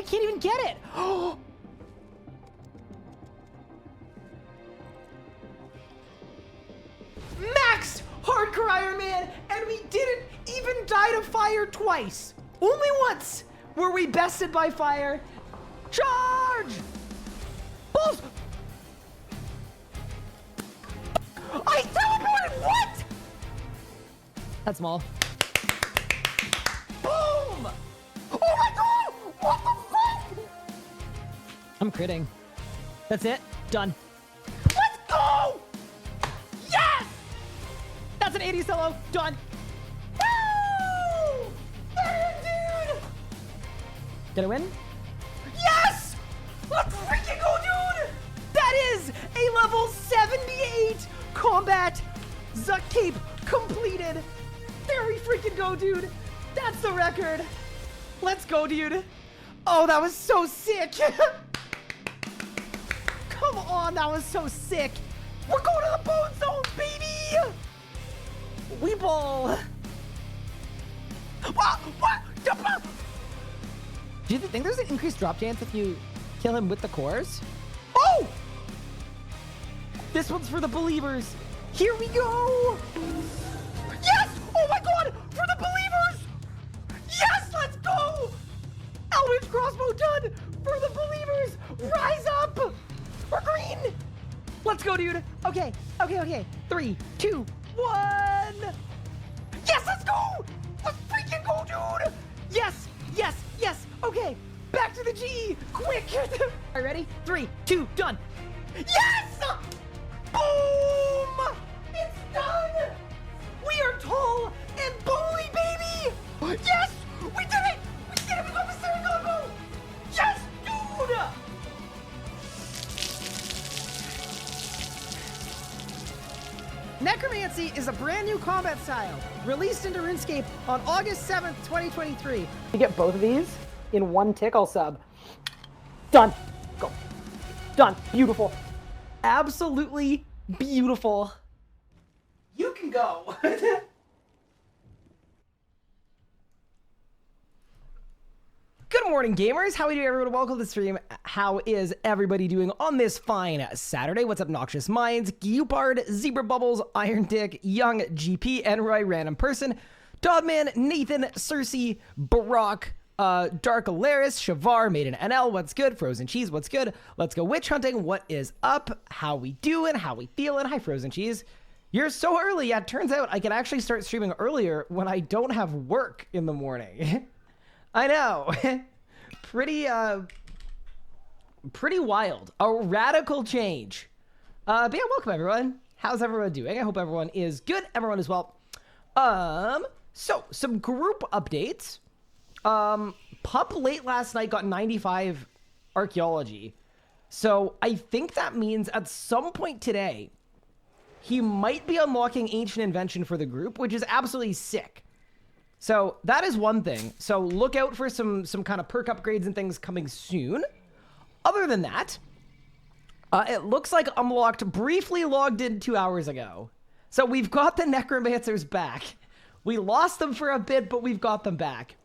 can't even get it. Max Hardcore Iron Man, and we didn't even die to fire twice. Only once were we bested by fire. Charge! Balls! I teleported! What? That's small. Boom! Oh my god! What the fuck? I'm critting. That's it. Done. Let's go! Yes! That's an 80 solo. Done. Woo! Dude! Did I win? Yes! Let's freaking go, dude! That is a level 78 combat Zuck Cape completed. There we freaking go, dude. That's the record. Let's go, dude. Oh, that was so sick. Come on, that was so sick. We're going to the bone zone, baby. We ball. What? Do you think there's an increased drop chance if you kill him with the cores? Oh! This one's for the believers. Here we go. Yes! Oh my god! For the believers! Yes! Let's go! Eldritch crossbow done! For the believers! Rise up! We're green! Let's go, dude. Okay. 3, 2, 1. Yes, let's go! Let's freaking go, dude! Yes! Okay, back to the G! Quick! Are you ready? 3, 2, done! Yes! Boom! It's done! We are tall and bony, baby! Yes! We did it! We got the Sarah combo! Yes, dude! Necromancy is a brand new combat style, released into RuneScape on August 7th, 2023. You get both of these in one tickle sub. Done. Go. Done. Beautiful. Absolutely beautiful. You can go. Good morning, gamers. How are you doing, everyone? Welcome to the stream. How is everybody doing on this fine Saturday? What's up, Noxious Minds, Geopard, Zebra Bubbles, Iron Dick, Young GP, Enroy, Random Person, Dodman, Nathan, Cersei, Barack, Dark Alaris, Shavar, Maiden NL, what's good? Frozen Cheese, what's good? Let's go witch hunting. What is up? How we doing? How we feeling? Hi, Frozen Cheese. You're so early. Yeah, it turns out I can actually start streaming earlier when I don't have work in the morning. I know. Pretty wild. A radical change. But yeah, welcome everyone. How's everyone doing? I hope everyone is good. Everyone is well. So some group updates. Pup late last night got 95 archaeology. So I think that means at some point today, he might be unlocking ancient invention for the group, which is absolutely sick. So that is one thing. So look out for some kind of perk upgrades and things coming soon. Other than that, it looks like Unlocked briefly logged in 2 hours ago. So we've got the Necromancers back. We lost them for a bit, but we've got them back.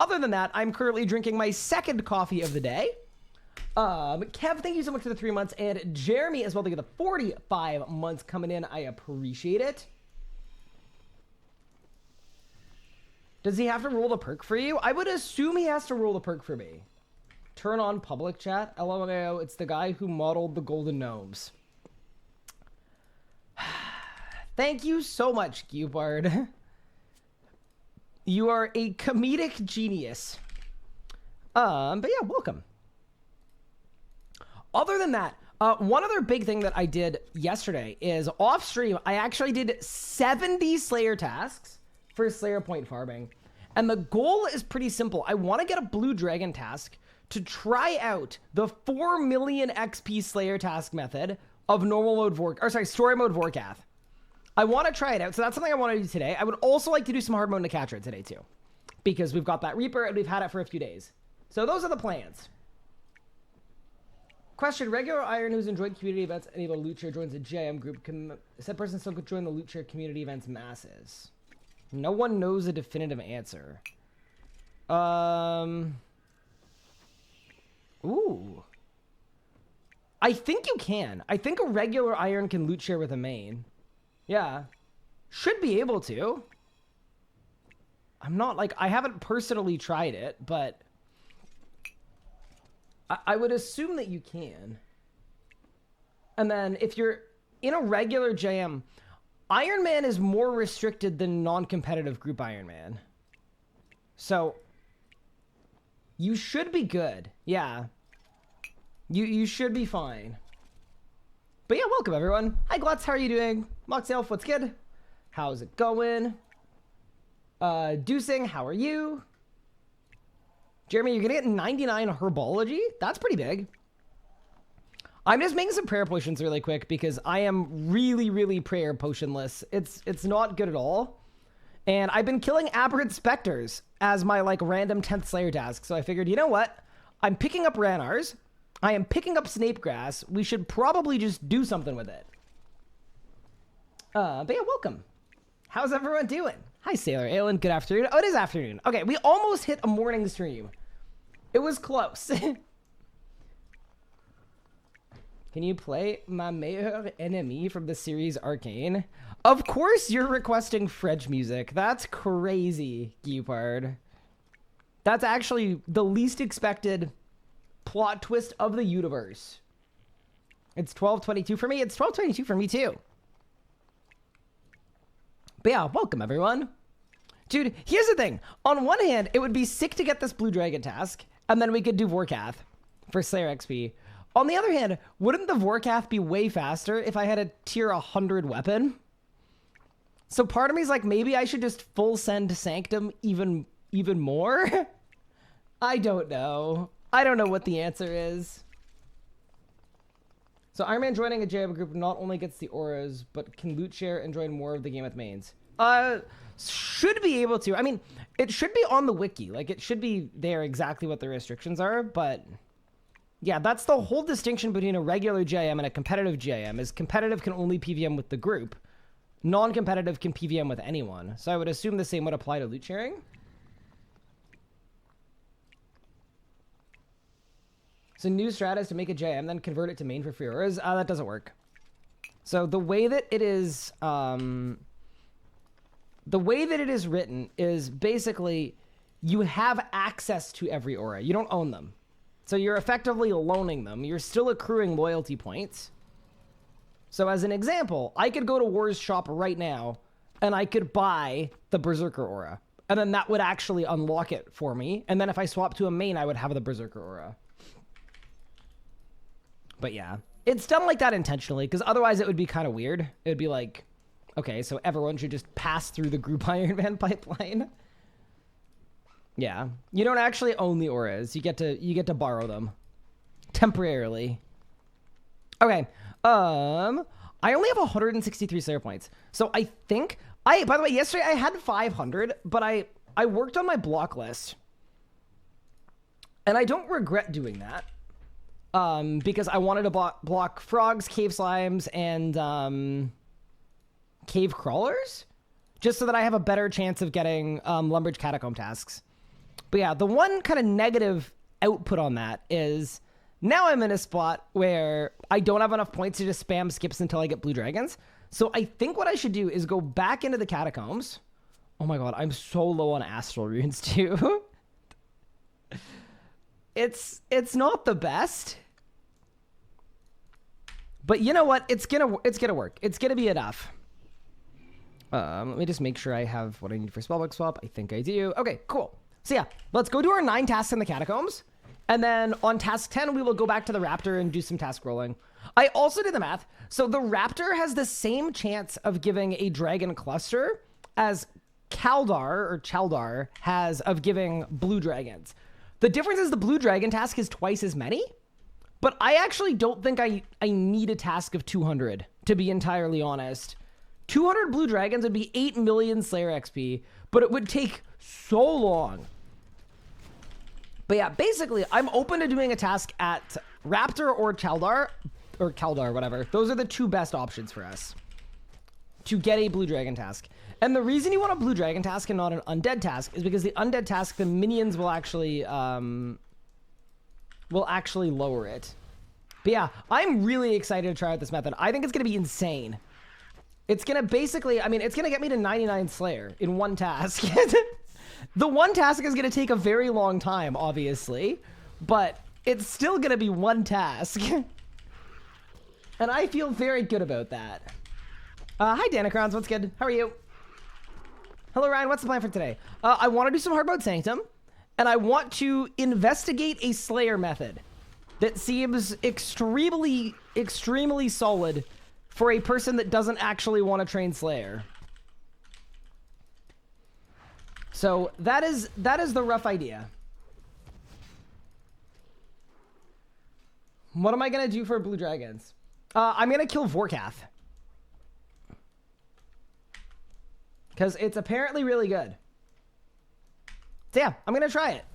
Other than that, I'm currently drinking my second coffee of the day. Kev, thank you so much for the 3 months. And Jeremy as well to get the 45 months coming in. I appreciate it. Does he have to roll the perk for you? I would assume he has to roll the perk for me. Turn on public chat. LMAO, it's the guy who modeled the golden gnomes. Thank you so much, Geopard. You are a comedic genius. But yeah, welcome. Other than that, one other big thing that I did yesterday is off stream, I actually did 70 Slayer tasks for Slayer point farming. And the goal is pretty simple. I want to get a blue dragon task to try out the 4 million XP Slayer task method of normal mode story mode Vorkath. I want to try it out. So that's something I want to do today. I would also like to do some hard mode Necatra today too, because we've got that Reaper and we've had it for a few days. So those are the plans. Question: regular Iron who's enjoyed community events and able loot share joins a GIM group. Can said person still could join the loot share community events masses? No one knows a definitive answer. Ooh. I think you can. I think a regular iron can loot share with a main. Yeah. Should be able to. I'm not like, I haven't personally tried it, but I would assume that you can. And then if you're in a regular JM, Iron Man is more restricted than non-competitive group Iron Man. So you should be good. Yeah. You should be fine. But yeah, welcome everyone. Hi Glutz, how are you doing? Moxie Elf, what's good? How's it going? Deucing, how are you? Jeremy, you're gonna get 99 herbology? That's pretty big. I'm just making some prayer potions really quick because I am really prayer potionless. It's not good at all. And I've been killing aberrant specters as my like random 10th Slayer task. So I figured, you know what? I'm picking up Ranars. I am picking up Snapegrass. We should probably just do something with it. But yeah, welcome. How's everyone doing? Hi, Sailor Aelin. Good afternoon. Oh, it is afternoon. Okay, we almost hit a morning stream. It was close. Can you play Ma Meilleure Ennemie from the series Arcane? Of course you're requesting French music. That's crazy, Geopard. That's actually the least expected plot twist of the universe. It's 12:22 for me. It's 12:22 for me too. But yeah, welcome everyone. Dude, here's the thing. On one hand, it would be sick to get this Blue Dragon task, and then we could do Vorkath for Slayer XP. On the other hand, wouldn't the Vorkath be way faster if I had a tier 100 weapon? So part of me is like, maybe I should just full send Sanctum even more? I don't know. I don't know what the answer is. So Iron Man joining a JM group not only gets the auras, but can loot share and join more of the game with mains. Should be able to. I mean, it should be on the wiki. Like, it should be there exactly what the restrictions are, but yeah, that's the whole distinction between a regular JM and a competitive JM, is competitive can only PVM with the group. Non-competitive can PVM with anyone. So I would assume the same would apply to loot sharing. So new strat is to make a JM, then convert it to main for free auras. That doesn't work. So the way that it is, written is basically you have access to every aura. You don't own them. So you're effectively loaning them. You're still accruing loyalty points. So as an example, I could go to War's shop right now and I could buy the Berserker aura. And then that would actually unlock it for me. And then if I swap to a main, I would have the Berserker aura. But yeah, it's done like that intentionally because otherwise it would be kind of weird. It would be like, okay, so everyone should just pass through the group Iron Man pipeline. Yeah, you don't actually own the auras. You get to borrow them temporarily. Okay. I only have 163 Slayer points. So I think by the way, yesterday I had 500, but I worked on my block list. And I don't regret doing that. Because I wanted to block frogs, cave slimes, and cave crawlers, just so that I have a better chance of getting Lumbridge catacomb tasks. But yeah, the one kind of negative output on that is now I'm in a spot where I don't have enough points to just spam skips until I get blue dragons. So I think what I should do is go back into the catacombs. Oh my god, I'm so low on astral runes too. It's not the best. But you know what? It's gonna work. It's gonna be enough. Let me just make sure I have what I need for spellbook swap. I think I do. Okay, cool. So yeah, let's go do our 9 tasks in the catacombs. And then on task 10, we will go back to the Raptor and do some task rolling. I also did the math. So the Raptor has the same chance of giving a dragon cluster as Chaldar has of giving blue dragons. The difference is the blue dragon task is twice as many. But I actually don't think I need a task of 200, to be entirely honest. 200 blue dragons would be 8 million Slayer XP, but it would take so long. But yeah, basically, I'm open to doing a task at Raptor or Chaldar, or Kaldar, whatever. Those are the two best options for us to get a blue dragon task. And the reason you want a blue dragon task and not an undead task is because the undead task, the minions will actually will actually lower it. But yeah, I'm really excited to try out this method. I think it's going to be insane. It's going to basically, I mean, it's going to get me to 99 Slayer in one task. The one task is going to take a very long time, obviously, but it's still going to be one task. And I feel very good about that. Hi, Danacrons. What's good? How are you? Hello, Ryan. What's the plan for today? I want to do some hard mode Sanctum, and I want to investigate a Slayer method that seems extremely solid for a person that doesn't actually want to train Slayer. So that is the rough idea. What am I gonna do for blue dragons? I'm gonna kill Vorkath. Because it's apparently really good. So yeah, I'm gonna try it.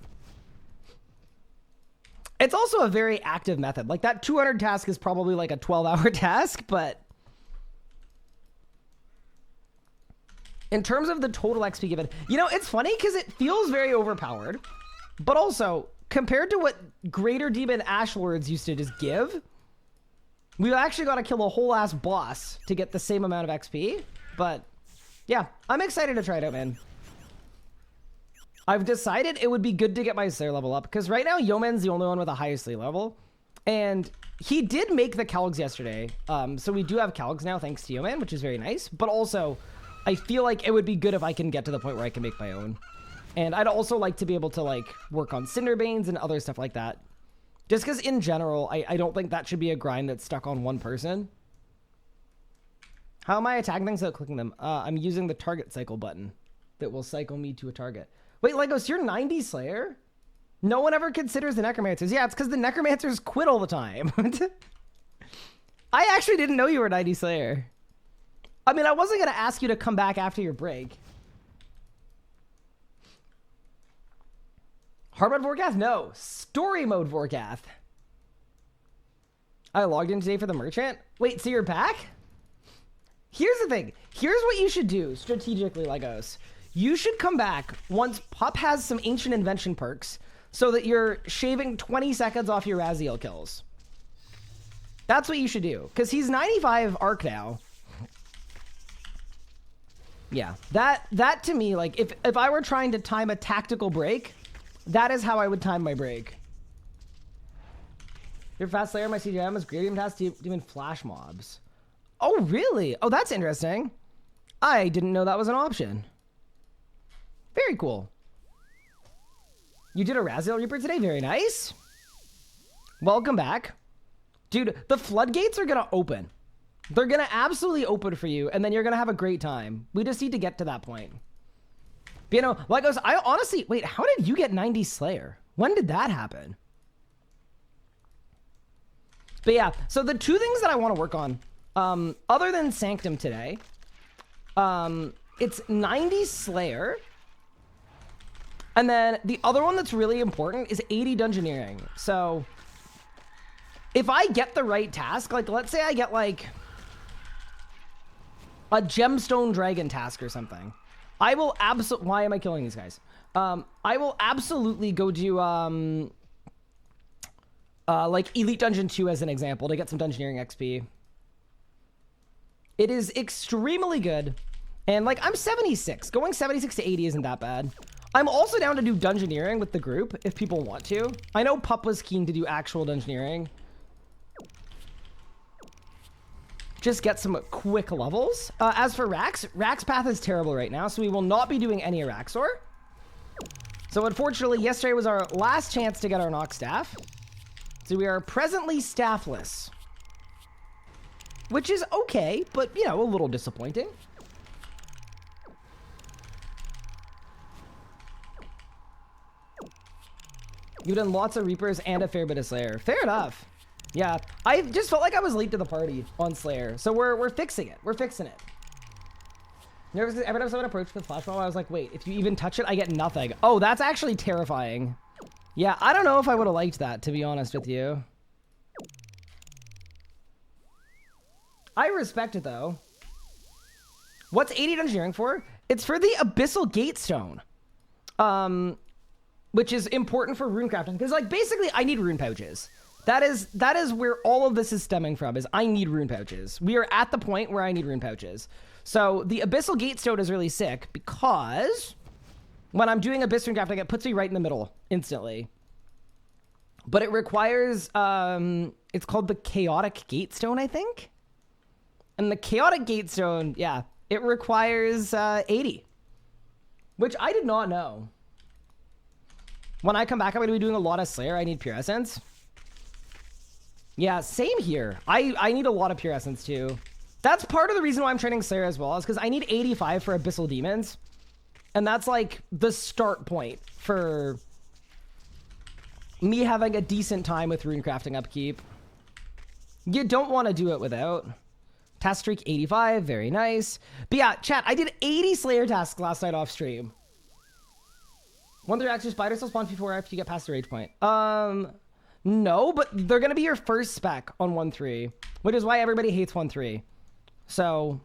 It's also a very active method. Like that 200 task is probably like a 12-hour task, but in terms of the total XP given, you know, it's funny because it feels very overpowered, but also compared to what Greater Demon Ashlords used to just give, we actually got to kill a whole ass boss to get the same amount of XP. But yeah, I'm excited to try it out, man. I've decided it would be good to get my Slayer level up because right now Yeoman's the only one with a high Slayer level, and he did make the Calgs yesterday. So we do have Calgs now thanks to Yeoman, which is very nice. But also, I feel like it would be good if I can get to the point where I can make my own. And I'd also like to be able to like work on Cinderbanes and other stuff like that. Just because in general, I don't think that should be a grind that's stuck on one person. How am I attacking things without clicking them? I'm using the target cycle button that will cycle me to a target. Wait, Legos, you're 90 Slayer? No one ever considers the Necromancers. Yeah, it's because the Necromancers quit all the time. I actually didn't know you were 90 Slayer. I mean, I wasn't going to ask you to come back after your break. Hard mode Vorkath? No. Story mode Vorkath. I logged in today for the merchant. Wait, so you're back? Here's the thing. Here's what you should do strategically, Legos. You should come back once Pup has some ancient invention perks so that you're shaving 20 seconds off your Raziel kills. That's what you should do. Because he's 95 arc now. Yeah, that to me, like, if I were trying to time a tactical break, that is how I would time my break. Your fast Slayer, my CGM is Gradient Task Demon Flash Mobs. Oh, really? Oh, that's interesting. I didn't know that was an option. Very cool. You did a Raziel Reaper today? Very nice. Welcome back. Dude, the floodgates are going to open. They're going to absolutely open for you, and then you're going to have a great time. We just need to get to that point. But, you know, Legos, I honestly... Wait, how did you get 90 Slayer? When did that happen? But yeah, so the two things that I want to work on, other than Sanctum today, it's 90 Slayer... And then the other one that's really important is 80 Dungeoneering. So if I get the right task, like let's say I get like a Gemstone Dragon task or something, I will absolutely... Why am I killing these guys? I will absolutely go do like Elite Dungeon 2 as an example to get some Dungeoneering XP. It is extremely good. And like I'm 76. Going 76 to 80 isn't that bad. I'm also down to do Dungeoneering with the group if people want to. I know Pup was keen to do actual Dungeoneering. Just get some quick levels. As for Rax, Rax path is terrible right now, so we will not be doing any Araxor. So unfortunately, yesterday was our last chance to get our Nox staff. So we are presently staffless. Which is okay, but, you know, a little disappointing. You've done lots of Reapers and a fair bit of Slayer. Fair enough. Yeah, I just felt like I was late to the party on Slayer. So we're fixing it. We're fixing it. Every time someone approached with Flash Mob, I was like, wait, if you even touch it, I get nothing. Oh, that's actually terrifying. Yeah, I don't know if I would have liked that, to be honest with you. I respect it, though. What's 80 Dungeoneering for? It's for the Abyssal Gatestone. which is important for rune crafting. Because, like, basically, I need rune pouches. That is where all of this is stemming from, is I need rune pouches. We are at the point where I need rune pouches. So the Abyssal Gatestone is really sick because when I'm doing Abyss rune crafting, it puts me right in the middle instantly. But it requires, it's called the Chaotic Gatestone, I think? And the Chaotic Gatestone, yeah, it requires 80. Which I did not know. When I come back, I'm going to be doing a lot of Slayer. I need Pure Essence. Yeah, same here. I need a lot of Pure Essence too. That's part of the reason why I'm training Slayer as well, is because I need 85 for Abyssal Demons. And that's like the start point for me having a decent time with rune crafting upkeep. You don't want to do it without. Task streak 85, very nice. But yeah, chat, I did 80 Slayer tasks last night off stream. 1-3 extra spiders will spawn P4 after you get past the rage point. No, but they're going to be your first spec on 1-3, which is why everybody hates 1-3. So,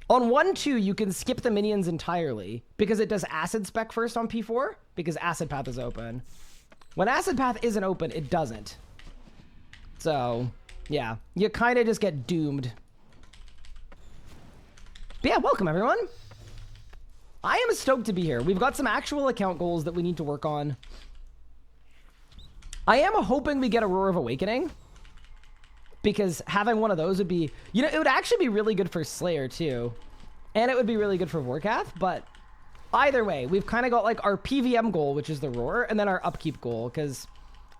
on 1-2, you can skip the minions entirely because it does Acid spec first on P4 because Acid Path is open. When Acid Path isn't open, it doesn't. So, yeah, you kind of just get doomed. But yeah, welcome everyone. I am stoked to be here. We've got some actual account goals that we need to work on. I am hoping we get a Roar of Awakening, because having one of those would be, you know, it would actually be really good for Slayer too. And it would be really good for Vorkath, but either way, we've kind of got like our PVM goal, which is the Roar, and then our upkeep goal, because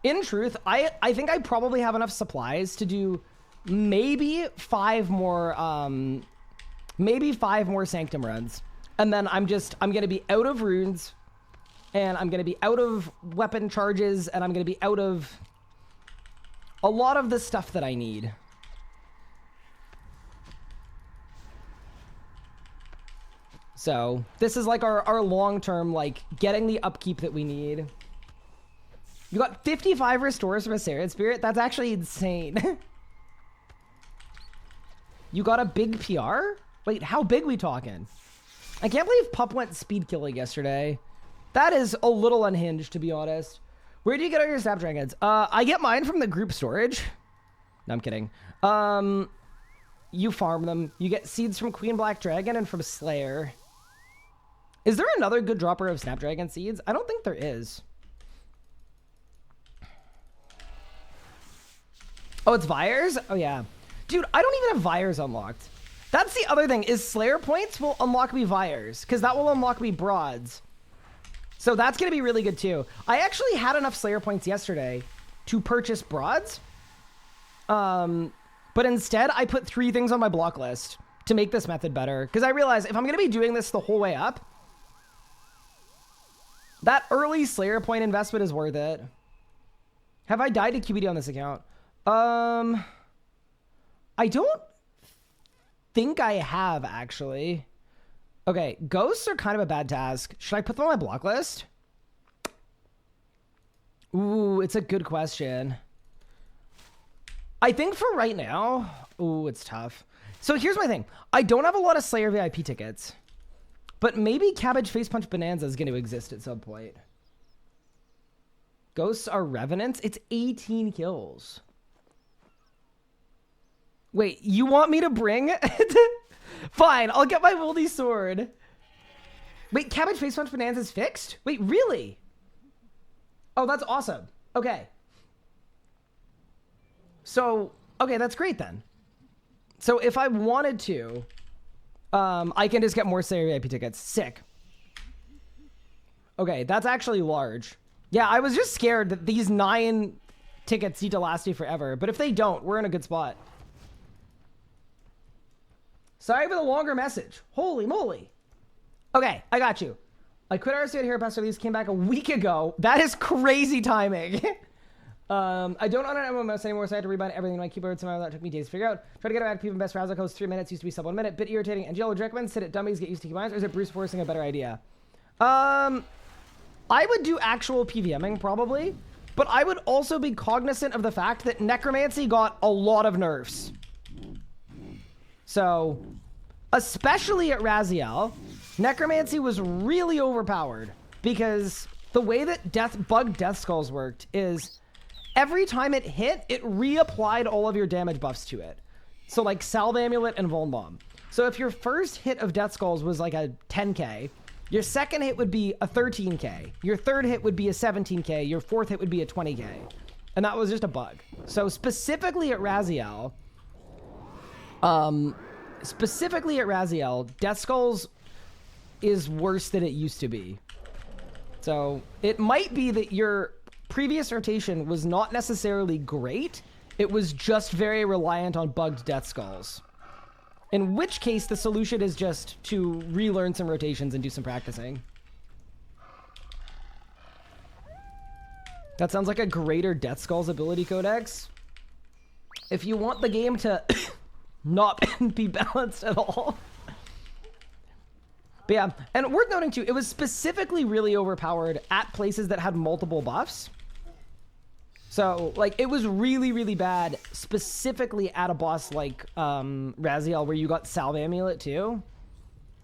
in truth, I think I probably have enough supplies to do maybe 5 more Sanctum runs. And then I'm going to be out of runes, and I'm going to be out of weapon charges, and I'm going to be out of a lot of the stuff that I need. So this is like our long-term, like, getting the upkeep that we need. You got 55 restores from a Seraph Spirit? That's actually insane. You got a big PR? Wait, how big we talking? I can't believe Pup went speed killing yesterday. That is a little unhinged, to be honest. Where do you get all your Snapdragons? I get mine from the group storage. No, I'm kidding. You farm them. You get seeds from Queen Black Dragon and from Slayer. Is there another good dropper of Snapdragon seeds? I don't think there is. Oh, it's Vyres? Oh, yeah. Dude, I don't even have Vyres unlocked. That's the other thing, is Slayer points will unlock me Vyres, because that will unlock me Broads. So that's going to be really good, too. I actually had enough Slayer points yesterday to purchase Broads. But instead, I put 3 things on my block list to make this method better. Because I realized if I'm going to be doing this the whole way up, that early Slayer point investment is worth it. Have I died to QBD on this account? I don't think I have, actually. Okay, ghosts are kind of a bad task. Should I put them on my block list? Ooh, it's a good question. I think for right now, ooh, it's tough. So here's my thing. I don't have a lot of Slayer VIP tickets, but maybe Cabbage Face Punch Bonanza is going to exist at some point. Ghosts are Revenants? It's 18 kills. Wait, you want me to bring? Fine, I'll get my Wildy Sword. Wait, Cabbage Face Punch Bonanza's fixed? Wait, really? Oh, that's awesome. Okay. So, okay, that's great then. So if I wanted to, I can just get more Slayer VIP tickets. Sick. Okay, that's actually large. Yeah, I was just scared that these 9 tickets need to last me forever. But if they don't, we're in a good spot. Sorry for the longer message. Holy moly. Okay, I got you. I quit RS Guy VOD release, came back a week ago. That is crazy timing. I don't own an MMS anymore, so I had to rebind everything on my keyboard. Somehow that took me days to figure out. Try to get it back to even best browser codes 3 minutes, used to be sub 1 minute. Bit irritating. And would you recommend sit at dummies, get used to keybinds, or is it Bruce forcing a better idea? I would do actual PVMing probably, but I would also be cognizant of the fact that Necromancy got a lot of nerfs. So, especially at Raziel, Necromancy was really overpowered because the way that bugged death skulls worked is every time it hit, it reapplied all of your damage buffs to it. So like Salve Amulet and Vuln Bomb. So if your first hit of death skulls was like a 10k, your second hit would be a 13k, your third hit would be a 17k, your fourth hit would be a 20k. And that was just a bug. So specifically at Raziel, death skulls is worse than it used to be. So it might be that your previous rotation was not necessarily great. It was just very reliant on bugged death skulls. In which case, the solution is just to relearn some rotations and do some practicing. That sounds like a greater Death Skulls ability codex. If you want the game to not be balanced at all. But yeah, and worth noting too, it was specifically really overpowered at places that had multiple buffs. So, like, it was really, really bad, specifically at a boss like Raziel, where you got Salve Amulet, too.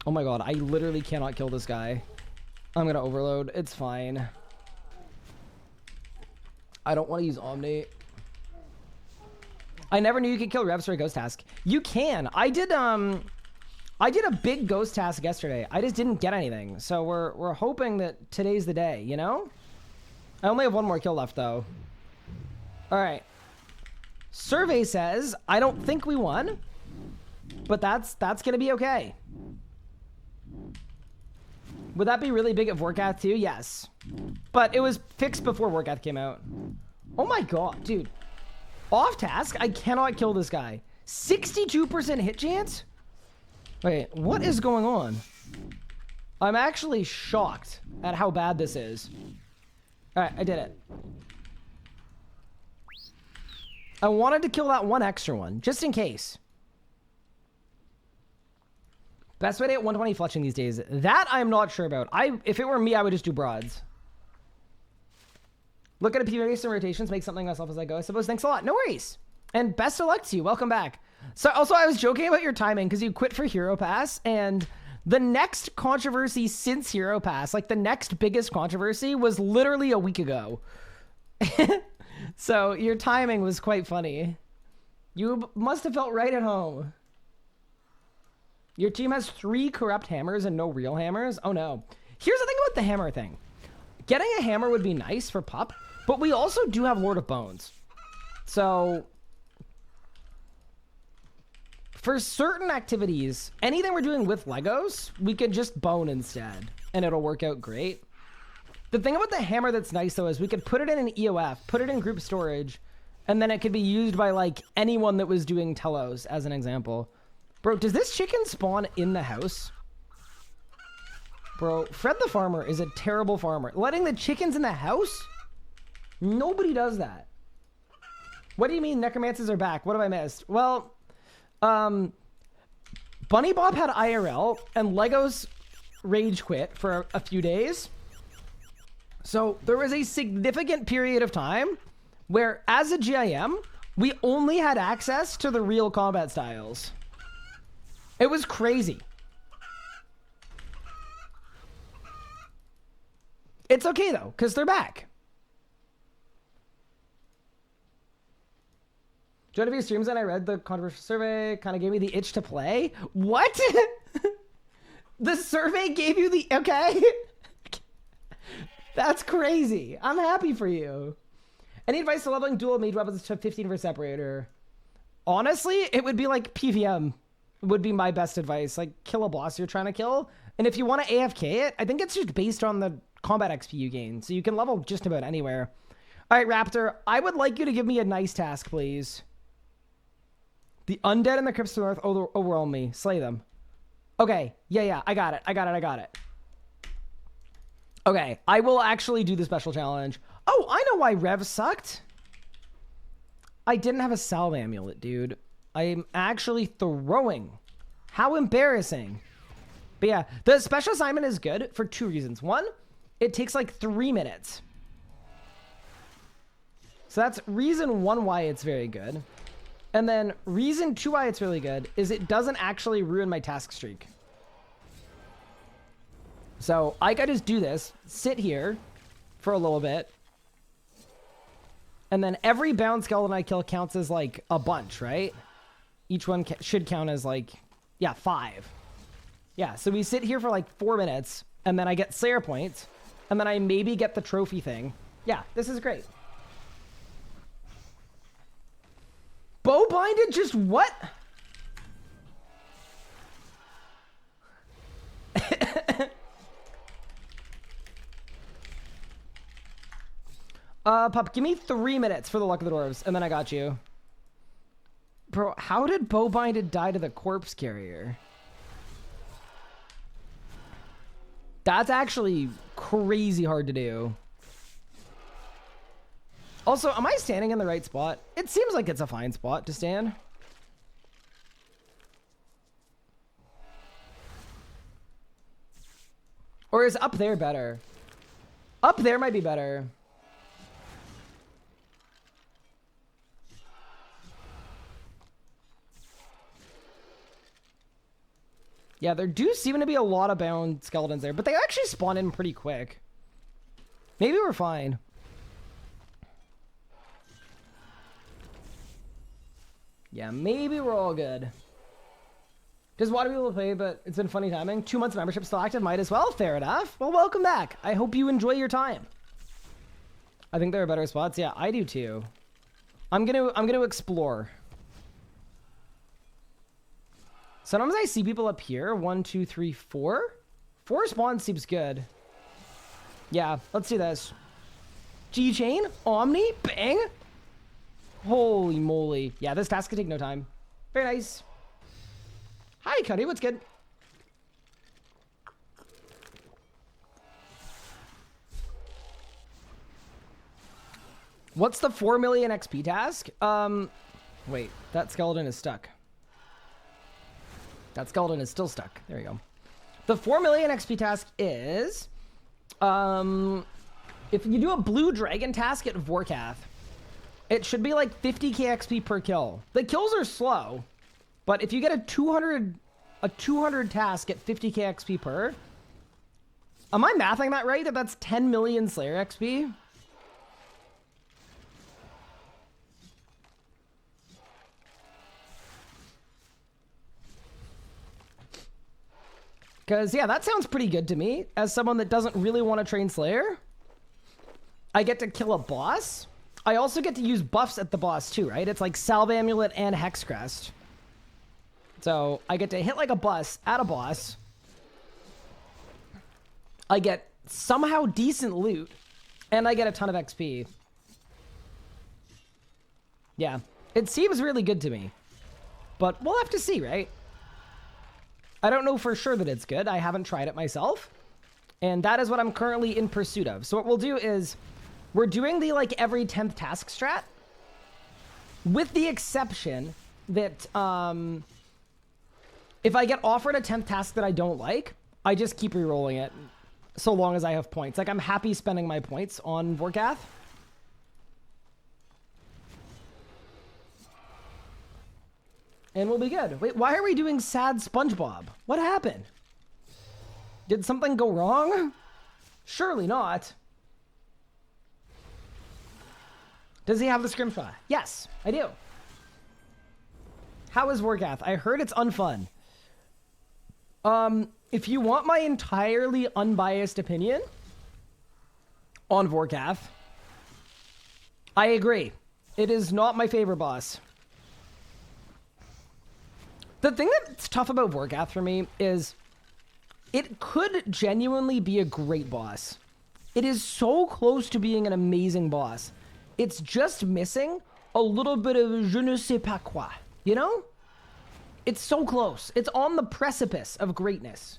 Oh my god, I literally cannot kill this guy. I'm gonna overload. It's fine. I don't want to use Omni. I never knew you could kill Revs for a ghost task. You can. I did a big ghost task yesterday. I just didn't get anything. So we're hoping that today's the day, you know? I only have one more kill left, though. All right. Survey says, I don't think we won, but that's going to be okay. Would that be really big at Vorkath too? Yes. But it was fixed before Vorkath came out. Oh my god, dude. Off task, I cannot kill this guy. 62% hit chance? Wait, what is going on? I'm actually shocked at how bad this is. All right, I did it. I wanted to kill that one extra one, just in case. Best way to get 120 fletching these days. That I'm not sure about. If it were me, I would just do broads. Look at a PvP some rotations, make something myself as I go, I suppose. Thanks a lot. No worries. And best of luck to you. Welcome back. So also, I was joking about your timing because you quit for Hero Pass, and the next controversy since Hero Pass, like the next biggest controversy, was literally a week ago. So your timing was quite funny. You must have felt right at home. Your team has 3 corrupt hammers and no real hammers? Oh no. Here's the thing about the hammer thing. Getting a hammer would be nice for Pup, but we also do have Lord of Bones. So for certain activities, anything we're doing with Legos, we could just bone instead, and it'll work out great. The thing about the hammer that's nice, though, is we could put it in an EOF, put it in group storage, and then it could be used by, like, anyone that was doing Telos, as an example. Bro, does this chicken spawn in the house? Bro, Fred the farmer is a terrible farmer. Letting the chickens in the house? Nobody does that. What do you mean Necromancers are back? What have I missed? Well, Bunny Bob had IRL, and Legos rage quit for a few days. So there was a significant period of time where, as a GIM, we only had access to the real combat styles. It was crazy. It's okay, though, because they're back. Joined a few streams and I read the controversial survey, kind of gave me the itch to play. What? The survey gave you the... Okay. That's crazy. I'm happy for you. Any advice to leveling dual mage weapons to 15 for separator? Honestly, it would be like PVM would be my best advice. Like, kill a boss you're trying to kill. And if you want to AFK it, I think it's just based on the combat XP you gain. So you can level just about anywhere. All right, Raptor, I would like you to give me a nice task, please. The undead and the crypts to the north overwhelm me. Slay them. Okay. Yeah. I got it. Okay, I will actually do the special challenge. Oh, I know why Rev sucked. I didn't have a Salve Amulet, dude. I'm actually throwing. How embarrassing. But yeah, the special assignment is good for 2 reasons. One, it takes like 3 minutes. So that's reason 1 why it's very good. And then reason 2 why it's really good is it doesn't actually ruin my task streak. So I could just do this, sit here, for a little bit. And then every bound skeleton I kill counts as, like, a bunch, right? Each one should count as, like, yeah, 5. Yeah, so we sit here for, like, 4 minutes, and then I get Slayer points, and then I maybe get the trophy thing. Yeah, this is great. Bow-binded just what? Pup, give me 3 minutes for the luck of the dwarves, and then I got you. Bro, how did Bowbinded die to the corpse carrier? That's actually crazy hard to do. Also, am I standing in the right spot? It seems like it's a fine spot to stand. Or is up there better? Up there might be better. Yeah, there do seem to be a lot of bound skeletons there, but they actually spawn in pretty quick. Maybe we're fine. Yeah, maybe we're all good. Just want to be able to play, but it's been funny timing. 2 months membership still active, might as well. Fair enough. Well, welcome back. I hope you enjoy your time. I think there are better spots. Yeah, I do too. I'm gonna explore. Sometimes I see people up here. 1, 2, 3, 4. 4 spawns seems good. Yeah, let's do this. G-Chain, Omni, bang. Holy moly. Yeah, this task could take no time. Very nice. Hi, Cuddy, what's good? What's the 4 million XP task? Wait, that skeleton is stuck. That skeleton is still stuck. There you go. The 4 million XP task is, if you do a blue dragon task at Vorkath, it should be like 50k XP per kill. The kills are slow, but if you get a 200 task at 50k XP per, am I mathing that right? That's 10 million Slayer XP? Because, yeah, that sounds pretty good to me. As someone that doesn't really want to train Slayer, I get to kill a boss. I also get to use buffs at the boss too, right? It's like Salve Amulet and Hex Crest. So I get to hit like a bus at a boss. I get somehow decent loot. And I get a ton of XP. Yeah, it seems really good to me. But we'll have to see, right? I don't know for sure that it's good. I haven't tried it myself. And that is what I'm currently in pursuit of. So what we'll do is, we're doing the like every 10th task strat. With the exception that if I get offered a 10th task that I don't like, I just keep re-rolling it so long as I have points. Like, I'm happy spending my points on Vorkath. And we'll be good. Wait, why are we doing sad SpongeBob? What happened? Did something go wrong? Surely not. Does he have the scrimshaw? Yes, I do. How is Vorkath? I heard it's unfun. If you want my entirely unbiased opinion on Vorkath, I agree. It is not my favorite boss. The thing that's tough about Vorkath for me is it could genuinely be a great boss. It is so close to being an amazing boss. It's just missing a little bit of je ne sais pas quoi, you know? It's so close. It's on the precipice of greatness.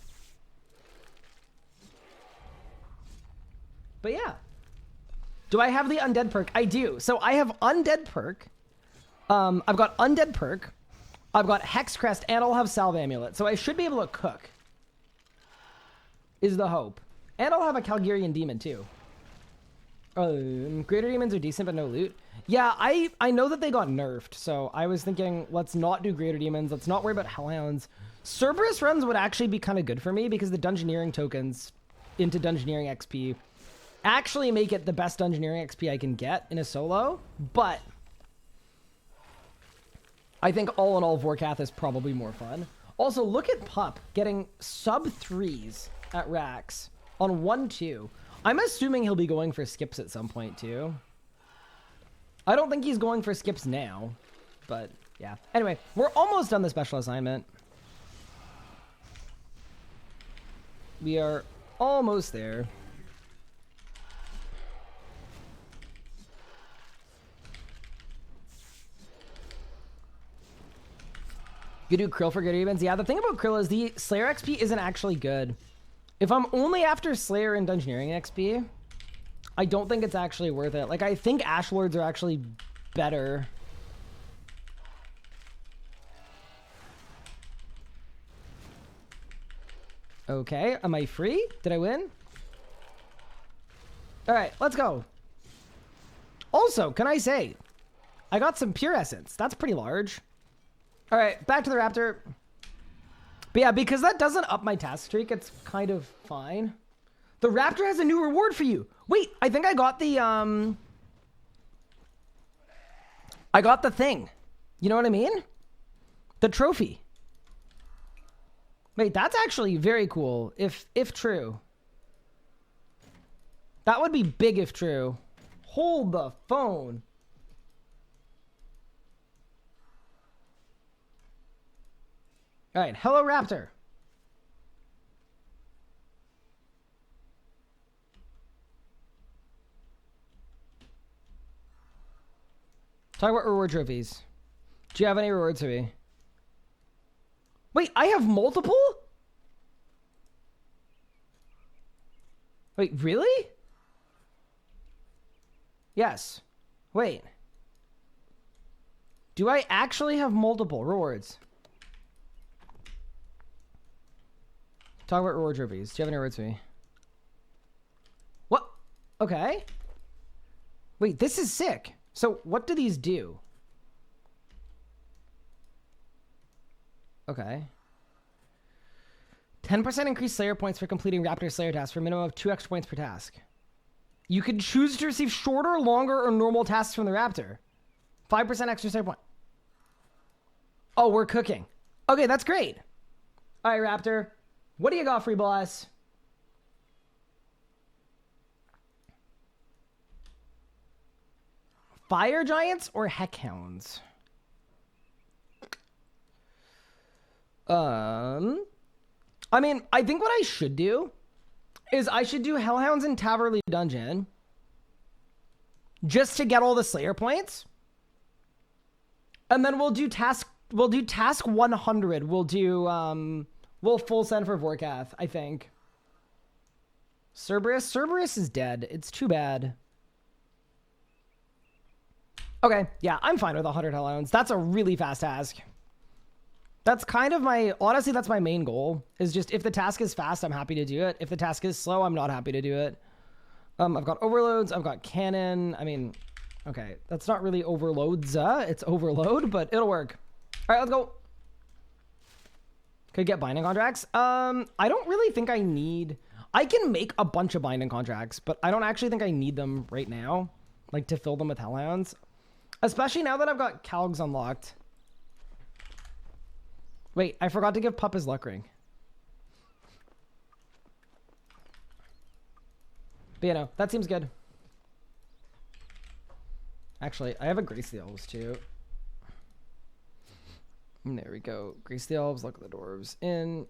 But yeah. Do I have the undead perk? I do. So I have undead perk. I've got undead perk. I've got Hex Crest, and I'll have Salve Amulet. So I should be able to cook. Is the hope. And I'll have a Calgarian Demon, too. Greater Demons are decent, but no loot. Yeah, I know that they got nerfed, so I was thinking, let's not do Greater Demons. Let's not worry about Hellhounds. Cerberus runs would actually be kind of good for me, because the Dungeoneering tokens into Dungeoneering XP actually make it the best engineering XP I can get in a solo, but I think all in all, Vorkath is probably more fun. Also, look at Pup getting sub 3s at racks on 1-2. I'm assuming he'll be going for skips at some point too. I don't think he's going for skips now, but yeah. Anyway, we're almost done the special assignment. We are almost there. You do Krill for good evens? Yeah, the thing about Krill is the Slayer XP isn't actually good. If I'm only after Slayer and Dungeoneering XP, I don't think it's actually worth it. Like, I think Ashlords are actually better. Okay, am I free? Did I win? All right, let's go. Also, can I say, I got some Pure Essence. That's pretty large. All right, back to the Raptor. But yeah, because that doesn't up my task streak, it's kind of fine. The Raptor has a new reward for you. Wait, I think I got the, I got the thing. You know what I mean? The trophy. Wait, that's actually very cool, if true. That would be big if true. Hold the phone. All right, hello, Raptor. Talk about reward trophies. Do you have any rewards for me? Wait, I have multiple? Wait, really? Yes. Wait. Do I actually have multiple rewards? Talk about reward trophies. Do you have any rewards for me? What? Okay. Wait, this is sick. So what do these do? Okay. 10% increased Slayer points for completing Raptor Slayer tasks for a minimum of 2 extra points per task. You can choose to receive shorter, longer, or normal tasks from the Raptor. 5% extra Slayer point. Oh, we're cooking. Okay, that's great. All right, Raptor. What do you got, free boss? Fire Giants or Heckhounds? I mean, I think what I should do is I should do Hellhounds in Taverley Dungeon just to get all the Slayer points. And then we'll do task 100. We'll full send for Vorkath, I think. Cerberus is dead. It's too bad. Okay, yeah, I'm fine with 100 Hellhounds. That's a really fast task. That's kind of honestly, that's my main goal, is just if the task is fast, I'm happy to do it. If the task is slow, I'm not happy to do it. I've got overloads, I've got cannon. I mean, okay, that's not really overloads, it's overload, but it'll work. All right, let's go. Could get binding contracts. I don't really think I need, I can make a bunch of binding contracts, but I don't actually think I need them right now, like to fill them with Hellhounds. Especially now that I've got Calgs unlocked. Wait, I forgot to give Pup his luck ring. But you know, that seems good. Actually, I have a Grace the Elves too. And there we go. Grace the Elves, Luck of the Dwarves. In,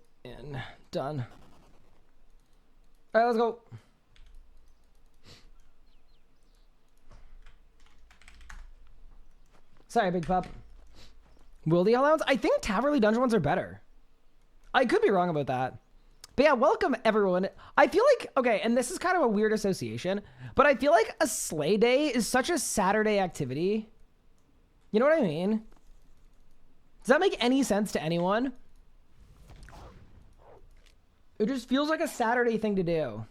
done. All right, let's go. Sorry, Big Pup. Will the Hellhounds? I think Taverley Dungeon ones are better. I could be wrong about that. But yeah, welcome everyone. I feel like, okay, and this is kind of a weird association, but I feel like a Slay Day is such a Saturday activity. You know what I mean? Does that make any sense to anyone? It just feels like a Saturday thing to do.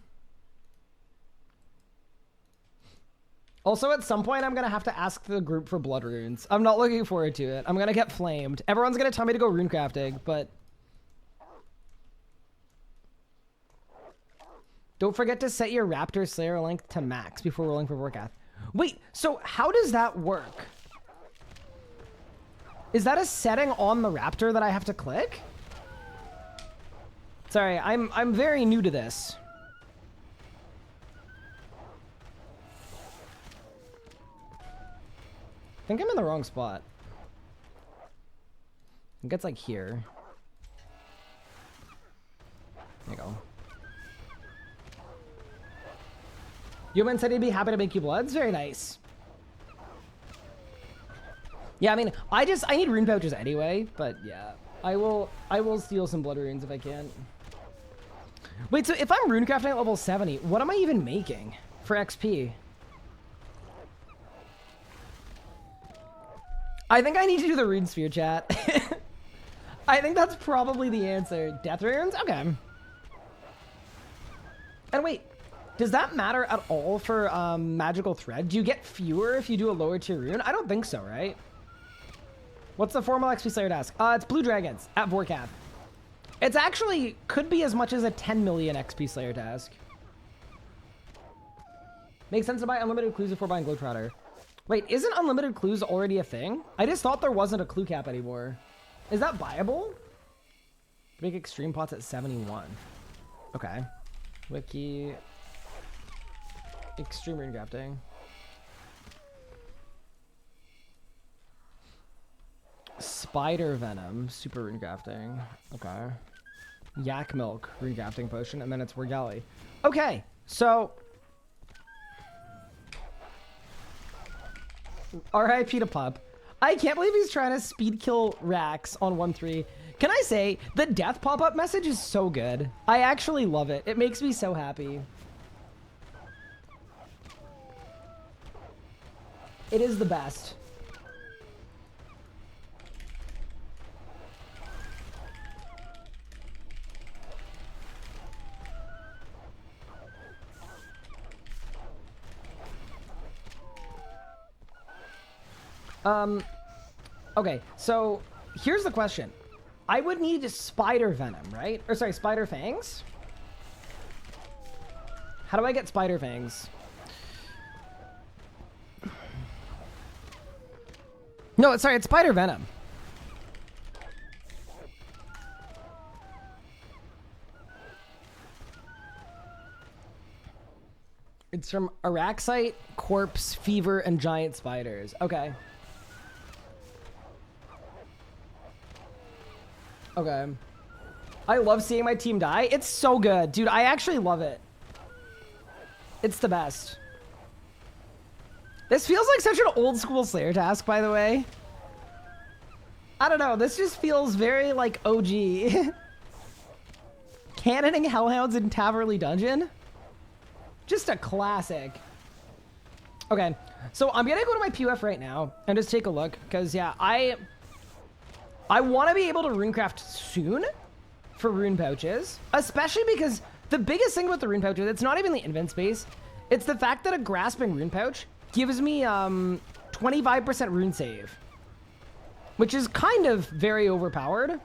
Also, at some point, I'm going to have to ask the group for blood runes. I'm not looking forward to it. I'm going to get flamed. Everyone's going to tell me to go rune crafting, but Don't forget to set your Raptor Slayer length to max before rolling for Vorkath. Wait, so how does that work? Is that a setting on the Raptor that I have to click? Sorry, I'm very new to this. I think I'm in the wrong spot. I think it's like here. There you go. Human said he'd be happy to make you bloods. Very nice. Yeah, I mean, I need rune pouches anyway, but yeah. I will steal some blood runes if I can. Wait, so if I'm runecrafting at level 70, what am I even making for XP? I think I need to do the rune sphere chat. I think that's probably the answer. Death runes? Okay. And wait, does that matter at all for magical thread? Do you get fewer if you do a lower tier rune? I don't think so, right? What's the formal XP Slayer task? It's Blue Dragons at Vorkath. It's actually could be as much as a 10 million XP Slayer task. Makes sense to buy unlimited clues before buying Globetrotter. Wait, isn't unlimited clues already a thing? I just thought there wasn't a clue cap anymore. Is that viable? Make extreme pots at 71. Okay. Wiki. Extreme rune crafting. Spider venom, super rune crafting. Okay. Yak milk, rune crafting potion, and then it's Regali. Okay, so RIP to Pup. I can't believe he's trying to speed kill Rax on 1-3. Can I say, the death pop-up message is so good. I actually love it. It makes me so happy. It is the best. Okay, so here's the question. I would need spider venom, right? Or sorry, spider fangs? How do I get spider fangs? No, sorry, it's spider venom. It's from Araxite, Corpse, Fever, and Giant Spiders. Okay. Okay. I love seeing my team die. It's so good. Dude, I actually love it. It's the best. This feels like such an old school Slayer task, by the way. I don't know. This just feels very like OG. Cannoning Hellhounds in Taverley Dungeon. Just a classic. Okay. So I'm going to go to my PUF right now and just take a look. Because, yeah, I want to be able to runecraft soon for rune pouches, especially because the biggest thing with the rune pouches, it's not even the invent space. It's the fact that a grasping rune pouch gives me 25% rune save, which is kind of very overpowered.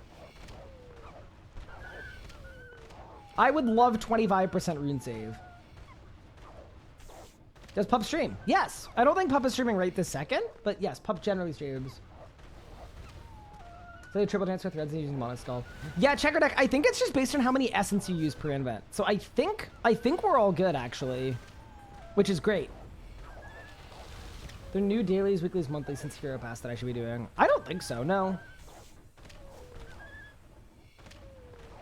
I would love 25% rune save. Does Pup stream? Yes. I don't think Pup is streaming right this second, but yes, Pup generally streams. So triple transfer threads and using Monoskull. Yeah, checker deck. I think it's just based on how many essence you use per invent. So I think we're all good actually, which is great. There are new dailies, weeklies, monthlies since Hero Pass that I should be doing. I don't think so. No.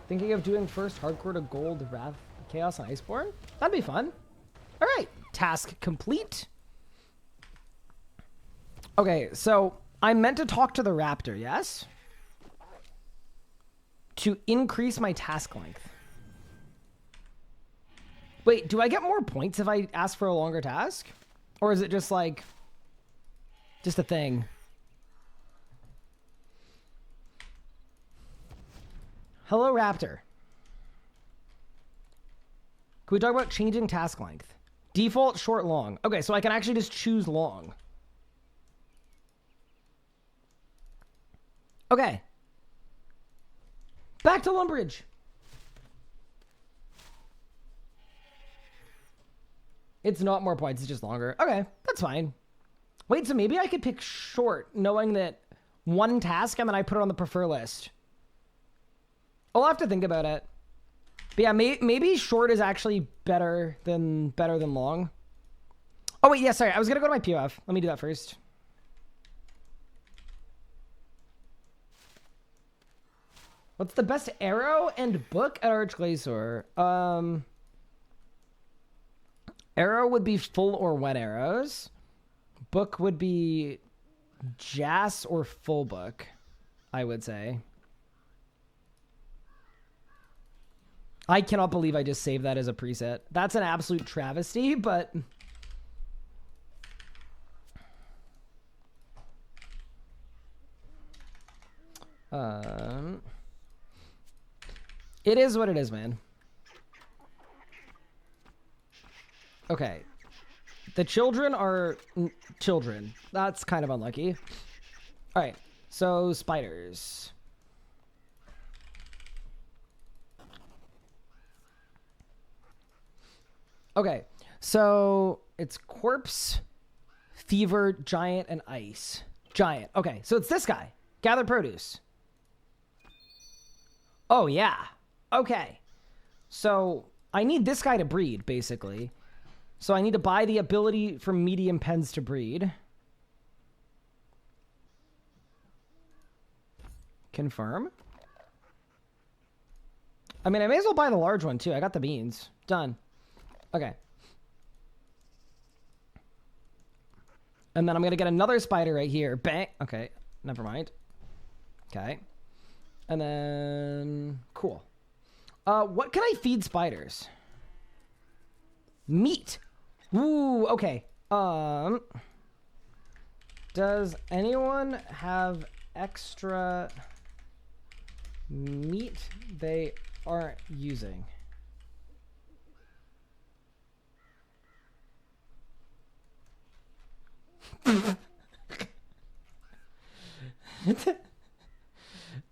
Thinking of doing first hardcore to gold Wrath, Chaos, and Iceborne. That'd be fun. All right, task complete. Okay, so I meant to talk to the Raptor. Yes. To increase my task length. Wait, do I get more points if I ask for a longer task? Or is it just like, just a thing? Hello, Raptor. Can we talk about changing task length? Default, short, long. Okay, so I can actually just choose long. Okay. Back to Lumbridge. It's not more points, it's just longer. Okay, that's fine. Wait, so maybe I could pick short, knowing that one task and then I put it on the prefer list. I'll have to think about it. But yeah, maybe short is actually better than long. Oh wait, yeah, sorry. I was gonna go to my POF. Let me do that first. What's the best arrow and book at Archglacior? Arrow would be full or wet arrows. Book would be Jas or full book, I would say. I cannot believe I just saved that as a preset. That's an absolute travesty, but... It is what it is, man. Okay. The children are children. That's kind of unlucky. All right. So, spiders. Okay. So, it's corpse, fever, giant, and ice. Giant. Okay. So, it's this guy. Gather produce. Oh, yeah. Okay. So, I need this guy to breed, basically. So I need to buy the ability for medium pens to breed. Confirm. I mean, I may as well buy the large one, too. I got the beans. Done. Okay. And then I'm going to get another spider right here. Bang. Okay. Never mind. Okay. And then... Cool. What can I feed spiders? Meat. Ooh, okay. Does anyone have extra meat they aren't using?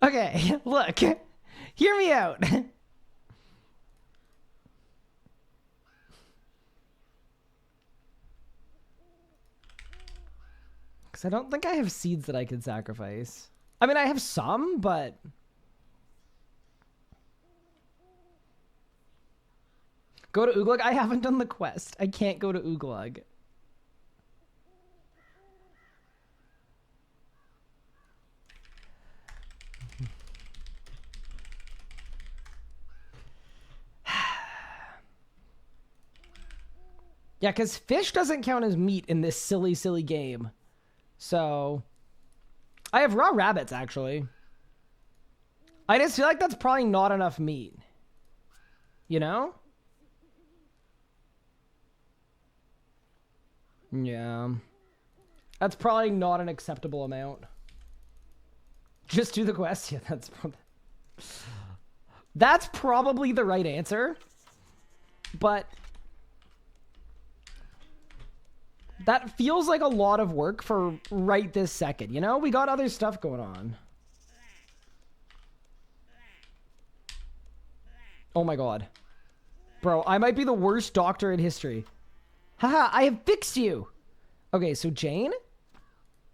Okay, look. Hear me out. Because I don't think I have seeds that I can sacrifice. I mean, I have some, but... Go to Ooglug? I haven't done the quest. I can't go to Ooglug. Yeah, because fish doesn't count as meat in this silly, silly game. So, I have raw rabbits, actually. I just feel like that's probably not enough meat. You know? Yeah. That's probably not an acceptable amount. Just do the quest? Yeah, that's probably the right answer. But... that feels like a lot of work for right this second, you know? We got other stuff going on. Oh my god. Bro, I might be the worst doctor in history. Haha, I have fixed you! Okay, so Jane.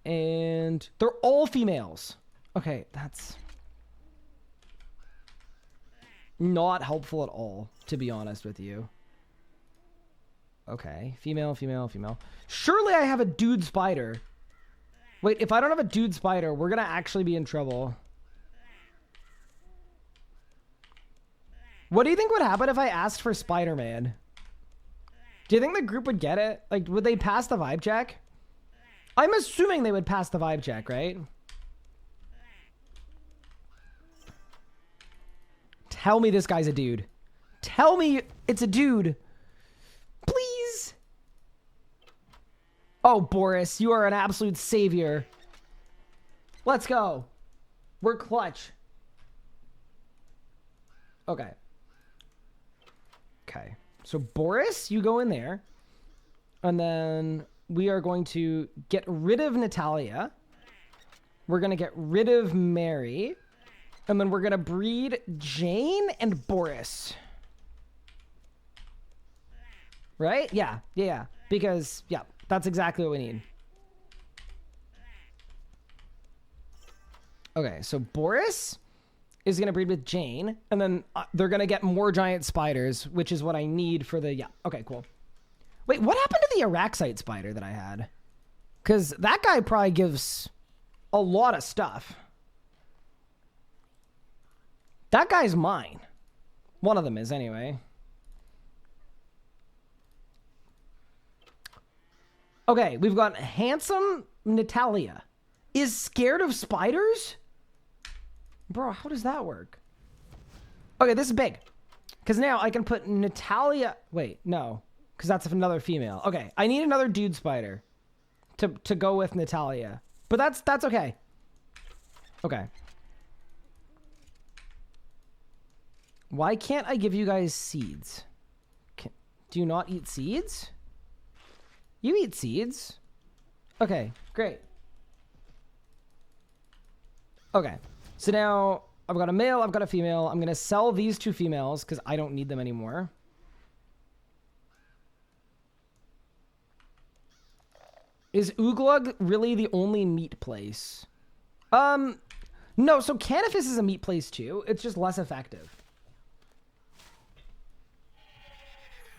And they're all females. Okay, that's... not helpful at all, to be honest with you. Okay, female, female, female. Surely I have a dude spider. Wait, if I don't have a dude spider, we're gonna actually be in trouble. What do you think would happen if I asked for Spider-Man? Do you think the group would get it? Like, would they pass the vibe check? I'm assuming they would pass the vibe check, right? Tell me this guy's a dude. Tell me it's a dude. Please. Oh, Boris, you are an absolute savior. Let's go. We're clutch. Okay. Okay. So, Boris, you go in there. And then we are going to get rid of Natalia. We're going to get rid of Mary. And then we're going to breed Jane and Boris. right? Yeah, yeah, yeah. Because, yeah, that's exactly what we need. Okay, so Boris is going to breed with Jane, and then they're going to get more giant spiders, which is what I need for the... Yeah, okay, cool. Wait, what happened to the Araxite spider that I had? Because that guy probably gives a lot of stuff. That guy's mine. One of them is, anyway. Okay, we've got handsome Natalia. Is scared of spiders? Bro, how does that work? Okay, this is big. Because now I can put Natalia... Wait, no. Because that's another female. Okay, I need another dude spider to go with Natalia. But that's okay. Okay. Why can't I give you guys seeds? Do you not eat seeds? You eat seeds. Okay, great. Okay, so now I've got a male, I've got a female. I'm going to sell these two females because I don't need them anymore. Is Uglug really the only meat place? No, so Canifis is a meat place too. It's just less effective.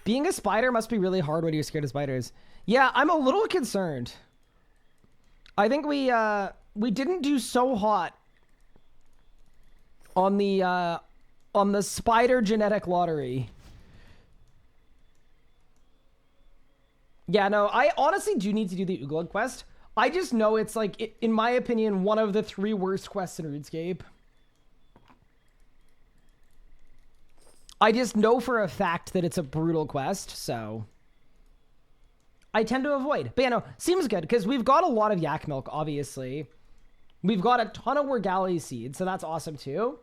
Being a spider must be really hard when you're scared of spiders. Yeah, I'm a little concerned. I think we didn't do so hot on the spider genetic lottery. Yeah, no, I honestly do need to do the Uglug quest. I just know it's like, in my opinion, one of the 3 worst quests in RuneScape. I just know for a fact that it's a brutal quest, so I tend to avoid. But yeah, no, seems good, because we've got a lot of yak milk, obviously. We've got a ton of Wargali seeds, so that's awesome, too.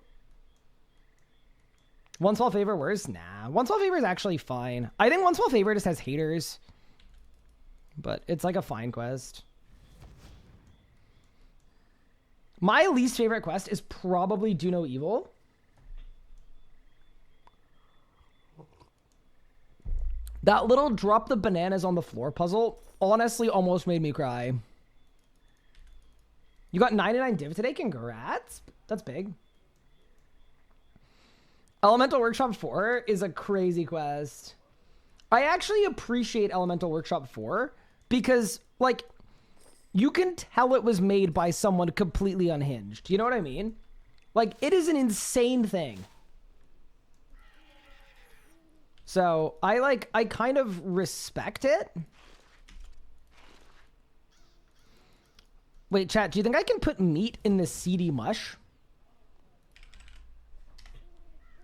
One Small Favor, worse? Nah, One Small Favor is actually fine. I think One Small Favor just has haters. But it's like a fine quest. My least favorite quest is probably Do No Evil. That little drop the bananas on the floor puzzle honestly almost made me cry. You got 99 div today? Congrats. That's big. Elemental Workshop 4 is a crazy quest. I actually appreciate Elemental Workshop 4 because, like, you can tell it was made by someone completely unhinged. You know what I mean? Like, it is an insane thing. So, I kind of respect it. Wait, chat, do you think I can put meat in the seedy mush?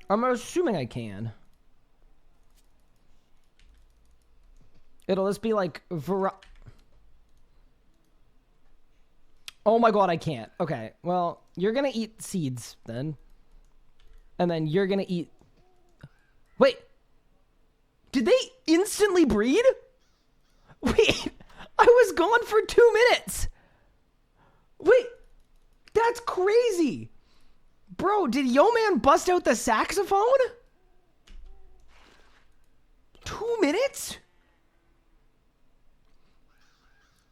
I'm assuming I can. It'll just be like... Oh my god, I can't. Okay, well, you're gonna eat seeds, then. And then you're gonna eat... Wait! Did they instantly breed? Wait, I was gone for 2 minutes! Wait, that's crazy! Bro, did Yo Man bust out the saxophone? 2 minutes?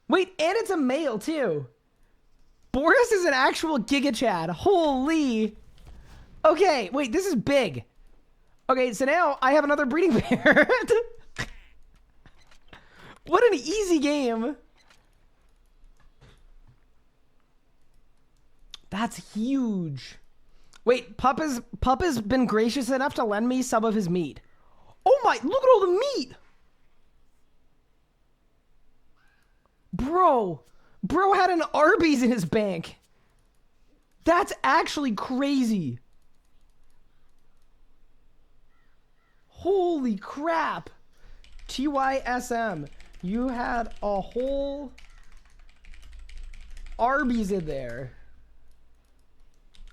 Wait, and it's a male, too. Boris is an actual Giga Chad. Holy. Okay, wait, this is big. Okay, so now I have another breeding pair. What an easy game. That's huge. Wait, Pup has been gracious enough to lend me some of his meat. Oh my, look at all the meat. Bro had an Arby's in his bank. That's actually crazy. Holy crap. TYSM, you had a whole Arby's in there.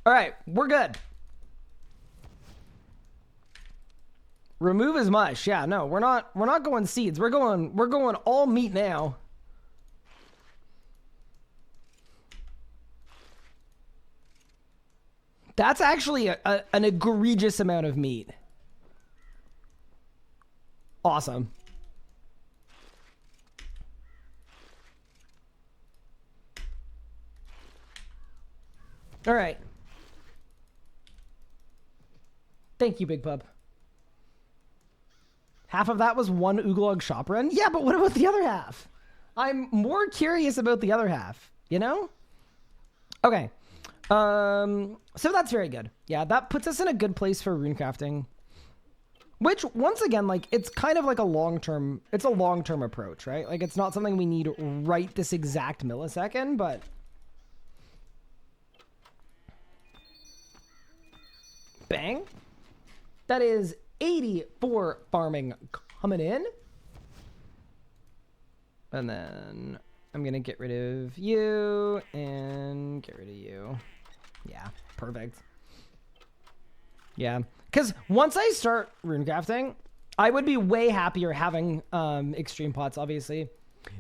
All right, we're good. Remove his mush. Yeah, no, we're not going seeds. We're going all meat now. That's actually an egregious amount of meat. Awesome. All right. Thank you, Big Pub. Half of that was one Uglog shop run? Yeah, but what about the other half? I'm more curious about the other half, you know? Okay. So that's very good. Yeah, that puts us in a good place for runecrafting. Which, once again, like, it's kind of like a long-term... It's a long-term approach, right? Like, it's not something we need right this exact millisecond, but... Bang. That is 84 farming coming in. And then I'm going to get rid of you and get rid of you. Yeah, perfect. Yeah, because once I start runecrafting, I would be way happier having extreme pots, obviously.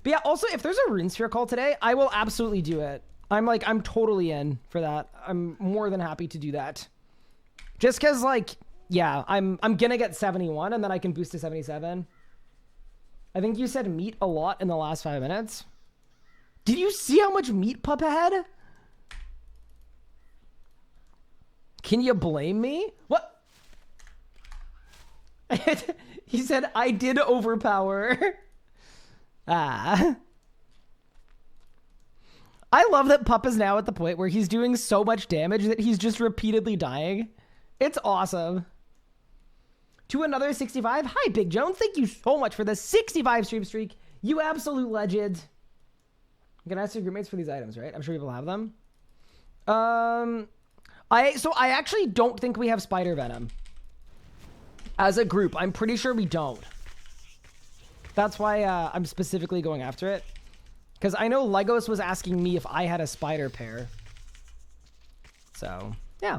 But yeah, also, if there's a rune sphere call today, I will absolutely do it. I'm totally in for that. I'm more than happy to do that. Just because, like, yeah, I'm gonna get 71 and then I can boost to 77. I think you said meat a lot in the last 5 minutes. Did you see how much meat Pup had? Can you blame me? What? He said, I did overpower. Ah. I love that Pup is now at the point where he's doing so much damage that he's just repeatedly dying. It's awesome. To another 65. Hi, Big Jones. Thank you so much for the 65 stream streak. You absolute legend. I'm going to ask your groupmates for these items, right? I'm sure people have them. I actually don't think we have spider venom. As a group, I'm pretty sure we don't. That's why I'm specifically going after it. Because I know Legos was asking me if I had a spider pair. So, yeah.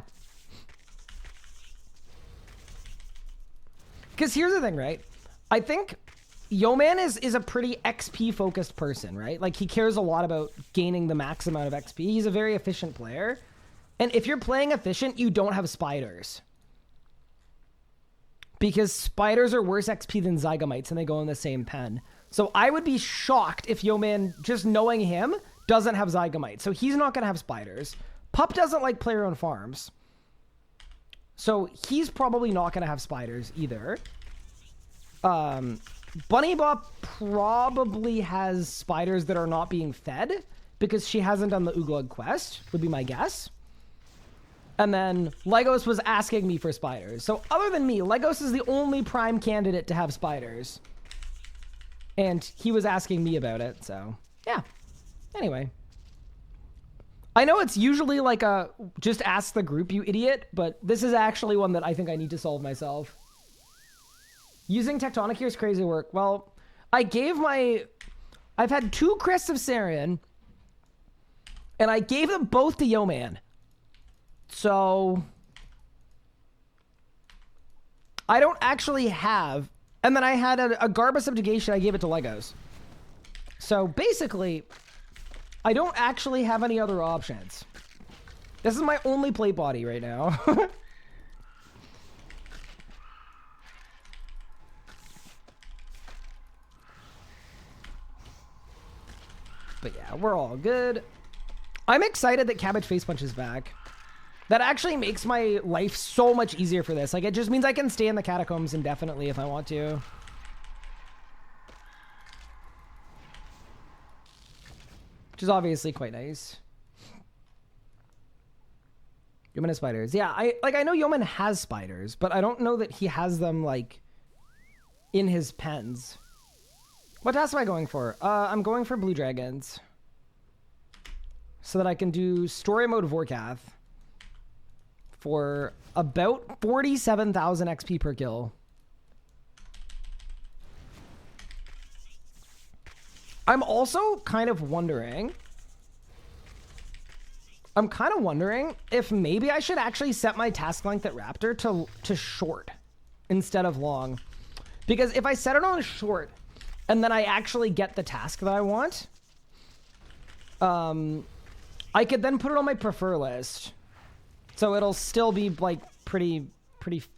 Because here's the thing, right? I think Yeoman is a pretty XP-focused person, right? Like, he cares a lot about gaining the max amount of XP. He's a very efficient player. And if you're playing efficient, you don't have spiders. Because spiders are worse XP than Zygomites, and they go in the same pen. So I would be shocked if Yeoman, just knowing him, doesn't have Zygomites. So he's not going to have spiders. Pup doesn't like player-owned farms. So he's probably not going to have spiders either. Bunny Bop probably has spiders that are not being fed because she hasn't done the Uglug quest, would be my guess. And then Legos was asking me for spiders. So other than me, Legos is the only prime candidate to have spiders. And he was asking me about it, so yeah. Anyway. I know it's usually like a just ask the group, you idiot, but this is actually one that I think I need to solve myself. Using Tectonic here is crazy work. Well, I've had 2 Crests of Sarian, and I gave them both to Yeoman. So I don't actually have, and then I had a Garba Subjugation, I gave it to Legos. So basically, I don't actually have any other options. This is my only plate body right now. But yeah, we're all good. I'm excited that Cabbage Face Punch is back. That actually makes my life so much easier for this. Like, it just means I can stay in the catacombs indefinitely if I want to. Which is obviously quite nice. Yeoman has spiders. Yeah, I know Yeoman has spiders, but I don't know that he has them, like, in his pens. What task am I going for? I'm going for blue dragons. So that I can do story mode Vorkath for about 47,000 XP per kill. I'm also kind of wondering... I'm kind of wondering if maybe I should actually set my task length at Raptor to short instead of long. Because if I set it on short and then I actually get the task that I want, I could then put it on my prefer list. So it'll still be like pretty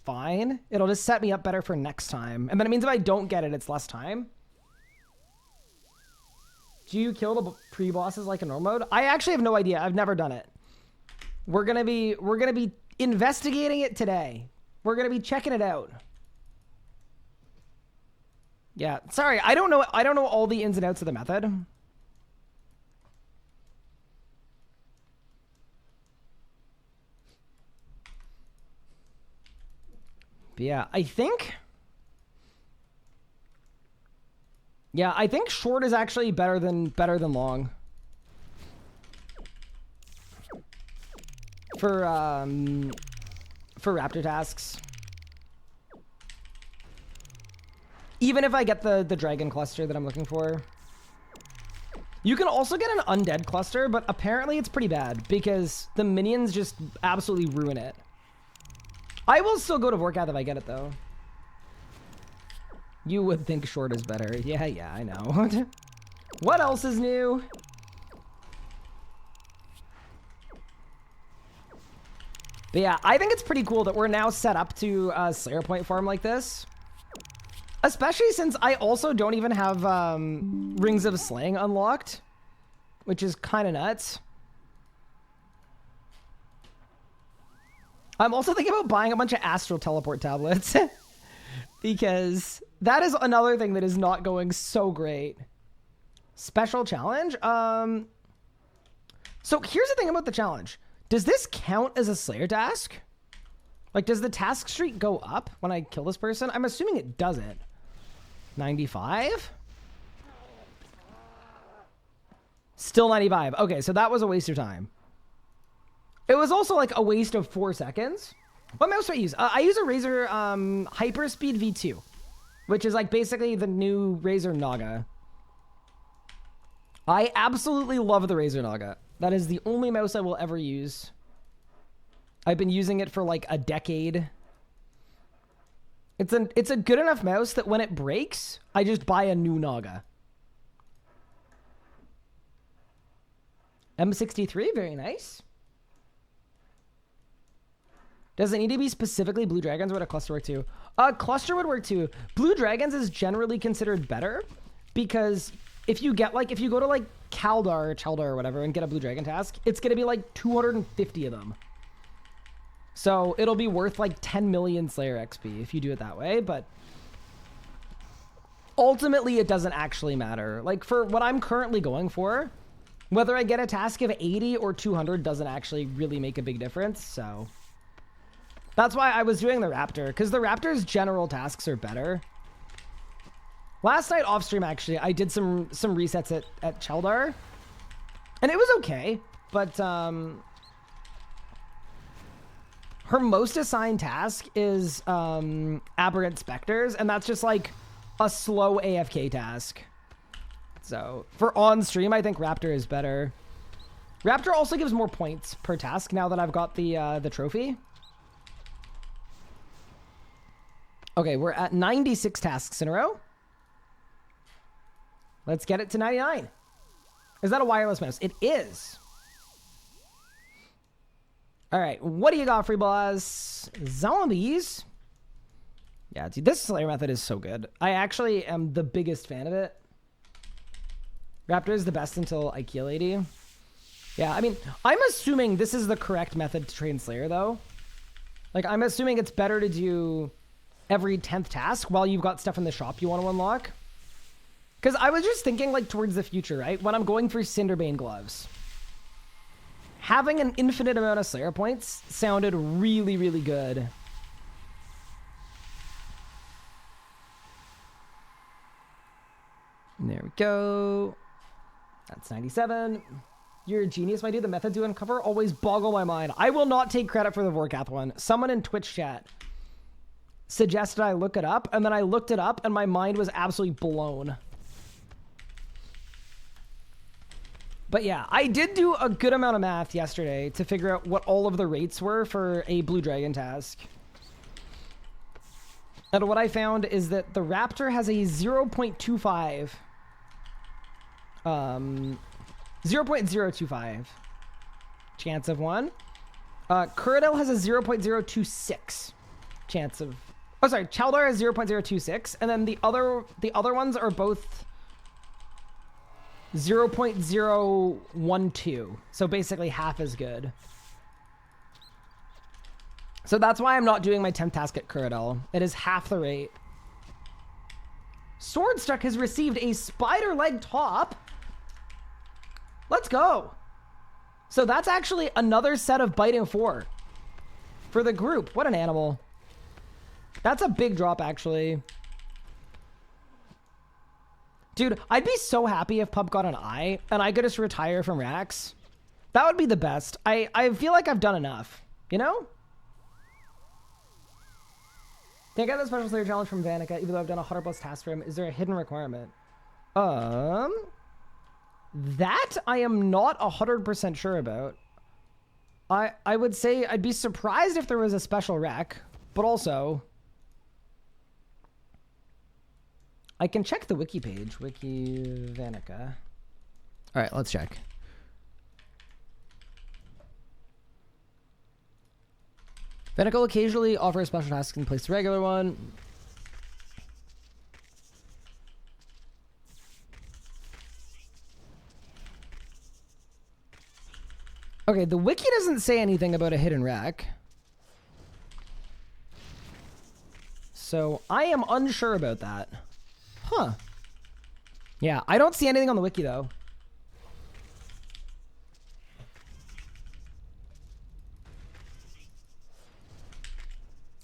fine. It'll just set me up better for next time. And then it means if I don't get it, it's less time. Do you kill the pre-bosses like in normal mode? I actually have no idea. I've never done it. We're gonna be investigating it today. We're gonna be checking it out. Yeah, sorry, I don't know all the ins and outs of the method. But yeah, I think short is actually better than long. For Raptor tasks. Even if I get the dragon cluster that I'm looking for. You can also get an undead cluster, but apparently it's pretty bad because the minions just absolutely ruin it. I will still go to Vorkath if I get it though. You would think short is better. Yeah, I know. What else is new? But yeah, I think it's pretty cool that we're now set up to Slayer Point farm like this. Especially since I also don't even have Rings of Slaying unlocked, which is kind of nuts. I'm also thinking about buying a bunch of Astral Teleport tablets because that is another thing that is not going so great. Special challenge? So here's the thing about the challenge. Does this count as a Slayer task? Like, does the task streak go up when I kill this person? I'm assuming it doesn't. 95? Still 95. Okay, so that was a waste of time. It was also like a waste of 4 seconds. What mouse do I use? I use a Razer Hyperspeed V2, which is like basically the new Razer Naga. I absolutely love the Razer Naga. That is the only mouse I will ever use. I've been using it for like a decade. It's a good enough mouse that when it breaks, I just buy a new Naga. M63, very nice. Does it need to be specifically Blue Dragons or would a cluster work too? Cluster would work too. Blue Dragons is generally considered better because if you go to like Kaldar or whatever and get a Blue Dragon task, it's going to be like 250 of them. So it'll be worth like 10 million Slayer XP if you do it that way, but ultimately it doesn't actually matter. Like for what I'm currently going for, whether I get a task of 80 or 200 doesn't actually really make a big difference, so that's why I was doing the Raptor, because the Raptor's general tasks are better. Last night off stream, actually, I did some resets at Cheldar, and it was okay, but her most assigned task is Aberrant Specters, and that's just like a slow AFK task. So for on stream, I think Raptor is better. Raptor also gives more points per task now that I've got the trophy. Okay, we're at 96 tasks in a row. Let's get it to 99. Is that a wireless mouse? It is. All right, what do you got, free boss? Zombies. Yeah, dude, this Slayer method is so good. I actually am the biggest fan of it. Raptor is the best until IKEA Lady. Yeah, I mean, I'm assuming this is the correct method to train Slayer, though. Like, I'm assuming it's better to do every 10th task while you've got stuff in the shop you want to unlock. Because I was just thinking, like, towards the future, right? When I'm going for Cinderbane gloves. Having an infinite amount of Slayer points sounded really, really good. And there we go. That's 97. You're a genius, my dude. The methods you uncover always boggle my mind. I will not take credit for the Vorkath one. Someone in Twitch chat suggested I look it up, and then I looked it up, and my mind was absolutely blown. But yeah, I did do a good amount of math yesterday to figure out what all of the rates were for a Blue Dragon task. And what I found is that the Raptor has a 0.25 0.025 chance of one. Kuradel has a 0.026 chance of... Oh, sorry. Chaldar has 0.026, and then the other ones are both 0.012. So basically half as good. So that's why I'm not doing my 10th task at Kuradel. It is half the rate. Swordstruck has received a spider leg top. Let's go. So that's actually another set of biting 4 for the group. What an animal. That's a big drop, actually. Dude, I'd be so happy if Pup got an eye and I could just retire from Rax. That would be the best. I feel like I've done enough, you know? Can't get the special slayer challenge from Vanica, even though I've done 100 plus tasks for him. Is there a hidden requirement? That I am not 100% sure about. I would say I'd be surprised if there was a special rec, but also I can check the wiki page, Wiki Vanica. All right, let's check. Vanica will occasionally offer a special task in place of the regular one. Okay, the wiki doesn't say anything about a hidden rec. So I am unsure about that. Huh. Yeah, I don't see anything on the wiki though.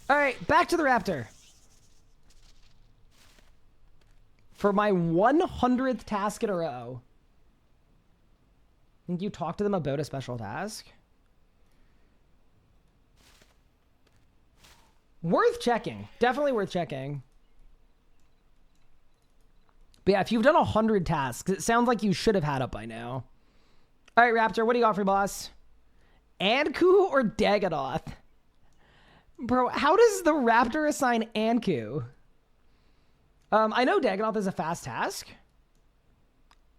All right, back to the Raptor. For my 100th task in a row. I think you talk to them about a special task. Worth checking. Definitely worth checking. But yeah, if you've done 100 tasks, it sounds like you should have had it by now. All right, Raptor, what do you got for me, boss? Anku or Dagonoth? Bro, how does the Raptor assign Anku? I know Dagonoth is a fast task,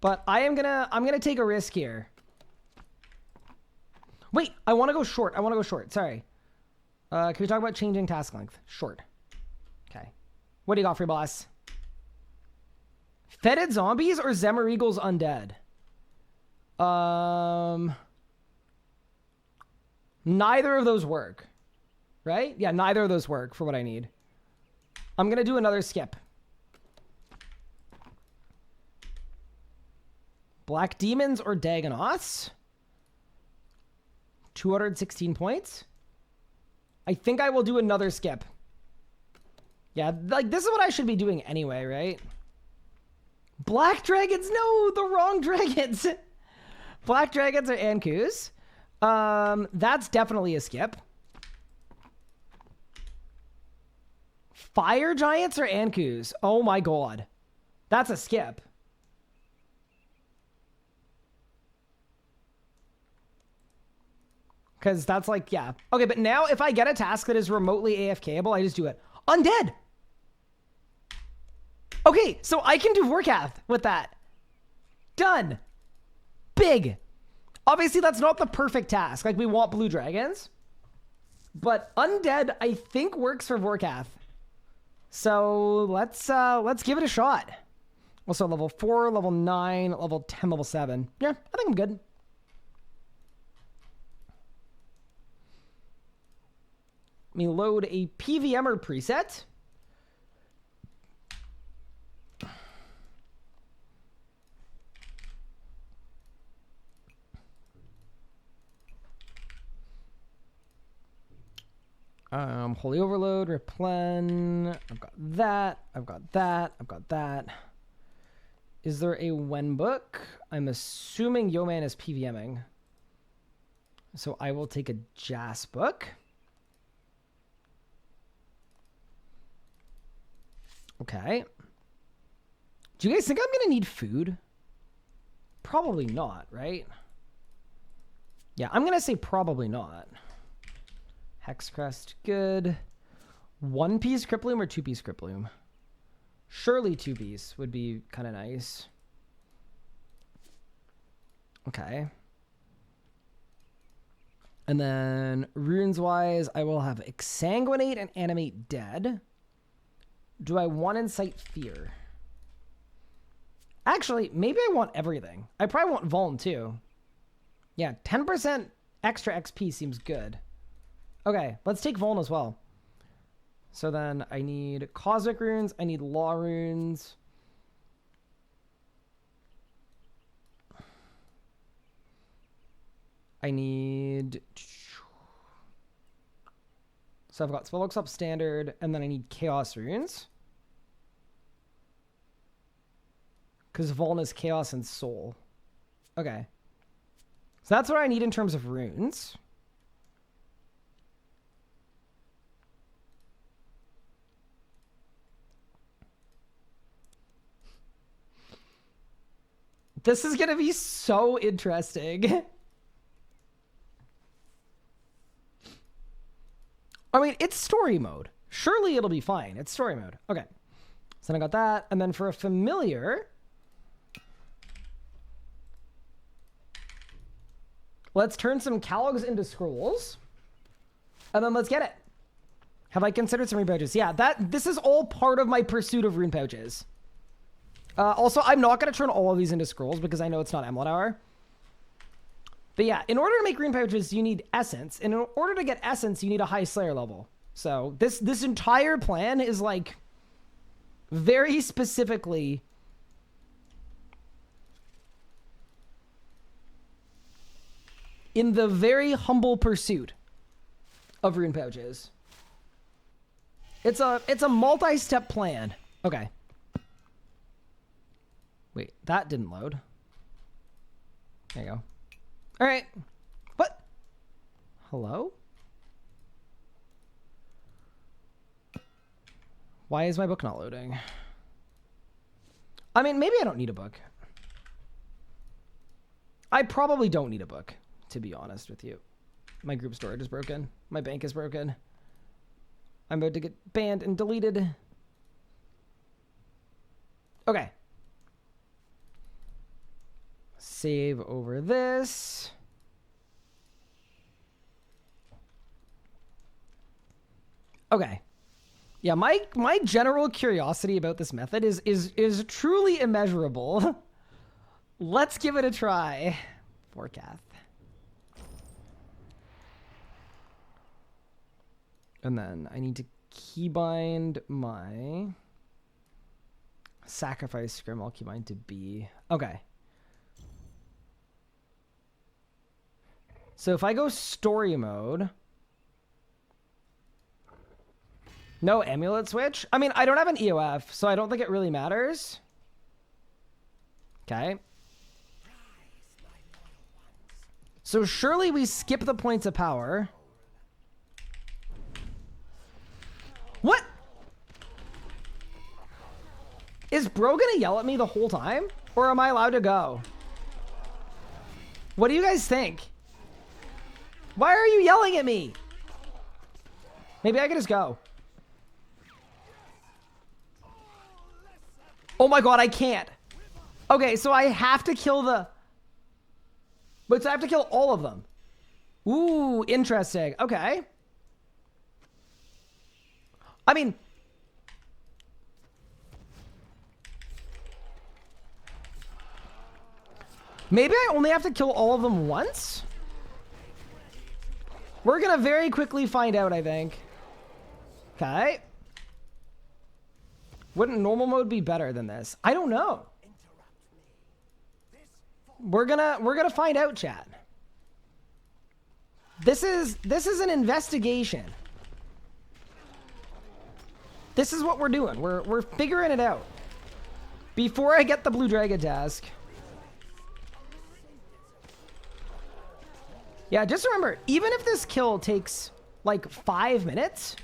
but I'm gonna take a risk here. Wait, I want to go short. Sorry. Can we talk about changing task length? Short. Okay. What do you got for your boss? Fetid zombies or Zemarigal's undead? Neither of those work. Right? Yeah, neither of those work for what I need. I'm going to do another skip. Black Demons or Dagonoths? 216 points? I think I will do another skip. Yeah, like this is what I should be doing anyway, right? Black Dragons? No, the wrong dragons. Black Dragons are Ankus. That's definitely a skip. Fire Giants or Ankus? Oh my god. That's a skip. Because that's like, yeah. Okay, but now if I get a task that is remotely AFKable, I just do it. Undead! Okay, so I can do Vorkath with that. Done. Big. Obviously, that's not the perfect task. Like, we want blue dragons. But Undead, I think, works for Vorkath. So let's give it a shot. Also, level 4, level 9, level 10, level 7. Yeah, I think I'm good. Let me load a PVMer preset. Holy Overload, Replen. I've got that. I've got that. I've got that. Is there a Wen book? I'm assuming Yoman is PVMing. So I will take a Jas book. Okay. Do you guys think I'm going to need food? Probably not, right? Yeah, I'm going to say probably not. Hexcrest, good. 1-piece Cripploom or 2-piece Cripploom? Surely 2-piece would be kind of nice. Okay. And then runes-wise, I will have Exsanguinate and Animate Dead. Do I want Incite Fear? Actually, maybe I want everything. I probably want Vuln too. Yeah, 10% extra XP seems good. Okay, let's take Vuln as well. So then I need Cosmic Runes. I need Law Runes. I need... So I've got Spellbooks up standard, and then I need Chaos Runes. Because Vuln is Chaos and Soul. Okay. So that's what I need in terms of runes. This is going to be so interesting. I mean, it's story mode. Surely it'll be fine. It's story mode. Okay. So then I got that. And then for a familiar... Let's turn some Calogs into scrolls. And then let's get it. Have I considered some rune pouches? Yeah, this is all part of my pursuit of rune pouches. Also, I'm not going to turn all of these into scrolls because I know it's not Emerald Hour. But yeah, in order to make rune pouches, you need essence. And in order to get essence, you need a high Slayer level. So this entire plan is like very specifically... in the very humble pursuit of rune pouches. It's a multi-step plan. Okay. Wait, that didn't load. There you go. All right. What? Hello? Why is my book not loading? I mean, maybe I don't need a book. I probably don't need a book, to be honest with you. My group storage is broken. My bank is broken. I'm about to get banned and deleted. Okay. Save over this. Okay. Yeah, my general curiosity about this method is truly immeasurable. Let's give it a try. Vorkath. And then I need to keybind my sacrifice scrim. I'll keybind to B. Okay. So if I go story mode, no amulet switch. I mean, I don't have an EOF, so I don't think it really matters. Okay. So surely we skip the points of power. What? Is bro gonna yell at me the whole time? Or am I allowed to go? What do you guys think? Why are you yelling at me? Maybe I can just go. Oh my god, I can't. Okay, so I have to kill the... But so I have to kill all of them. Ooh, interesting. Okay. I mean... maybe I only have to kill all of them once? We're gonna very quickly find out, I think. Okay. Wouldn't normal mode be better than this? I don't know. We're gonna find out, chat. This is an investigation. This is what we're doing. We're figuring it out. Before I get the blue dragon task. Yeah, just remember, even if this kill takes like 5 minutes,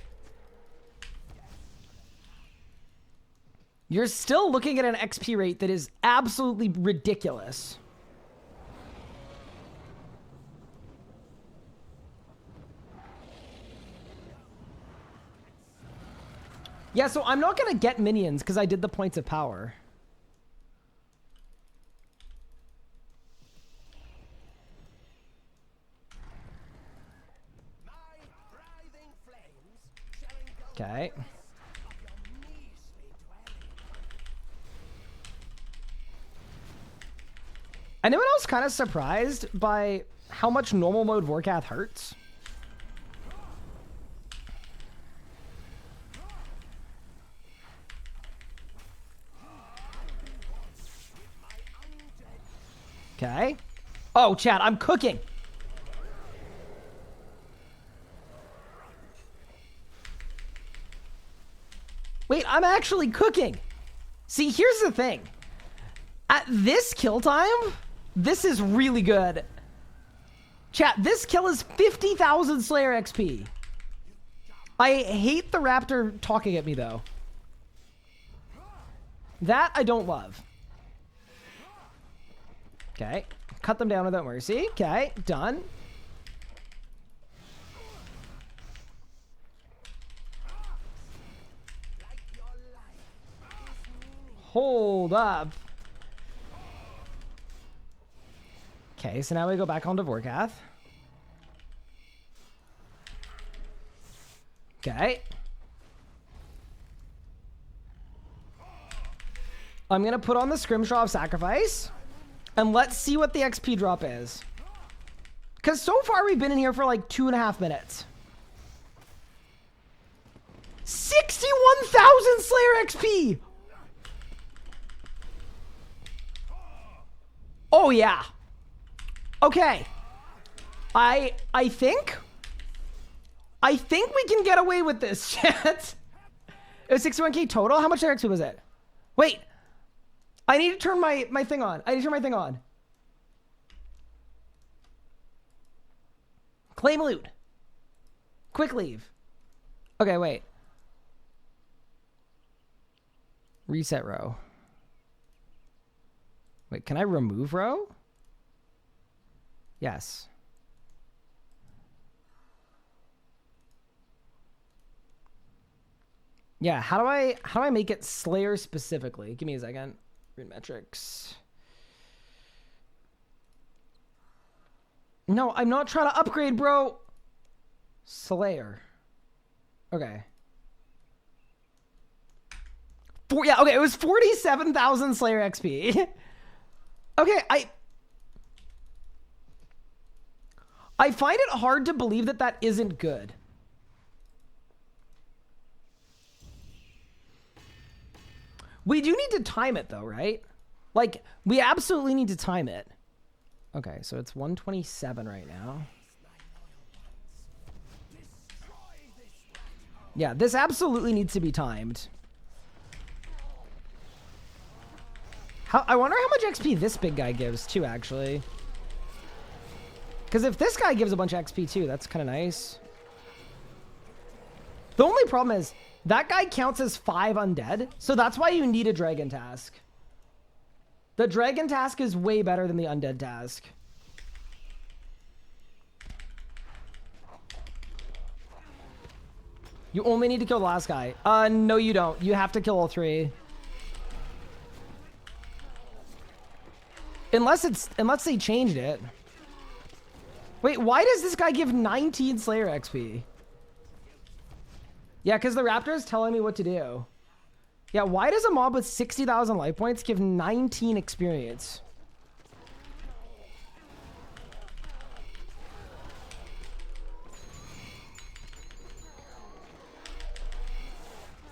you're still looking at an XP rate that is absolutely ridiculous. Yeah, so I'm not going to get minions because I did the points of power. Okay. Anyone else kind of surprised by how much normal mode Vorkath hurts? Okay. Oh, chat, I'm cooking. Wait, I'm actually cooking. See, here's the thing. At this kill time, this is really good. Chat, this kill is 50,000 Slayer XP. I hate the Raptor talking at me, though. That I don't love. Okay. Cut them down without mercy. Okay, done. Hold up. Okay, so now we go back onto Vorkath. Okay. I'm gonna put on the Scrimshaw of Sacrifice, and let's see what the XP drop is. Because so far we've been in here for like 2.5 minutes. 61,000 Slayer XP! Oh yeah. Okay. I think we can get away with this, chat. It was 61k total. How much XP was it? Wait. I need to turn my thing on. I need to turn my thing on. Claim loot. Quick leave. Okay, wait. Reset row. Wait, can I remove row? Yes. Yeah, how do I make it Slayer specifically? Give me a second. Rune metrics. No, I'm not trying to upgrade, bro. Slayer. Okay. Yeah, okay, it was 47,000 Slayer XP. Okay, I find it hard to believe that that isn't good. We do need to time it though, right? Like, we absolutely need to time it. Okay, so it's 127 right now. Yeah, this absolutely needs to be timed. I wonder how much XP this big guy gives too, actually. Because if this guy gives a bunch of XP too, that's kind of nice. The only problem is that guy counts as 5 undead, so that's why you need a dragon task. The dragon task is way better than the undead task. You only need to kill the last guy. No you don't. You have to kill all 3. Unless they changed it. Wait, why does this guy give 19 Slayer XP? Yeah, because the Raptor is telling me what to do. Yeah, why does a mob with 60,000 life points give 19 experience?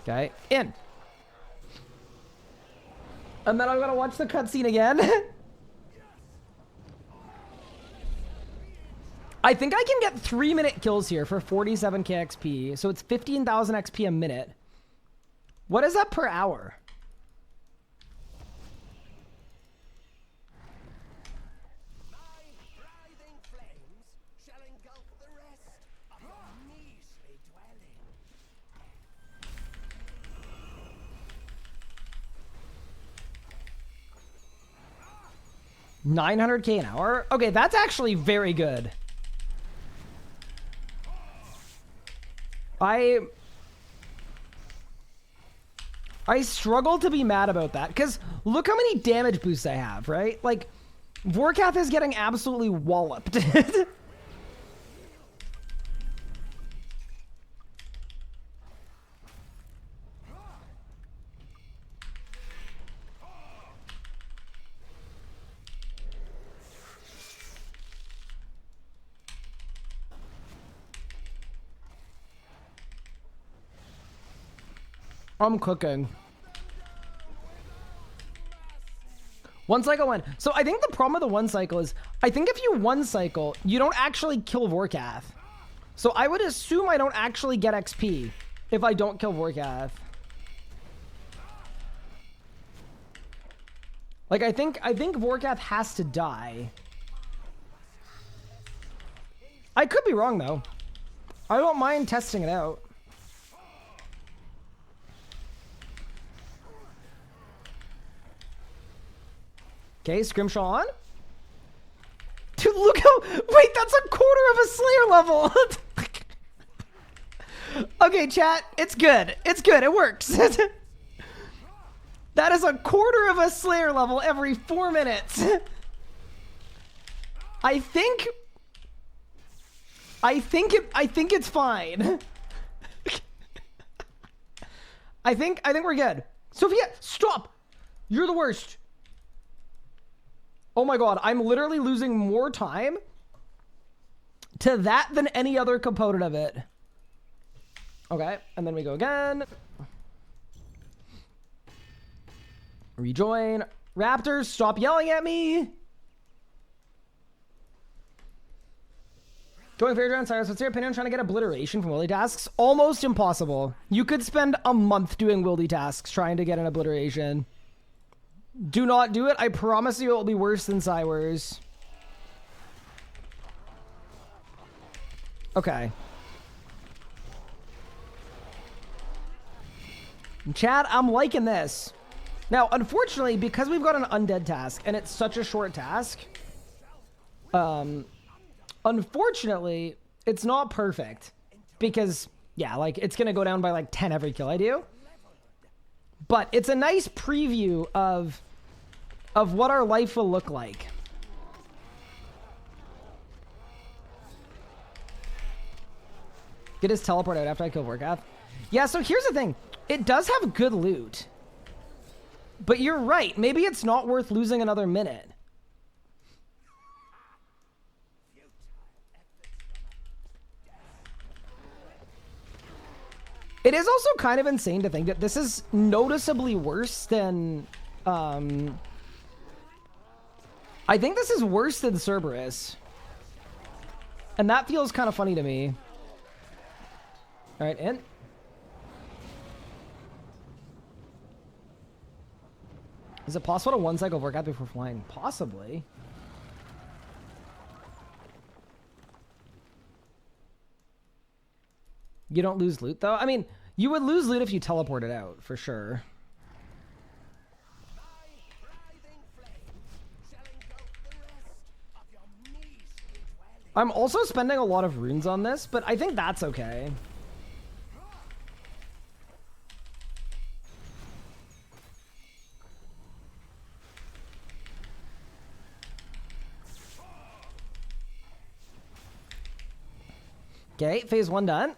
Okay, in. And then I'm gonna watch the cutscene again. I think I can get 3-minute kills here for 47k XP. So it's 15,000 XP a minute. What is that per hour? $900k an hour? Okay, that's actually very good. I struggle to be mad about that, because look how many damage boosts I have, right? Like, Vorkath is getting absolutely walloped. I'm cooking. One cycle win. So I think the problem with the one cycle is, I think if you one cycle, you don't actually kill Vorkath. So I would assume I don't actually get XP if I don't kill Vorkath. Like, I think Vorkath has to die. I could be wrong, though. I don't mind testing it out. Okay, Scrimshaw on. Dude, look how... Wait, that's a quarter of a Slayer level. Okay, chat. It's good. It's good. It works. That is a quarter of a Slayer level every 4 minutes. I think it's fine. I think we're good. Sophia, stop. You're the worst. Oh my god, I'm literally losing more time to that than any other component of it. Okay, and then we go again. Rejoin. Raptors, stop yelling at me. Going Fairground, Cyrus, what's your opinion on trying to get obliteration from wildy tasks? Almost impossible. You could spend a month doing wildy tasks trying to get an obliteration. Do not do it. I promise you it will be worse than Cywars. Okay. Chat, I'm liking this. Now, unfortunately, because we've got an undead task, and it's such a short task, unfortunately, it's not perfect. Because, yeah, like, it's going to go down by, like, 10 every kill I do. But it's a nice preview of what our life will look like. Get his teleport out after I kill Vorkath. Yeah, so here's the thing. It does have good loot. But you're right. Maybe it's not worth losing another minute. It is also kind of insane to think that this is noticeably worse than... I think this is worse than Cerberus. And that feels kind of funny to me. Alright, in. Is it possible to one cycle Vorkath before flying? Possibly. You don't lose loot, though? I mean, you would lose loot if you teleported out, for sure. I'm also spending a lot of runes on this, but I think that's okay. Okay, phase 1 done.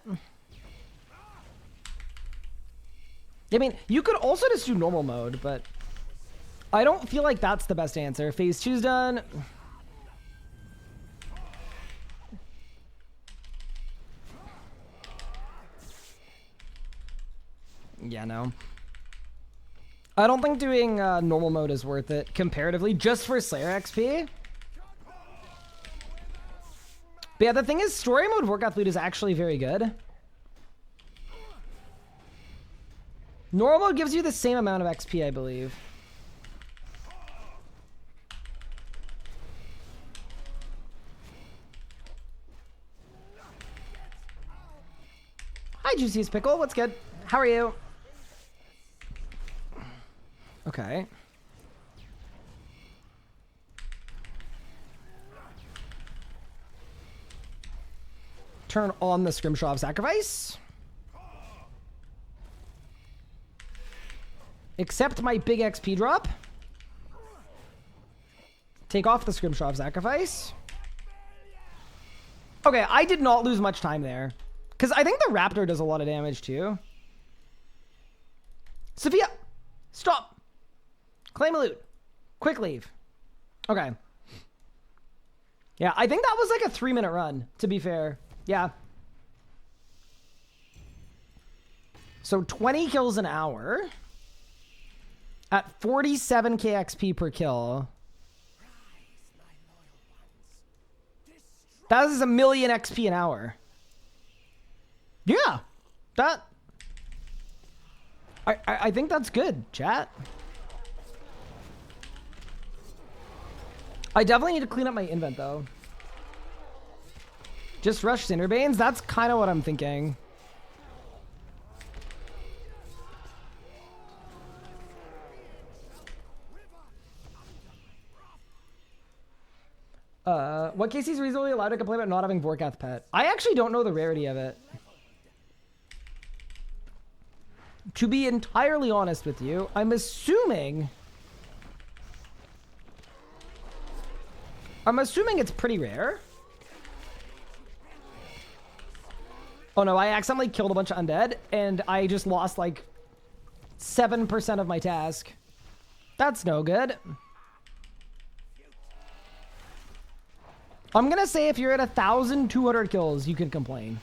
I mean, you could also just do normal mode, but I don't feel like that's the best answer. Phase 2's done. Yeah, no. I don't think doing normal mode is worth it comparatively, just for Slayer XP. But yeah, the thing is, story mode Vorkath loot is actually very good. Normal mode gives you the same amount of XP, I believe. Hi, Juicy's Pickle. What's good? How are you? Okay. Turn on the Scrimshaw of Sacrifice. Accept my big XP drop. Take off the Scrimshaw of Sacrifice. Okay, I did not lose much time there. Because I think the Raptor does a lot of damage too. Sophia! Stop! Claim a loot. Quick leave. Okay. Yeah, I think that was like a 3-minute run, to be fair. Yeah. So 20 kills an hour. At 47k XP per kill. That is 1,000,000 XP an hour. Yeah. That... I think that's good, chat. I definitely need to clean up my invent, though. Just rush Cinderbanes? That's kind of what I'm thinking. What case he's reasonably allowed to complain about not having Vorkath pet? I actually don't know the rarity of it. To be entirely honest with you, I'm assuming it's pretty rare. Oh no, I accidentally killed a bunch of undead, and I just lost like 7% of my task. That's no good. I'm gonna say if you're at 1,200 kills, you can complain.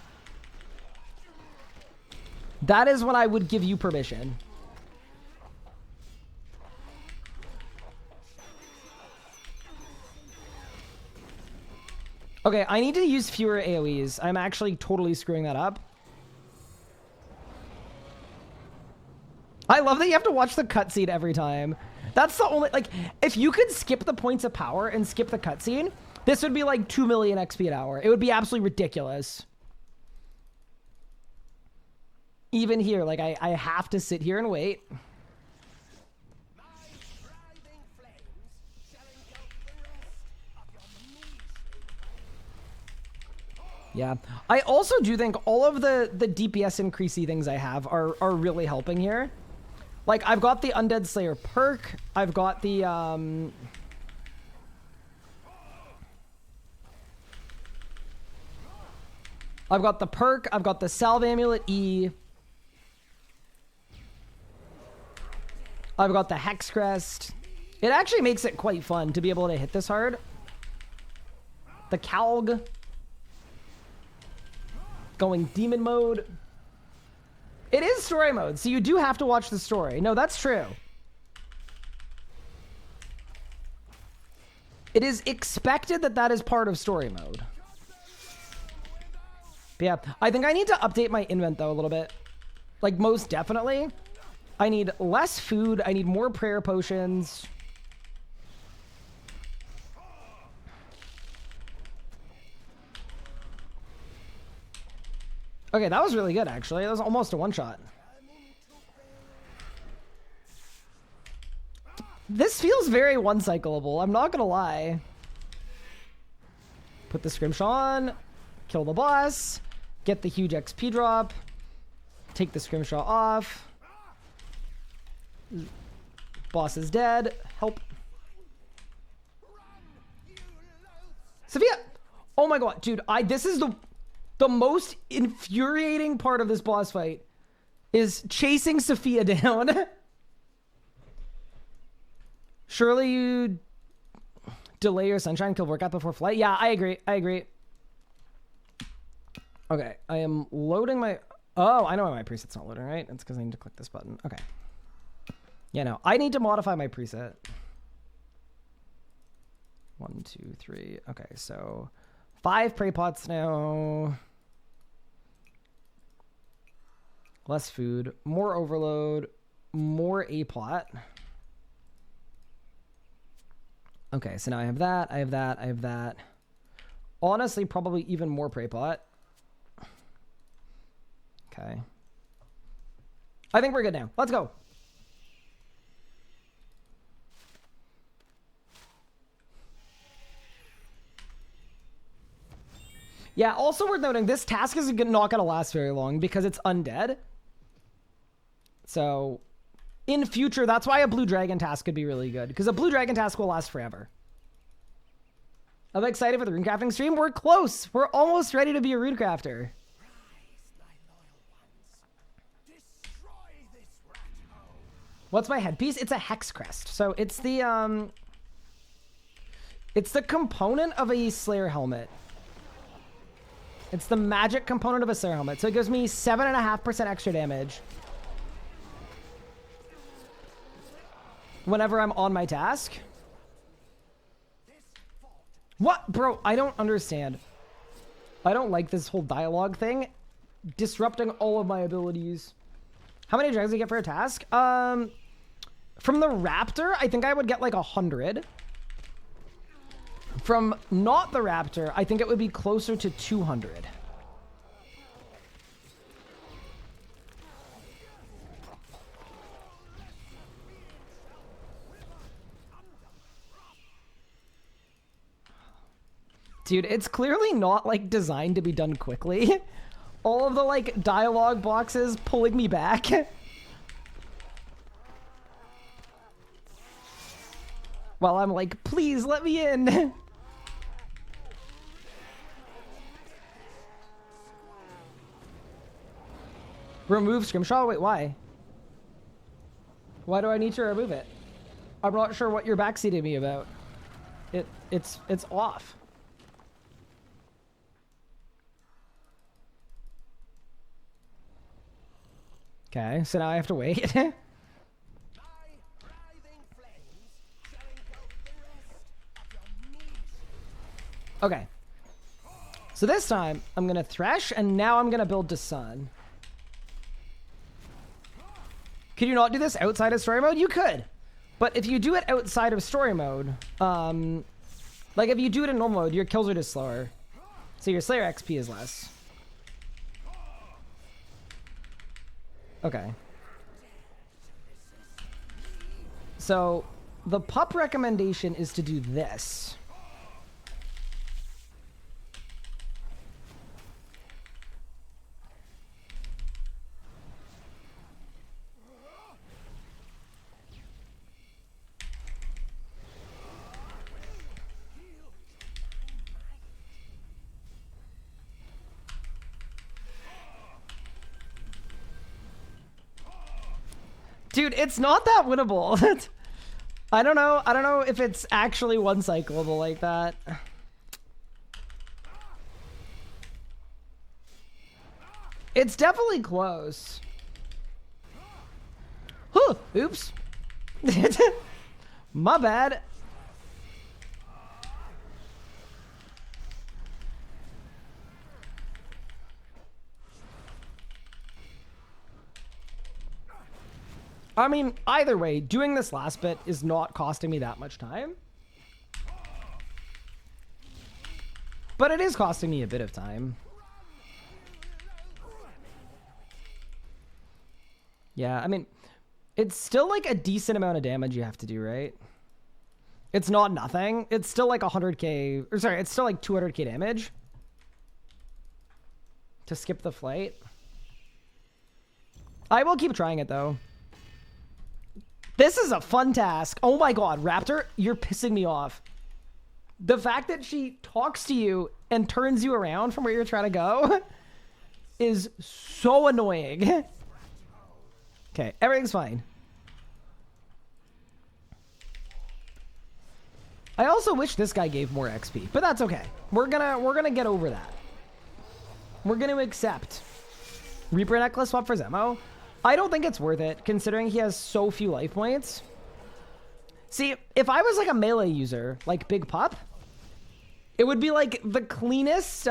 That is when I would give you permission. Okay, I need to use fewer AoEs. I'm actually totally screwing that up. I love that you have to watch the cutscene every time. That's the only, like, if you could skip the points of power and skip the cutscene, this would be like 2,000,000 XP an hour. It would be absolutely ridiculous. Even here, like, I have to sit here and wait. Yeah. I also do think all of the DPS increasey things I have are really helping here. Like, I've got the Undead Slayer perk. I've got the, I've got the perk. I've got the Salve Amulet E. I've got the Hex Crest. It actually makes it quite fun to be able to hit this hard. The Calg. Going demon mode. It is story mode, so you do have to watch the story. No, that's true. It is expected that that is part of story mode. But yeah, I think I need to update my invent, though, a little bit. Like, most definitely. I need less food. I need more prayer potions. Okay, that was really good, actually. That was almost a one-shot. This feels very one-cycleable. I'm not gonna lie. Put the Scrimshaw on. Kill the boss. Get the huge XP drop. Take the Scrimshaw off. Boss is dead. Help. Sophia! Oh my god, dude. This is the most infuriating part of this boss fight is chasing Sophia down. Surely you delay your sunshine, kill Vorkath before flight. Yeah, I agree. I agree. Okay, I am loading my... Oh, I know why my preset's not loading, right? It's because I need to click this button. Okay. Yeah, no. I need to modify my preset. 1, 2, 3. Okay, so 5 prey pots now. Less food. More overload. More A plot. Okay, so now I have that. I have that. I have that. Honestly, probably even more prey pot. Okay. I think we're good now. Let's go. Yeah, also worth noting, this task is not going to last very long because it's undead. So, in future, that's why a blue dragon task could be really good. Because a blue dragon task will last forever. I'm excited for the runecrafting stream. We're close. We're almost ready to be a runecrafter. What's my headpiece? It's a hex crest. So it's the component of a Slayer helmet. It's the magic component of a Slayer helmet. So it gives me 7.5% extra damage. whenever I'm on my task. What? Bro, I don't understand. I don't like this whole dialogue thing. Disrupting all of my abilities. How many dragons do you get for a task? From the Raptor, I think I would get like 100. From not the Raptor, I think it would be closer to 200. Dude, it's clearly not, like, designed to be done quickly. All of the, like, dialogue boxes pulling me back. While I'm like, please let me in. Remove scrimshaw? Wait, why? Why do I need to remove it? I'm not sure what you're backseating me about. It's off. Okay, so now I have to wait. Okay. So this time, I'm going to Thresh, and now I'm going to build to Sun. Could you not do this outside of story mode? You could. But if you do it outside of story mode, like if you do it in normal mode, your kills are just slower. So your Slayer XP is less. Okay. So the pup recommendation is to do this. Dude, it's not that winnable. I don't know if it's actually one cyclable like that. It's definitely close. Huh, oops. My bad. I mean, either way, doing this last bit is not costing me that much time. But it is costing me a bit of time. Yeah, I mean, it's still like a decent amount of damage you have to do, right? It's not nothing. It's still like 100k, or sorry, it's still like 200k damage to skip the flight. I will keep trying it though. This is a fun task. Oh my god, Raptor, you're pissing me off. The fact that she talks to you and turns you around from where you're trying to go is so annoying. Okay, everything's fine. I also wish this guy gave more XP, but that's okay. We're gonna get over that. We're gonna accept. Reaper necklace swap for Zemo. I don't think it's worth it, considering he has so few life points. See, if I was like a melee user, like Big Pup, it would be like the cleanest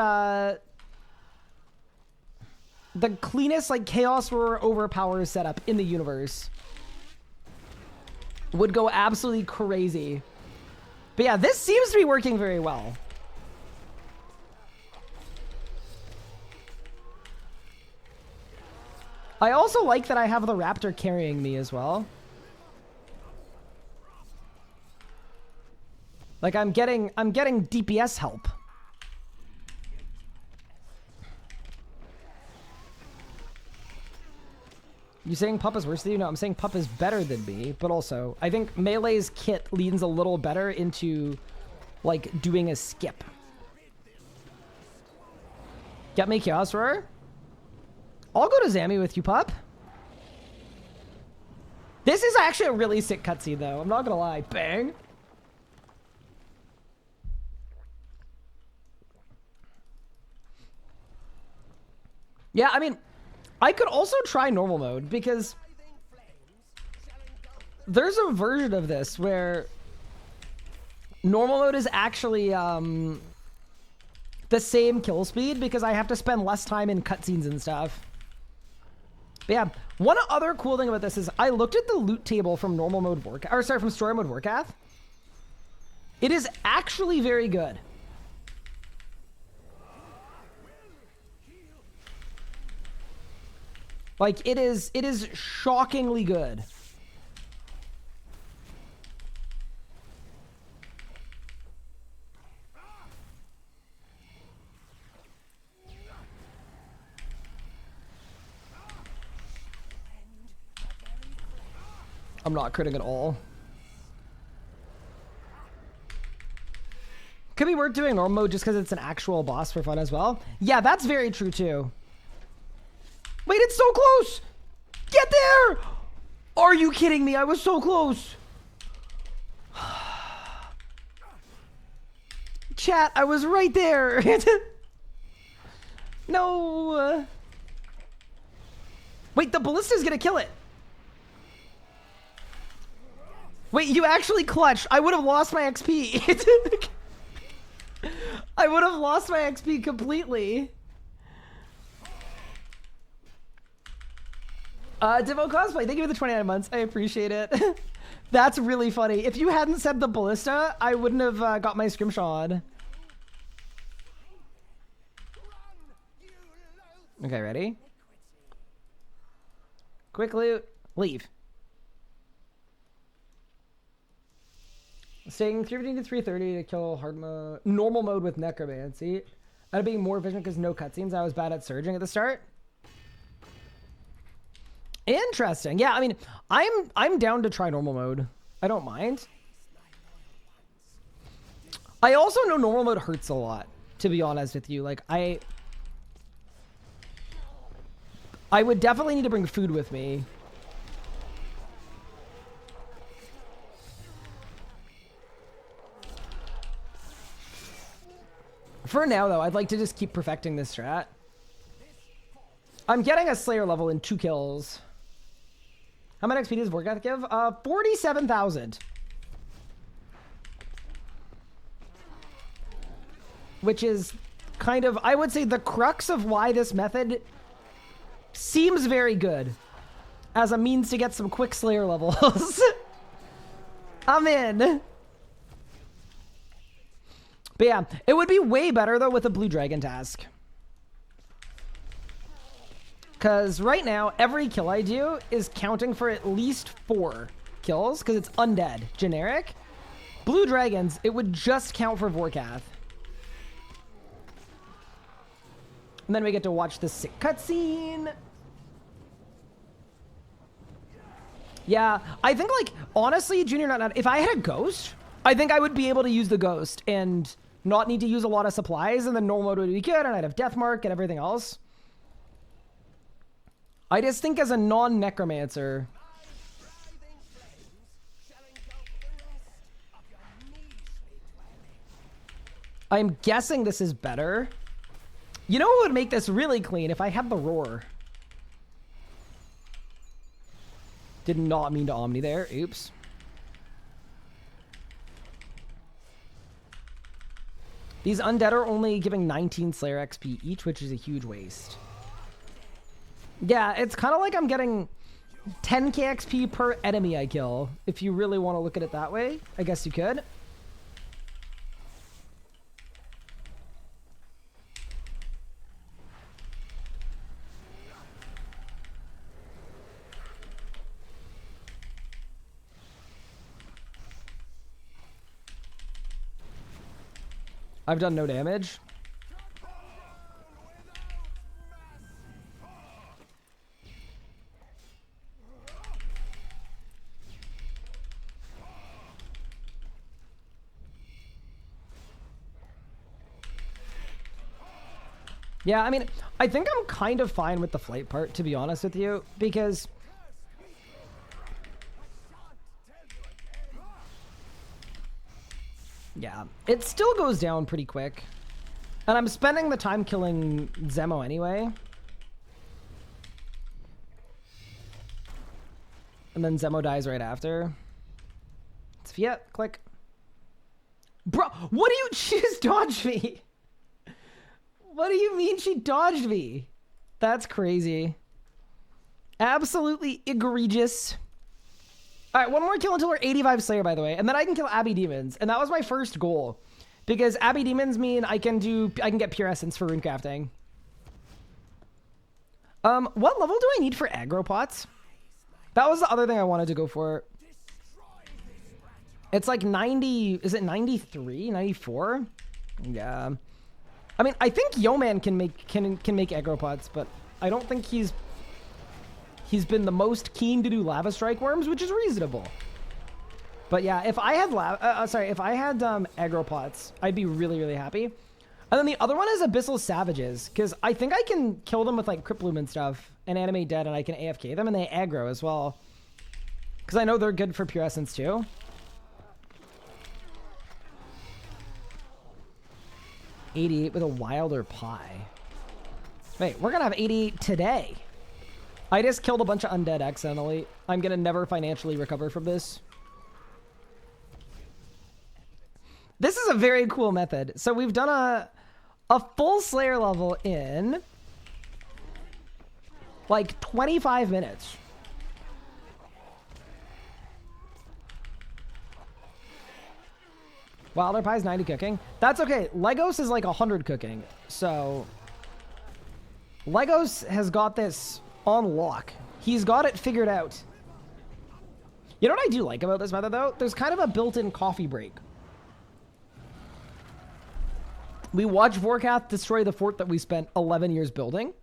like Chaos Roar overpower setup in the universe. Would go absolutely crazy. But yeah, this seems to be working very well. I also like that I have the Raptor carrying me as well. Like I'm getting DPS help. You saying Pup is worse than you? No, I'm saying Pup is better than me, but also I think Melee's kit leans a little better into like doing a skip. Get me Chaos Roar? I'll go to Zammy with you, Pup. This is actually a really sick cutscene, though. I'm not gonna lie. Bang. Yeah, I mean, I could also try normal mode, because there's a version of this where normal mode is actually the same kill speed because I have to spend less time in cutscenes and stuff. But yeah, one other cool thing about this is I looked at the loot table from normal mode Vorkath, or sorry, from story mode Vorkath. It is actually very good. Like it is shockingly good. I'm not critting at all. Could be worth doing normal mode just because it's an actual boss for fun as well. Yeah, that's very true too. Wait, it's so close! Get there! Are you kidding me? I was so close. Chat, I was right there. No. Wait, the ballista's gonna kill it. Wait, you actually clutched. I would have lost my XP. I would have lost my XP completely. Divo Cosplay, thank you for the 29 months. I appreciate it. That's really funny. If you hadn't said the ballista, I wouldn't have got my scrimshaw. Okay, ready? Quick loot. Leave. Staying 315 to 330 to kill hard mode, normal mode with necromancy. Out of being more efficient because no cutscenes. I was bad at surging at the start. Interesting. Yeah, I mean, I'm down to try normal mode. I don't mind. I also know normal mode hurts a lot, to be honest with you. Like I would definitely need to bring food with me. For now, though, I'd like to just keep perfecting this strat. I'm getting a Slayer level in 2 kills. How much XP does Vorkath give? 47,000. Which is kind of, I would say, the crux of why this method seems very good. As a means to get some quick Slayer levels. I'm in. But yeah, it would be way better, though, with a Blue Dragon task. Because right now, every kill I do is counting for at least 4 kills, because it's undead, generic. Blue Dragons, it would just count for Vorkath. And then we get to watch the sick cutscene. Yeah, I think, like, honestly, Junior Not, if I had a ghost, I think I would be able to use the ghost and not need to use a lot of supplies, and the normal mode would be good, and I'd have Deathmark and everything else. I just think as a non-necromancer, I'm guessing this is better. You know what would make this really clean? If I had the roar. Did not mean to Omni there. Oops. These undead are only giving 19 Slayer XP each, which is a huge waste. Yeah, it's kind of like I'm getting 10k XP per enemy I kill. If you really want to look at it that way, I guess you could. I've done no damage. Yeah, I mean, I think I'm kind of fine with the flight part, to be honest with you, because yeah, it still goes down pretty quick. And I'm spending the time killing Zemo anyway. And then Zemo dies right after. It's Fiat. Click. Bro, what do you... She just dodged me. What do you mean she dodged me? That's crazy. Absolutely egregious. All right, one more kill until we're 85 Slayer, by the way. And then I can kill Abbey Demons. And that was my first goal. Because Abbey Demons mean I can get Pure Essence for rune crafting. What level do I need for aggro pots? That was the other thing I wanted to go for. It's like 90, is it 93, 94? Yeah. I mean, I think Yo-Man can make aggro pots, but I don't think he's been the most keen to do Lava Strike Worms, which is reasonable. But yeah, if I had aggro pots, I'd be really, really happy. And then the other one is Abyssal Savages, because I think I can kill them with like Crypt Bloom and stuff and animate dead, and I can AFK them, and they aggro as well. Because I know they're good for Pure Essence too. $88 with a Wilder Pie. Wait, we're gonna have 88 today. I just killed a bunch of undead accidentally. I'm gonna never financially recover from this. This is a very cool method. So we've done a full Slayer level in like 25 minutes. Wilder Pie's 90 cooking. That's okay. Legos is like 100 cooking. So Legos has got this on lock. He's got it figured out. You know what I do like about this method though? There's kind of a built-in coffee break. We watch Vorkath destroy the fort that we spent 11 years building.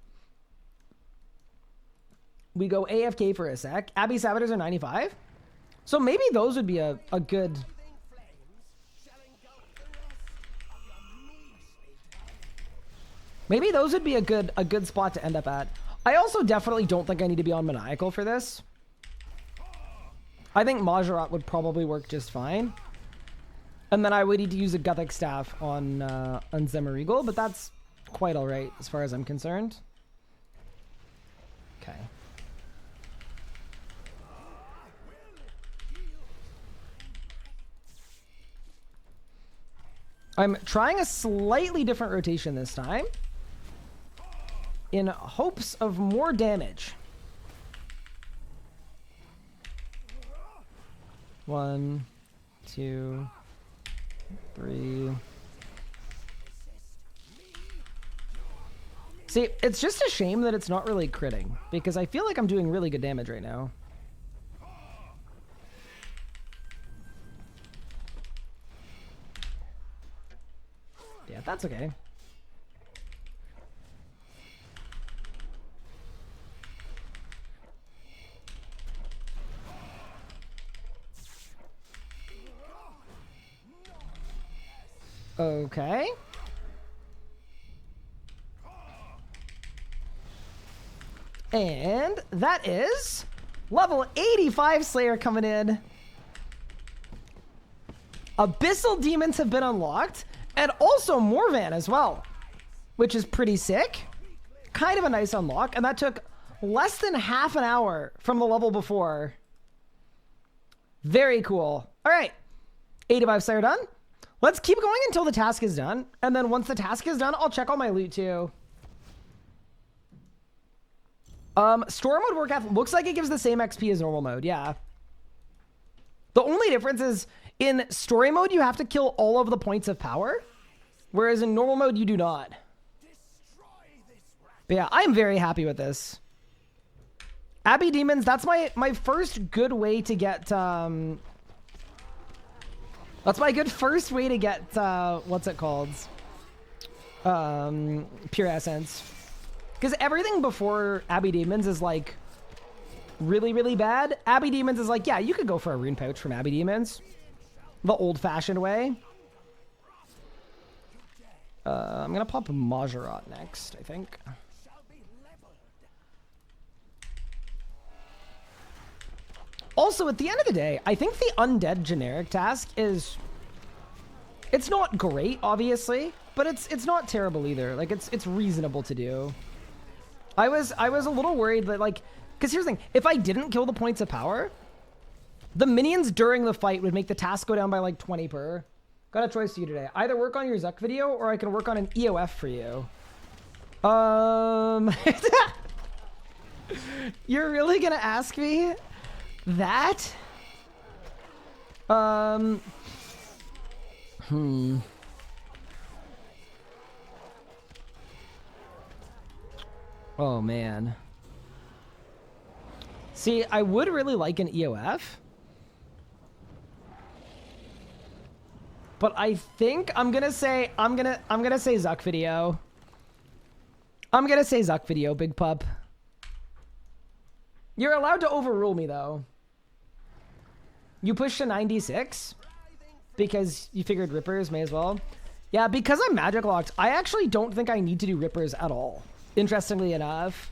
We go AFK for a sec. Abbey Savages are 95. So maybe those would be a good... Maybe those would be a good spot to end up at. I also definitely don't think I need to be on Maniacal for this. I think Majorat would probably work just fine. And then I would need to use a Gothic Staff on Zemarigal, but that's quite alright as far as I'm concerned. Okay. I'm trying a slightly different rotation this time, in hopes of more damage. 1, 2, 3. See, it's just a shame that it's not really critting, because I feel like I'm doing really good damage right now. Yeah, that's okay. Okay. And that is level 85 Slayer coming in. Abyssal Demons have been unlocked, and also Morvan as well, which is pretty sick. Kind of a nice unlock, and that took less than half an hour from the level before. Very cool. All right, 85 Slayer done. Let's keep going until the task is done, and then once the task is done, I'll check all my loot too. Story mode Vorkath looks like it gives the same XP as normal mode, yeah. The only difference is in story mode, you have to kill all of the points of power, whereas in normal mode, you do not. But yeah, I'm very happy with this. Abbey Demons, that's my first good way to get, that's my good first way to get, what's it called? Pure Essence. Because everything before Abbey Demons is like really, really bad. Abbey Demons is like, yeah, you could go for a rune pouch from Abbey Demons. The old-fashioned way. I'm going to pop Majorat next, I think. Also, at the end of the day, I think the undead generic task is... It's not great, obviously, but it's not terrible either. Like, it's reasonable to do. I was a little worried that, like... Because here's the thing. If I didn't kill the points of power, The minions during the fight would make the task go down by like 20 per. Got a choice to you today. Either work on your Zuck video or I can work on an EOF for you. You're really gonna ask me that? Oh, man. See, I would really like an EOF. But I think I'm gonna say Zuck video. I'm gonna say Zuck video, big pup. You're allowed to overrule me though. You pushed to 96 because you figured rippers may as well. Yeah, because I'm magic locked, I actually don't think I need to do rippers at all. Interestingly enough.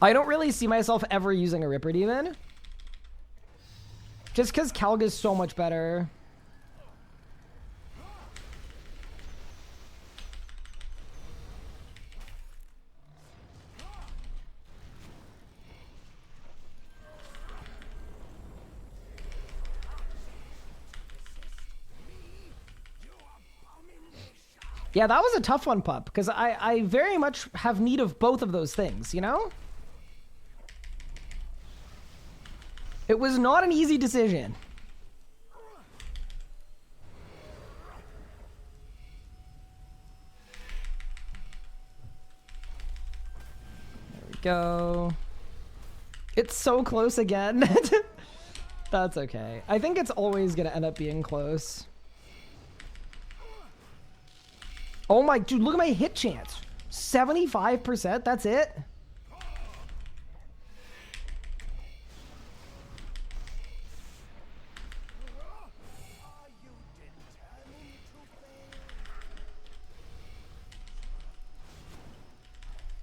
I don't really see myself ever using a ripper demon. Just because Kalg is so much better. Yeah, that was a tough one, pup, because I very much have need of both of those things, you know? It was not an easy decision. There we go. It's so close again. That's okay. I think it's always going to end up being close. Oh my, dude, look at my hit chance. 75%, that's it?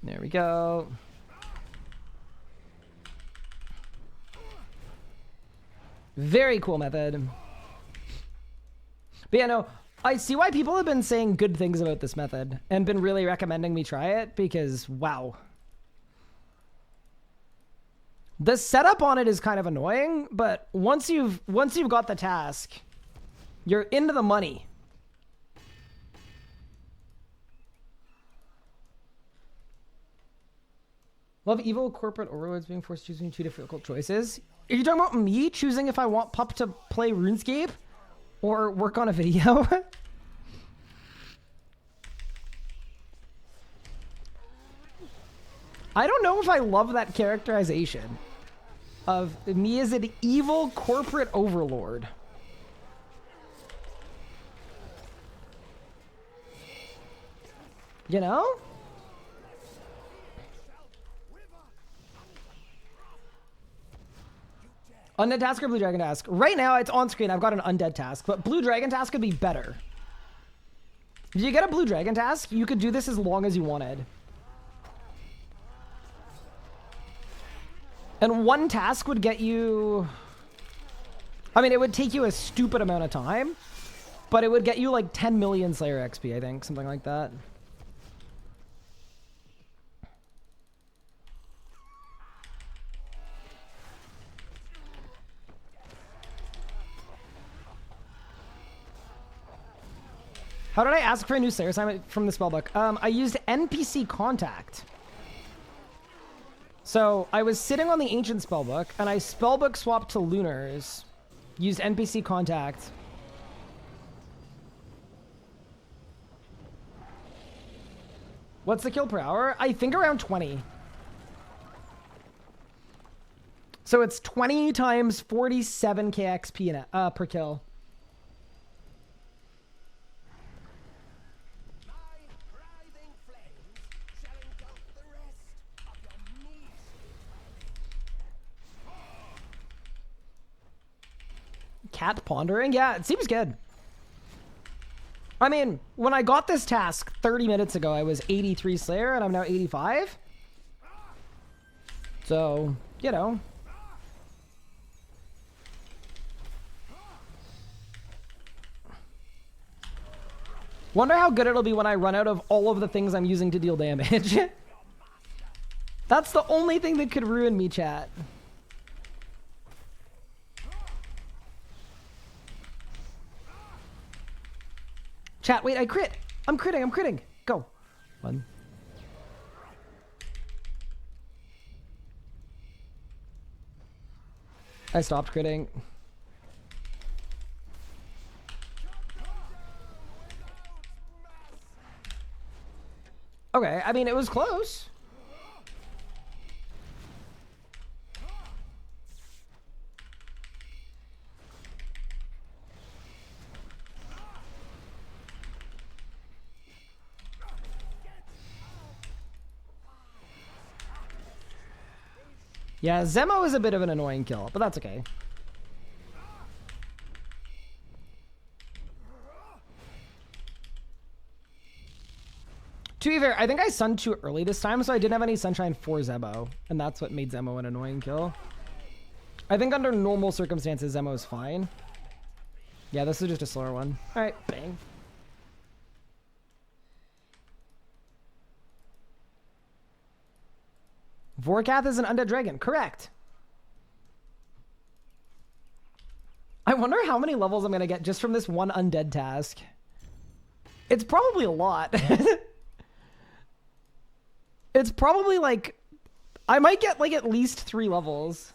There we go. Very cool method. But yeah, no, I see why people have been saying good things about this method and been really recommending me try it because, wow. The setup on it is kind of annoying, but once you've got the task, you're into the money. Love evil corporate overlords being forced to choose two difficult choices. Are you talking about me choosing if I want Pup to play RuneScape or work on a video? I don't know if I love that characterization of me as an evil corporate overlord. You know? Undead task or blue dragon task? Right now, it's on screen. I've got an undead task, but blue dragon task could be better. If you get a blue dragon task, you could do this as long as you wanted. And one task would get you... I mean, it would take you a stupid amount of time, but it would get you like 10 million Slayer XP, I think. Something like that. How did I ask for a new Slayer assignment from the spellbook? I used NPC Contact. So I was sitting on the ancient spellbook, and I spellbook swapped to Lunars. Used NPC Contact. What's the kill per hour? I think around 20. So it's 20 times 47k XP per kill. Cat pondering? Yeah, it seems good. I mean, when I got this task 30 minutes ago, I was 83 Slayer, and I'm now 85. So, you know. Wonder how good it'll be when I run out of all of the things I'm using to deal damage. That's the only thing that could ruin me, chat. Chat, wait, I crit. I'm critting. Go. 1. I stopped critting. Okay, I mean, it was close. Yeah, Zemo is a bit of an annoying kill, but that's okay. To be fair, I think I sunned too early this time, so I didn't have any sunshine for Zemo, and that's what made Zemo an annoying kill. I think under normal circumstances, Zemo is fine. Yeah, this is just a slower one. All right, bang. Vorkath is an undead dragon. Correct. I wonder how many levels I'm going to get just from this one undead task. It's probably a lot. It's probably like... I might get like at least 3 levels.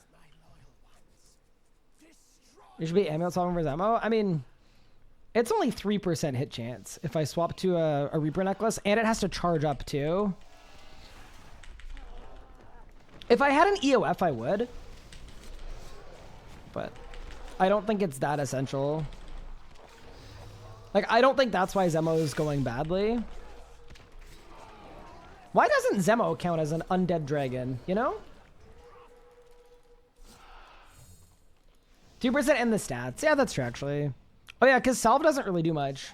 There should be amulet swapping for Zemo. I mean, it's only 3% hit chance if I swap to a Reaper necklace, and it has to charge up too. If I had an EOF, I would. But I don't think it's that essential. Like, I don't think that's why Zemo is going badly. Why doesn't Zemo count as an undead dragon, you know? 2% in the stats. Yeah, that's true, actually. Oh, yeah, because Salve doesn't really do much.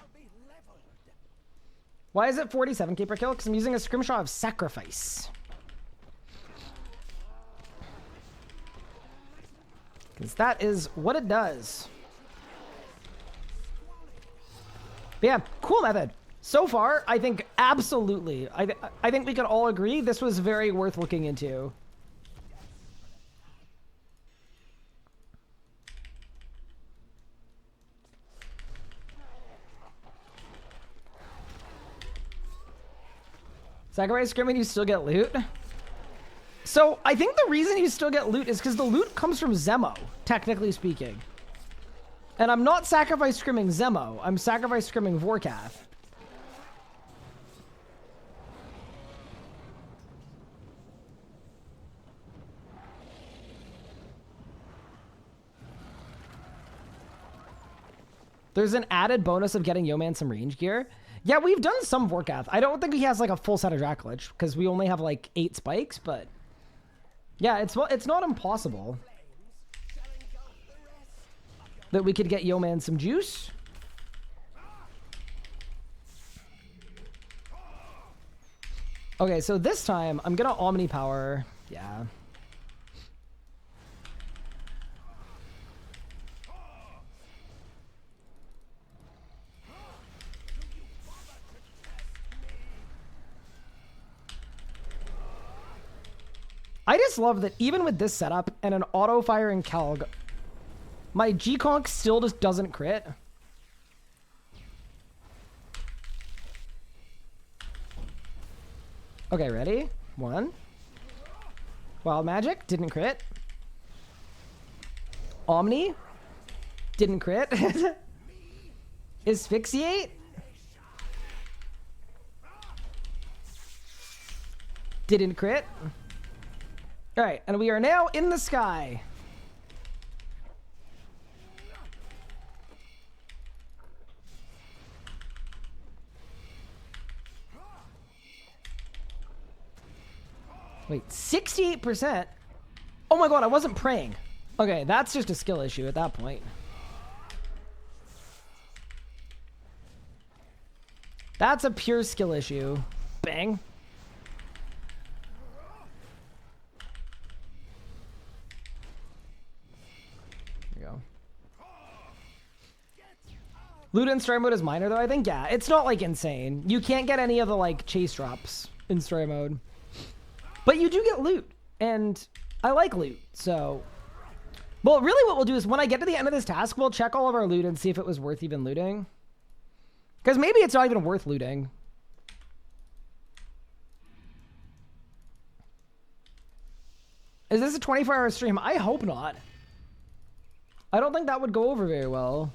Why is it 47k per kill? Because I'm using a scrimshaw of Sacrifice. Because that is what it does. But yeah, cool method. So far, I think absolutely. I think we could all agree this was very worth looking into. Sacrifice Scrim and you still get loot? So, I think the reason you still get loot is because the loot comes from Zemo, technically speaking. And I'm not sacrifice scrimming Zemo, I'm sacrifice scrimming Vorkath. There's an added bonus of getting Yeoman some range gear. Yeah, we've done some Vorkath. I don't think he has like a full set of Dracolich because we only have like 8 spikes, but yeah, it's not impossible that we could get Yeoman some juice. Okay, so this time I'm gonna Omni Power. Yeah. I just love that even with this setup and an auto-firing Calg, my G-Conk still just doesn't crit. Okay, ready? 1. Wild Magic, didn't crit. Omni, didn't crit. Asphyxiate, didn't crit. All right, and we are now in the sky. Wait, 68%? Oh my god, I wasn't praying. Okay, that's just a skill issue at that point. That's a pure skill issue. Bang. Loot in story mode is minor though, I think. Yeah, it's not like insane. You can't get any of the like chase drops in story mode. But you do get loot. And I like loot, so... Well, really what we'll do is when I get to the end of this task, we'll check all of our loot and see if it was worth even looting. Because maybe it's not even worth looting. Is this a 24-hour stream? I hope not. I don't think that would go over very well.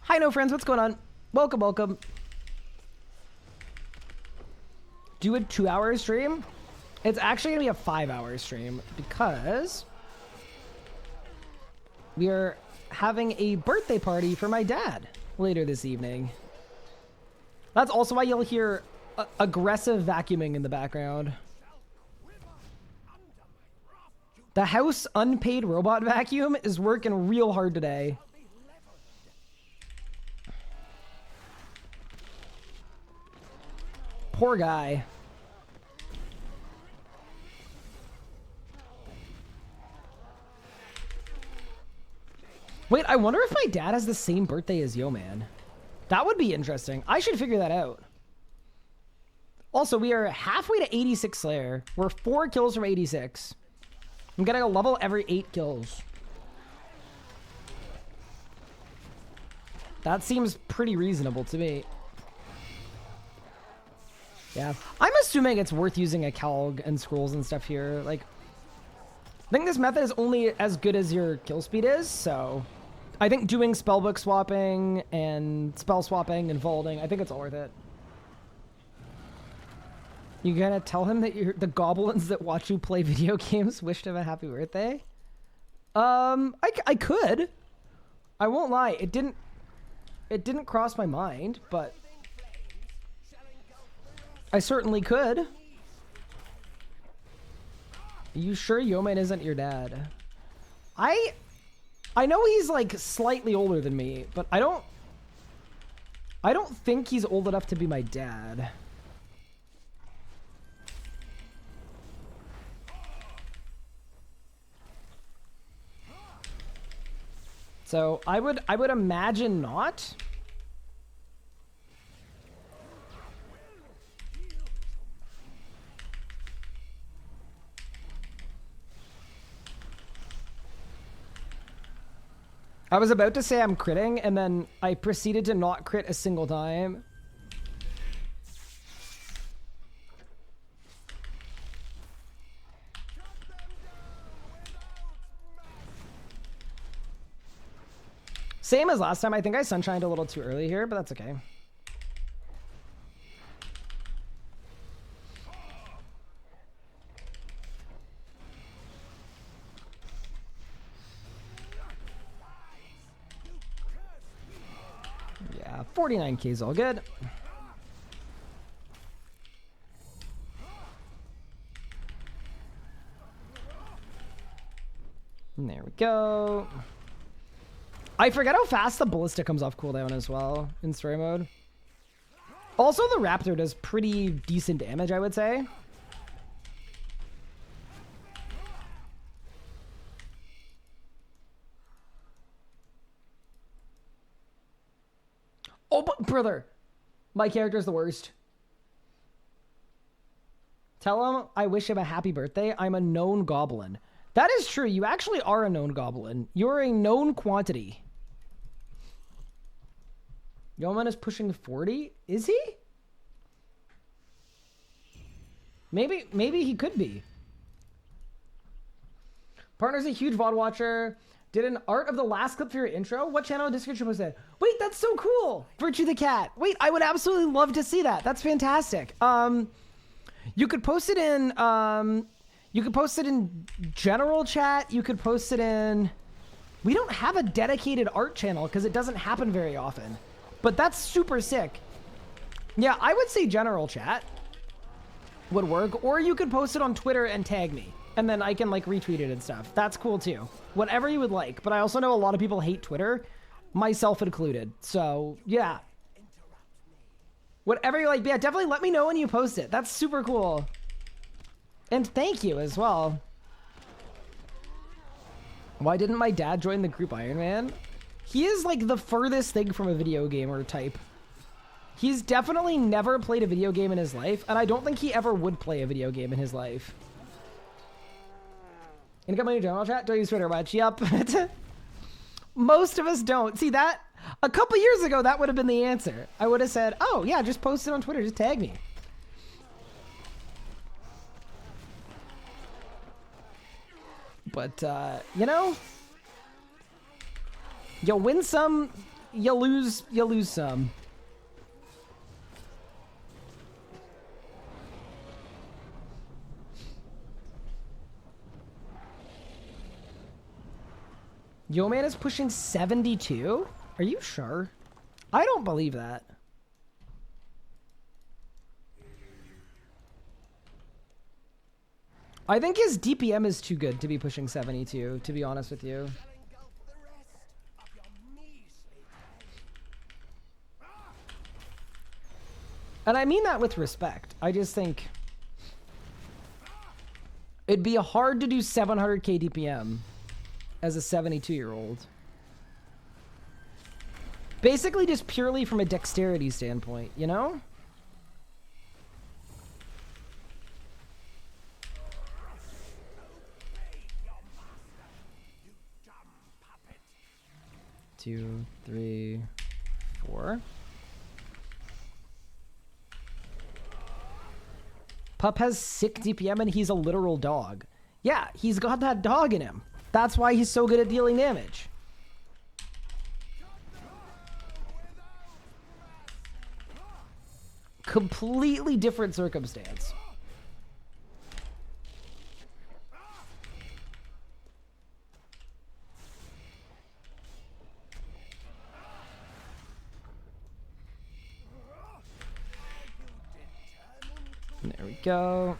Hi, no friends. What's going on? Welcome, welcome. Do a 2-hour stream? It's actually gonna be a 5-hour stream because we are having a birthday party for my dad later this evening. That's also why you'll hear aggressive vacuuming in the background. The house unpaid robot vacuum is working real hard today. Poor guy. Wait, I wonder if my dad has the same birthday as Yo Man. That would be interesting. I should figure that out. Also, we are halfway to 86 Slayer. We're 4 kills from 86. I'm getting a level every 8 kills. That seems pretty reasonable to me. Yeah. I'm assuming it's worth using a Calg and scrolls and stuff here. Like, I think this method is only as good as your kill speed is, so I think doing spellbook swapping and spell swapping and vaulting, I think it's all worth it. You gonna tell him that the goblins that watch you play video games wished him a happy birthday? I could. I won't lie. It didn't cross my mind, but I certainly could. Are you sure Yoman isn't your dad? I know he's like slightly older than me, but I don't think he's old enough to be my dad. So I would imagine not. I was about to say I'm critting, and then I proceeded to not crit a single time. Same as last time. I think I sunshined a little too early here, but that's okay. Yeah, 49k is all good. And there we go. I forget how fast the ballista comes off cooldown as well in story mode. Also, the Raptor does pretty decent damage, I would say. Oh, but brother, my character's the worst. Tell him I wish him a happy birthday. I'm a known goblin. That is true. You actually are a known goblin. You're a known quantity. Yoman is pushing 40? Is he? Maybe he could be. Partner's a huge VOD watcher. Did an art of the last clip for your intro. What channel description was that? Wait, that's so cool. Virtue the cat. Wait, I would absolutely love to see that. That's fantastic. You could post it in general chat. You could post it in... We don't have a dedicated art channel because it doesn't happen very often. But that's super sick. Yeah, I would say general chat would work. Or you could post it on Twitter and tag me. And then I can like retweet it and stuff. That's cool too. Whatever you would like. But I also know a lot of people hate Twitter, myself included. So yeah. Whatever you like. Yeah, definitely let me know when you post it. That's super cool. And thank you as well. Why didn't my dad join the group Iron Man? He is like the furthest thing from a video gamer type. He's definitely never played a video game in his life, and I don't think he ever would play a video game in his life. Income on your general chat? Don't use Twitter much. Yup. Most of us don't. See that? A couple years ago, that would have been the answer. I would have said, oh, yeah, just post it on Twitter. Just tag me. But, you know, you win some, you lose some. Yo Man is pushing 72? Are you sure? I don't believe that. I think his DPM is too good to be pushing 72, to be honest with you. And I mean that with respect. I just think it'd be hard to do 700k DPM as a 72-year-old. Basically just purely from a dexterity standpoint, you know? Two, three, four. Pup has sick DPM and he's a literal dog. Yeah, he's got that dog in him. That's why he's so good at dealing damage. Completely different circumstance. There we go.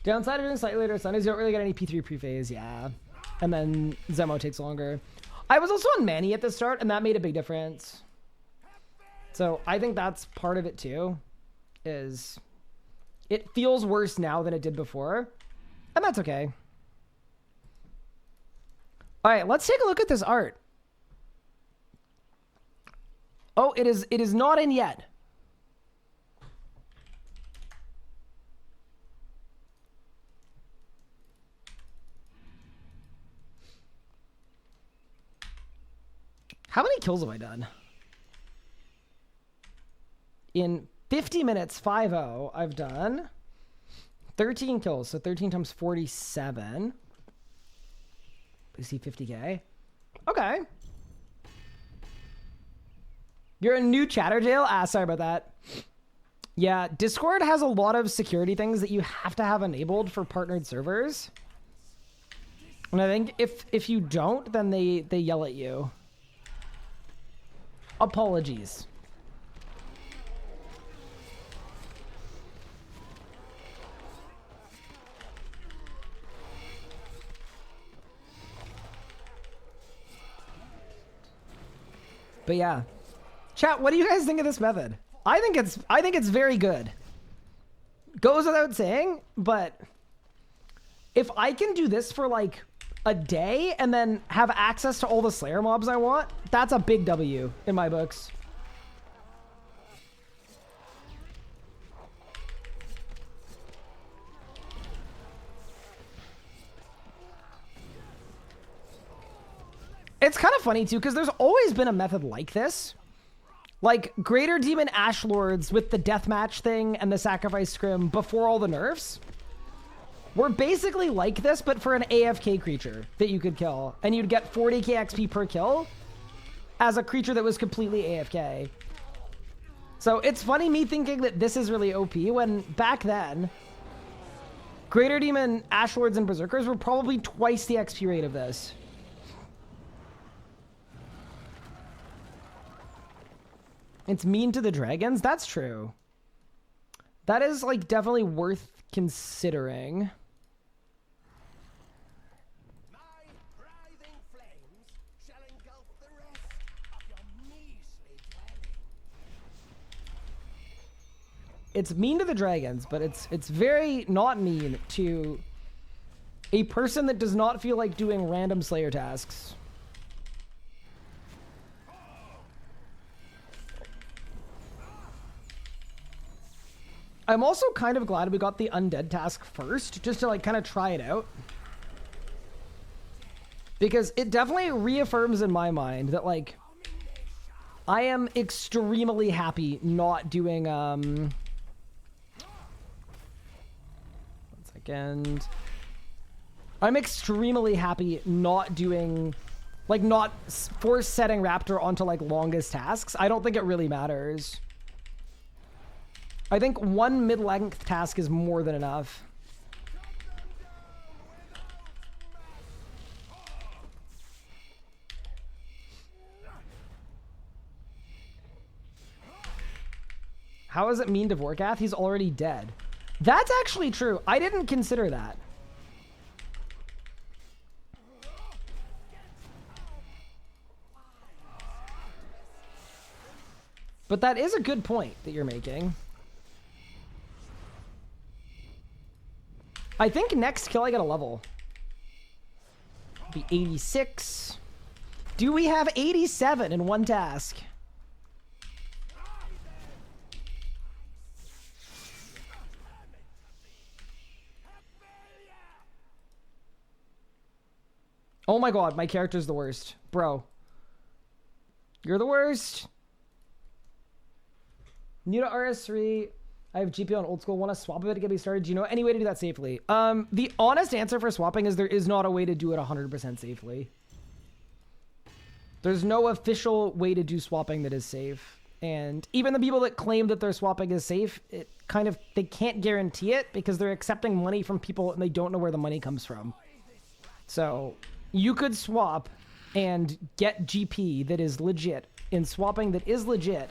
Downside of doing slightly later sun is you don't really get any P3 pre-phase, yeah. And then Zemo takes longer. I was also on Manny at the start, and that made a big difference. So I think that's part of it too, is it feels worse now than it did before, and that's okay. All right, let's take a look at this art. Oh, it is not in yet. How many kills have I done? In 50 minutes, 5-0, I've done 13 kills. So 13 times 47. You see 50k. Okay. You're a new chatter jail? Ah, sorry about that. Yeah, Discord has a lot of security things that you have to have enabled for partnered servers. And I think if you don't, then they yell at you. Apologies. But yeah. Chat, what do you guys think of this method? I think it's very good. Goes without saying, but if I can do this for like a day and then have access to all the Slayer mobs I want, that's a big W in my books. It's kind of funny too, because there's always been a method like this. Like Greater Demon Ashlords with the deathmatch thing and the sacrifice scrim before all the nerfs were basically like this, but for an AFK creature that you could kill. And you'd get 40k XP per kill as a creature that was completely AFK. So it's funny me thinking that this is really OP when back then, Greater Demon Ashlords and Berserkers were probably twice the XP rate of this. It's mean to the dragons? That's true. That is like definitely worth considering. it's mean to the dragons, but it's very not mean to a person that does not feel like doing random Slayer tasks. I'm also kind of glad we got the undead task first, just to like kind of try it out. Because it definitely reaffirms in my mind that like I am extremely happy not doing one second. I'm extremely happy not doing like not force setting Raptor onto like longest tasks. I don't think it really matters. I think one mid-length task is more than enough. How is it mean to Vorkath? He's already dead. That's actually true. I didn't consider that. But that is a good point that you're making. I think next kill I get a level. Be 86. Do we have 87 in one task? Oh my god, my character's the worst. Bro. You're the worst. New to RS3. I have GPO on old school. Want to swap a bit to get me started? Do you know any way to do that safely? The honest answer for swapping is there is not a way to do it 100% safely. There's no official way to do swapping that is safe. And even the people that claim that their swapping is safe, it kind of, they can't guarantee it because they're accepting money from people and they don't know where the money comes from. So you could swap and get GP that is legit in swapping that is legit,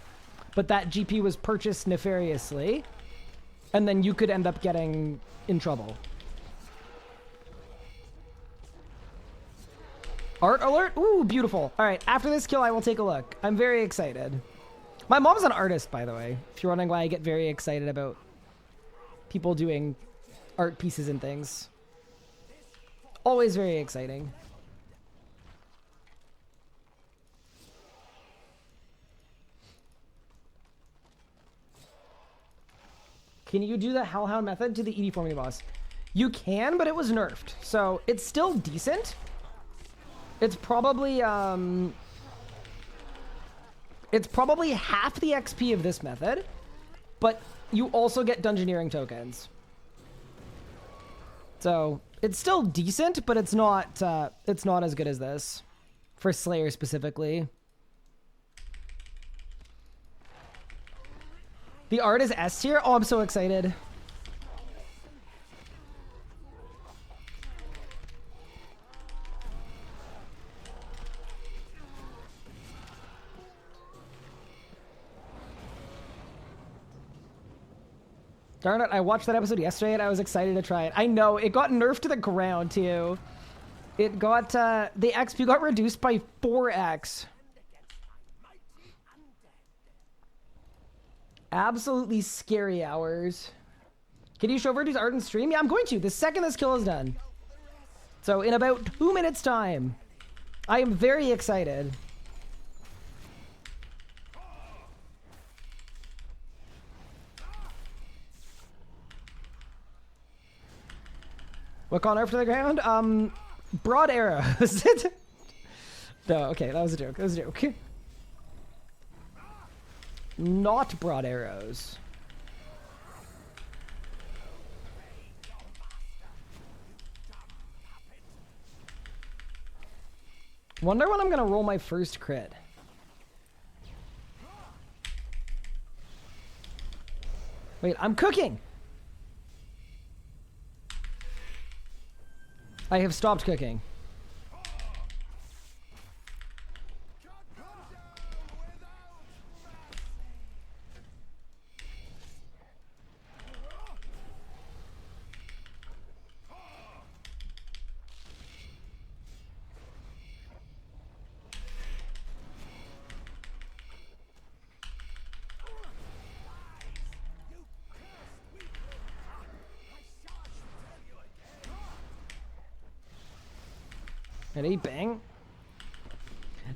but that GP was purchased nefariously, and then you could end up getting in trouble. Art alert? Ooh, beautiful. All right, after this kill, I will take a look. I'm very excited. My mom's an artist, by the way, if you're wondering why I get very excited about people doing art pieces and things. Always very exciting. Can you do the Hellhound method to the ED4 mini boss? You can, but it was nerfed. So it's still decent. It's probably half the XP of this method, but you also get dungeoneering tokens. So it's still decent, but it's not as good as this for Slayer specifically. The art is S tier. Oh, I'm so excited. Darn it, I watched that episode yesterday and I was excited to try it. I know, it got nerfed to the ground too. It got, the XP got reduced by 4x. Absolutely scary hours. Can you show Verdu's art and stream? Yeah, I'm going to. The second this kill is done. So in about 2 minutes time. I am very excited. What got nerfed to the ground? Broad arrows. No, okay, that was a joke. That was a joke. Not broad arrows. Wonder when I'm gonna roll my first crit. Wait, I'm cooking! I have stopped cooking. Ready? Bang.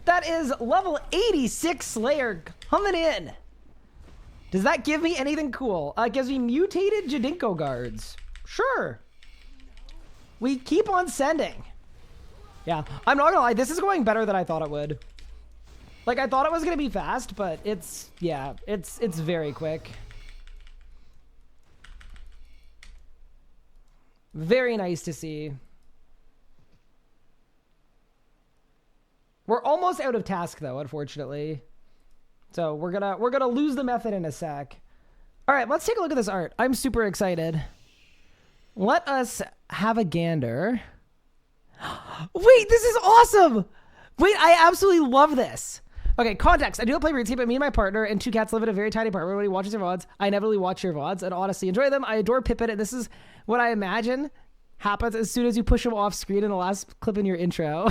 That is level 86 Slayer coming in. Does that give me anything cool? It gives me mutated Jadinko guards. Sure. We keep on sending. Yeah, I'm not gonna lie, this is going better than I thought it would. Like, I thought it was gonna be fast, but it's, yeah, it's very quick. Very nice to see. We're almost out of task though, unfortunately. So we're gonna lose the method in a sec. All right, let's take a look at this art. I'm super excited. Let us have a gander. Wait, this is awesome! Wait, I absolutely love this. Okay, context. I do not play RuneScape, but me and my partner and two cats live in a very tiny apartment. When he watches your VODs, I inevitably watch your VODs and honestly enjoy them. I adore Pippin, and this is what I imagine happens as soon as you push him off screen in the last clip in your intro.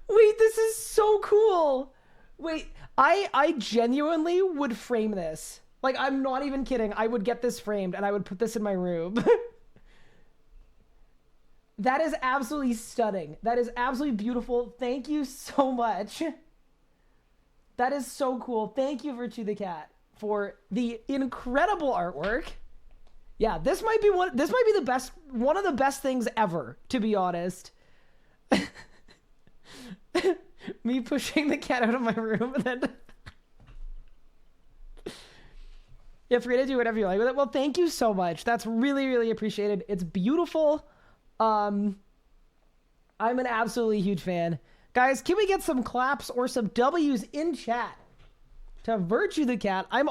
Wait, this is so cool. Wait, I genuinely would frame this. Like, I'm not even kidding. I would get this framed and I would put this in my room. That is absolutely stunning. That is absolutely beautiful. Thank you so much. That is so cool. Thank you, Virtue the Cat, for the incredible artwork. Yeah, this might be one of the best things ever, to be honest. Me pushing the cat out of my room and then yeah, free to do whatever you like with it. Well, thank you so much. That's really, really appreciated. It's beautiful. I'm an absolutely huge fan. Guys, can we get some claps or some W's in chat to Virtue the Cat? I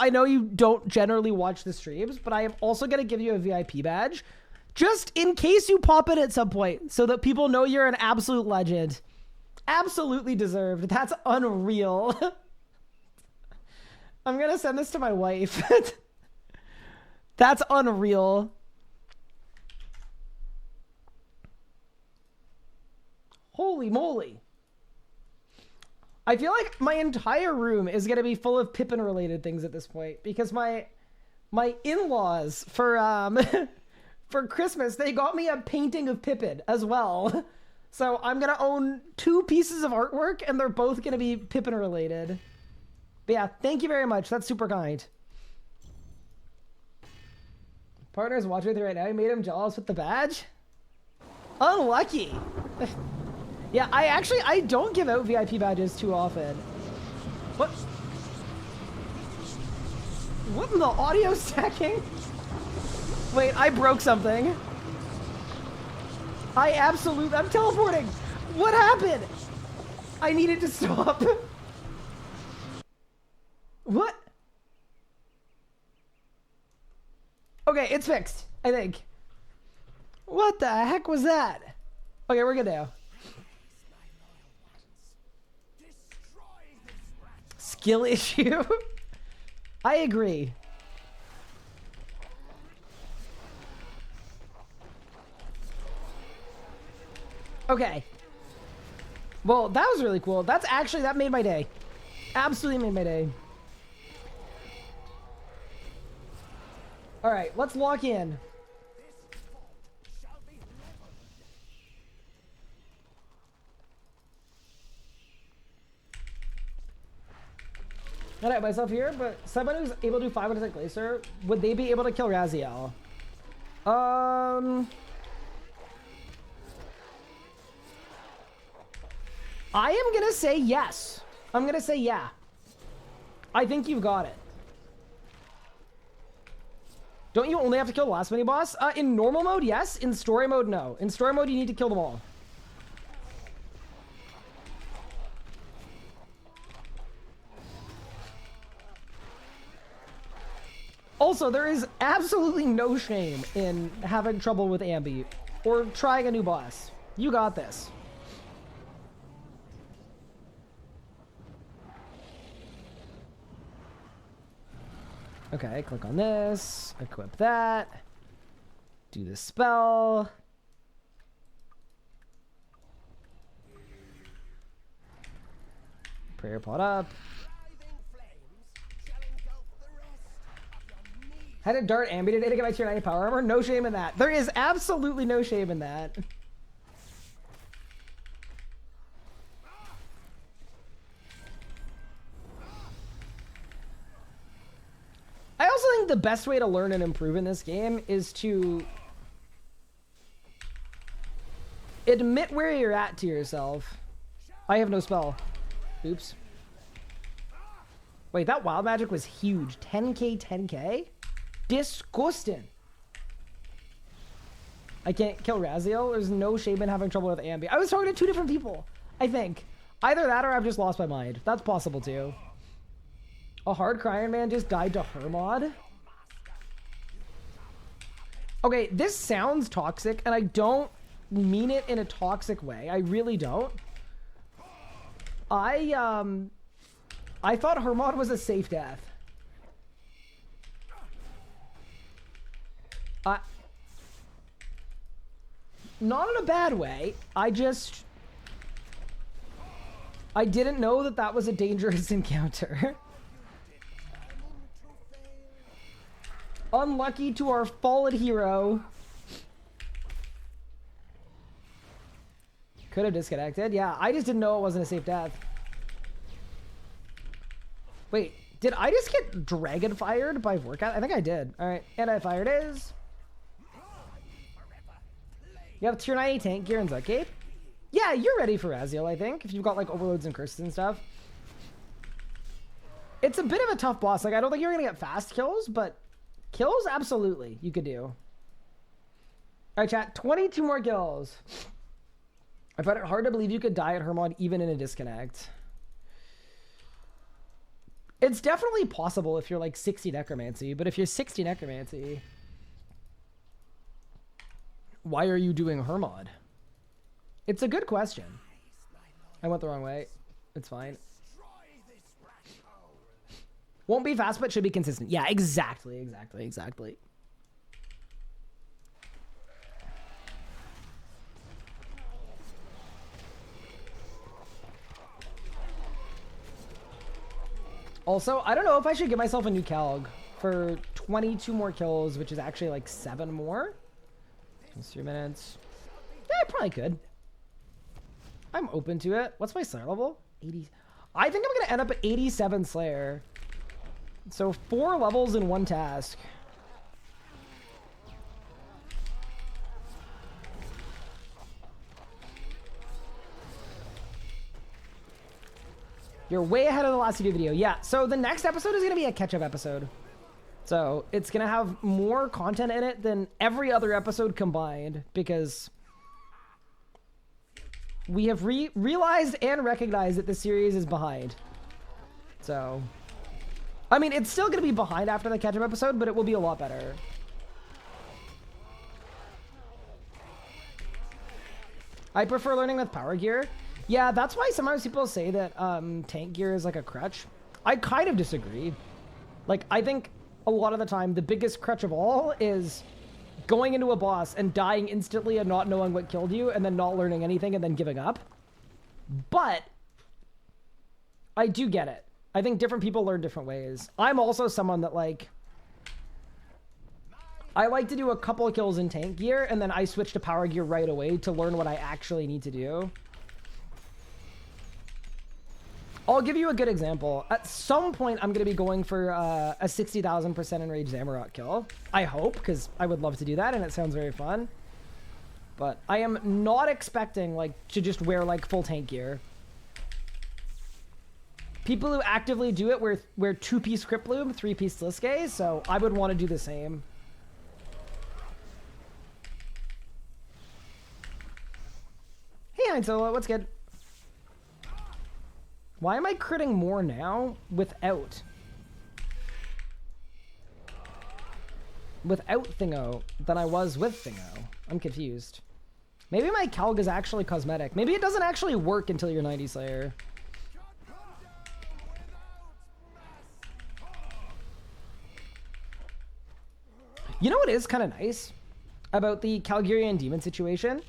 know you don't generally watch the streams, but I am also going to give you a VIP badge just in case you pop in at some point so that people know you're an absolute legend. Absolutely deserved. That's unreal. I'm going to send this to my wife. That's unreal. Holy moly. I feel like my entire room is going to be full of Pippin related things at this point because my in-laws for for Christmas, they got me a painting of Pippin as well. So I'm going to own 2 pieces of artwork and they're both going to be Pippin related. But yeah, thank you very much. That's super kind. Partner's watching with you right now. You made him jealous with the badge? Unlucky. Yeah, I don't give out VIP badges too often. What? What in the audio stacking? Wait, I broke something. I'm teleporting. What happened? I needed to stop. What? Okay, it's fixed, I think. What the heck was that? Okay, we're good now. Skill issue? I agree. Okay. Well, that was really cool. That made my day. Absolutely made my day. All right, let's lock in. I got myself here, but someone who's able to do 500% Glacier, would they be able to kill Raziel? I am gonna say yes. I'm gonna say yeah. I think you've got it. Don't you only have to kill the last mini boss? In normal mode, yes. In story mode, no. In story mode, you need to kill them all. Also, there is absolutely no shame in having trouble with Ambi or trying a new boss. You got this. Okay, click on this, equip that, do the spell. Prayer pot up. Had a dart Ambi today to get my tier 90 power armor? No shame in that. There is absolutely no shame in that. the best way to learn and improve in this game is to admit where you're at to yourself. I have no spell. Oops. Wait, that wild magic was huge. 10k, 10k? Disgusting. I can't kill Raziel. There's no shame in having trouble with Ambi. I was talking to 2 different people, I think. Either that or I've just lost my mind. That's possible too. A hard crying man just died to Hermod. Okay, this sounds toxic, and I don't mean it in a toxic way. I really don't. I thought Hermod was a safe death. Not in a bad way. I didn't know that that was a dangerous encounter. Unlucky to our fallen hero. Could have disconnected. Yeah, I just didn't know it wasn't a safe death. Wait, did I just get dragon fired by Vorkath? I think I did. All right, anti-fire it is. You have tier 90 tank gear and Zutcape? Yeah, you're ready for Raziel, I think, if you've got like overloads and curses and stuff. It's a bit of a tough boss. Like, I don't think you're gonna get fast kills, but kills, absolutely, you could do. All right, chat, 22 more kills. I find it hard to believe you could die at Hermod even in a disconnect. It's definitely possible if you're like 60 Necromancy, but if you're 60 Necromancy, why are you doing Hermod? It's a good question. I went the wrong way. It's fine. Won't be fast, but should be consistent. Yeah, exactly. Also, I don't know if I should give myself a new Calg for 22 more kills, which is actually like 7 more. Just 3 minutes. Yeah, I probably could. I'm open to it. What's my Slayer level? 80. I think I'm going to end up at 87 Slayer. So 4 levels in 1 task. You're way ahead of the last video. Yeah, so the next episode is going to be a catch-up episode. So it's going to have more content in it than every other episode combined, because we have realized and recognized that the series is behind. So, I mean, it's still going to be behind after the catch-up episode, but it will be a lot better. I prefer learning with power gear. Yeah, that's why sometimes people say that tank gear is like a crutch. I kind of disagree. Like, I think a lot of the time, the biggest crutch of all is going into a boss and dying instantly and not knowing what killed you, and then not learning anything and then giving up. But I do get it. I think different people learn different ways. I'm also someone that, like, I like to do a couple of kills in tank gear, and then I switch to power gear right away to learn what I actually need to do. I'll give you a good example. At some point, I'm going to be going for a 60,000% enraged Zamorak kill. I hope, because I would love to do that, and it sounds very fun. But I am not expecting, like, to just wear, like, full tank gear. People who actively do it wear 2-piece Crypt Bloom, 3-piece Sliske, so I would want to do the same. Hey, Hein Solo, what's good? Why am I critting more now without Thingo than I was with Thingo? I'm confused. Maybe my Calg is actually cosmetic. Maybe it doesn't actually work until you're 90 Slayer. You know what is kind of nice about the Calgarian Demon situation?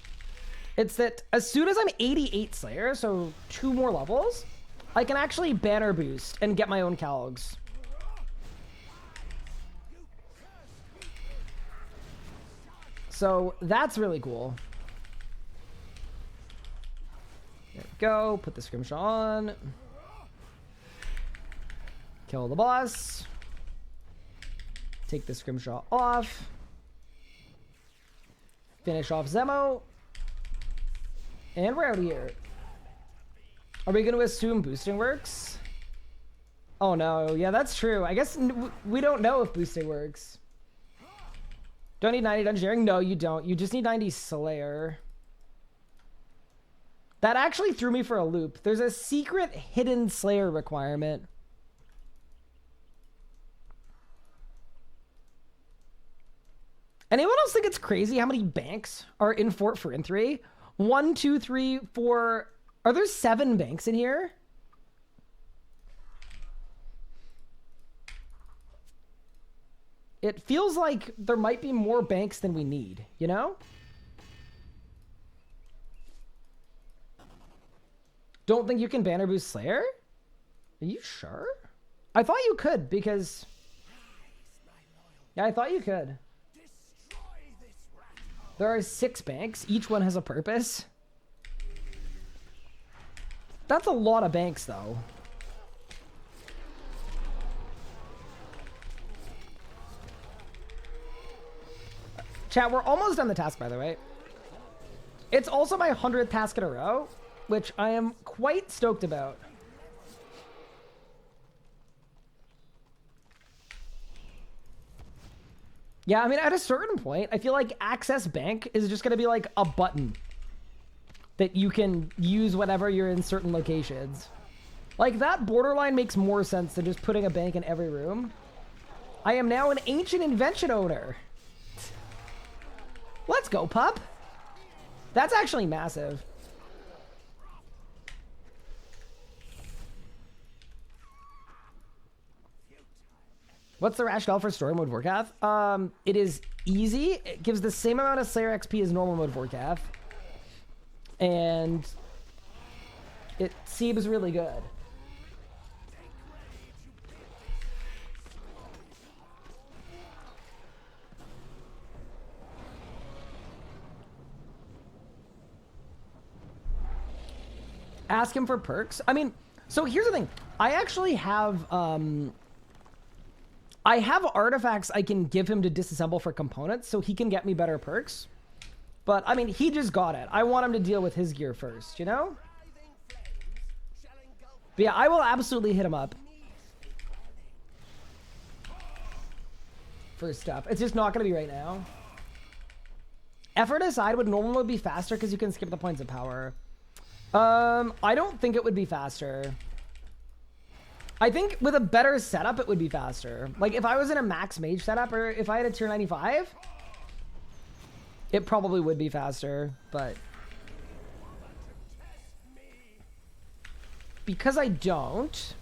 It's that as soon as I'm 88 Slayer, so 2 more levels, I can actually banner boost and get my own Calgs. So that's really cool. There we go. Put the Scrimshaw on. Kill the boss. Take the Scrimshaw off. Finish off Zemo. And we're out of here. Are we going to assume boosting works? Oh no, yeah, that's true. I guess we don't know if boosting works. Don't need 90 Dungeoneering? No, you don't. You just need 90 Slayer. That actually threw me for a loop. There's a secret hidden Slayer requirement. Anyone else think it's crazy how many banks are in Fort Firenze? 1, 2, 3, 4. Are there 7 banks in here? It feels like there might be more banks than we need, you know? Don't think you can banner boost Slayer? Are you sure? I thought you could because... Yeah, I thought you could. There are 6 banks. Each one has a purpose. That's a lot of banks, though. Chat, we're almost done the task, by the way. It's also my 100th task in a row, which I am quite stoked about. Yeah, I mean, at a certain point, I feel like Access Bank is just going to be like a button that you can use whenever you're in certain locations. Like, that borderline makes more sense than just putting a bank in every room. I am now an ancient invention owner. Let's go, pup. That's actually massive. What's the rationale for story mode Vorkath? It is easy. It gives the same amount of Slayer XP as normal mode Vorkath. And it seems really good. Ask him for perks. I mean, so here's the thing. I actually have artifacts I can give him to disassemble for components so he can get me better perks. But, I mean, he just got it. I want him to deal with his gear first, you know? But yeah, I will absolutely hit him up for stuff. It's just not going to be right now. Effort aside would normally be faster because you can skip the points of power. I don't think it would be faster. I think with a better setup, it would be faster. Like, if I was in a max mage setup, or if I had a tier 95, it probably would be faster, but... because I don't...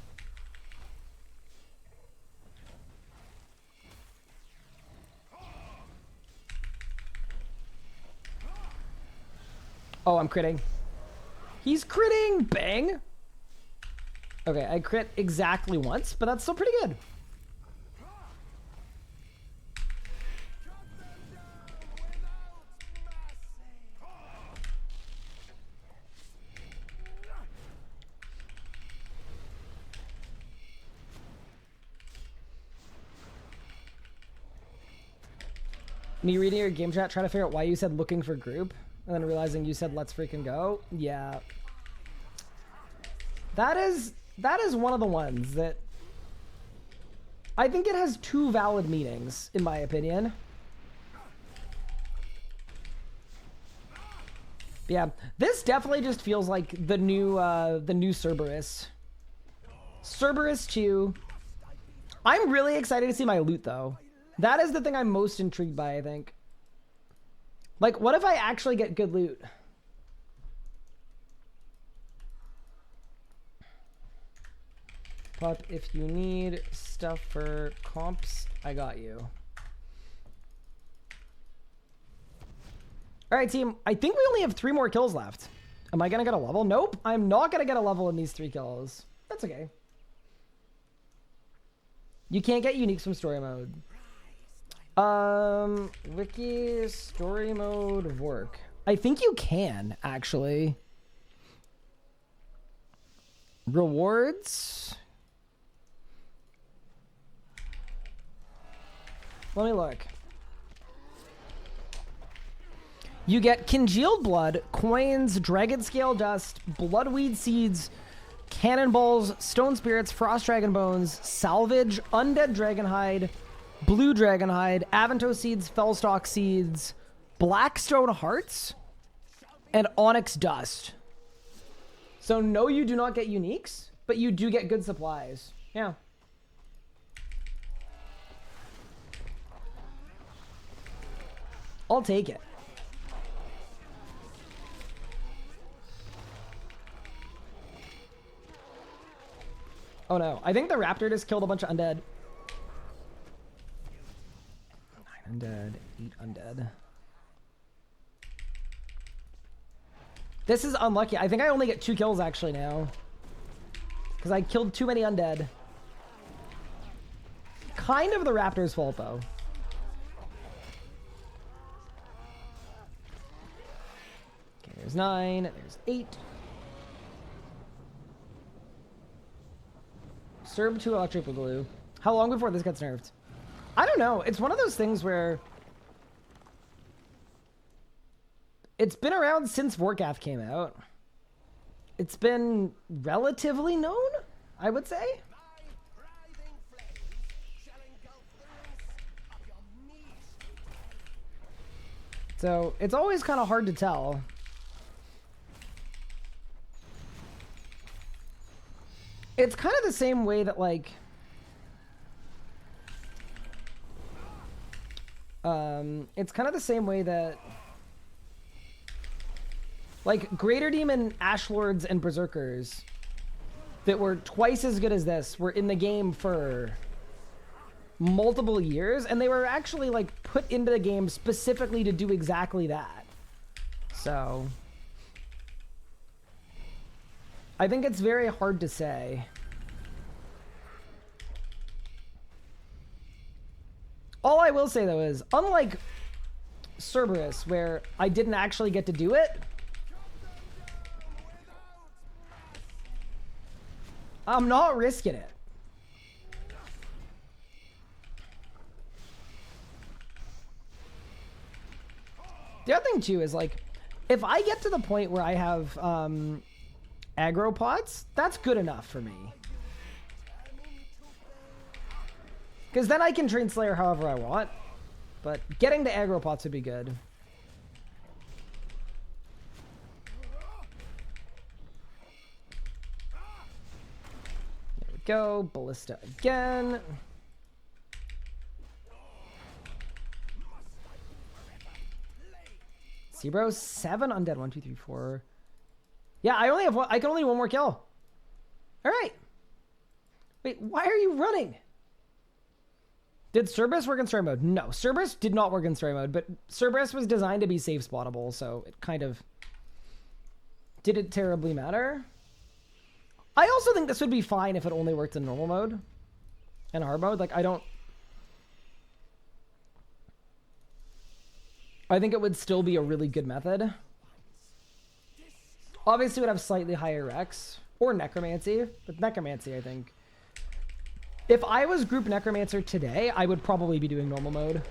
Oh, I'm critting. He's critting! Bang! Okay, I crit exactly once, but that's still pretty good. Me reading your game chat, trying to figure out why you said looking for group, and then realizing you said let's freaking go. Yeah. That is one of the ones that I think it has 2 valid meanings, in my opinion. Yeah, this definitely just feels like the new Cerberus. Cerberus 2. I'm really excited to see my loot, though. That is the thing I'm most intrigued by, I think. Like, what if I actually get good loot? Pup, if you need stuff for comps, I got you. Alright, team. I think we only have 3 more kills left. Am I going to get a level? Nope. I'm not going to get a level in these 3 kills. That's okay. You can't get uniques from story mode. Wiki story mode work. I think you can, actually. Rewards. Let me look. You get congealed blood, coins, dragon scale dust, bloodweed seeds, cannonballs, stone spirits, frost dragon bones, salvage, undead dragon hide, blue dragon hide, avanto seeds, fellstalk seeds, blackstone hearts, and onyx dust. So no, you do not get uniques, but you do get good supplies. Yeah. I'll take it. Oh no, I think the Raptor just killed a bunch of undead. 9 undead, 8 undead. This is unlucky. I think I only get 2 kills actually now. Because I killed too many undead. Kind of the Raptor's fault though. Okay, there's 9, there's 8. Serb 2 electric blue. How long before this gets nerfed? I don't know. It's one of those things where it's been around since Vorkath came out. It's been relatively known, I would say. So it's always kind of hard to tell. It's kind of the same way that, like, it's kind of the same way that, like, Greater Demon, Ashlords, and Berserkers that were twice as good as this were in the game for multiple years, and they were actually, like, put into the game specifically to do exactly that. So I think it's very hard to say. All I will say, though, is unlike Cerberus, where I didn't actually get to do it, I'm not risking it. The other thing, too, is, like, if I get to the point where I have aggro pots, that's good enough for me. Because then I can train Slayer however I want. But getting to aggro pots would be good. There we go. Ballista again. Zebro, 7 undead. 1, 2, 3, 4. Yeah, I only have one. I can only do 1 more kill. All right. Wait, why are you running? Did Cerberus work in story mode? No, Cerberus did not work in story mode, but Cerberus was designed to be safe spawnable, so it kind of didn't terribly matter. I also think this would be fine if it only worked in normal mode and hard mode. Like, I think it would still be a really good method. Obviously, it would have slightly higher Rex or Necromancy, but Necromancy, I think. If I was Group Necromancer today, I would probably be doing normal mode.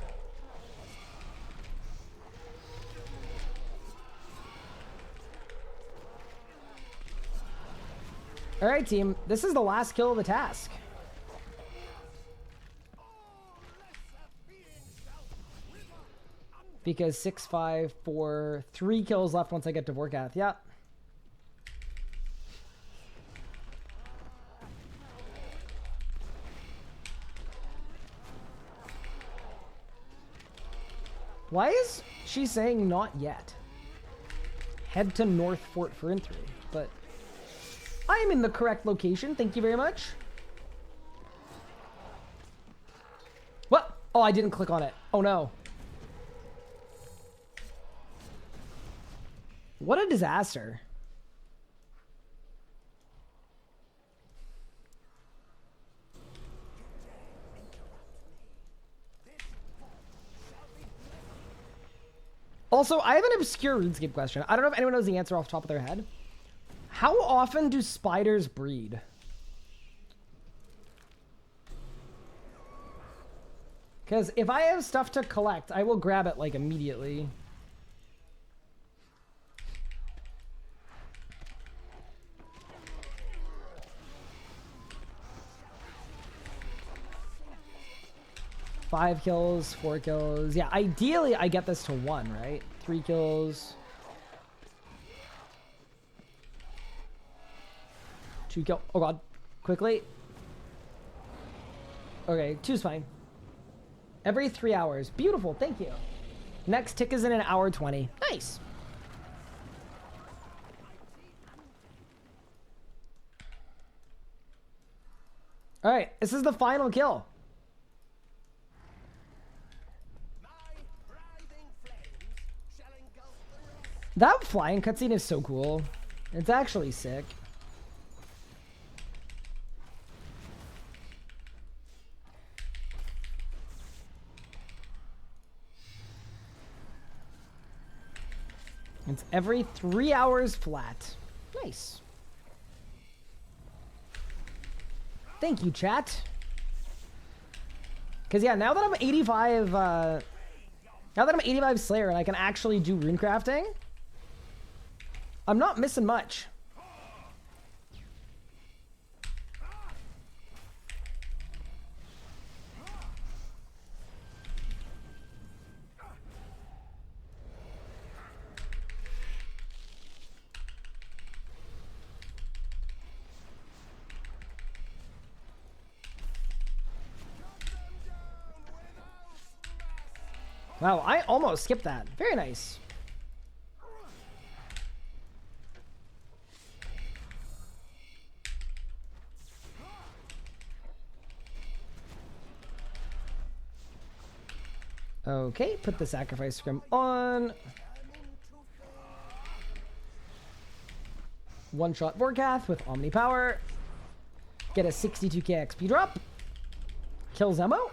All right, team. This is the last kill of the task. Because 6, 5, 4, 3 kills left once I get to Vorkath. Yeah. Why is she saying not yet? Head to North Fort for entry, but I am in the correct location. Thank you very much. What? Oh, I didn't click on it. Oh no. What a disaster. Also, I have an obscure RuneScape question. I don't know if anyone knows the answer off the top of their head. How often do spiders breed? Because if I have stuff to collect, I will grab it, like, immediately. Five kills, 4 kills. Yeah, ideally I get this to 1, right? 3 kills. 2 kill. Oh god. Quickly. Okay, 2's fine. Every 3 hours. Beautiful, thank you. Next tick is in an hour 20. Nice. Alright, this is the final kill. That flying cutscene is so cool. It's actually sick. It's every 3 hours flat. Nice. Thank you, chat. Because, yeah, now that I'm 85, now that I'm 85 Slayer and I can actually do rune crafting, I'm not missing much. Wow, I almost skipped that. Very nice. Okay, put the sacrifice scrim on. One-shot Vorkath with Omni Power. Get a 62k XP drop. Kill Zemo.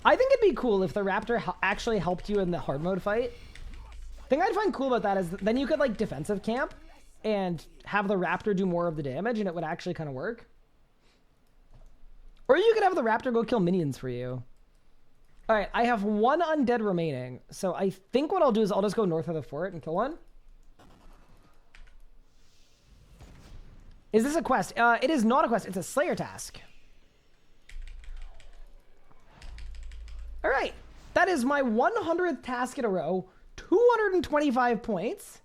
I think it'd be cool if the Raptor actually helped you in the hard mode fight. The thing I'd find cool about that is then you could like defensive camp and have the Raptor do more of the damage and it would actually kind of work. Or you could have the Raptor go kill minions for you. Alright, I have 1 undead remaining. So I think what I'll do is I'll just go north of the fort and kill one. Is this a quest? It is not a quest. It's a Slayer task. Alright, that is my 100th task in a row, 225 points.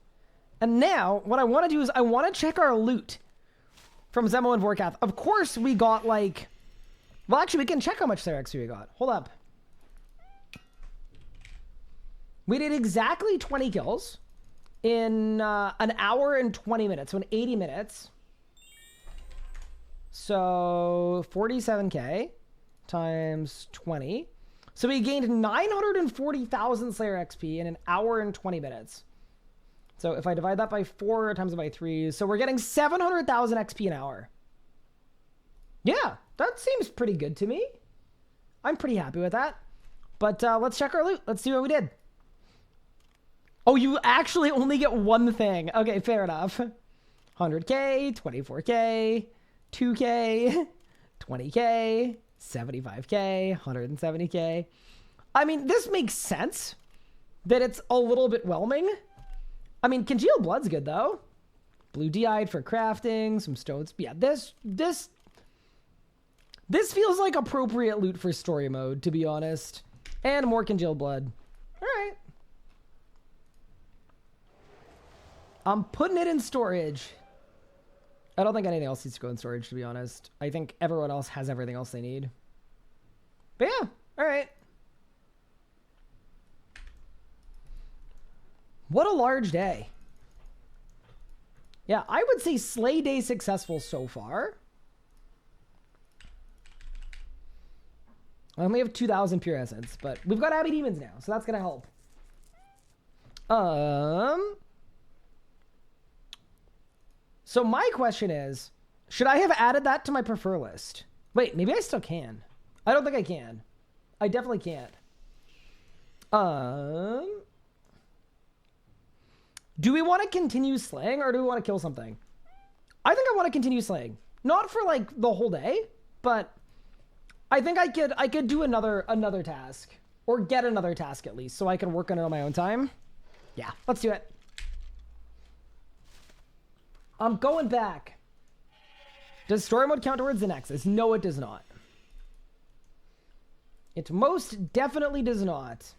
And now, what I want to do is I want to check our loot from Zemo and Vorkath. Of course, we got like... Well, actually, we can check how much Slayer XP we got. Hold up. We did exactly 20 kills in an hour and 20 minutes, so in 80 minutes. So, 47k times 20. So we gained 940,000 Slayer XP in an hour and 20 minutes. So if I divide that by 4 times it by 3, so we're getting 700,000 XP an hour. Yeah, that seems pretty good to me. I'm pretty happy with that. But let's check our loot. Let's see what we did. Oh, you actually only get one thing. Okay, fair enough. 100k, 24k, 2k, 20k. 75k, 170k. I mean, this makes sense that it's a little bit whelming. I mean, congealed blood's good though. Blue DI'd for crafting, some stones. Yeah, this feels like appropriate loot for story mode, to be honest. And more congealed blood. All right. I'm putting it in storage. I don't think anything else needs to go in storage, to be honest. I think everyone else has everything else they need. But yeah, all right. What a large day. Yeah, I would say Slay Day successful so far. I only have 2,000 pure essence, but we've got Abbey Demons now, so that's going to help. So my question is, should I have added that to my prefer list? Wait, maybe I still can. I don't think I can. I definitely can't. Do we want to continue slaying or do we want to kill something? I think I want to continue slaying. Not for like the whole day, but I think I could do another task or get another task at least so I can work on it on my own time. Yeah, let's do it. I'm going back. Does story mode count towards the Nexus? No, it does not. It most definitely does not.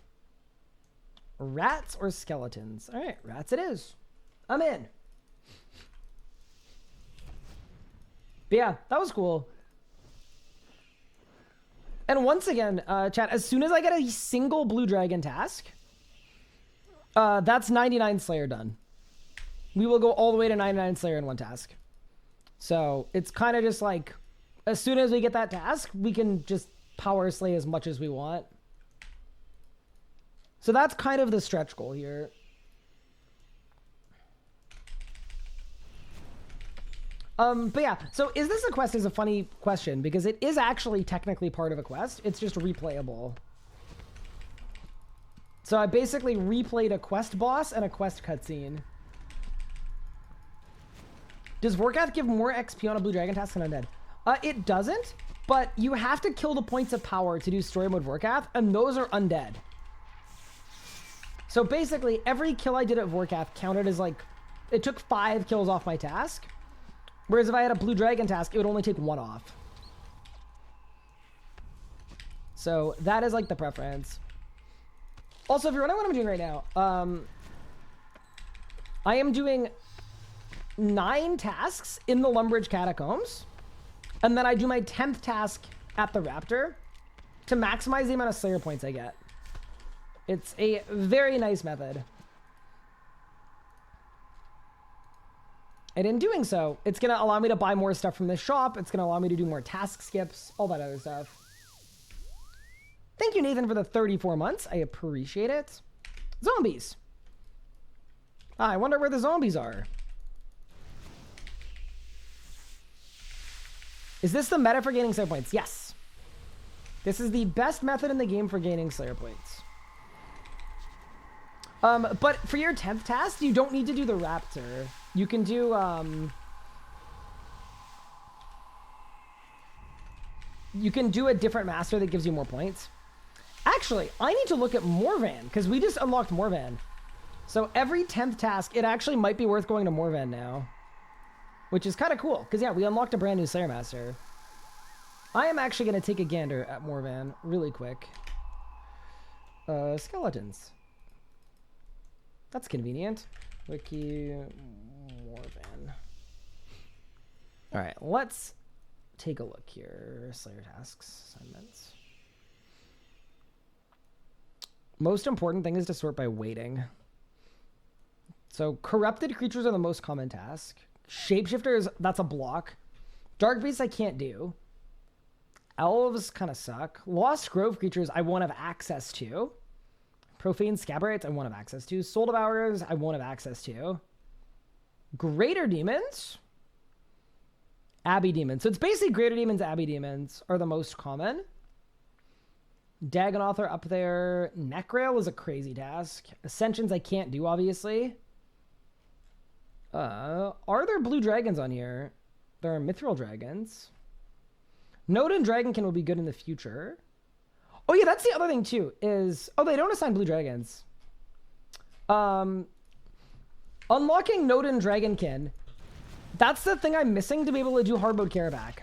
Rats or skeletons? All right, rats it is. I'm in. But yeah, that was cool. And once again, chat, as soon as I get a single blue dragon task, that's 99 Slayer done. We will go all the way to 99 Slayer in one task. So it's kind of just like, as soon as we get that task, we can just power slay as much as we want. So that's kind of the stretch goal here. But yeah, so is this a quest is a funny question because it is actually technically part of a quest. It's just replayable. So I basically replayed a quest boss and a quest cutscene. Does Vorkath give more XP on a blue dragon task than undead? It doesn't, but you have to kill the points of power to do story mode Vorkath, and those are undead. So basically, every kill I did at Vorkath counted as like, it took 5 kills off my task. Whereas if I had a blue dragon task, it would only take 1 off. So that is like the preference. Also, if you're wondering what I'm doing right now, I am doing 9 tasks in the Lumbridge Catacombs. And then I do my 10th task at the Raptor to maximize the amount of Slayer points I get. It's a very nice method. And in doing so, it's going to allow me to buy more stuff from this shop. It's going to allow me to do more task skips, all that other stuff. Thank you, Nathan, for the 34 months. I appreciate it. Zombies. I wonder where the zombies are. Is this the meta for gaining Slayer points? Yes. This is the best method in the game for gaining Slayer points. But for your 10th task, you don't need to do the Raptor. You can do, you can do a different master that gives you more points. Actually, I need to look at Morvan, because we just unlocked Morvan. So every 10th task, it actually might be worth going to Morvan now. Which is kind of cool, because yeah, we unlocked a brand new Slayer Master. I am actually going to take a gander at Morvan really quick. Skeletons. That's convenient. Wiki Morvan. Alright, let's take a look here. Slayer tasks, assignments. Most important thing is to sort by weighting. So corrupted creatures are the most common task. Shapeshifters, that's a block. Dark beasts I can't do. Elves kind of suck. Lost Grove creatures I won't have access to. Profane Scabberites I won't have access to. Soul Devourers I won't have access to. Greater Demons. Abbey Demons. So it's basically Greater Demons, Abbey Demons are the most common. Dagonoth are up there. Neckrail is a crazy task. Ascensions I can't do, obviously. Are there blue dragons on here? There are mithril dragons. Node and Dragonkin will be good in the future. Oh yeah, that's the other thing too, is... Oh, they don't assign blue dragons. Unlocking Node and Dragonkin. That's the thing I'm missing to be able to do hard mode Karaback.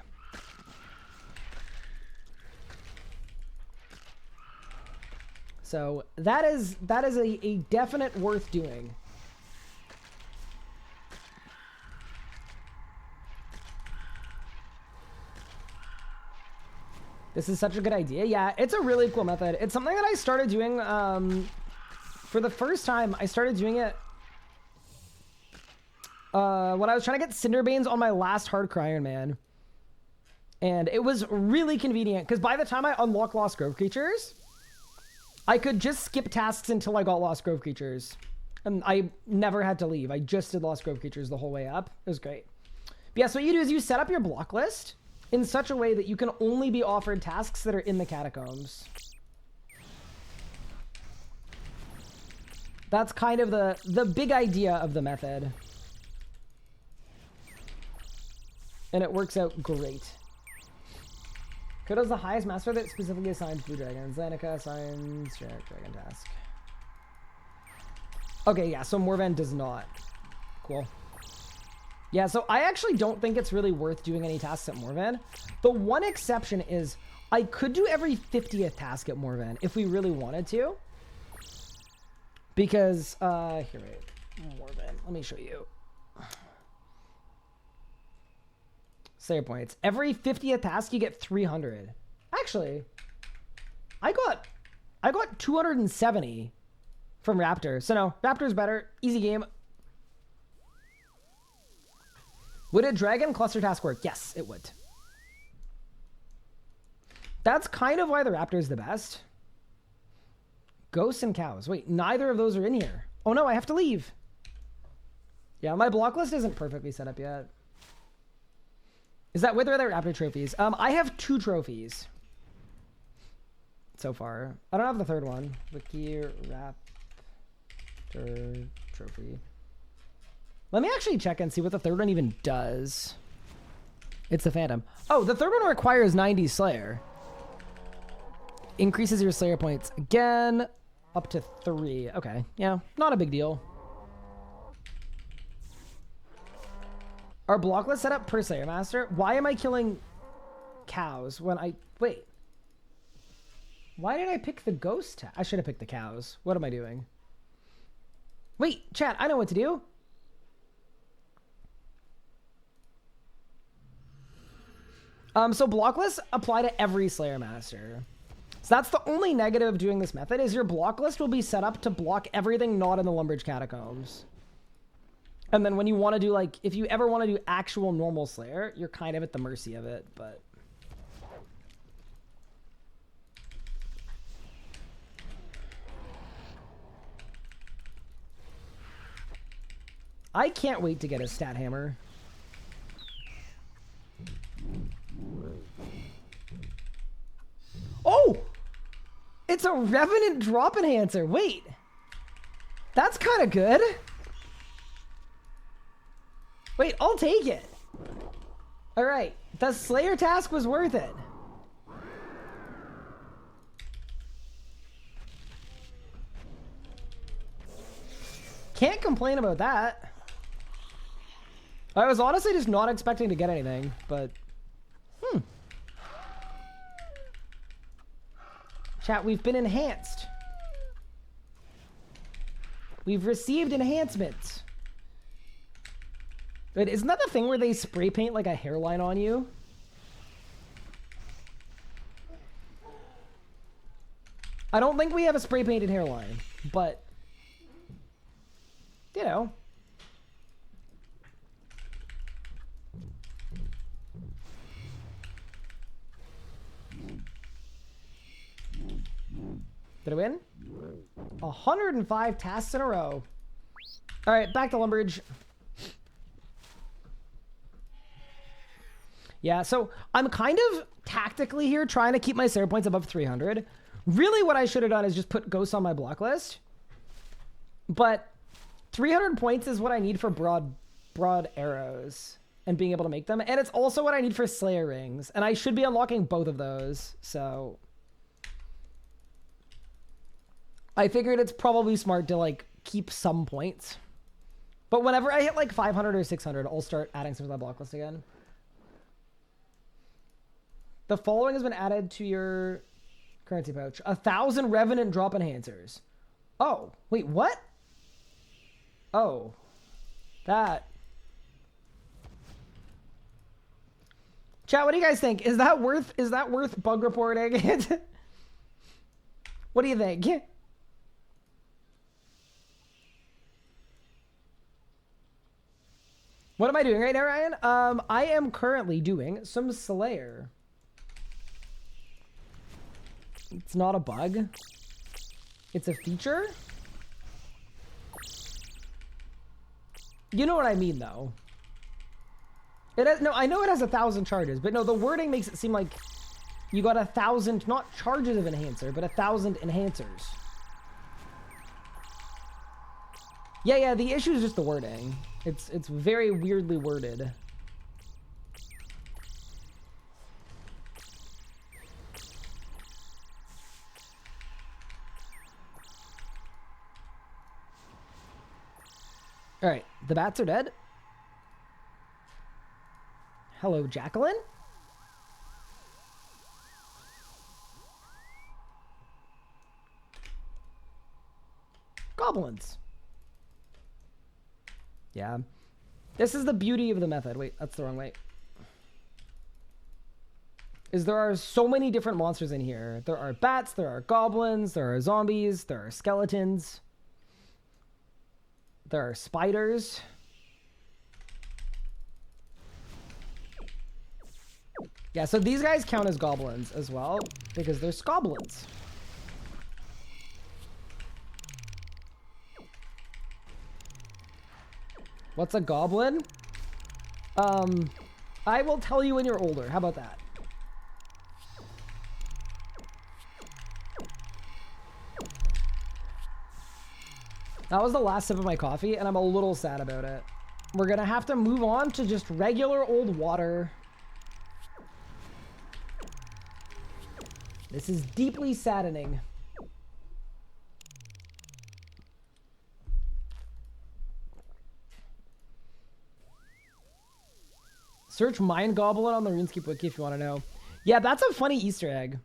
So that is a definite worth doing. This is such a good idea. Yeah, it's a really cool method. It's something that I started doing for the first time. I started doing it when I was trying to get Cinderbanes on my last Hardcore Iron Man. And it was really convenient because by the time I unlocked Lost Grove creatures, I could just skip tasks until I got Lost Grove creatures. And I never had to leave. I just did Lost Grove creatures the whole way up. It was great. But yeah, so what you do is you set up your block list in such a way that you can only be offered tasks that are in the catacombs. That's kind of the big idea of the method. And it works out great. Kodo's the highest master that specifically assigns blue dragons. Zanika assigns dragon task. Okay, yeah, so Morvan does not. Cool. Yeah, so I actually don't think it's really worth doing any tasks at Morvan. The one exception is I could do every 50th task at Morvan if we really wanted to. Because, here, wait. Morvan, let me show you. Slayer points. Every 50th task you get 300. Actually, I got 270 from Raptor. So no, Raptor's better. Easy game. Would a dragon cluster task work? Yes, it would. That's kind of why the Raptor is the best. Ghosts and cows. Wait, neither of those are in here. Oh no, I have to leave. Yeah, my block list isn't perfectly set up yet. Is that with or without Raptor trophies? I have 2 trophies so far. I don't have the third one. Wiki Raptor trophy. Let me actually check and see what the third one even does. It's the Phantom. Oh, the third one requires 90 Slayer. Increases your Slayer points again up to 3. Okay, yeah, not a big deal. Our block list set up per Slayer Master. Why am I killing cows when I... Wait. Why did I pick the ghost? I should have picked the cows. What am I doing? Wait, chat, I know what to do. So block lists apply to every Slayer Master. So that's the only negative of doing this method is your block list will be set up to block everything not in the Lumbridge Catacombs. And then when you want to do, like, if you ever want to do actual normal Slayer, you're kind of at the mercy of it, but... I can't wait to get a stat hammer. Oh! It's a Revenant drop enhancer. Wait. That's kind of good. Wait, I'll take it. All right. The Slayer task was worth it. Can't complain about that. I was honestly just not expecting to get anything, but... Chat, we've been enhanced. We've received enhancements. Wait, isn't that the thing where they spray paint like a hairline on you? I don't think we have a spray painted hairline, but... You know. Did I win? 105 tasks in a row. All right, back to Lumbridge. Yeah, so I'm kind of tactically here trying to keep my Slayer points above 300. Really what I should have done is just put ghosts on my block list. But 300 points is what I need for broad arrows and being able to make them. And it's also what I need for Slayer rings. And I should be unlocking both of those, so... I figured it's probably smart to, like, keep some points. But whenever I hit, like, 500 or 600, I'll start adding some to my block list again. The following has been added to your currency pouch. 1,000 Revenant drop enhancers. Oh, wait, what? Oh. That. Chat, what do you guys think? Is that worth bug reporting? What do you think? What am I doing right now, Ryan? I am currently doing some Slayer. It's not a bug. It's a feature. You know what I mean, though. It has, no, I know it has 1,000 charges, but no, the wording makes it seem like you got 1,000, not charges of enhancer, but 1,000 enhancers. Yeah, the issue is just the wording. It's very weirdly worded. All right, the bats are dead. Hello, Jacqueline. Goblins. Yeah. This is the beauty of the method. Wait, that's the wrong way. Is there are so many different monsters in here. There are bats, there are goblins, there are zombies, there are skeletons. There are spiders. Yeah, so these guys count as goblins as well because they're scoblins. What's a goblin? I will tell you when you're older. How about that? That was the last sip of my coffee, and I'm a little sad about it. We're gonna have to move on to just regular old water. This is deeply saddening. Search Mind Goblin on the RuneScape wiki if you want to know. Yeah, that's a funny Easter egg.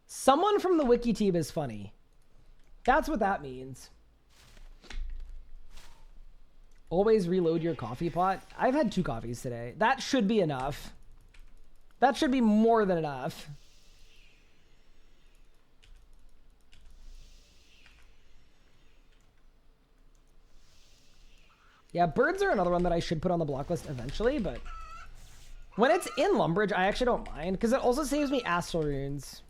Someone from the wiki team is funny. That's what that means. Always reload your coffee pot. I've had 2 coffees today. That should be enough. That should be more than enough. Yeah, birds are another one that I should put on the block list eventually, but when it's in Lumbridge, I actually don't mind because it also saves me astral runes.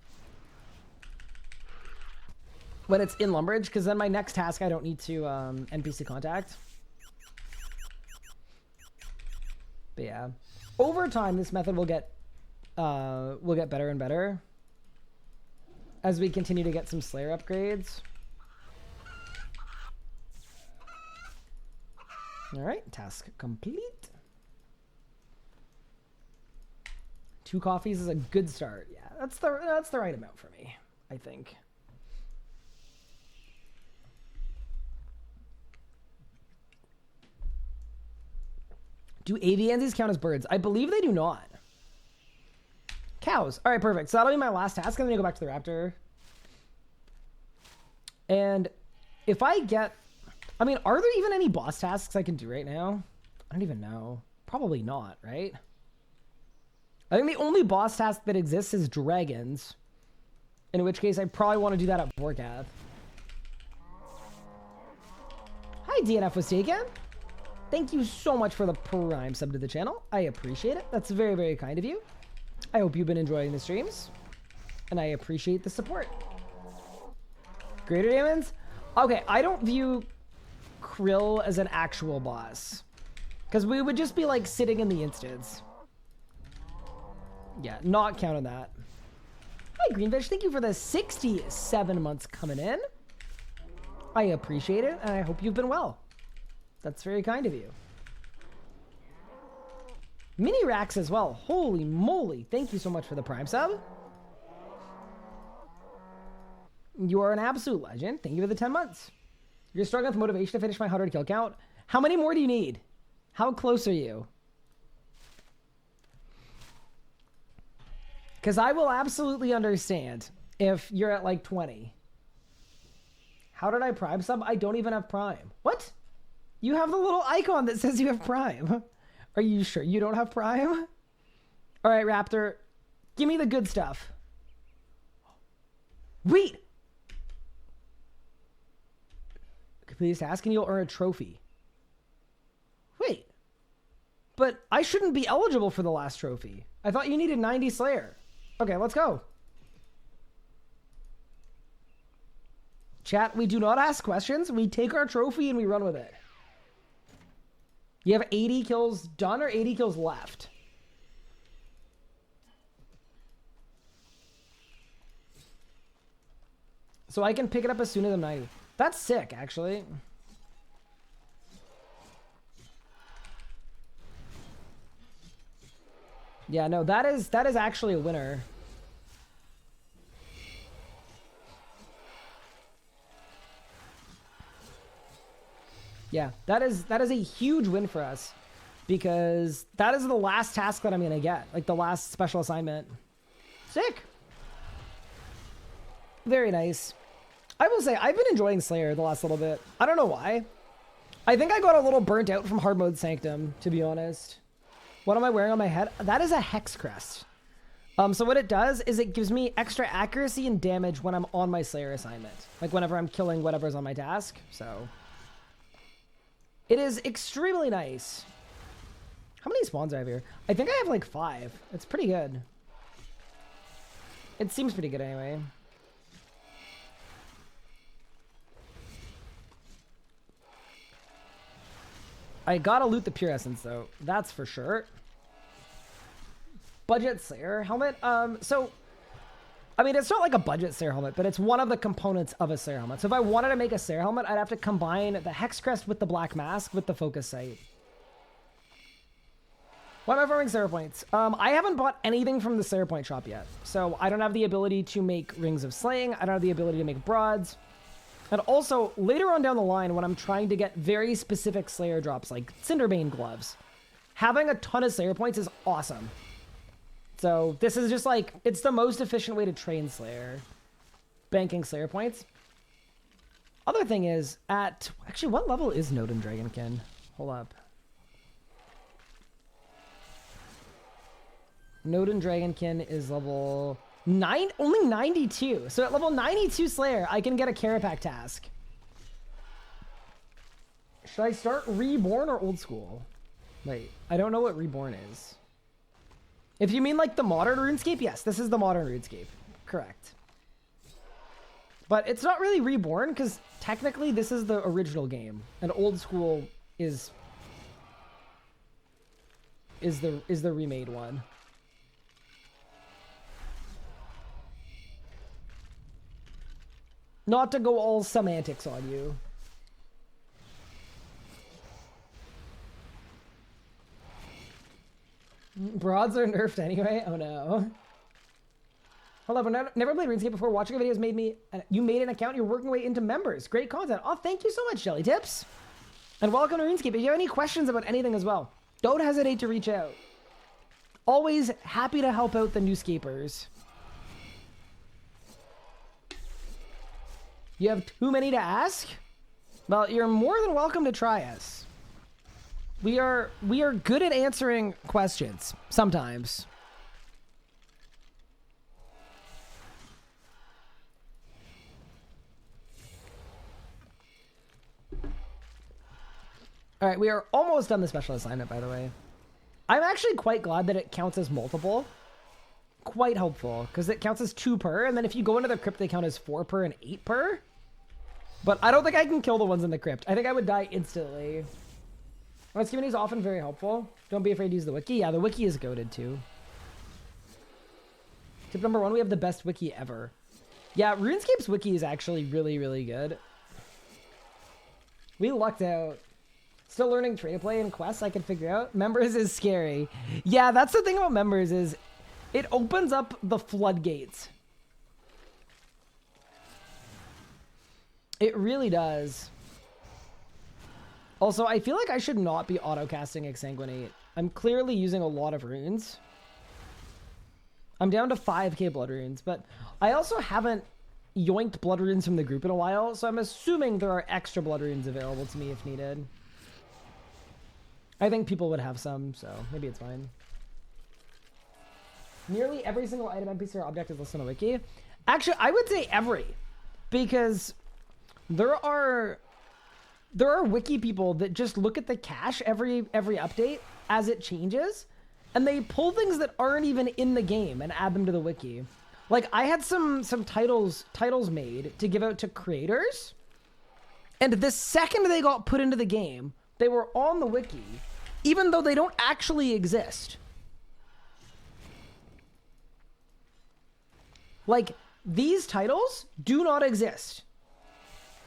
When it's in Lumbridge, because then my next task I don't need to NPC contact. But yeah, over time this method will get better and better as we continue to get some Slayer upgrades. All right, task complete. 2 coffees is a good start. Yeah, that's the right amount for me, I think. Do aviansies count as birds? I believe they do not. Cows. All right, perfect. So that'll be my last task. I'm going to go back to the Raptor. And if I get... I mean, are there even any boss tasks I can do right now? I don't even know. Probably not, right? I think the only boss task that exists is dragons. In which case, I probably want to do that at Vorkath. Hi, DNF was taken. Thank you so much for the Prime sub to the channel. I appreciate it. That's very, very kind of you. I hope you've been enjoying the streams. And I appreciate the support. Greater Demons? Okay, I don't view Krill as an actual boss. Because we would just be like sitting in the instance. Yeah, not counting that. Hi, Greenfish. Thank you for the 67 months coming in. I appreciate it, and I hope you've been well. That's very kind of you. Mini Racks as well. Holy moly. Thank you so much for the Prime sub. You are an absolute legend. Thank you for the 10 months. You're struggling with motivation to finish my 100 kill count. How many more do you need? How close are you? Because I will absolutely understand if you're at like 20. How did I Prime sub? I don't even have Prime. What? You have the little icon that says you have Prime. Are you sure you don't have Prime? All right, Raptor. Give me the good stuff. Wait. Complete this task and you'll earn a trophy. Wait. But I shouldn't be eligible for the last trophy. I thought you needed 90 Slayer. Okay, let's go. Chat, we do not ask questions. We take our trophy and we run with it. You have 80 kills done or 80 kills left? So I can pick it up as soon as I'm 90. That's sick, actually. Yeah, no, that is actually a winner. Yeah, that is a huge win for us, because that is the last task that I'm gonna get, like the last special assignment. Sick. Very nice. I will say I've been enjoying Slayer the last little bit. I don't know why. I think I got a little burnt out from hard mode Sanctum, to be honest. What am I wearing on my head? That is a Hex Crest. So what it does is it gives me extra accuracy and damage when I'm on my Slayer assignment. Like whenever I'm killing whatever's on my task. So it is extremely nice. How many spawns do I have here? I think I have like 5. It's pretty good. It seems pretty good anyway. I gotta loot the Pure Essence though. That's for sure. Budget Slayer helmet. So, I mean, it's not like a budget Slayer helmet, but it's one of the components of a Slayer helmet. So if I wanted to make a Slayer helmet, I'd have to combine the Hex Crest with the Black Mask with the Focus Sight. Why am I farming Slayer points? I haven't bought anything from the Slayer point shop yet. So I don't have the ability to make Rings of Slaying. I don't have the ability to make Broads. And also, later on down the line, when I'm trying to get very specific Slayer drops, like Cinderbane gloves, having a ton of Slayer points is awesome. So this is just like, it's the most efficient way to train Slayer. Banking Slayer points. Other thing is, actually, what level is Nodin Dragonkin? Hold up. Nodin Dragonkin is level 9, only 92. So at level 92 Slayer, I can get a Carapac task. Should I start Reborn or Old School? Wait, I don't know what Reborn is. If you mean like the modern RuneScape, yes, this is the modern RuneScape. Correct. But it's not really Reborn, because technically this is the original game. And Old School is the remade one. Not to go all semantics on you. Broads are nerfed anyway? Oh no. Hold up, I've never played RuneScape before. Watching your videos made me... You made an account, you're working your way into members. Great content. Oh, thank you so much, Jelly Tips. And welcome to RuneScape. If you have any questions about anything as well, don't hesitate to reach out. Always happy to help out the new scapers. You have too many to ask? Well, you're more than welcome to try us. We are good at answering questions sometimes. All right, we are almost done the special assignment, by the way. I'm actually quite glad that it counts as multiple. Quite hopeful, because it counts as 2 per, and then if you go into the crypt, they count as 4 per and 8 per. But I don't think I can kill the ones in the crypt. I think I would die instantly. This community is often very helpful. Don't be afraid to use the wiki. Yeah, the wiki is goated too. Tip number 1, we have the best wiki ever. Yeah, RuneScape's wiki is actually really, really good. We lucked out. Still learning trade to play and quests I can figure out. Members is scary. Yeah, that's the thing about members is it opens up the floodgates. It really does. Also, I feel like I should not be auto-casting Exsanguinate. I'm clearly using a lot of runes. I'm down to 5k blood runes, but I also haven't yoinked blood runes from the group in a while, so I'm assuming there are extra blood runes available to me if needed. I think people would have some, so maybe it's fine. Nearly every single item, NPC, or object is listed on the wiki. Actually, I would say every, because there are wiki people that just look at the cache every update as it changes, and they pull things that aren't even in the game and add them to the wiki. Like, I had some titles made to give out to creators, and the second they got put into the game, they were on the wiki, even though they don't actually exist. Like, these titles do not exist.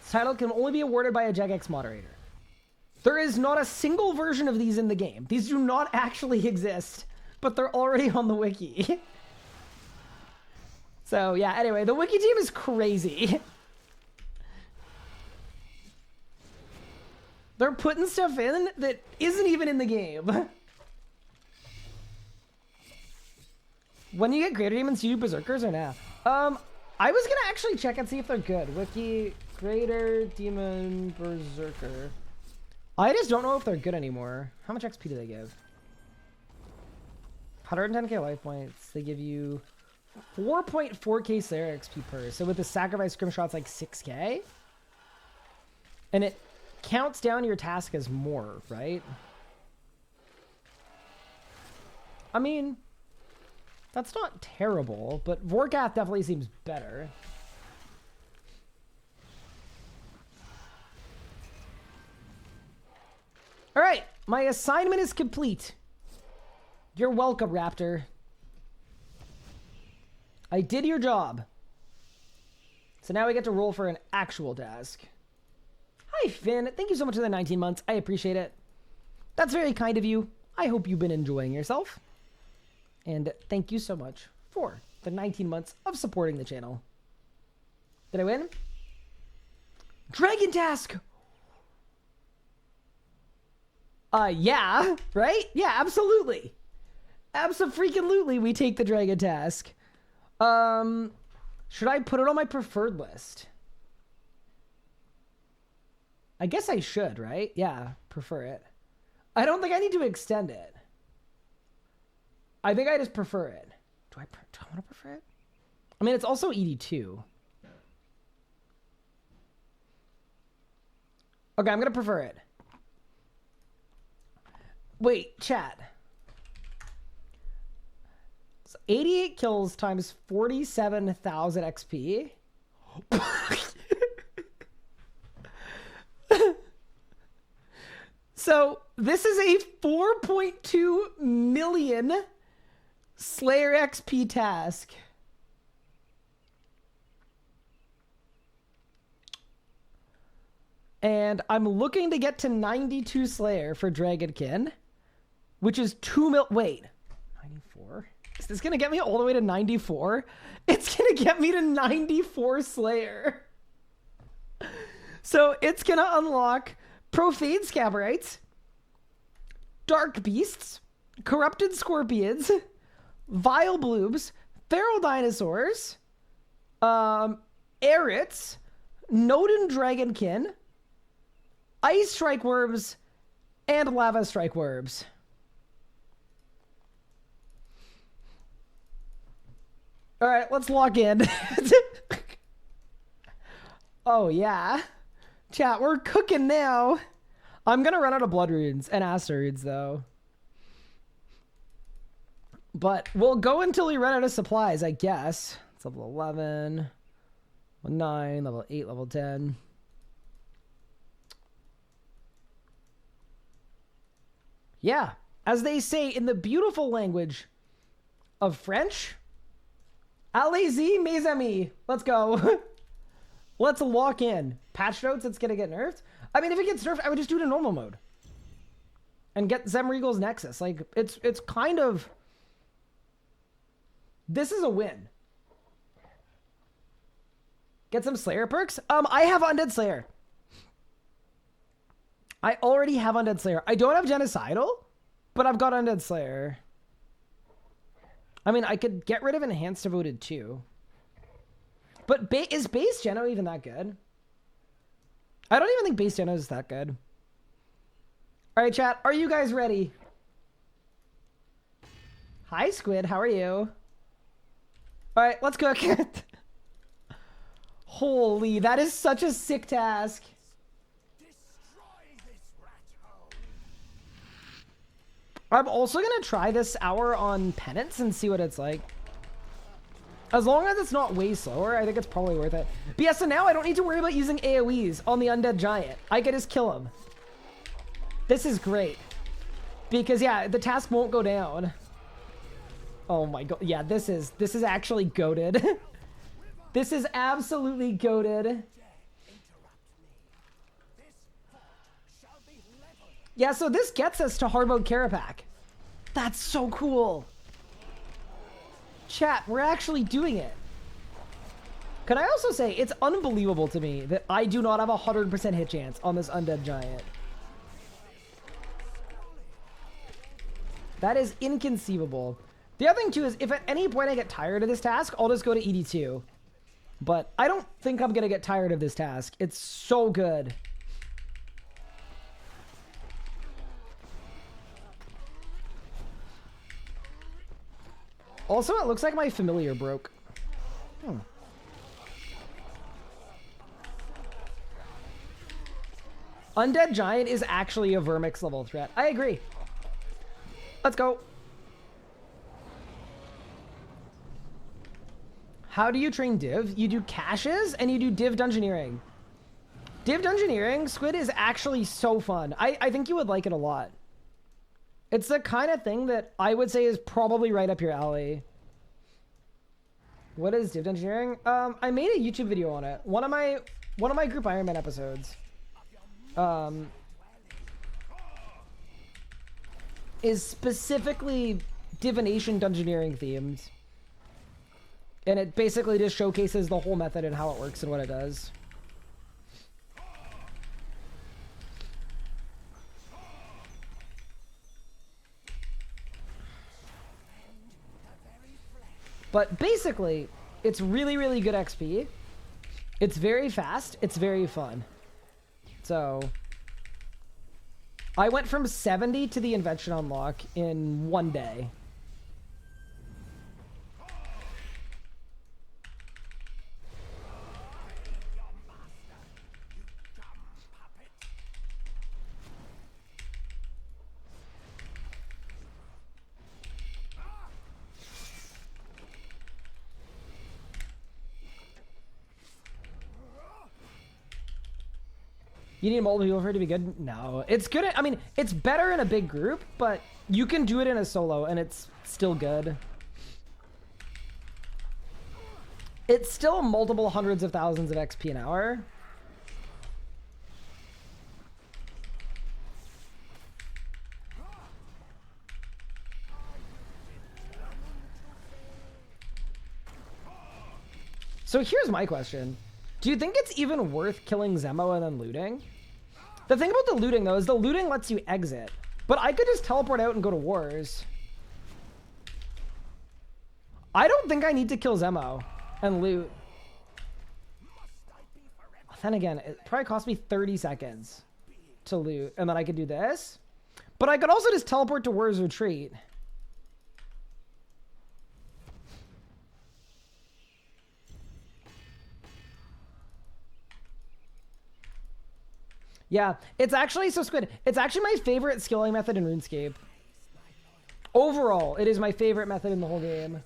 This title can only be awarded by a Jagex moderator. There is not a single version of these in the game. These do not actually exist, but they're already on the wiki. So, yeah, anyway, the wiki team is crazy. They're putting stuff in that isn't even in the game. When you get greater demons, do you do berserkers or nah? I was gonna actually check and see if they're good. Wiki, greater demon berserker. I just don't know if they're good anymore. How much XP do they give? 110k life points. They give you 4.4k Slayer XP per. So with the sacrifice scrimshaw, it's like 6k. And it counts down your task as more, right? I mean, that's not terrible, but Vorkath definitely seems better. All right, my assignment is complete. You're welcome, Raptor. I did your job. So now we get to roll for an actual task. Hi, Finn. Thank you so much for the 19 months. I appreciate it. That's very kind of you. I hope you've been enjoying yourself. And thank you so much for the 19 months of supporting the channel. Did I win? Dragon task! Yeah, right? Yeah, absolutely. Abso-freaking-lutely, we take the dragon task. Should I put it on my preferred list? I guess I should, right? Yeah, prefer it. I don't think I need to extend it. I think I just prefer it. Do I want to prefer it? I mean, it's also ED2. Okay, I'm going to prefer it. Wait, chat. So 88 kills times 47,000 XP. So this is a 4.2 million Slayer XP task. And I'm looking to get to 92 Slayer for Dragonkin, which is 2 mil. Wait, 94? Is this going to get me all the way to 94? It's going to get me to 94 Slayer. So it's going to unlock Profane Scabberites, Dark Beasts, Corrupted Scorpions, Vile Bloobs, Feral Dinosaurs, Erits, Nodin Dragonkin, Ice Strike Worms, and Lava Strike Worms. All right, let's log in. Oh, yeah. Chat, we're cooking now. I'm going to run out of blood runes and asteroids, though. But we'll go until we run out of supplies, I guess. It's level 11, level 9, level 8, level 10. Yeah, as they say in the beautiful language of French, allez-y, mes amis. Let's go. Let's lock in. Patch notes, it's going to get nerfed. I mean, if it gets nerfed, I would just do it in normal mode. And get Zemregal's Nexus. Like, it's kind of... This is a win. Get some Slayer perks. I have Undead Slayer. I already have Undead Slayer. I don't have Genocidal, but I've got Undead Slayer. I mean, I could get rid of Enhanced Devoted too. But is base Geno even that good? I don't even think base Geno is that good. All right, chat. Are you guys ready? Hi, Squid. How are you? All right, let's cook. Holy, that is such a sick task. I'm also going to try this hour on Penance and see what it's like. As long as it's not way slower, I think it's probably worth it. But yeah, so now I don't need to worry about using AoEs on the Undead Giant. I can just kill him. This is great. Because, yeah, the task won't go down. Oh my god. Yeah, this is actually goated. This is absolutely goated. Yeah, so this gets us to hard mode Carapac. That's so cool. Chat, we're actually doing it. Can I also say, it's unbelievable to me that I do not have a 100% hit chance on this Undead Giant. That is inconceivable. The other thing too is if at any point I get tired of this task, I'll just go to ED2. But I don't think I'm gonna get tired of this task. It's so good. Also, it looks like my familiar broke. Undead Giant is actually a Vermix level threat. I agree. Let's go. How do you train Div? You do caches and you do Div Dungeoneering. Div Dungeoneering, Squid, is actually so fun. I think you would like it a lot. It's the kind of thing that I would say is probably right up your alley. What is Div Dungeoneering? I made a YouTube video on it. One of my Group Iron Man episodes. Is specifically divination dungeoneering themed. And it basically just showcases the whole method and how it works and what it does. But basically, it's really, really good XP. It's very fast. It's very fun. So, I went from 70 to the invention unlock in 1 day. You need multiple people for it to be good? No. It's good at, I mean, it's better in a big group, but you can do it in a solo and it's still good. It's still multiple hundreds of thousands of XP an hour. So here's my question. Do you think it's even worth killing Zemo and then looting? The thing about the looting, though, is the looting lets you exit. But I could just teleport out and go to wars. I don't think I need to kill Zemo and loot. Then again, it probably cost me 30 seconds to loot. And then I could do this. But I could also just teleport to Wars Retreat. Yeah, it's actually so Squid. It's actually my favorite skilling method in RuneScape. Overall, it is my favorite method in the whole game.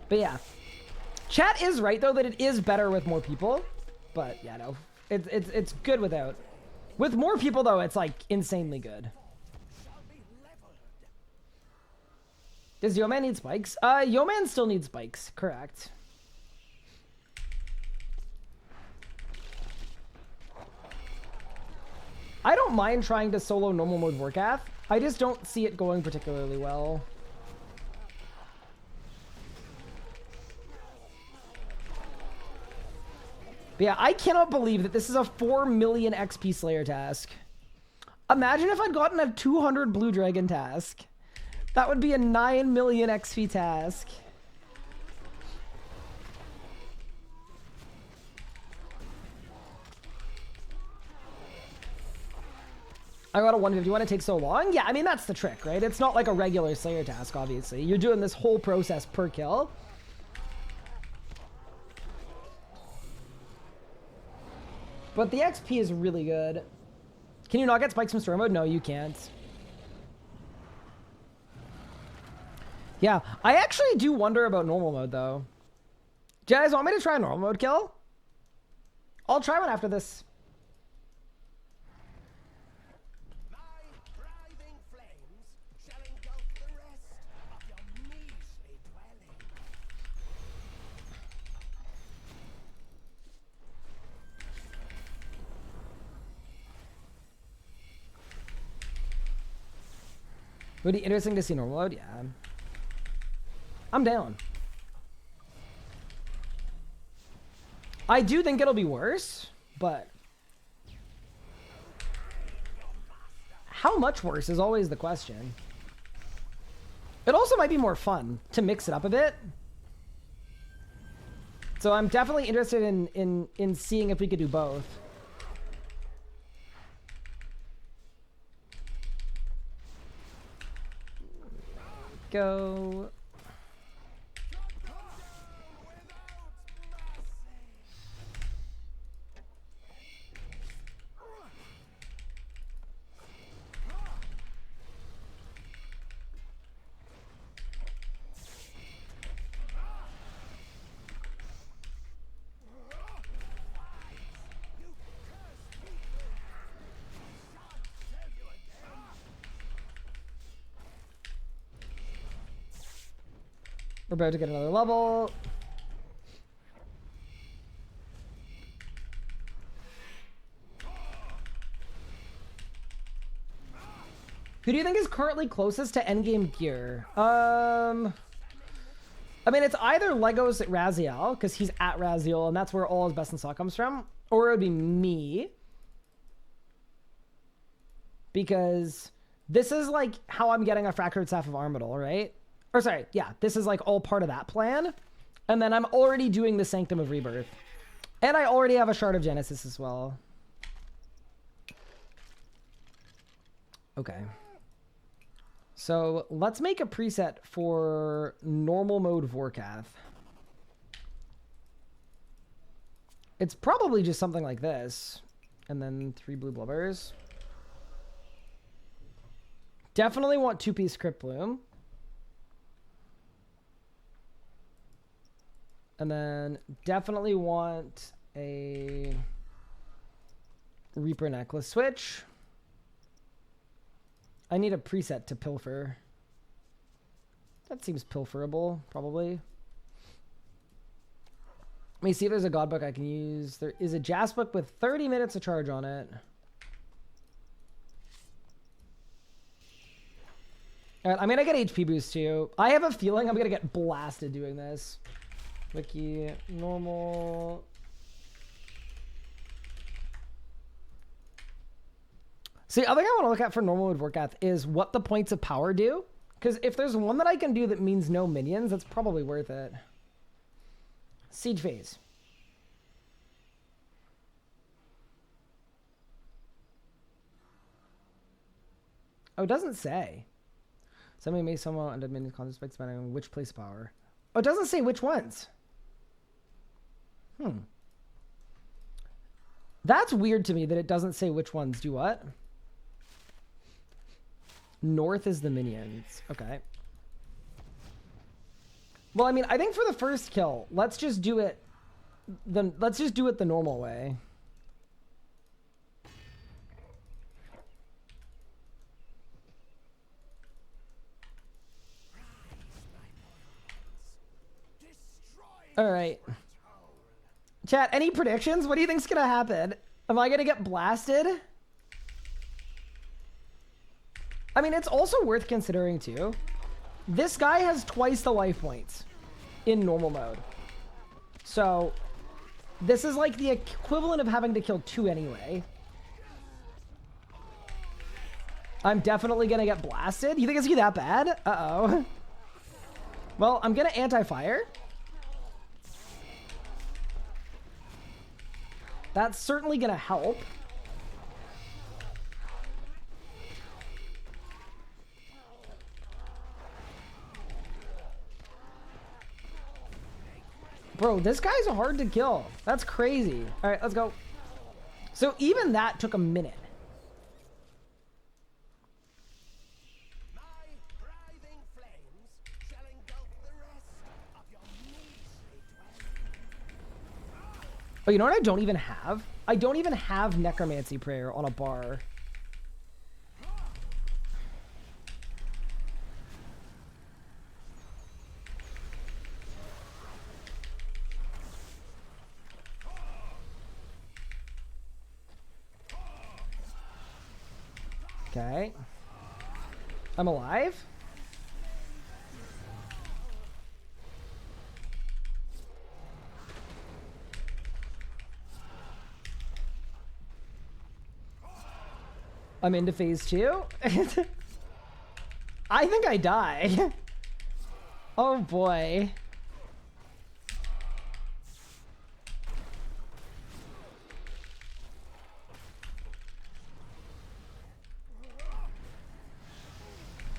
But yeah, chat is right though that it is better with more people. But yeah, no, it's good without. With more people though, it's like insanely good. Does Yo-Man need spikes? Yo-Man still needs spikes, correct. I don't mind trying to solo normal mode Vorkath. I just don't see it going particularly well. But yeah, I cannot believe that this is a 4 million XP Slayer task. Imagine if I'd gotten a 200 Blue Dragon task. That would be a 9 million XP task. I got a 150. Why did it take so long? Yeah, I mean, that's the trick, right? It's not like a regular Slayer task, obviously. You're doing this whole process per kill. But the XP is really good. Can you not get spikes from story mode? No, you can't. Yeah, I actually do wonder about normal mode, though. Do you guys want me to try a normal mode kill? I'll try one after this. Would be interesting to see normal mode, yeah. I'm down. I do think it'll be worse, but how much worse is always the question. It also might be more fun to mix it up a bit. So I'm definitely interested in seeing if we could do both. Go. We're about to get another level. Who do you think is currently closest to endgame gear? I mean, it's either Legos at Raziel, because he's at Raziel, and that's where all his best in stock comes from, or it would be me. Because this is like how I'm getting a Fractured Staff of Armadil, right? Or sorry, yeah, this is like all part of that plan. And then I'm already doing the Sanctum of Rebirth. And I already have a Shard of Genesis as well. Okay. So let's make a preset for normal mode Vorkath. It's probably just something like this. And then 3 blue blubbers. Definitely want 2-piece Crypt Bloom. And then definitely want a Reaper necklace switch. I need a preset to pilfer. That seems pilferable, probably. Let me see if there's a god book I can use. There is a Jas book with 30 minutes of charge on it. Alright, I'm gonna get HP boost too. I have a feeling I'm gonna get blasted doing this. Wiki, normal. See, the other thing I want to look at for normal with Vorkath is what the points of power do. Because if there's one that I can do that means no minions, that's probably worth it. Siege phase. Oh, it doesn't say. Somebody may somehow end up minions concentrate spending on which place of power. Oh, it doesn't say which ones. That's weird to me that it doesn't say which ones do what. North is the minions. Okay. Well, I mean, I think for the first kill, let's just do it the normal way. All right. Chat, any predictions? What do you think's gonna happen? Am I gonna get blasted? I mean, it's also worth considering too. This guy has twice the life points in normal mode. So this is like the equivalent of having to kill 2 anyway. I'm definitely gonna get blasted. You think it's gonna be that bad? Uh-oh. Well, I'm gonna anti-fire. That's certainly gonna help. Bro, this guy's hard to kill. That's crazy. All right, let's go. So even that took a minute. Oh, you know what I don't even have? I don't even have Necromancy Prayer on a bar. Okay. I'm alive? I'm into phase 2. I think I die. Oh boy.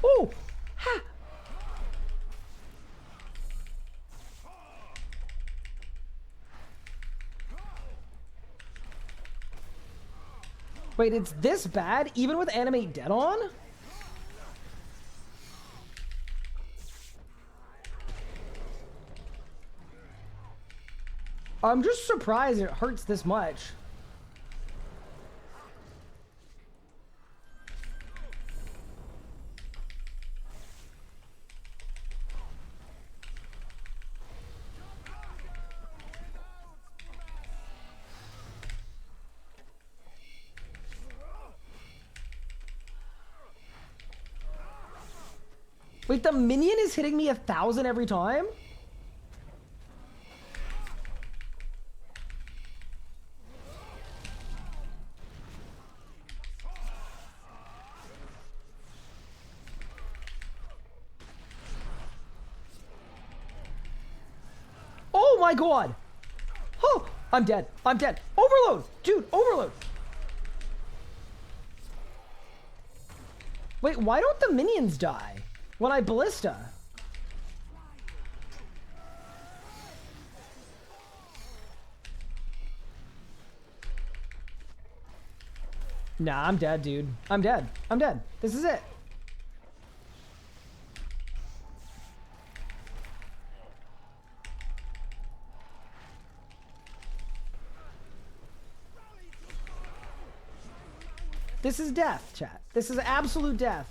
Oh! Ha! Wait, it's this bad even with animate dead on? I'm just surprised it hurts this much. Wait, the minion is hitting me 1,000 every time? Oh my god! Oh, I'm dead. I'm dead. Overload! Dude, overload! Wait, why don't the minions die when I ballista? Nah, I'm dead, dude. I'm dead. I'm dead. This is it. This is death, chat. This is absolute death.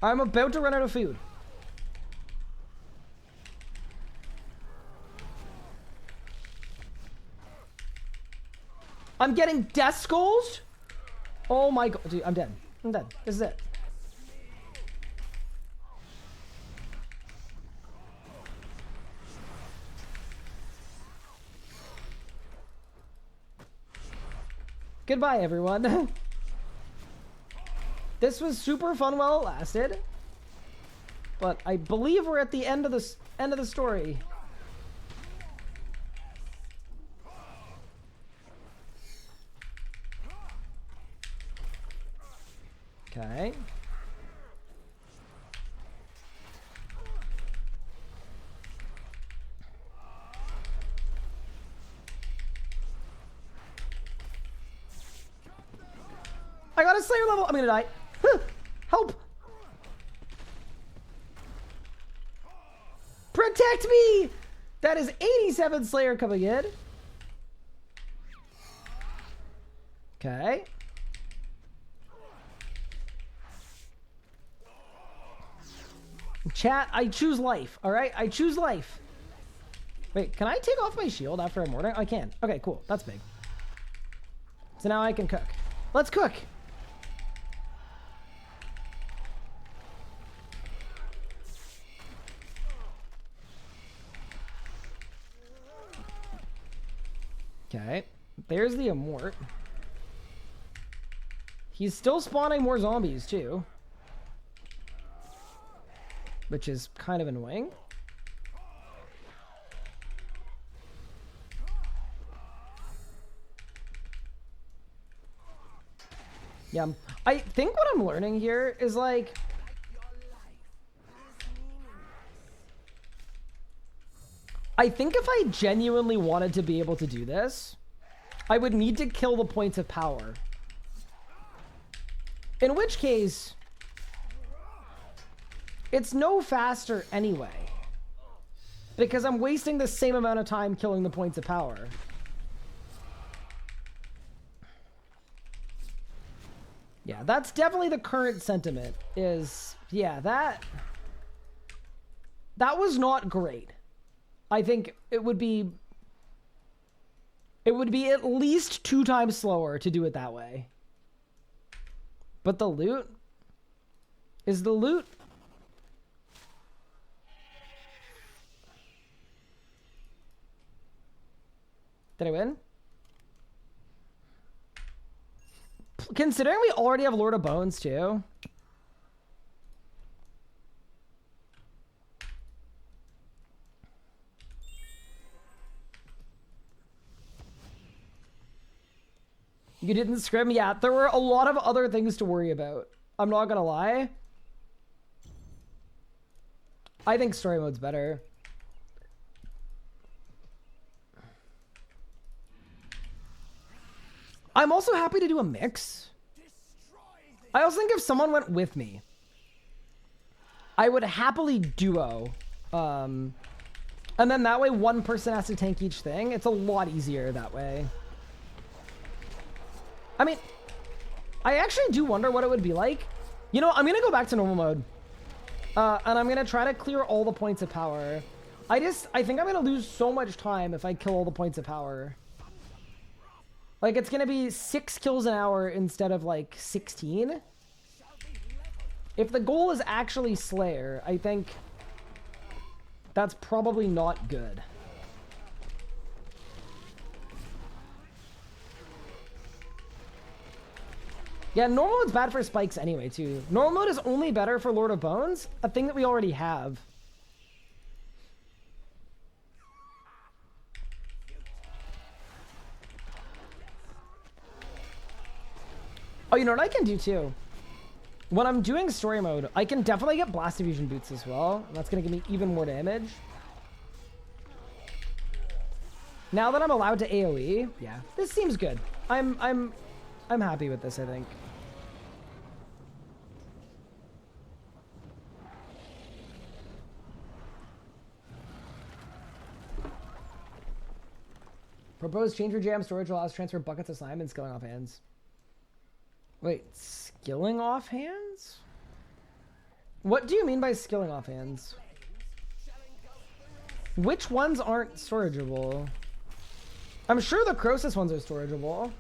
I'm about to run out of food. I'm getting death skulls? Oh my god. Dude, I'm dead. I'm dead. This is it. Goodbye, everyone. This was super fun while it lasted. But I believe we're at the end of the story. Okay. I got a Slayer level. I'm gonna die. Help! Protect me! That is 87 Slayer coming in. Okay. Chat, I choose life. All right, I choose life. Wait, can I take off my shield after I'm morning? I can. Okay, cool. That's big. So now I can cook. Let's cook. Okay, there's the Immort. He's still spawning more zombies too, which is kind of annoying. Yeah, I think what I'm learning here is like, I think if I genuinely wanted to be able to do this, I would need to kill the points of power. In which case, it's no faster anyway. Because I'm wasting the same amount of time killing the points of power. Yeah, that's definitely the current sentiment is, yeah, that was not great. I think it would be at least 2 times slower to do it that way. But the loot? Is the loot? Did I win? considering we already have Lord of Bones too. You didn't scrim? Yeah, there were a lot of other things to worry about. I'm not gonna lie. I think story mode's better. I'm also happy to do a mix. I also think if someone went with me, I would happily duo. And then that way one person has to tank each thing. It's a lot easier that way. I mean, I actually do wonder what it would be like. You know, I'm going to go back to normal mode. And I'm going to try to clear all the points of power. I think I'm going to lose so much time if I kill all the points of power. Like, it's going to be 6 kills an hour instead of, like, 16. If the goal is actually Slayer, I think that's probably not good. Yeah, normal mode's bad for spikes anyway, too. Normal mode is only better for Lord of Bones, a thing that we already have. Oh, you know what I can do, too? When I'm doing story mode, I can definitely get Blast Diffusion boots as well. And that's going to give me even more damage. Now that I'm allowed to AoE, yeah, this seems good. I'm happy with this, I think. Proposed change your jam storage allows transfer buckets of slime and skilling off hands. Wait, skilling off hands? What do you mean by skilling off hands? Which ones aren't storageable? I'm sure the Croesus ones are storageable.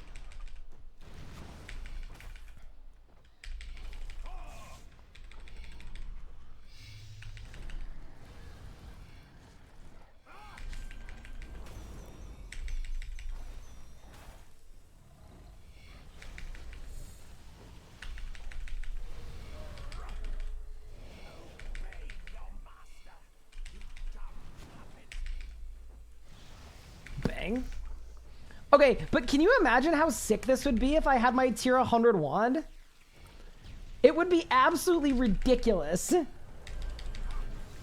Okay, but can you imagine how sick this would be if I had my tier 100 wand? It would be absolutely ridiculous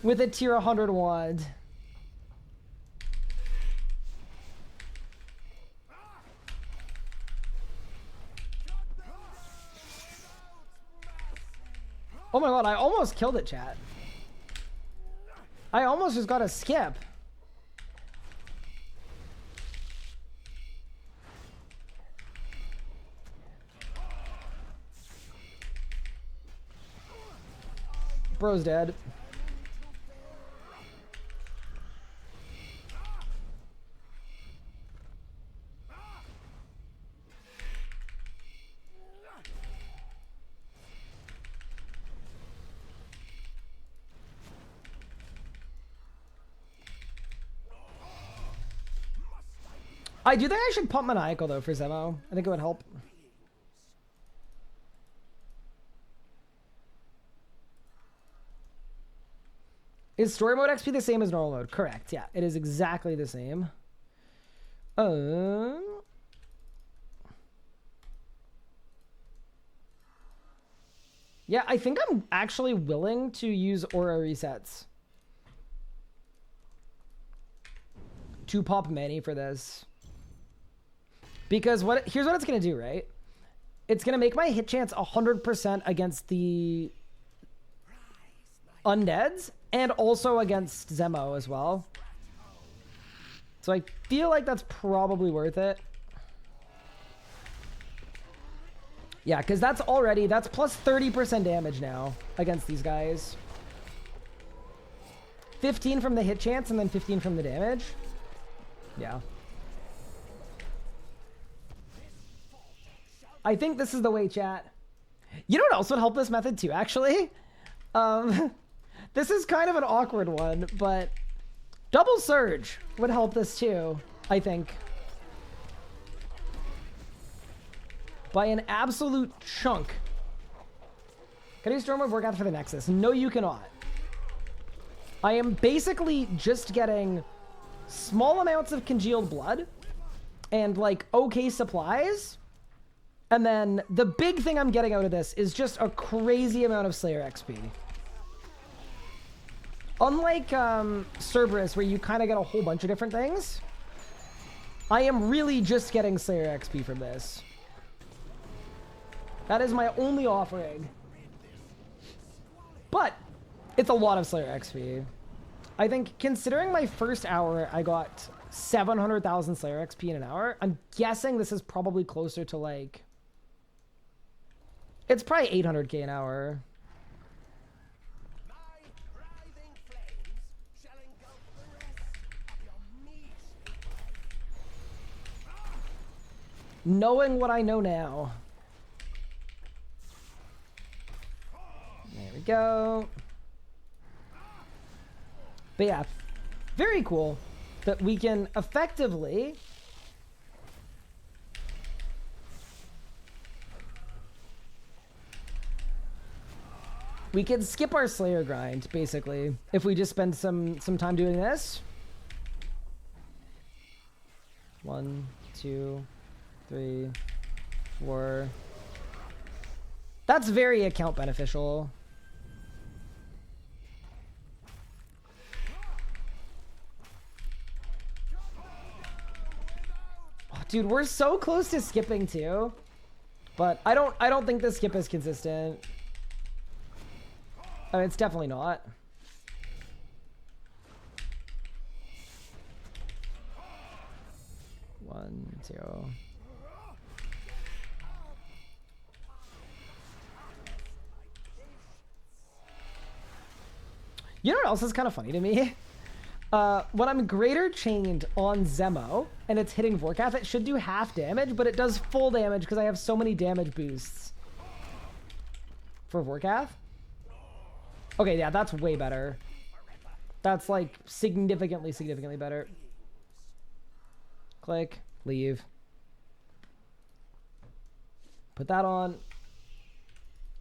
with a tier 100 wand. Oh my god, I almost killed it, chat. I almost just got a skip. Bro's dead. I do think I should pump Maniacal though for Zemo. I think it would help. Is story mode XP the same as normal mode? Correct. Yeah, it is exactly the same. Yeah, I think I'm actually willing to use aura resets to pop many for this. Because here's what it's going to do, right? It's going to make my hit chance 100% against the undeads and also against Zemo as well. So I feel like that's probably worth it. Yeah, because that's plus 30% damage now against these guys. 15 from the hit chance and then 15 from the damage. Yeah. I think this is the way, chat. You know what else would help this method too, actually? This is kind of an awkward one, but double surge would help this too, I think. by an absolute chunk. Can you storm my Vorkath for the Nexus? No, you cannot. I am basically just getting small amounts of congealed blood and like okay supplies. And then the big thing I'm getting out of this is just a crazy amount of Slayer XP. Unlike Cerberus, where you kind of get a whole bunch of different things, I am really just getting Slayer XP from this. That is my only offering. But it's a lot of Slayer XP. I think considering my first hour, I got 700,000 Slayer XP in an hour. I'm guessing this is probably closer to like... It's probably 800k an hour. Knowing what I know now. There we go. But yeah, very cool that we can effectively skip our Slayer grind, basically, if we just spend some time doing this. 1, 2, 3, 4. That's very account beneficial. Oh, dude, we're so close to skipping too, but I don't think the skip is consistent. I mean, it's definitely not. One, 0. You know what else is kind of funny to me? When I'm greater chained on Zemo and it's hitting Vorkath, it should do half damage, but it does full damage because I have so many damage boosts for Vorkath. Okay, yeah, that's way better. That's like significantly better. Click, leave. Put that on.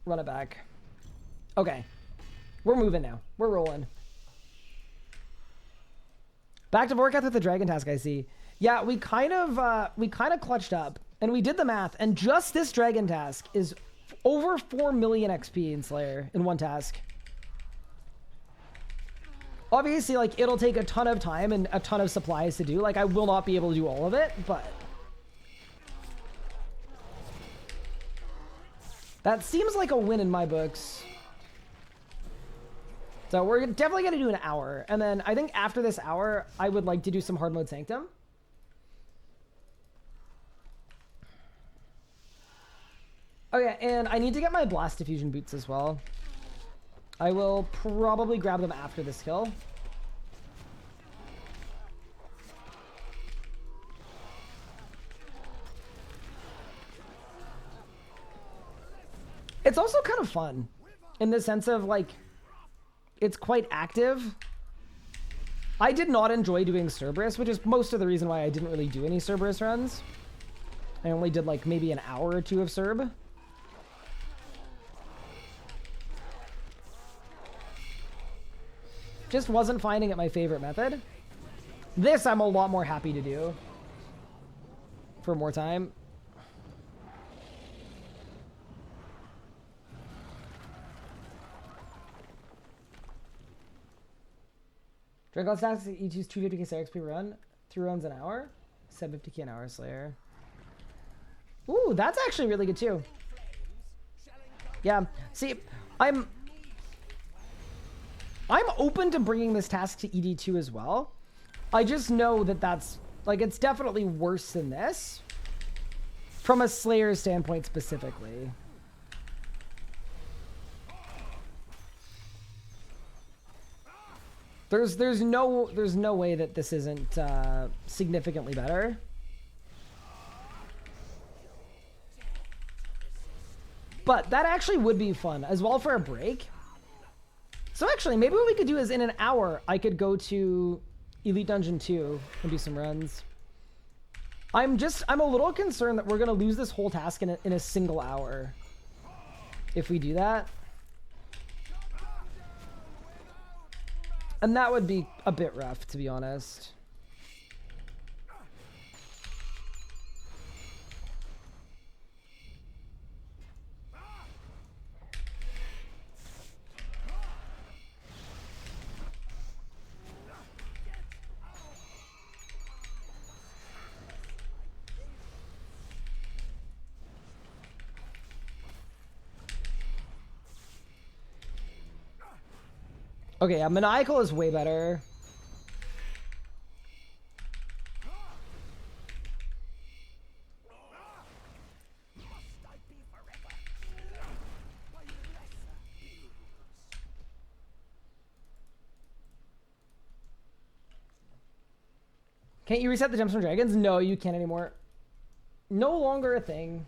Run it back. Okay. We're moving now. We're rolling. Back to Vorkath with the dragon task, I see. Yeah, we kind of clutched up and we did the math, and just this dragon task is over 4 million XP in Slayer in one task. Obviously, like, it'll take a ton of time and a ton of supplies to do. Like, I will not be able to do all of it, but that seems like a win in my books. So we're definitely going to do an hour. And then I think after this hour, I would like to do some hard mode Sanctum. Oh yeah, and I need to get my Blast Diffusion boots as well. I will probably grab them after this kill. It's also kind of fun in the sense of, like, it's quite active. I did not enjoy doing Cerberus, which is most of the reason why I didn't really do any Cerberus runs. I only did like maybe an hour or two of Cerb. Just wasn't finding it my favorite method. This I'm a lot more happy to do for more time. Dragon stats, you choose 250k Slayer XP run, 3 runs an hour, 750k an hour Slayer. Ooh, that's actually really good too. Yeah, see, I'm open to bringing this task to ED2 as well. I just know that that's, like, it's definitely worse than this from a Slayer standpoint specifically. There's no way that this isn't significantly better. But that actually would be fun as well for a break. So actually, maybe what we could do is in an hour, I could go to Elite Dungeon 2 and do some runs. I'm a little concerned that we're going to lose this whole task in a single hour. If we do that. And that would be a bit rough, to be honest. Okay, yeah, Maniacal is way better. Can't you reset the Gems from Dragons? No, you can't anymore. No longer a thing.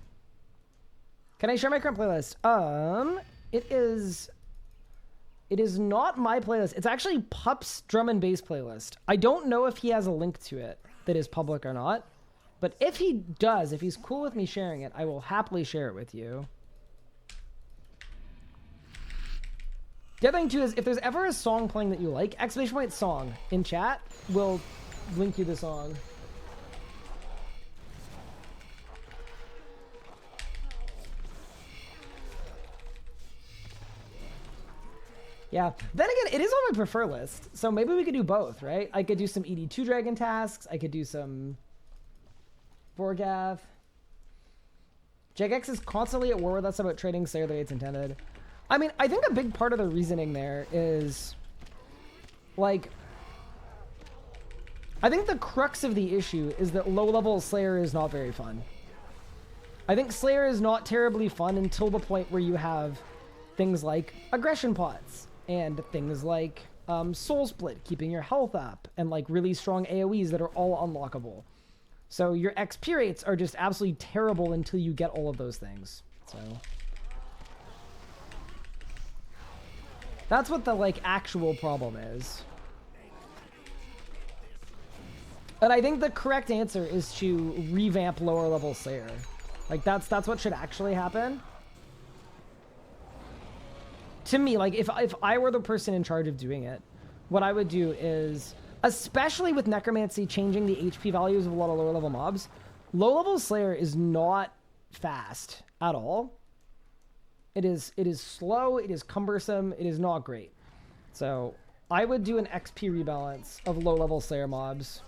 Can I share my current playlist? It is not my playlist. It's actually Pup's drum and bass playlist. I don't know if he has a link to it that is public or not. But if he does, if he's cool with me sharing it, I will happily share it with you. The other thing too is if there's ever a song playing that you like, exclamation point song in chat will link you the song. Yeah. Then again, it is on my prefer list. So maybe we could do both, right? I could do some ED2 dragon tasks. I could do some Vorkath. Jagex is constantly at war with us about trading Slayer the way it's intended. I mean, I think a big part of the reasoning there is, like, I think the crux of the issue is that low-level Slayer is not very fun. I think Slayer is not terribly fun until the point where you have things like aggression pots and things like soul split, keeping your health up, and like really strong AoEs that are all unlockable. So your XP rates are just absolutely terrible until you get all of those things. So that's what the like actual problem is. And I think the correct answer is to revamp lower level Slayer. Like that's what should actually happen. To me, like if I were the person in charge of doing it, what I would do is, especially with Necromancy changing the HP values of a lot of lower level mobs, low level Slayer is not fast at all. It is slow, it is cumbersome, it is not great. So I would do an XP rebalance of low level Slayer mobs.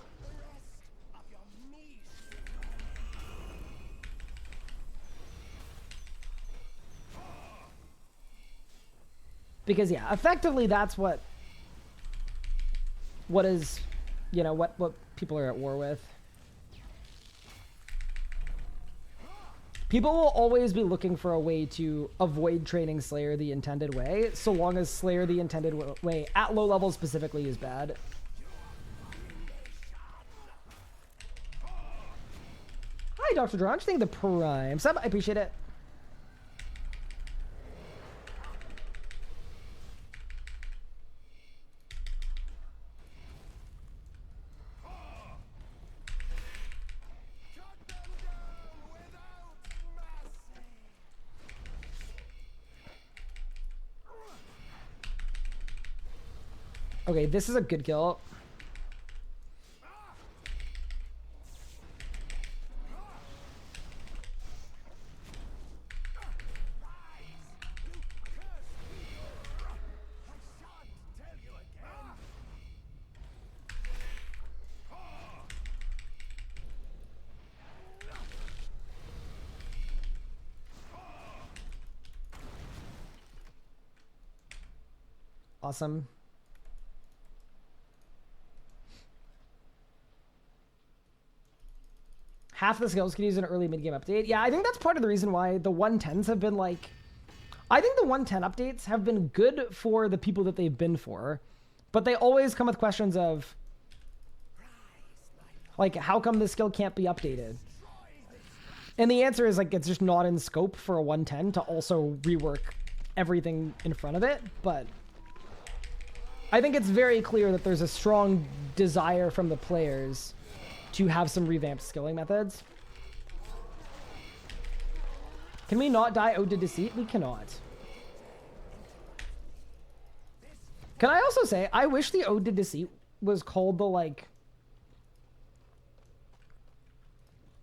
Because yeah, effectively that's what is, you know, what people are at war with. People will always be looking for a way to avoid training Slayer the intended way, so long as Slayer the intended way at low level specifically is bad. Hi, Dr. Dronch. Thank you the Prime sub. I appreciate it. Okay, this is a good kill. Awesome. Half the skills could use an early mid-game update. Yeah, I think that's part of the reason why the 110s have been like... I think the 110 updates have been good for the people that they've been for, but they always come with questions of, like, how come this skill can't be updated? And the answer is, like, it's just not in scope for a 110 to also rework everything in front of it, but I think it's very clear that there's a strong desire from the players to have some revamped skilling methods. Can we not die Ode to Deceit? We cannot. Can I also say, I wish the Ode to Deceit was called the, like...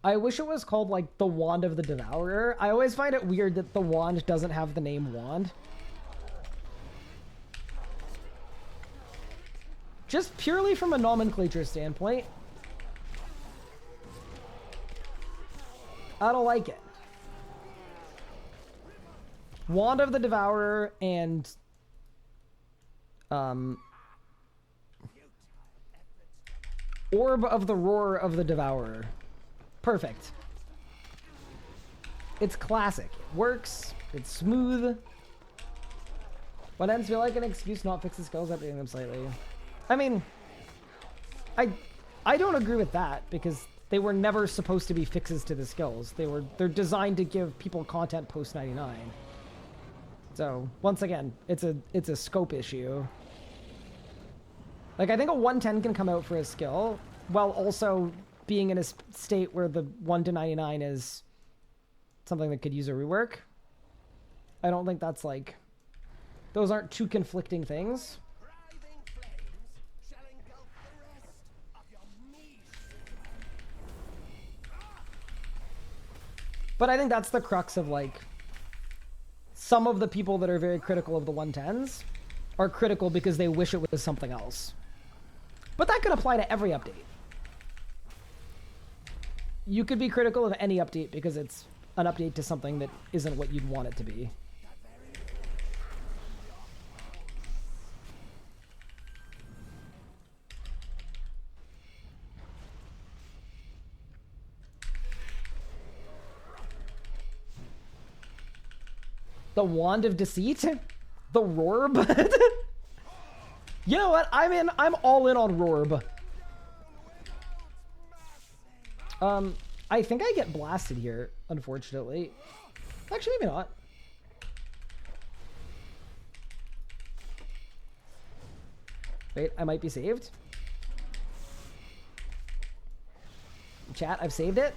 I wish it was called, like, the Wand of the Devourer. I always find it weird that the wand doesn't have the name Wand. Just purely from a nomenclature standpoint, I don't like it. Wand of the Devourer and Orb of the Roar of the Devourer. Perfect. It's classic. It works. It's smooth. What ends feel like an excuse not fix the skills, updating them slightly. I mean, I don't agree with that because they were never supposed to be fixes to the skills. They're designed to give people content post 99. So once again, it's a scope issue. Like I think a 110 can come out for a skill while also being in a state where the 1 to 99 is something that could use a rework. I don't think that's like, those aren't two conflicting things. But I think that's the crux of like, some of the people that are very critical of the 110s are critical because they wish it was something else. But that could apply to every update. You could be critical of any update because it's an update to something that isn't what you'd want it to be. The Wand of Deceit? The Rorb? You know what? I'm all in on Rorb. I think I get blasted here, unfortunately. Actually, maybe not. Wait, I might be saved. Chat, I've saved it.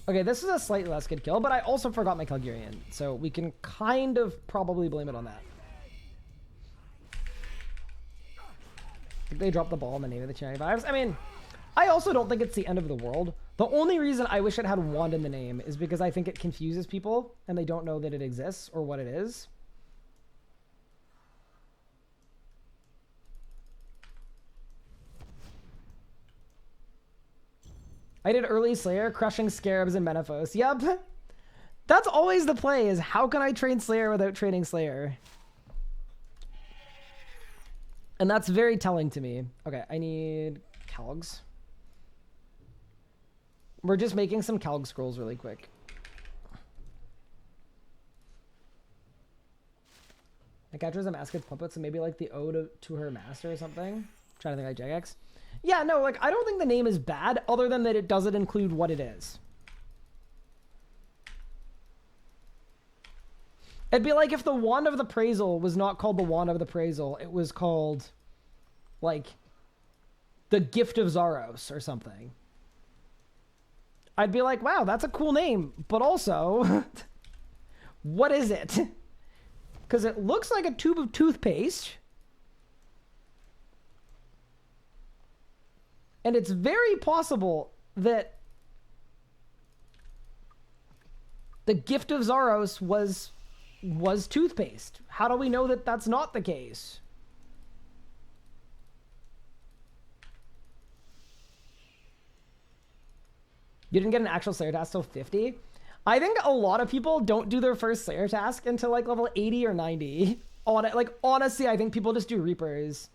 Okay, this is a slightly less good kill, but I also forgot my Calgarian, so we can kind of probably blame it on that. They dropped the ball in the name of the charity vibes. I mean, I also don't think it's the end of the world. The only reason I wish it had Wand in the name is because I think it confuses people and they don't know that it exists or what it is. I did early Slayer, crushing Scarabs and Menaphos. Yep. That's always the play, is how can I train Slayer without training Slayer? And that's very telling to me. Okay, I need Calgs. We're just making some Calg scrolls really quick. I captures a mask with puppets, so maybe like the ode to her master or something. I'm trying to think like Jagex. Yeah, no, like, I don't think the name is bad, other than that it doesn't include what it is. It'd be like if the Wand of the Praisal was not called the Wand of the Praisal, it was called, like, the Gift of Zaros or something. I'd be like, wow, that's a cool name, but also, what is it? Because it looks like a tube of toothpaste. And it's very possible that the Gift of Zaros was toothpaste. How do we know that that's not the case? You didn't get an actual Slayer task till 50? I think a lot of people don't do their first Slayer task until like level 80 or 90. Like, honestly, I think people just do Reapers.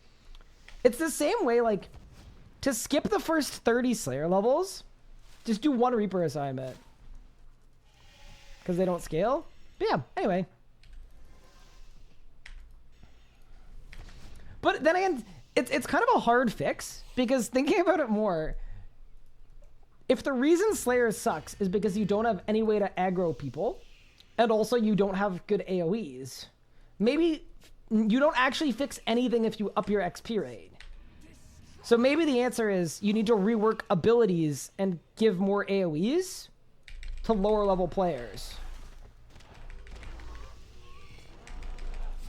It's the same way, like, to skip the first 30 Slayer levels, just do one Reaper assignment. Because they don't scale. But yeah, anyway. But then again, it's kind of a hard fix, because thinking about it more, if the reason Slayer sucks is because you don't have any way to aggro people, and also you don't have good AoEs, maybe you don't actually fix anything if you up your XP rate. So maybe the answer is you need to rework abilities and give more AoEs to lower level players.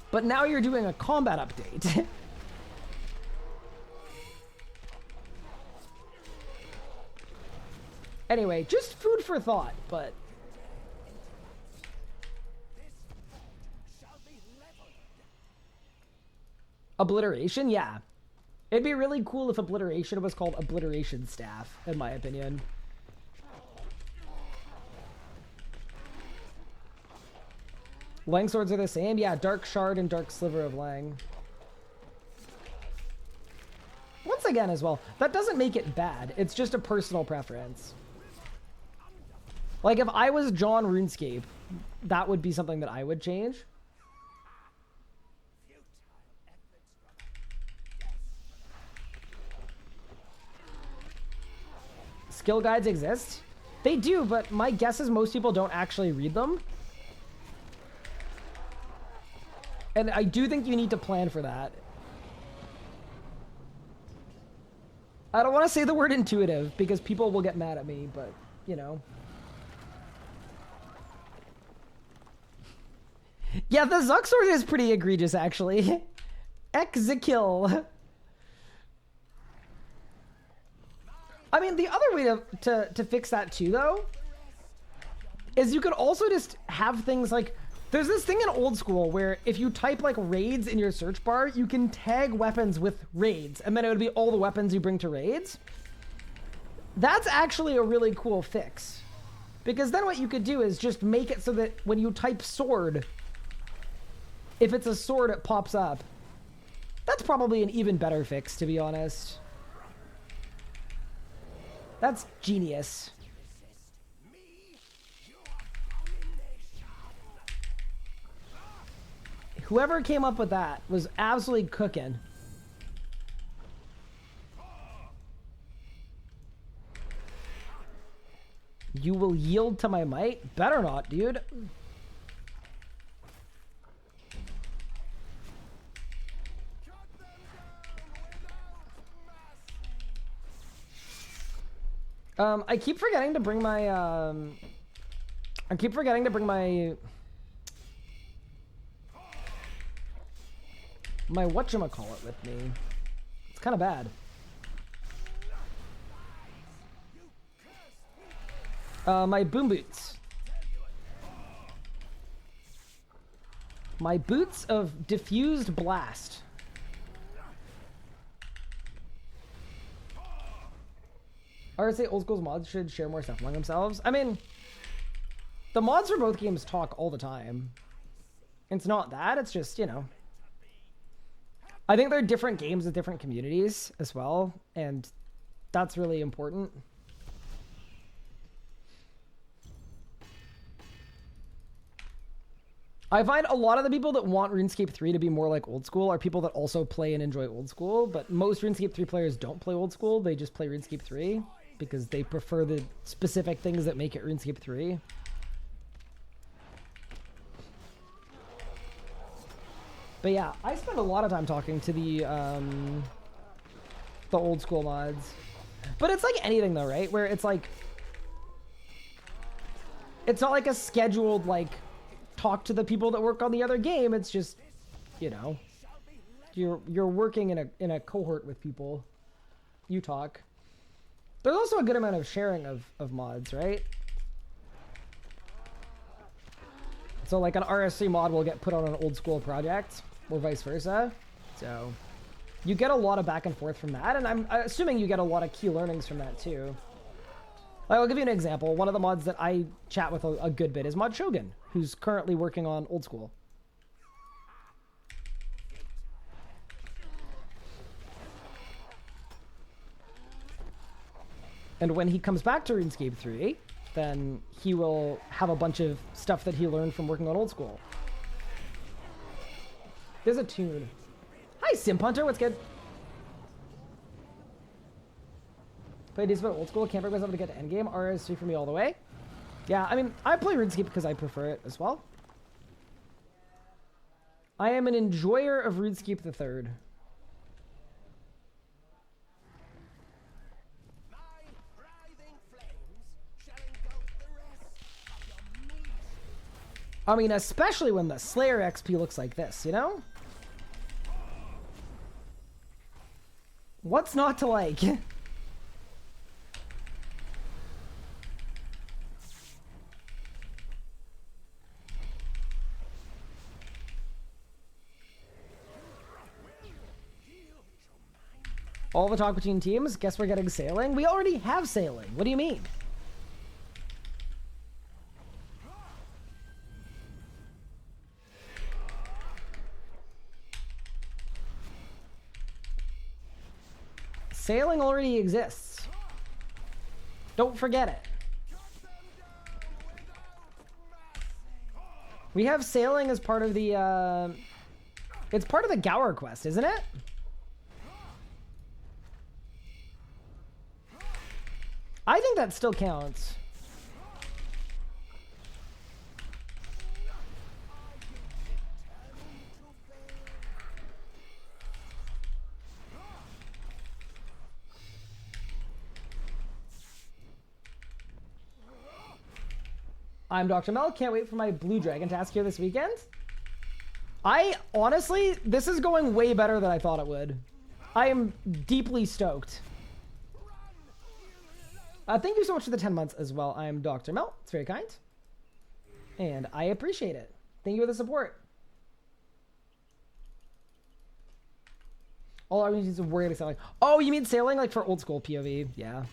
But now you're doing a combat update. Anyway, just food for thought, but... Obliteration? Yeah. It'd be really cool if Obliteration was called Obliteration Staff, in my opinion. Lang swords are the same? Yeah, Dark Shard and Dark Sliver of Lang. Once again as well, that doesn't make it bad. It's just a personal preference. Like, if I was John RuneScape, that would be something that I would change. Skill guides exist? They do, but my guess is most people don't actually read them. And I do think you need to plan for that. I don't want to say the word intuitive because people will get mad at me, but, you know. Yeah, the Zuck sword is pretty egregious, actually. Exekill. I mean, the other way to fix that too, though, is you could also just have things like... There's this thing in old school where if you type like raids in your search bar, you can tag weapons with raids, and then it would be all the weapons you bring to raids. That's actually a really cool fix. Because then what you could do is just make it so that when you type sword, if it's a sword, it pops up. That's probably an even better fix, to be honest. That's genius. Whoever came up with that was absolutely cooking. You will yield to my might? Better not, dude. I keep forgetting to bring my, my whatchamacallit with me. It's kind of bad. My boom boots. My boots of diffused blast. RSA old school's mods should share more stuff among themselves. I mean, the mods for both games talk all the time. It's not that, it's just, you know. I think they're different games with different communities as well, and that's really important. I find a lot of the people that want RuneScape 3 to be more like old school are people that also play and enjoy old school, but most RuneScape 3 players don't play old school, they just play RuneScape 3 because they prefer the specific things that make it RuneScape 3. But yeah, I spend a lot of time talking to the old school mods. But it's like anything though, right? Where it's like, it's not like a scheduled, like, talk to the people that work on the other game. It's just, you know, you're working in a cohort with people. You talk. There's also a good amount of sharing of mods, right? So like an RSC mod will get put on an old school project, or vice versa. So you get a lot of back and forth from that, and I'm assuming you get a lot of key learnings from that too. Like, I'll give you an example. One of the mods that I chat with a good bit is Mod Shogun, who's currently working on old school. And when he comes back to RuneScape 3, then he will have a bunch of stuff that he learned from working on old school. There's a tune. Hi, Simp Hunter, what's good? Play decent but old school. Can't bring myself to get to endgame. RS3 for me all the way. Yeah, I mean, I play RuneScape because I prefer it as well. I am an enjoyer of RuneScape the Third. I mean, especially when the Slayer XP looks like this, you know? What's not to like? All the talk between teams? Guess we're getting sailing? We already have sailing. What do you mean? Sailing already exists. Don't forget it. We have sailing as part of the, it's part of the Gower quest, isn't it? I think that still counts. I'm Dr. Mel. Can't wait for my Blue Dragon task here this weekend. I honestly, this is going way better than I thought it would. I am deeply stoked. Thank you so much for the 10 months as well. I'm Dr. Mel. It's very kind. And I appreciate it. Thank you for the support. All our needs of worrying sailing. Oh, you mean sailing like for old school POV? Yeah.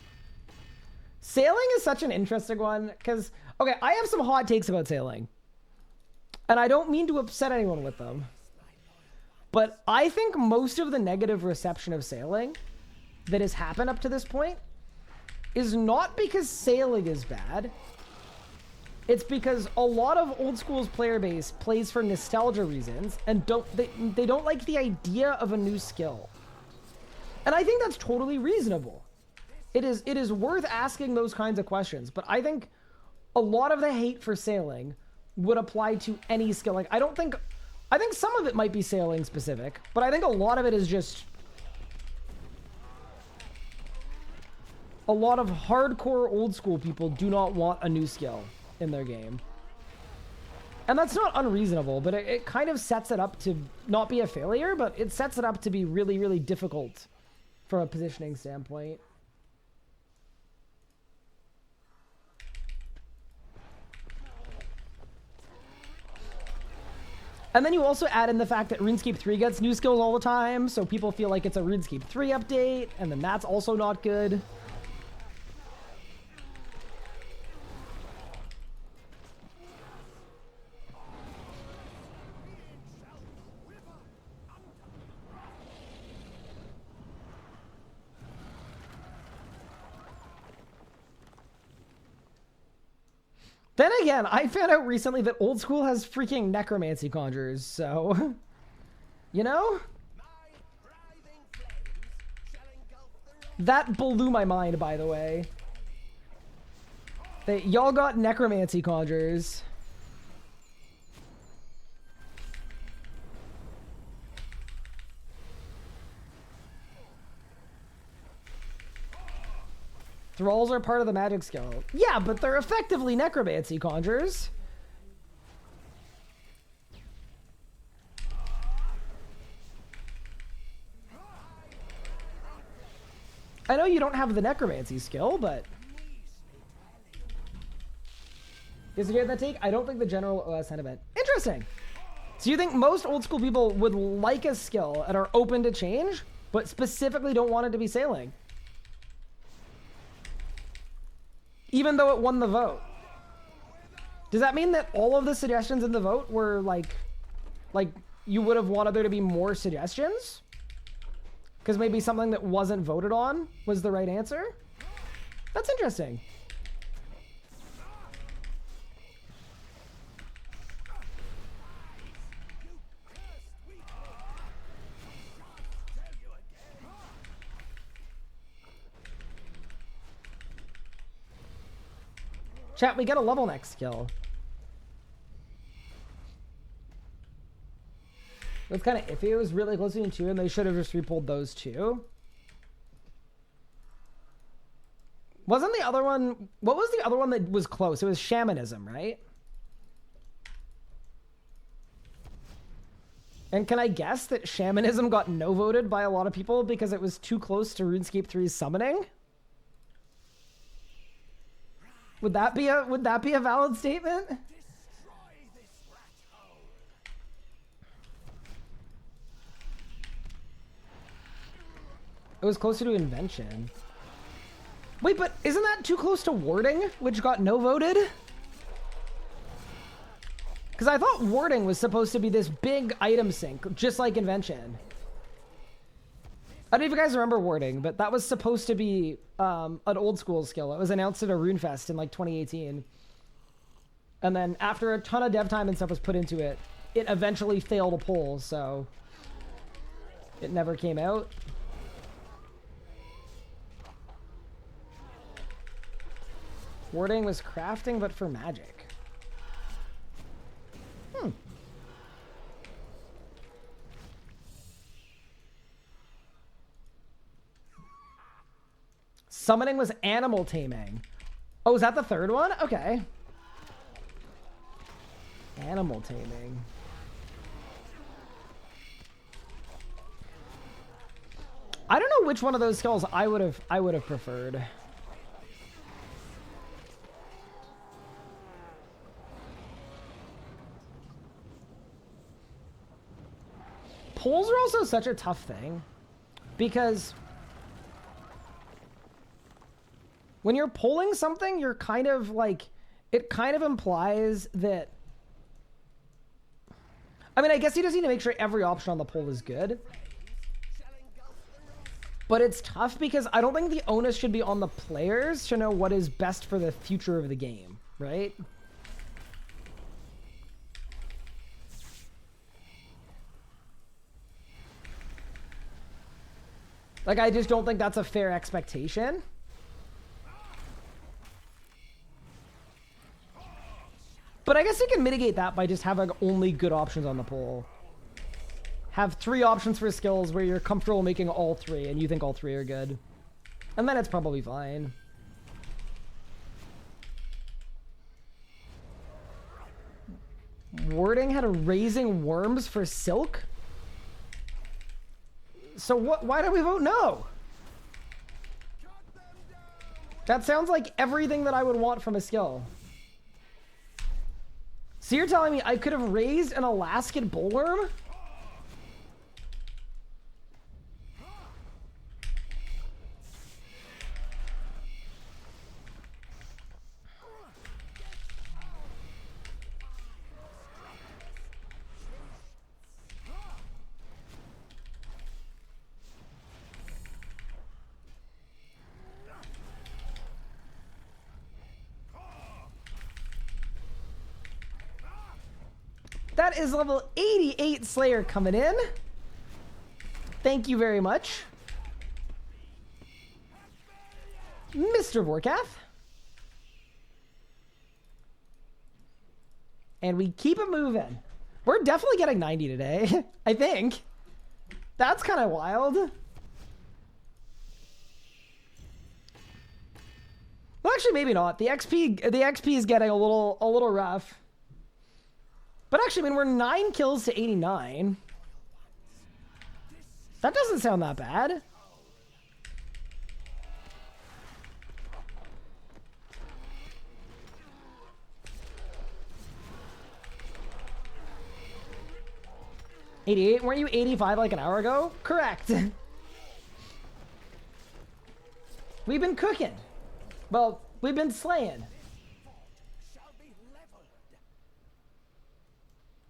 Sailing is such an interesting one because, okay, I have some hot takes about sailing. And I don't mean to upset anyone with them. But I think most of the negative reception of sailing that has happened up to this point is not because sailing is bad. It's because a lot of old school's player base plays for nostalgia reasons and they don't like the idea of a new skill. And I think that's totally reasonable. It is worth asking those kinds of questions, but I think a lot of the hate for sailing would apply to any skill. Like I think some of it might be sailing specific, but I think a lot of it is just a lot of hardcore old school people do not want a new skill in their game. And that's not unreasonable, but it kind of sets it up to not be a failure, but it sets it up to be really, really difficult from a positioning standpoint. And then you also add in the fact that RuneScape 3 gets new skills all the time, so people feel like it's a RuneScape 3 update, and then that's also not good. Then again, I found out recently that old school has freaking necromancy conjurers, so you know? That blew my mind, by the way. That y'all got necromancy conjurers. Thralls are part of the magic skill. Yeah, but they're effectively necromancy conjurers. I know you don't have the necromancy skill, but... Is it that take? I don't think the general OS had a bit. Interesting. So you think most old school people would like a skill and are open to change, but specifically don't want it to be sailing? Even though it won the vote. Does that mean that all of the suggestions in the vote were like you would have wanted there to be more suggestions? Because maybe something that wasn't voted on was the right answer? That's interesting. Chat, we get a level next skill. It was kind of iffy. It was really close to 2, and they should have just repulled those two. Wasn't the other one... What was the other one that was close? It was shamanism, right? And can I guess that shamanism got no voted by a lot of people because it was too close to RuneScape 3's summoning? Would that be a valid statement? It was closer to invention. Wait, but isn't that too close to warding, which got no voted? Because I thought warding was supposed to be this big item sink, just like invention. I don't know if you guys remember warding, but that was supposed to be an old school skill. It was announced at a RuneFest in like 2018. And then after a ton of dev time and stuff was put into it, it eventually failed a poll, so it never came out. Warding was crafting, but for magic. Summoning was animal taming. Oh, is that the third one? Okay. Animal taming. I don't know which one of those skills I would have preferred. Polls are also such a tough thing because when you're polling something, you're kind of like, it kind of implies that, I mean, I guess you just need to make sure every option on the poll is good. But it's tough because I don't think the onus should be on the players to know what is best for the future of the game, right? Like, I just don't think that's a fair expectation. But I guess you can mitigate that by just having only good options on the poll. Have 3 options for skills where you're comfortable making all 3 and you think all 3 are good. And then it's probably fine. Wording had a raising worms for silk? So what? Why do we vote no? That sounds like everything that I would want from a skill. So you're telling me I could have raised an Alaskan bullworm? That is level 88 Slayer coming in. Thank you very much, Mr. Vorkath. And we keep it moving. We're definitely getting 90 today, I think. That's kind of wild. Well, actually, maybe not. The XP is getting a little rough. But actually, I mean, we're 9 kills to 89. That doesn't sound that bad. $88? Weren't you 85 like an hour ago? Correct. We've been cooking. Well, we've been slaying.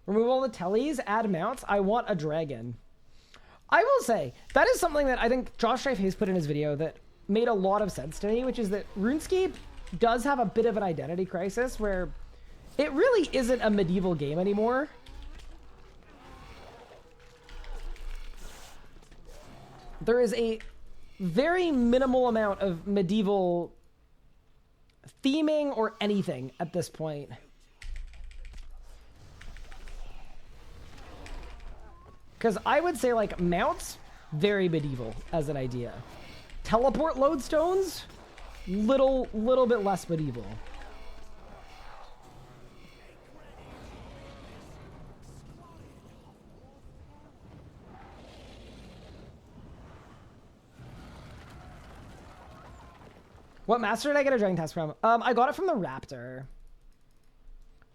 Remove all the tellies, add mounts. I want a dragon. I will say, that is something that I think Josh Strife Hayes put in his video that made a lot of sense to me, which is that RuneScape does have a bit of an identity crisis where it really isn't a medieval game anymore. There is a very minimal amount of medieval theming or anything at this point. Because I would say, like, mounts, very medieval as an idea. Teleport lodestones, little bit less medieval. What master did I get a dragon task from? I got it from the Raptor.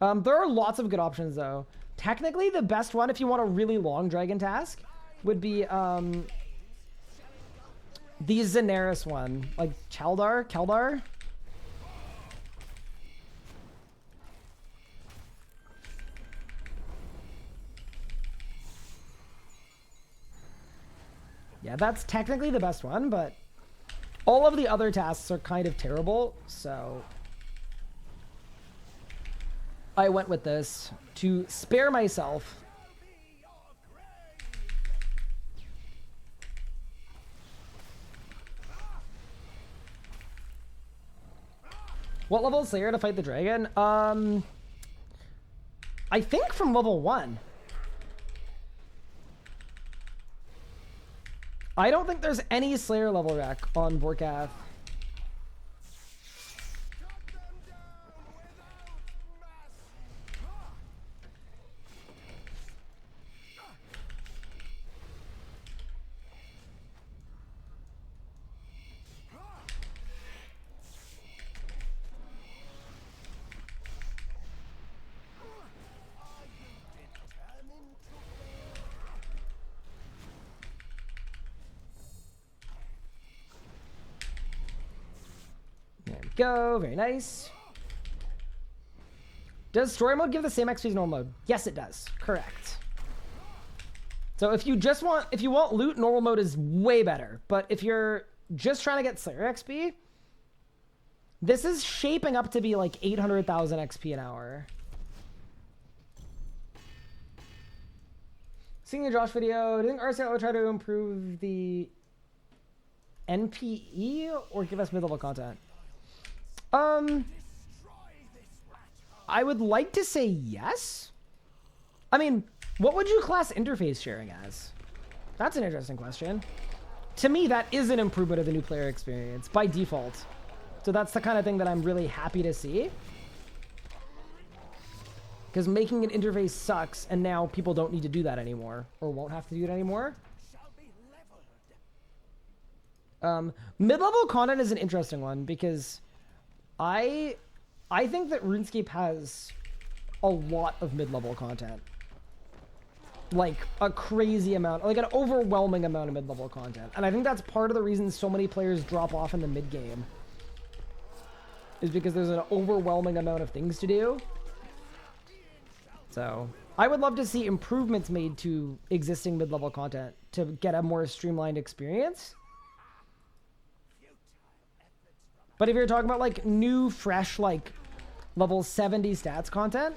There are lots of good options, though. Technically, the best one, if you want a really long dragon task, would be the Zenaris one. Like, Keldar? Yeah, that's technically the best one, but all of the other tasks are kind of terrible, so I went with this to spare myself. What level is Slayer to fight the dragon? I think from level 1. I don't think there's any Slayer level rec on Vorkath. Go, very nice. Does story mode give the same XP as normal mode? Yes, it does. Correct. So if you want loot, normal mode is way better. But if you're just trying to get Slayer XP, this is shaping up to be like 800,000 XP an hour. Seeing the Josh video, do you think RS Guy will try to improve the NPE or give us mid-level content? I would like to say yes. I mean, what would you class interface sharing as? That's an interesting question. To me, that is an improvement of the new player experience by default. So that's the kind of thing that I'm really happy to see. Because making an interface sucks, and now people don't need to do that anymore, or won't have to do it anymore. Mid-level content is an interesting one, because I think that RuneScape has a lot of mid-level content. Like, a crazy amount, like an overwhelming amount of mid-level content. And I think that's part of the reason so many players drop off in the mid-game. Is because there's an overwhelming amount of things to do. So, I would love to see improvements made to existing mid-level content to get a more streamlined experience. But if you're talking about like new, fresh, like level 70 stats content,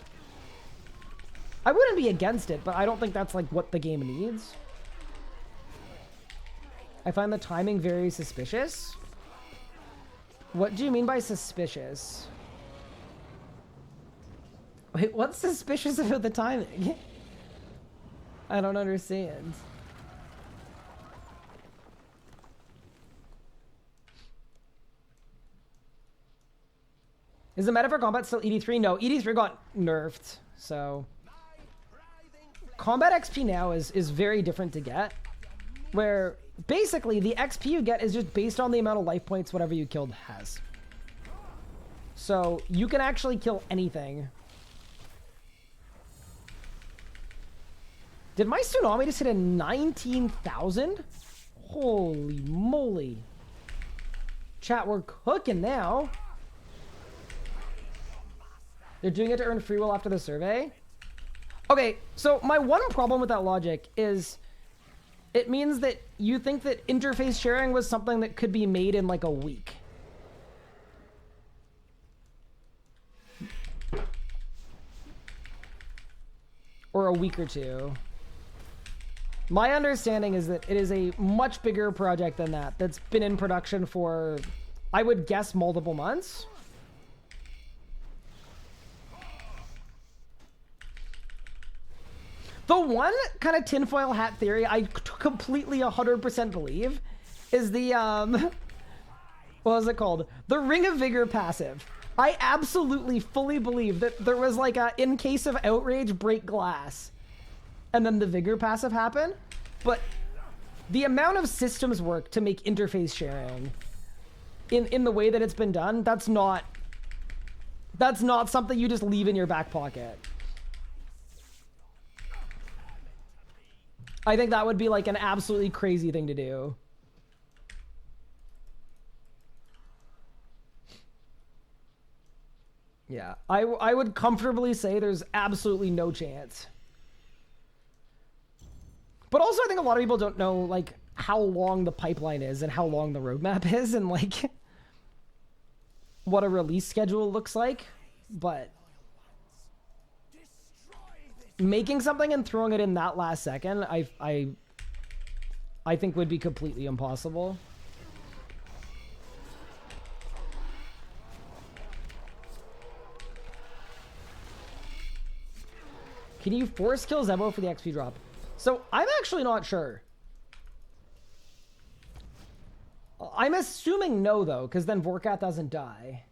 I wouldn't be against it, but I don't think that's like what the game needs. I find the timing very suspicious. What do you mean by suspicious? Wait, what's suspicious about the timing? I don't understand. Is the meta for combat still ED3? No, ED3 got nerfed, so combat XP now is very different to get, where basically the XP you get is just based on the amount of life points whatever you killed has. So you can actually kill anything. Did my tsunami just hit a 19,000? Holy moly. Chat, we're cooking now. They're doing it to earn free will after the survey? Okay, so my one problem with that logic is it means that you think that interface sharing was something that could be made in like a week. Or a week or two. My understanding is that it is a much bigger project than that, that's been in production for, I would guess, multiple months. The one kind of tinfoil hat theory I completely 100% believe I completely 100% believe is the, what was it called? The Ring of Vigor passive. I absolutely fully believe that there was like a, in case of outrage, break glass. And then the Vigor passive happened. But the amount of systems work to make interface sharing in the way that it's been done, that's not something you just leave in your back pocket. I think that would be like an absolutely crazy thing to do. Yeah, I would comfortably say there's absolutely no chance. But also I think a lot of people don't know like how long the pipeline is and how long the roadmap is and like what a release schedule looks like. But making something and throwing it in that last second, I think would be completely impossible. Can you force kill Zebo for the XP drop? So I'm actually not sure. I'm assuming no though, because then Vorkath doesn't die.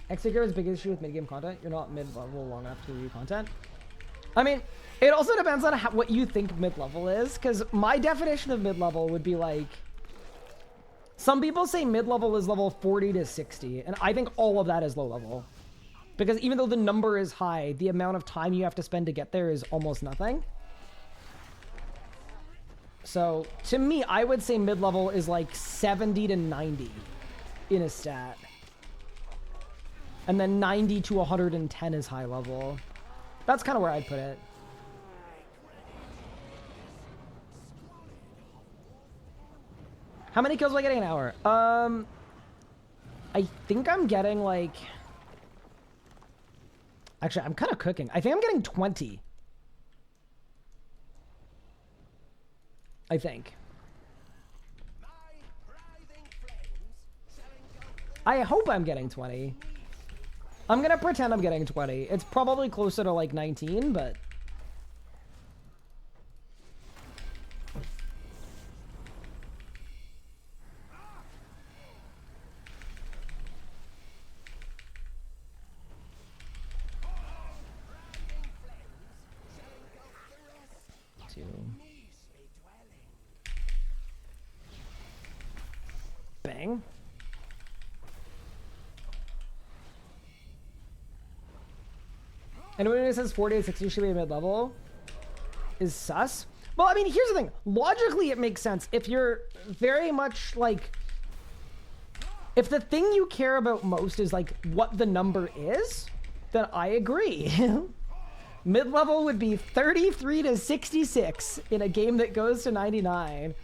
X-Figure is biggest issue with mid-game content. You're not mid-level long enough to review content. I mean, it also depends on what you think mid-level is, because my definition of mid-level would be like, some people say mid-level is level 40 to 60, and I think all of that is low-level. Because even though the number is high, the amount of time you have to spend to get there is almost nothing. So, to me, I would say mid-level is like 70 to 90 in a stat. And then 90 to 110 is high level. That's kind of where I'd put it. How many kills am I getting an hour? I think I'm getting like... Actually, I'm kind of cooking. I think I'm getting 20. I think. I hope I'm getting 20. I'm gonna pretend I'm getting 20. It's probably closer to like 19, but... Bang. Anyone who says 40 to 60 should be mid-level is sus. Well, I mean, here's the thing. Logically, it makes sense. If you're very much like... If the thing you care about most is like what the number is, then I agree. Mid-level would be 33 to 66 in a game that goes to 99.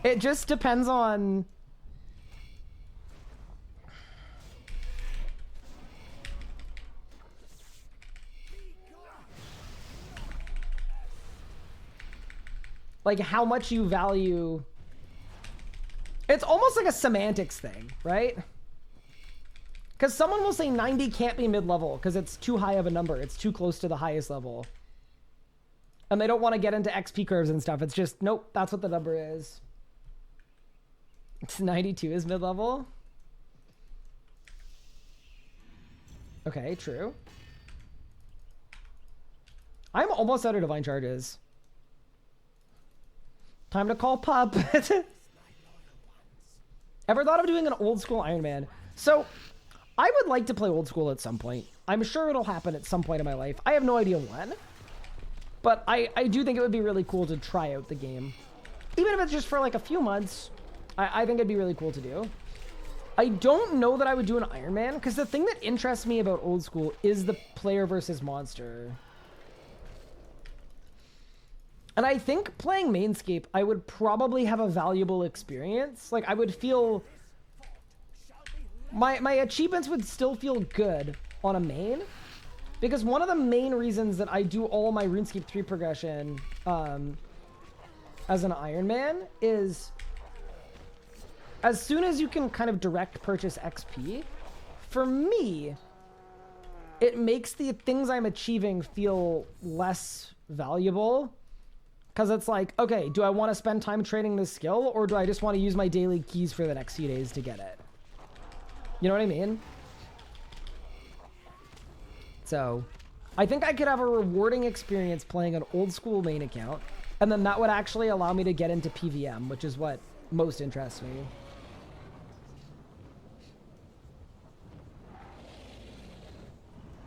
It just depends on... like how much you value. It's almost like a semantics thing, right? Because someone will say 90 can't be mid-level because it's too high of a number. It's too close to the highest level. And they don't want to get into XP curves and stuff. It's just, nope, that's what the number is. It's 92 is mid-level. Okay, true. I'm almost out of divine charges. Time to call pup. Ever thought of doing an old school Iron Man? So, I would like to play old school at some point. I'm sure it'll happen at some point in my life. I have no idea when. But I do think it would be really cool to try out the game. Even if it's just for like a few months, I think it'd be really cool to do. I don't know that I would do an Iron Man, because the thing that interests me about old school is the player versus monster. And I think playing Mainscape, I would probably have a valuable experience. Like, I would feel... My achievements would still feel good on a main. Because one of the main reasons that I do all my RuneScape 3 progression as an Iron Man is... as soon as you can kind of direct purchase XP, for me, it makes the things I'm achieving feel less valuable. Because it's like, okay, do I want to spend time training this skill, or do I just want to use my daily keys for the next few days to get it? You know what I mean? So, I think I could have a rewarding experience playing an old school main account, and then that would actually allow me to get into PVM, which is what most interests me.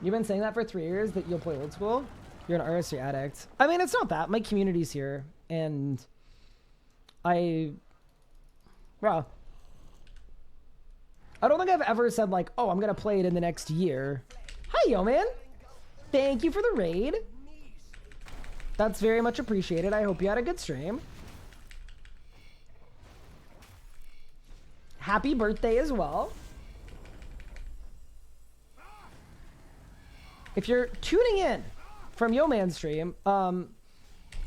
You've been saying that for 3 years, that you'll play old school? You're an RS addict. I mean, it's not that. My community's here, and well, I don't think I've ever said, like, oh, I'm going to play it in the next year. Hi, yo, man. Thank you for the raid. That's very much appreciated. I hope you had a good stream. Happy birthday as well. If you're tuning in from Yo Man's stream, I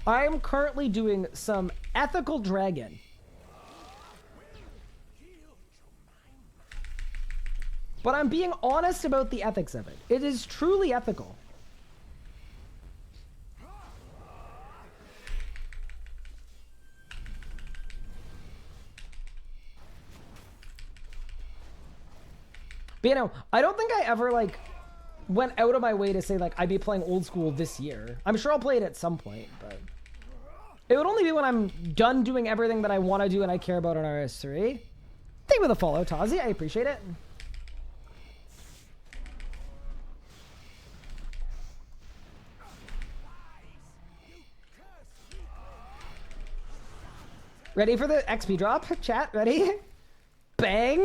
am currently doing some ethical dragon. But I'm being honest about the ethics of it. It is truly ethical. But you know, I don't think I ever like went out of my way to say like I'd be playing old school this year. I'm sure I'll play it at some point, but it would only be when I'm done doing everything that I want to do and I care about on RS3. Thank you for the follow, Tazi. I appreciate it. Ready for the XP drop? Chat, ready? Bang!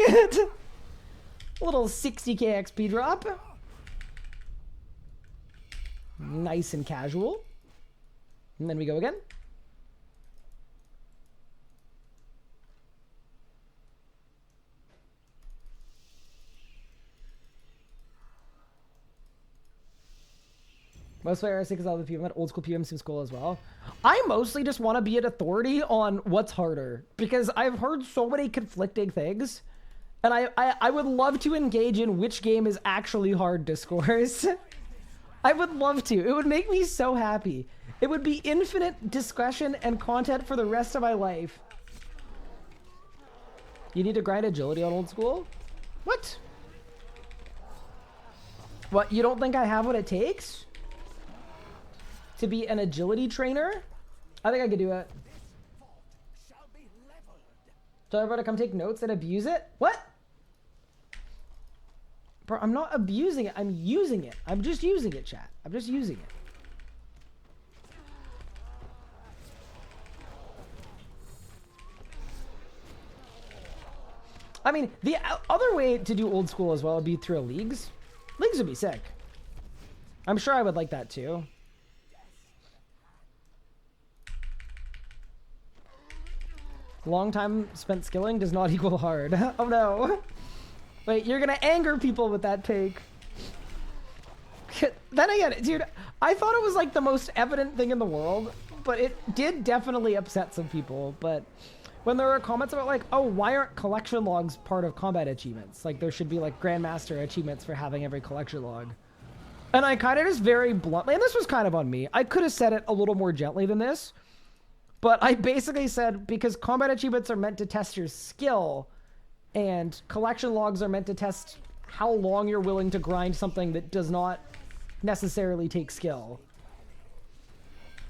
Little 60k XP drop. Nice and casual. And then we go again. Most of RS because all the PM at old school PM seems cool as well. I mostly just want to be an authority on what's harder because I've heard so many conflicting things, and I would love to engage in which game is actually hard discourse. I would love to. It would make me so happy. It would be infinite discretion and content for the rest of my life. You need to grind agility on old school? What? What, you don't think I have what it takes to be an agility trainer? I think I could do it. Tell everybody to come take notes and abuse it? What? Bro, I'm not abusing it. I'm using it. I'm just using it, chat. I'm just using it. I mean, the other way to do old school as well would be through leagues. Leagues would be sick. I'm sure I would like that too. Long time spent skilling does not equal hard. Oh no. Wait, you're gonna anger people with that take. Then again, dude, I thought it was like the most evident thing in the world, but it did definitely upset some people. But when there were comments about like, oh, why aren't collection logs part of combat achievements? Like there should be like Grandmaster achievements for having every collection log. And I kind of just very bluntly, and this was kind of on me, I could have said it a little more gently than this, but I basically said because combat achievements are meant to test your skill, and collection logs are meant to test how long you're willing to grind something that does not necessarily take skill.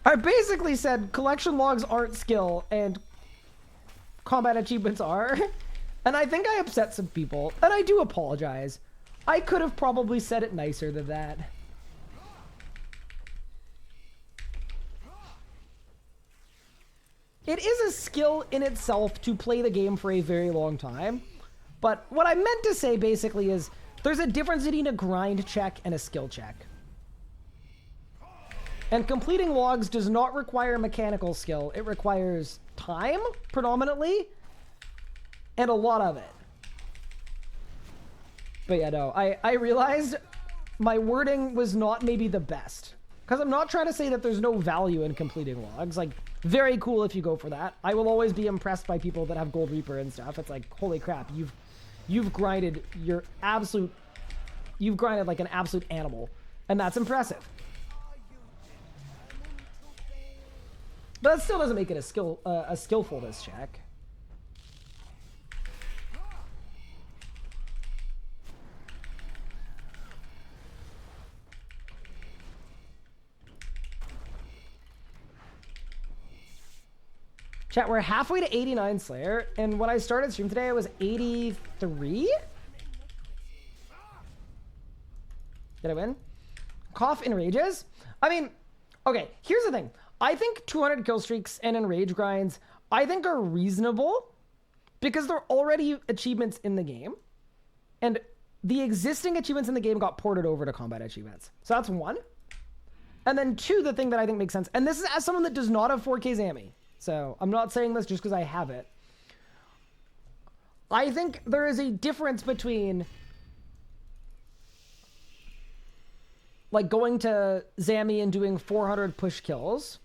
I basically said collection logs aren't skill and combat achievements are. And I think I upset some people, and I do apologize. I could have probably said it nicer than that. It is a skill in itself to play the game for a very long time. But what I meant to say basically is there's a difference between a grind check and a skill check. And completing logs does not require mechanical skill. It requires time, predominantly, and a lot of it. But yeah, no, I realized my wording was not maybe the best. Because I'm not trying to say that there's no value in completing logs. Like, Very cool if you go for that. I will always be impressed by people that have Gold Reaper and stuff. It's like, holy crap, you've grinded you've grinded like an absolute animal, and that's impressive. But that still doesn't make it a skillfulness check. Chat, we're halfway to 89 Slayer, and when I started stream today, I was 83? Did I win? Cough enrages? I mean, okay, here's the thing. I think 200 kill streaks and enrage grinds, I think are reasonable because they're already achievements in the game. And the existing achievements in the game got ported over to combat achievements. So that's one. And then two, the thing that I think makes sense, and this is as someone that does not have 4K Zammy. So I'm not saying this just because I have it. I think there is a difference between like going to Zammy and doing 400 push kills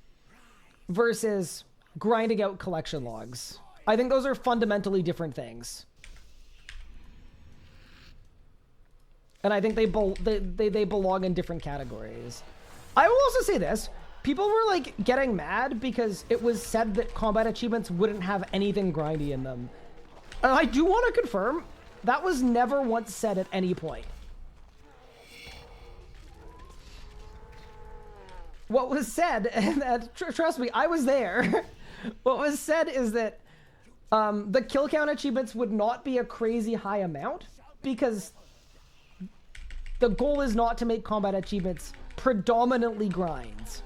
versus grinding out collection logs. I think those are fundamentally different things. And I think they belong in different categories. I will also say this. People were like getting mad because it was said that combat achievements wouldn't have anything grindy in them. And I do want to confirm that was never once said at any point. What was said, and trust me, I was there. What was said is that the kill count achievements would not be a crazy high amount because the goal is not to make combat achievements predominantly grinds.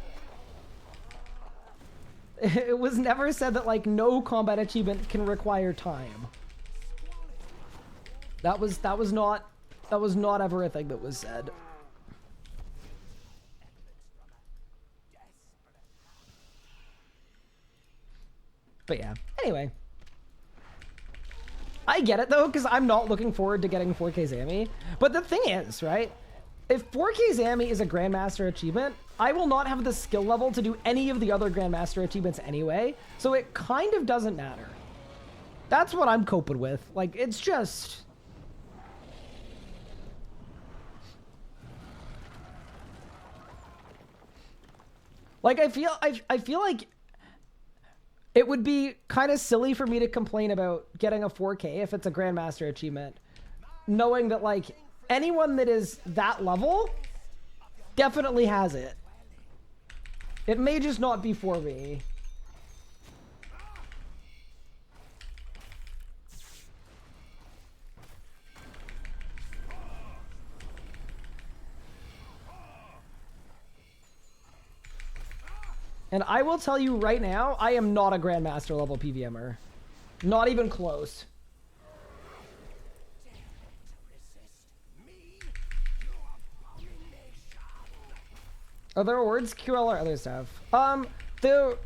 It was never said that like no combat achievement can require time. That was not ever a thing that was said. But yeah, anyway. I get it though, because I'm not looking forward to getting 4K Zammy. But the thing is, right? If 4K Zammy is a Grandmaster achievement, I will not have the skill level to do any of the other Grandmaster achievements anyway, so it kind of doesn't matter. That's what I'm coping with. Like, it's just... Like, I feel like it would be kind of silly for me to complain about getting a 4K if it's a Grandmaster achievement, knowing that, like, anyone that is that level definitely has it. It may just not be for me. And I will tell you right now, I am not a Grandmaster level PVMer. Not even close. Are there rewards, QL, or other stuff? The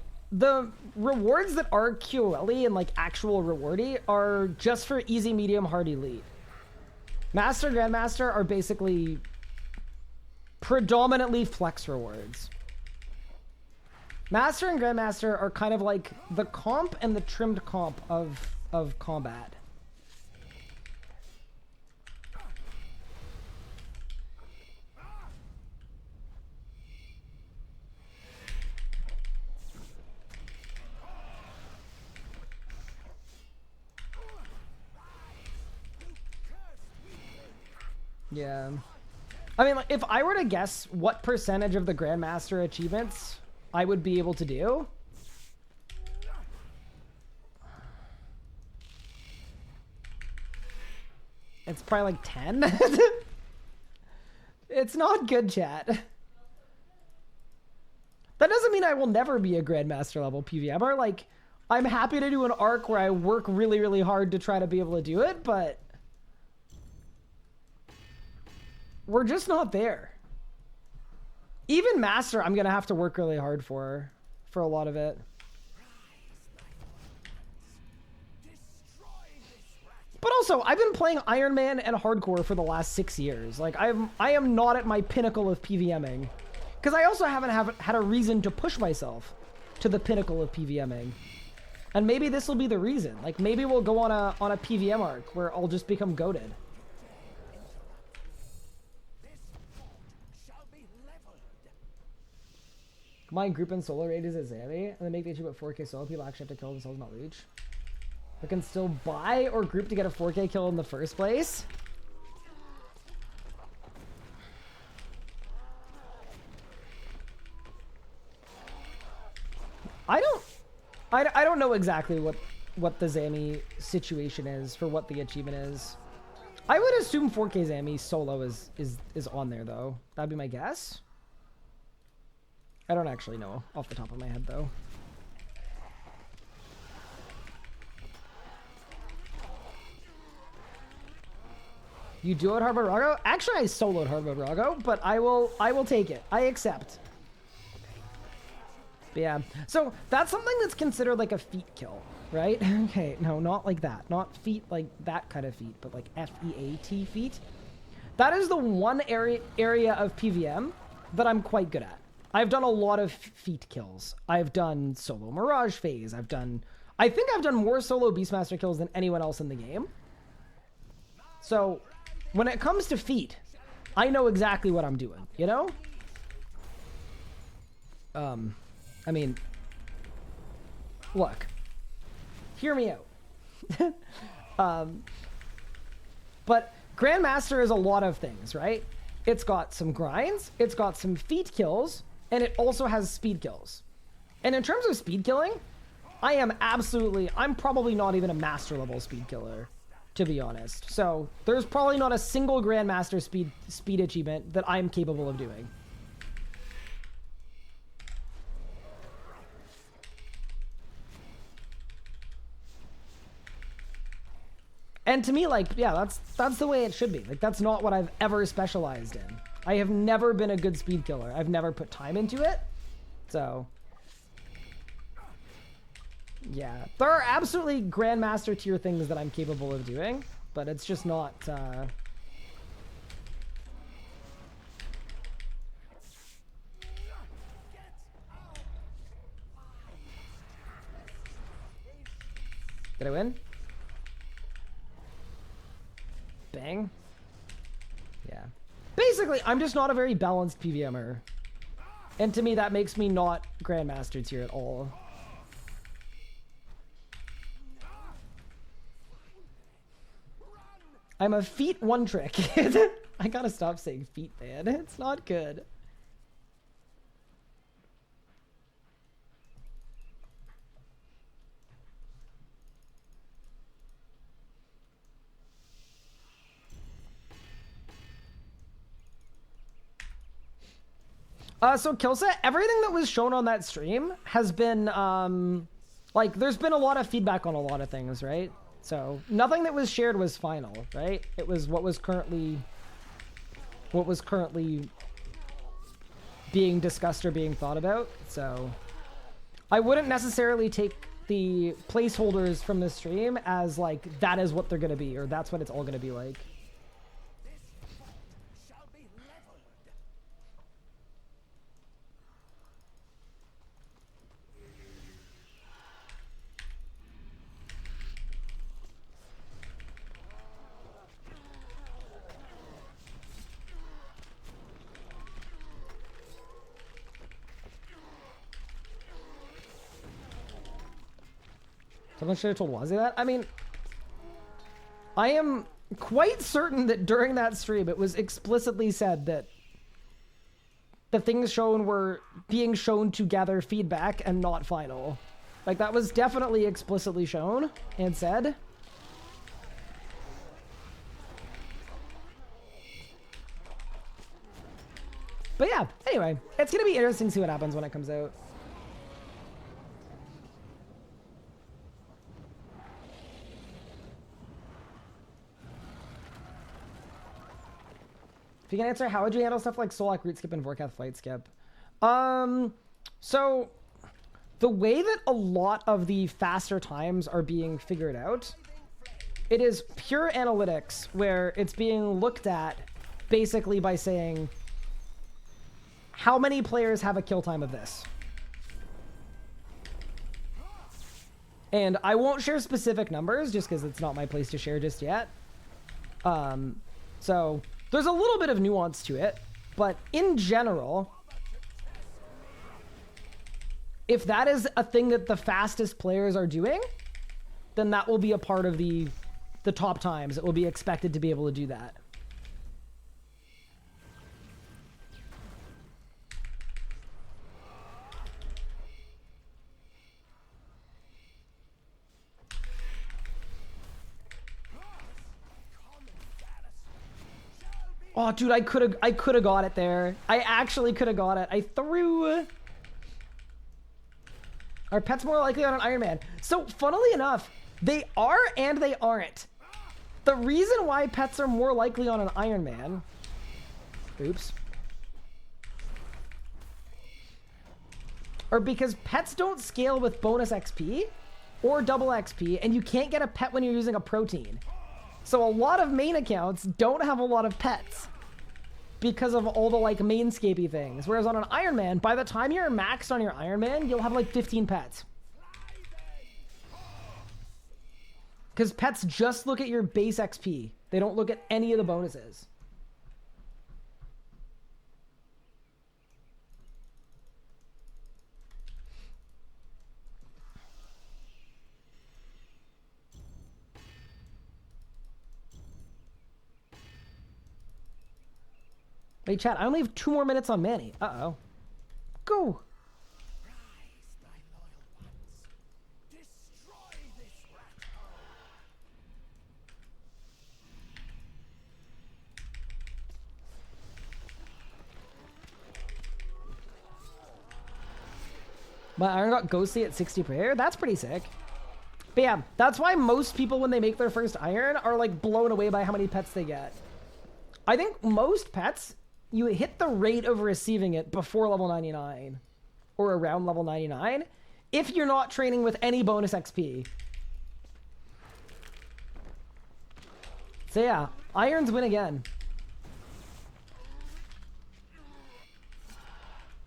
rewards that are QL-y and like actual rewardy are just for easy, medium, hard, elite. Master, Grandmaster are basically predominantly flex rewards. Master and Grandmaster are kind of like the comp and the trimmed comp of combat. Yeah. I mean, like, if I were to guess what percentage of the Grandmaster achievements I would be able to do, it's probably like 10. It's not good, chat. That doesn't mean I will never be a Grandmaster level PVMer. Like, I'm happy to do an arc where I work really, really hard to try to be able to do it, but we're just not there. Even Master, I'm going to have to work really hard for a lot of it. But also, I've been playing Iron Man and Hardcore for the last 6 years. Like, I am not at my pinnacle of PVMing. Because I also haven't had a reason to push myself. to the pinnacle of PVMing. And maybe this will be the reason. Like, maybe we'll go on a PVM arc where I'll just become goated. Combine group and solo raid is a Zammy, and then make the issue about 4K solo. People actually have to kill themselves, not reach. We can still buy or group to get a 4K kill in the first place. I don't know exactly what the Zammy situation is for what the achievement is. I would assume 4K Zammy solo is on there though. That'd be my guess. I don't actually know off the top of my head though. You duoed Hard Mode Rago? Actually, I soloed Hard Mode Rago, but I will take it. I accept. But yeah, so that's something that's considered like a feat kill, right? Okay, no, not like that. Not feat like that kind of feat, but like F-E-A-T feat. That is the one area of PVM that I'm quite good at. I've done a lot of feat kills. I've done solo Mirage phase. I think I've done more solo Beastmaster kills than anyone else in the game. So when it comes to feat, I know exactly what I'm doing, you know? I mean, look, hear me out. But Grandmaster is a lot of things, right? It's got some grinds, it's got some feat kills, and it also has speed kills. And in terms of speed killing, I'm probably not even a master level speed killer, to be honest. So there's probably not a single Grandmaster speed achievement that I'm capable of doing. And to me, like, yeah, that's the way it should be. Like, that's not what I've ever specialized in. I have never been a good speed killer. I've never put time into it. So, yeah. There are absolutely Grandmaster tier things that I'm capable of doing, but it's just not, Did I win? Bang. Yeah. Basically, I'm just not a very balanced PVMer. And to me, that makes me not Grandmaster tier at all. I'm a feat one trick. I gotta stop saying feat, man. It's not good. So Kilsa, everything that was shown on that stream has been, like, there's been a lot of feedback on a lot of things, right? So nothing that was shared was final, right? It was what was currently being discussed or being thought about. So I wouldn't necessarily take the placeholders from the stream as like, that is what they're going to be, or that's what it's all going to be like. Someone should have told Wazzy that. I mean, I am quite certain that during that stream, it was explicitly said that the things shown were being shown to gather feedback and not final. Like, that was definitely explicitly shown and said. But yeah, anyway, it's going to be interesting to see what happens when it comes out. If you can answer, how would you handle stuff like Solak root skip and Vorkath flight skip? So the way that a lot of the faster times are being figured out, it is pure analytics where it's being looked at basically by saying, how many players have a kill time of this? And I won't share specific numbers just because it's not my place to share just yet. So there's a little bit of nuance to it, but in general, if that is a thing that the fastest players are doing, then that will be a part of the top times. It will be expected to be able to do that. Oh, dude, I could have got it there. I actually could have got it. I threw. Are pets more likely on an Iron Man? So, funnily enough, they are and they aren't. The reason why pets are more likely on an Iron Man, oops, or because pets don't scale with bonus XP or double XP, and you can't get a pet when you're using a protein. So a lot of main accounts don't have a lot of pets because of all the like mainscapey things. Whereas on an Iron Man, by the time you're maxed on your Iron Man, you'll have like 15 pets. Because pets just look at your base XP. They don't look at any of the bonuses. Hey, chat, I only have 2 more minutes on Manny. Uh-oh. Go! My Iron got ghostly at 60 per hair. That's pretty sick. But yeah, that's why most people, when they make their first Iron, are like blown away by how many pets they get. I think most pets, you hit the rate of receiving it before level 99 or around level 99 if you're not training with any bonus XP. So yeah, Irons win again.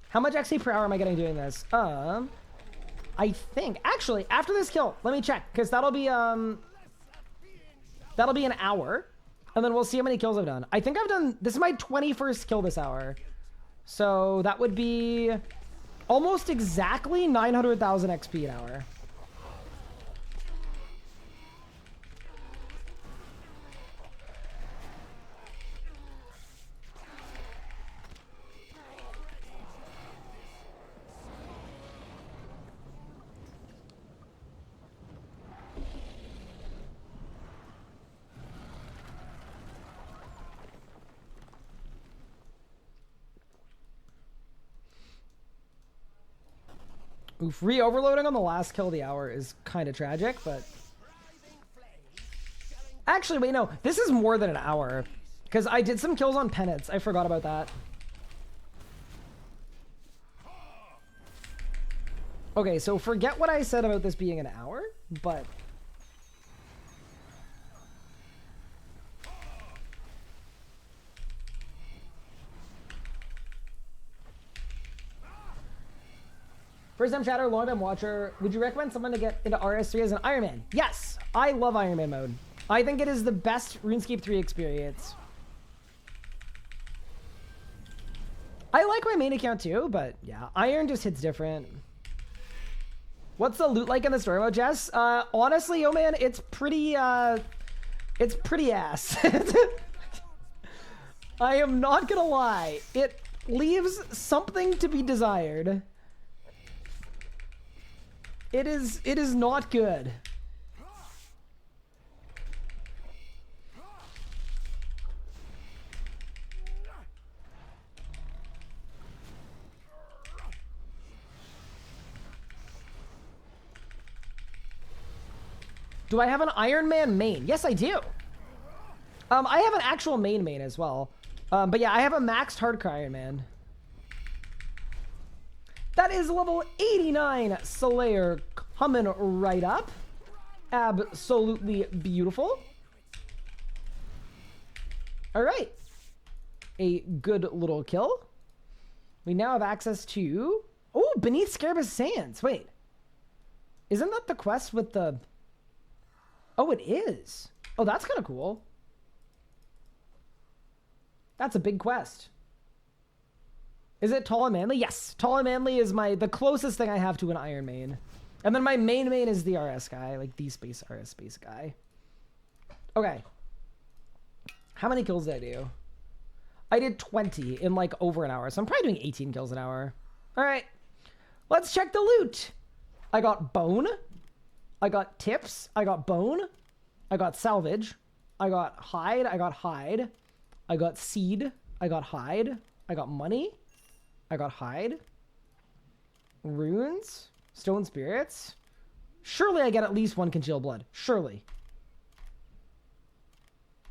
How much XP per hour am I getting doing this? I think, actually, after this kill, let me check, because that'll be an hour. And then we'll see how many kills I've done. I think I've done... This is my 21st kill this hour. So that would be almost exactly 900,000 XP an hour. Oof, re-overloading on the last kill of the hour is kind of tragic, but... Actually, wait, no. This is more than an hour. Because I did some kills on penance. I forgot about that. Okay, so forget what I said about this being an hour, but... First time chatter, long time watcher. Would you recommend someone to get into RS3 as an Iron Man? Yes! I love Iron Man mode. I think it is the best RuneScape 3 experience. I like my main account too, but yeah, Iron just hits different. What's the loot like in the story mode, Jess? Honestly, yo man, it's pretty ass. I am not gonna lie. It leaves something to be desired. It is not good. Do I have an Iron Man main? Yes, I do. I have an actual main as well. But yeah, I have a maxed hardcore Iron Man. That is level 89 Slayer coming right up. Absolutely beautiful. All right. A good little kill. We now have access to... Oh, Beneath Scarabus Sands. Wait. Isn't that the quest with the... Oh, it is. Oh, that's kind of cool. That's a big quest. Is it Tall and Manly? Yes. Tall and Manly is the closest thing I have to an Iron main. And then my main is the RS guy, like the space RS space guy. Okay. How many kills did I do? I did 20 in like over an hour. So I'm probably doing 18 kills an hour. All right. Let's check the loot. I got bone. I got tips. I got bone. I got salvage. I got hide. I got hide. I got seed. I got hide. I got money. I got hide. Runes. Stone spirits. Surely I get at least 1 congealed blood. Surely.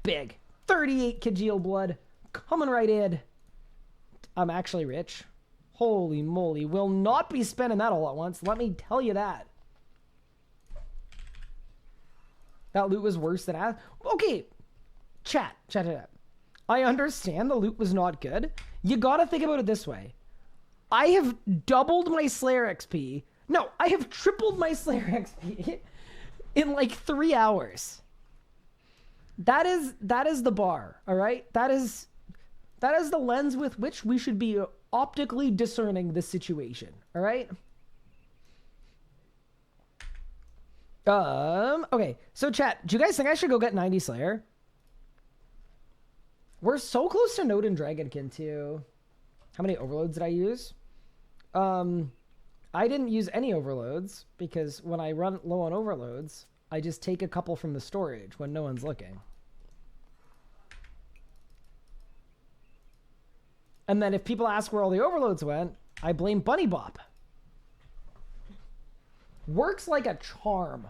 Big. 38 congealed blood. Coming right in. I'm actually rich. Holy moly. Will not be spending that all at once. Let me tell you that. That loot was worse than I... Okay. Chat. I understand the loot was not good. You gotta think about it this way. I have doubled my Slayer XP. No, I have tripled my Slayer XP in like 3 hours. That is the bar, all right? That is the lens with which we should be optically discerning the situation, all right? Okay, so chat, do you guys think I should go get 90 Slayer? We're so close to Node and Dragonkin too. How many overloads did I use? I didn't use any overloads because when I run low on overloads, I just take a couple from the storage when no one's looking. And then if people ask where all the overloads went, I blame Bunny Bop. Works like a charm.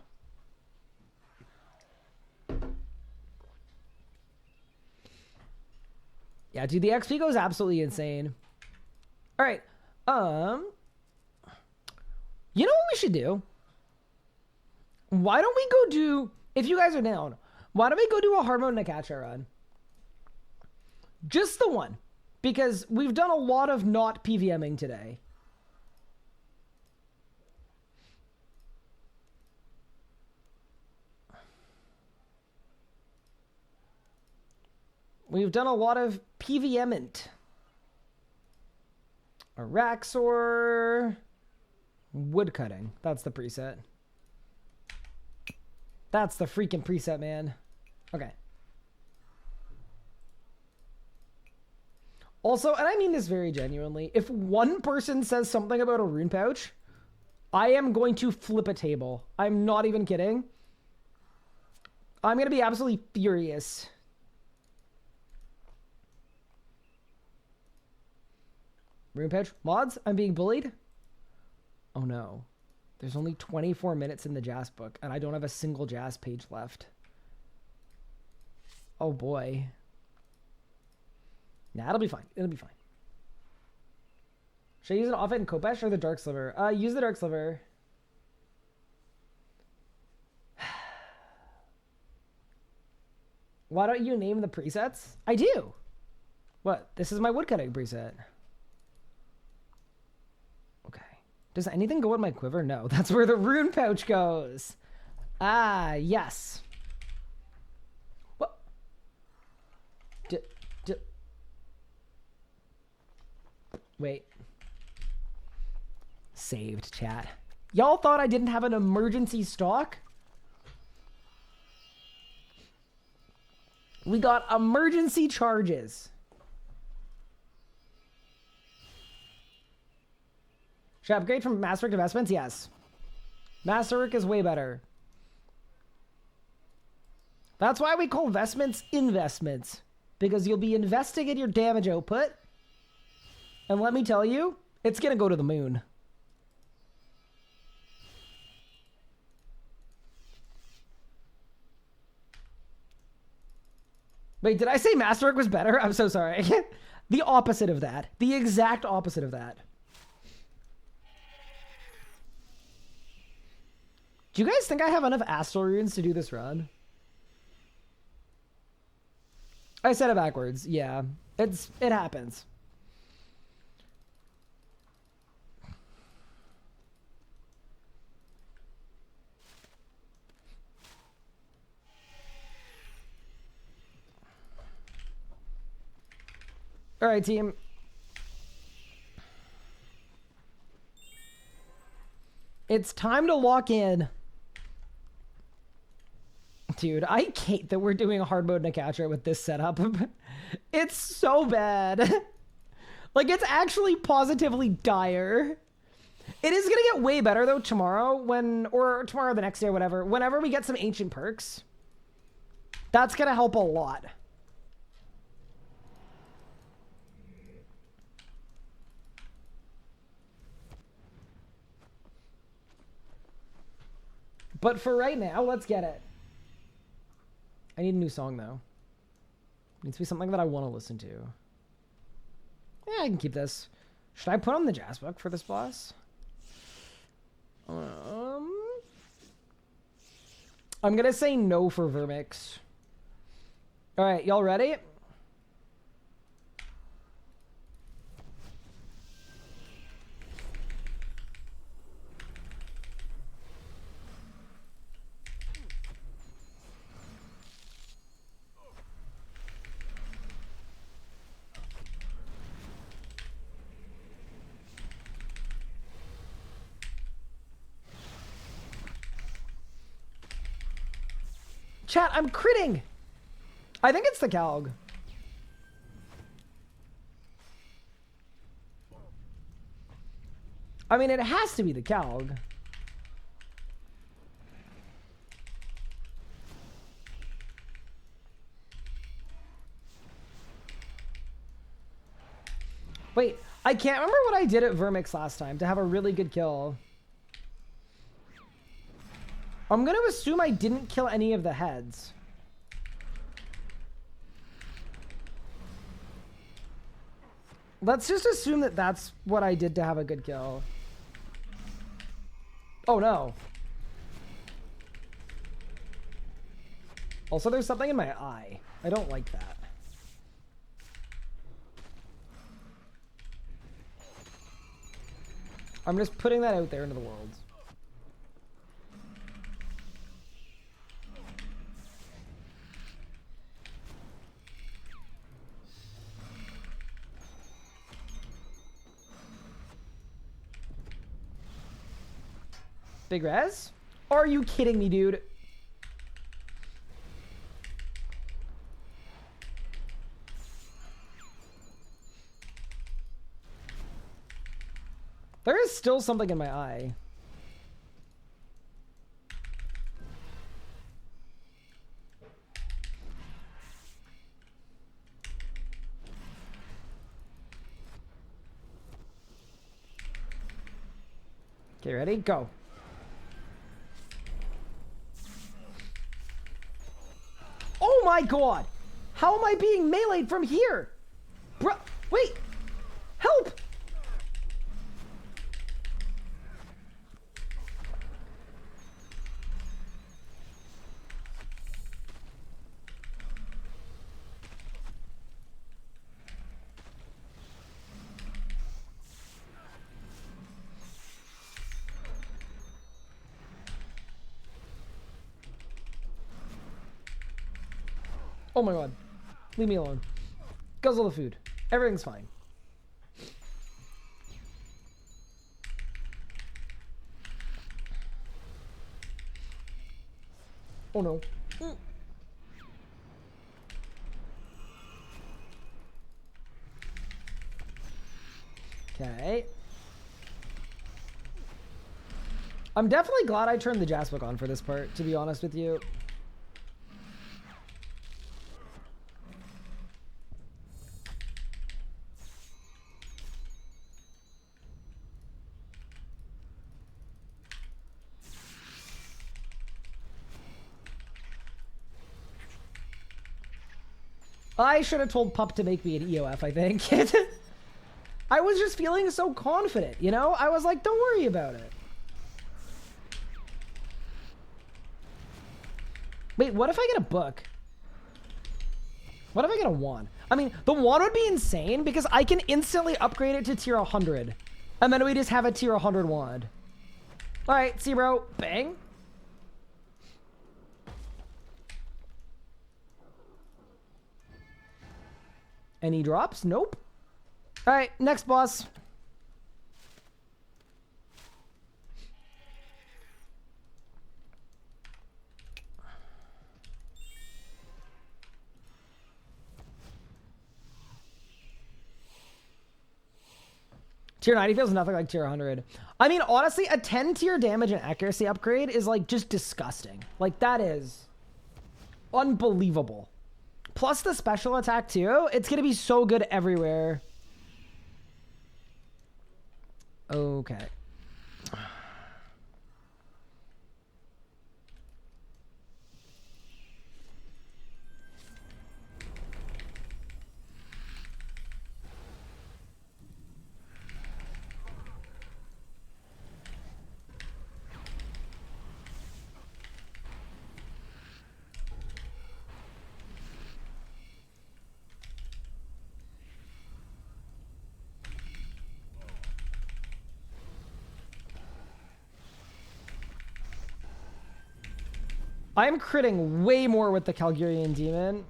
Yeah, dude, the XP goes absolutely insane. All right. You know what we should do? Why don't we go do, if you guys are down, why don't we go do a hard mode Nakacha run? Just the one. Because we've done a lot of not PVMing today. We've done a lot of PVMing. Araxor. Woodcutting. That's the preset. That's the freaking preset, man. Okay. Also, and I mean this very genuinely, if one person says something about a rune pouch, I am going to flip a table. I'm not even kidding. I'm going to be absolutely furious. Rune pouch? Mods? I'm being bullied? Oh no. There's only 24 minutes in the Jazz book, and I don't have a single Jazz page left. Oh boy. Nah, it'll be fine. It'll be fine. Should I use an offhand in Kopesh or the Dark Sliver? Use the Dark Sliver. Why don't you name the presets? I do. What? This is my woodcutting preset. Okay. Does anything go in my quiver? No. That's where the rune pouch goes. Ah, yes. What? Wait. Saved, chat. Y'all thought I didn't have an emergency stock? We got emergency charges. Should I upgrade from Masterwork to Vestments? Yes. Masterwork is way better. That's why we call Vestments investments. Because you'll be investing in your damage output. And let me tell you, it's going to go to the moon. Wait, did I say Masterwork was better? I'm so sorry. The opposite of that. The exact opposite of that. Do you guys think I have enough Astral Runes to do this run? I said it backwards. Yeah, it happens. All right, team. It's time to lock in. Dude, I hate that we're doing a hard mode Necatcher with this setup. It's so bad. Like, it's actually positively dire. It is gonna get way better, though, tomorrow or tomorrow the next day or whatever. Whenever we get some ancient perks. That's gonna help a lot. But for right now, let's get it. I need a new song, though. It needs to be something that I want to listen to. Yeah, I can keep this. Should I put on the jazz book for this boss? I'm gonna say no for Vermix. Alright, y'all ready? Chat, I'm critting! I think it's the Calg. I mean, it has to be the Calg. Wait, I can't remember what I did at Vermix last time to have a really good kill. I'm gonna assume I didn't kill any of the heads. Let's just assume that that's what I did to have a good kill. Oh no. Also, there's something in my eye. I don't like that. I'm just putting that out there into the world. Big res? Are you kidding me, dude? There is still something in my eye. Okay, ready? Go. Oh my god! How am I being meleeed from here? Bro, wait! Help! Oh my god. Leave me alone. Guzzle the food. Everything's fine. Oh no. Okay. I'm definitely glad I turned the jazz book on for this part, to be honest with you. I should have told Pup to make me an EOF, I think. I was just feeling so confident, you know? I was like, don't worry about it. Wait, what if I get a book? What if I get a wand? I mean, the wand would be insane because I can instantly upgrade it to tier 100. And then we just have a tier 100 wand. Alright, see bro. Bang. Any drops? Nope. All right, next boss. Tier 90 feels nothing like tier 100. I mean, honestly, a 10 tier damage and accuracy upgrade is like just disgusting. Like that is unbelievable. Plus the special attack too. It's going to be so good everywhere. Okay. I'm critting way more with the Calgarian Demon.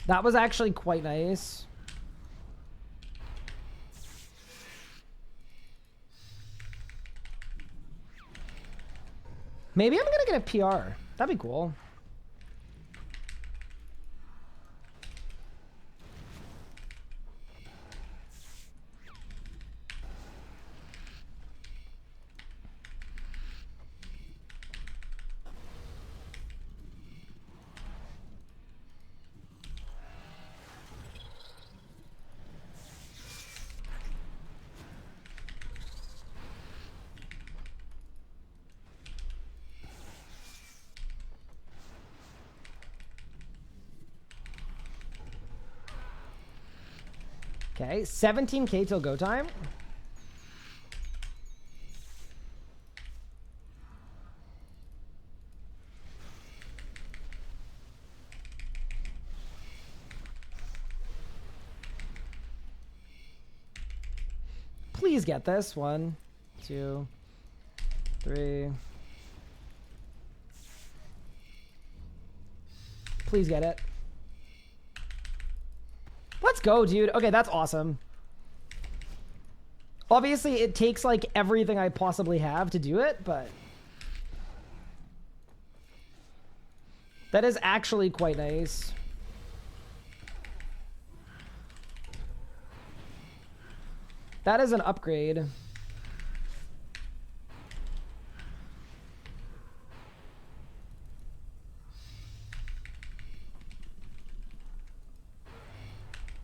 That was actually quite nice. Maybe I'm gonna get a PR. That'd be cool. Okay, 17k till go time. Please get this. 1, 2, 3. Please get it. Let's go, dude. Okay, that's awesome. Obviously, it takes like everything I possibly have to do it, but that is actually quite nice. That is an upgrade.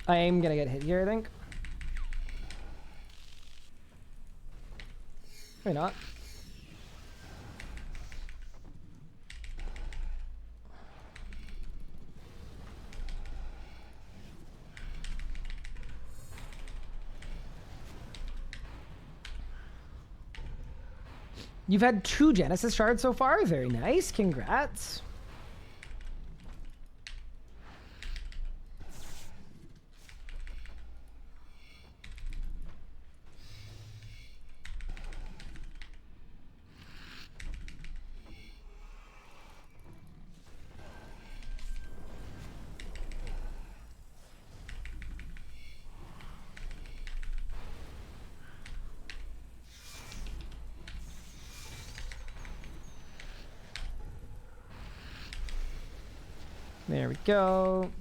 I am gonna get hit here, I think. Maybe not. You've had 2 Genesis shards so far. Very nice. Congrats. There we go.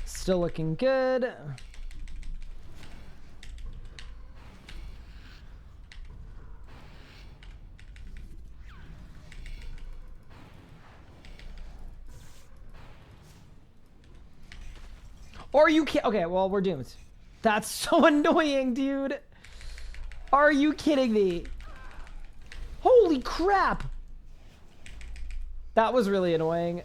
Still looking good. Or you can't. Okay, well, we're doomed. That's so annoying, dude. Are you kidding me? Holy crap. That was really annoying.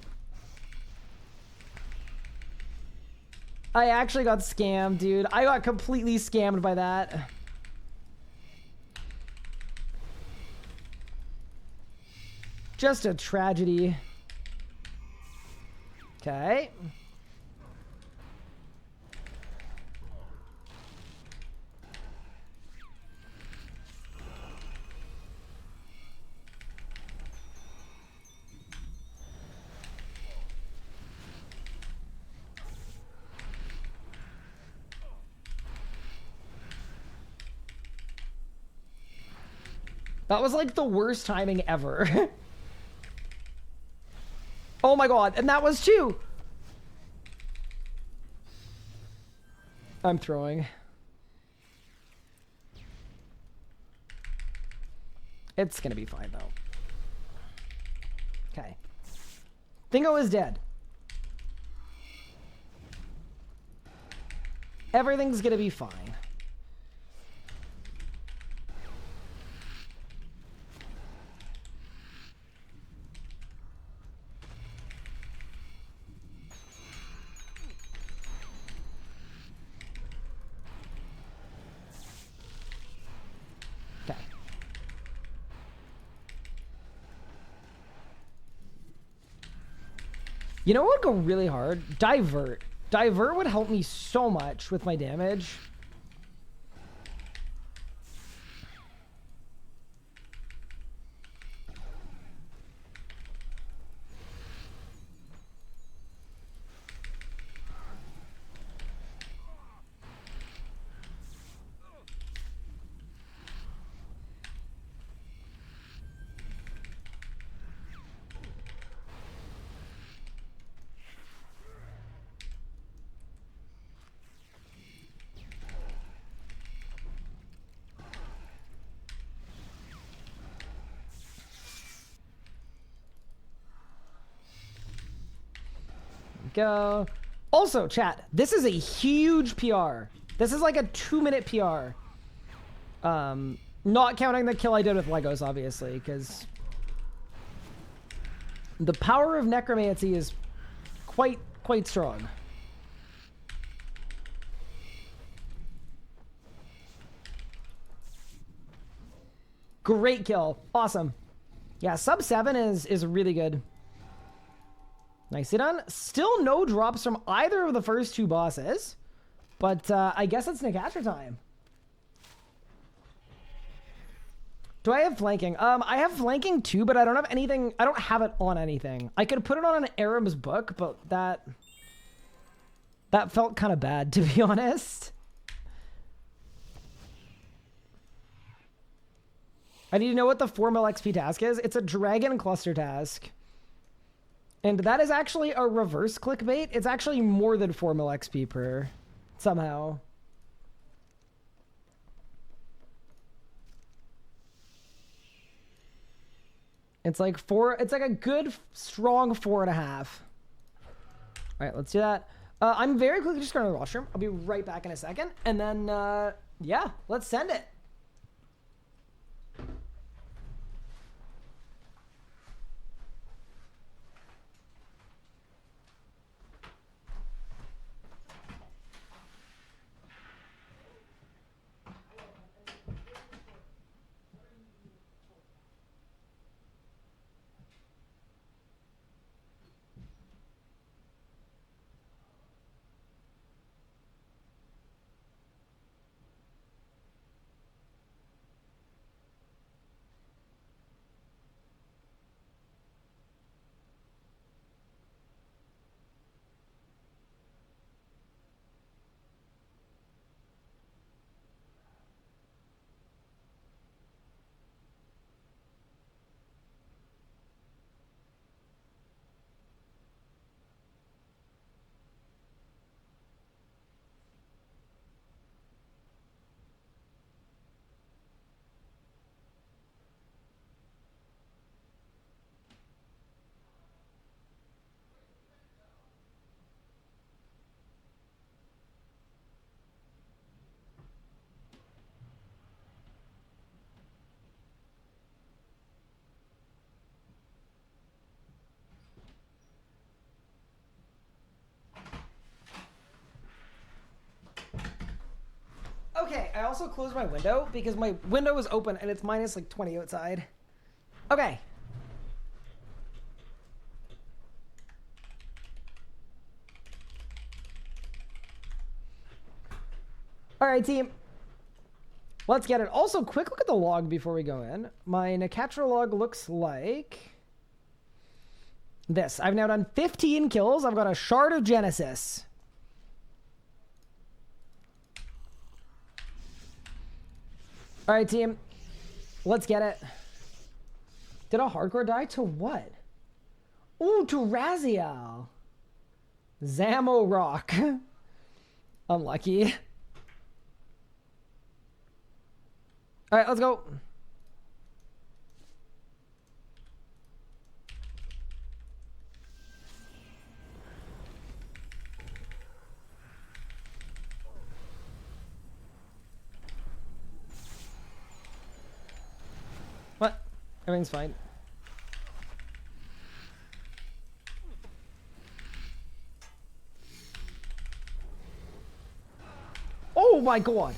I actually got scammed, dude. I got completely scammed by that. Just a tragedy. Okay. That was like the worst timing ever. Oh my god, and that was 2. I'm throwing. It's gonna be fine though. Okay. Thingo is dead. Everything's gonna be fine. Okay. You know what would go really hard? Divert. Divert would help me so much with my damage. Go. Also, chat, this is a huge PR. This is like a 2-minute PR. Not counting the kill I did with Legos, obviously, because the power of Necromancy is quite strong. Great kill. Awesome. Yeah, sub 7 is really good. Nicely done. Still no drops from either of the first 2 bosses. But I guess it's Necatcher time. Do I have flanking? I have flanking too, but I don't have anything. I don't have it on anything. I could put it on an Aram's book, but that felt kind of bad, to be honest. I need to know what the 4 mil XP task is. It's a dragon cluster task. And that is actually a reverse clickbait. It's actually more than 4 mil XP per somehow. It's like a good strong 4.5. All right, let's do that. I'm very quickly just going to the washroom. I'll be right back in a second. And then, yeah, let's send it. Okay, I also closed my window because my window is open and it's minus like 20 outside. Okay. All right, team. Let's get it. Also, quick look at the log before we go in. My Necatra log looks like this. I've now done 15 kills. I've got a Shard of Genesis. All right, team. Let's get it. Did a hardcore die to what? Ooh, to Raziel. Zamo Rock. Unlucky. All right, let's go. What? Everything's fine. Oh my god.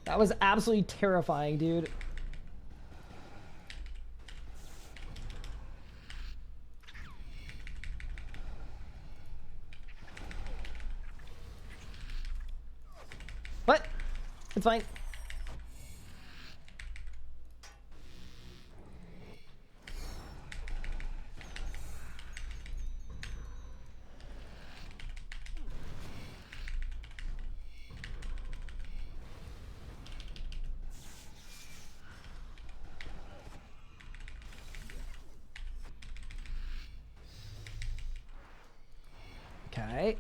That was absolutely terrifying, dude. What? It's fine. Okay.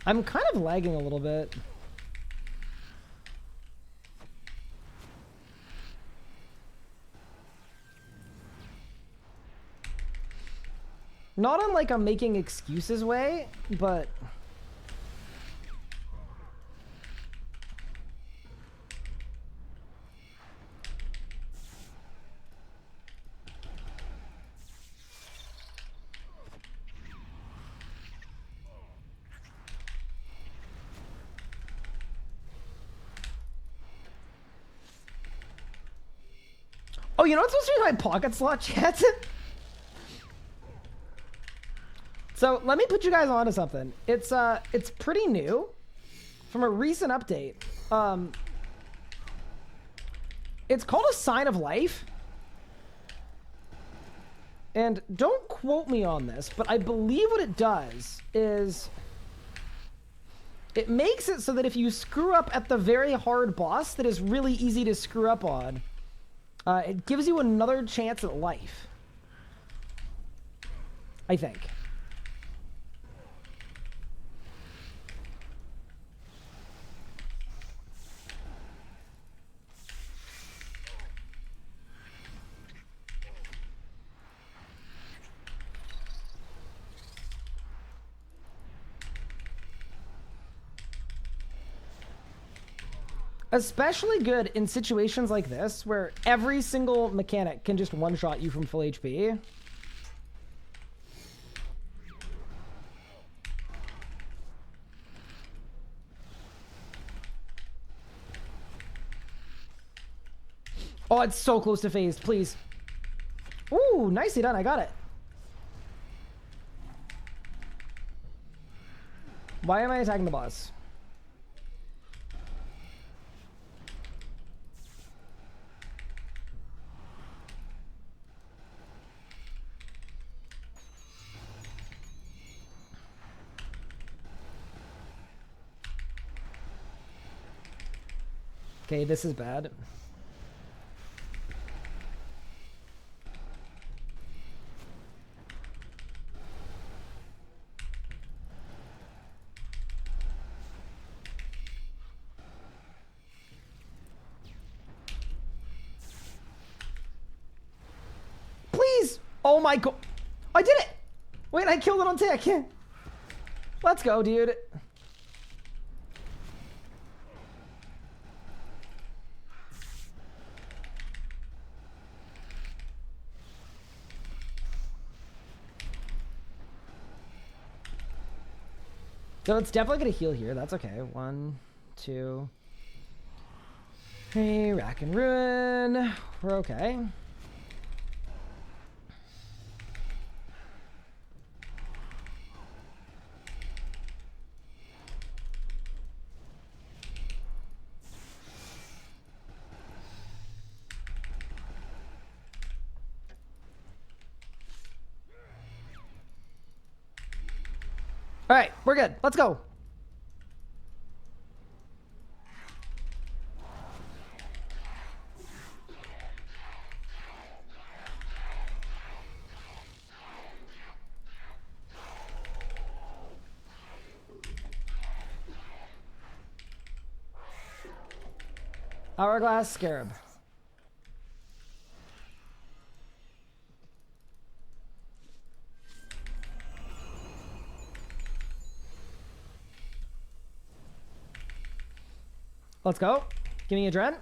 I'm kind of lagging a little bit. Not on like a making excuses way, but oh, you know what's supposed to be my pocket slot, chat? So let me put you guys onto something. It's pretty new from a recent update. It's called a Sign of Life. And don't quote me on this, but I believe what it does is it makes it so that if you screw up at the very hard boss that is really easy to screw up on, it gives you another chance at life. I think. Especially good in situations like this, where every single mechanic can just one-shot you from full HP. Oh, it's so close to phased, please. Ooh, nicely done, I got it. Why am I attacking the boss? Okay, this is bad. Please! Oh my god. I did it! Wait, I killed it on tick. Let's go, dude. So it's definitely gonna heal here. That's okay. 1, 2, 3. Rack and ruin. We're okay. All right, we're good. Let's go. Hourglass Scarab. Let's go. Give me a Dren.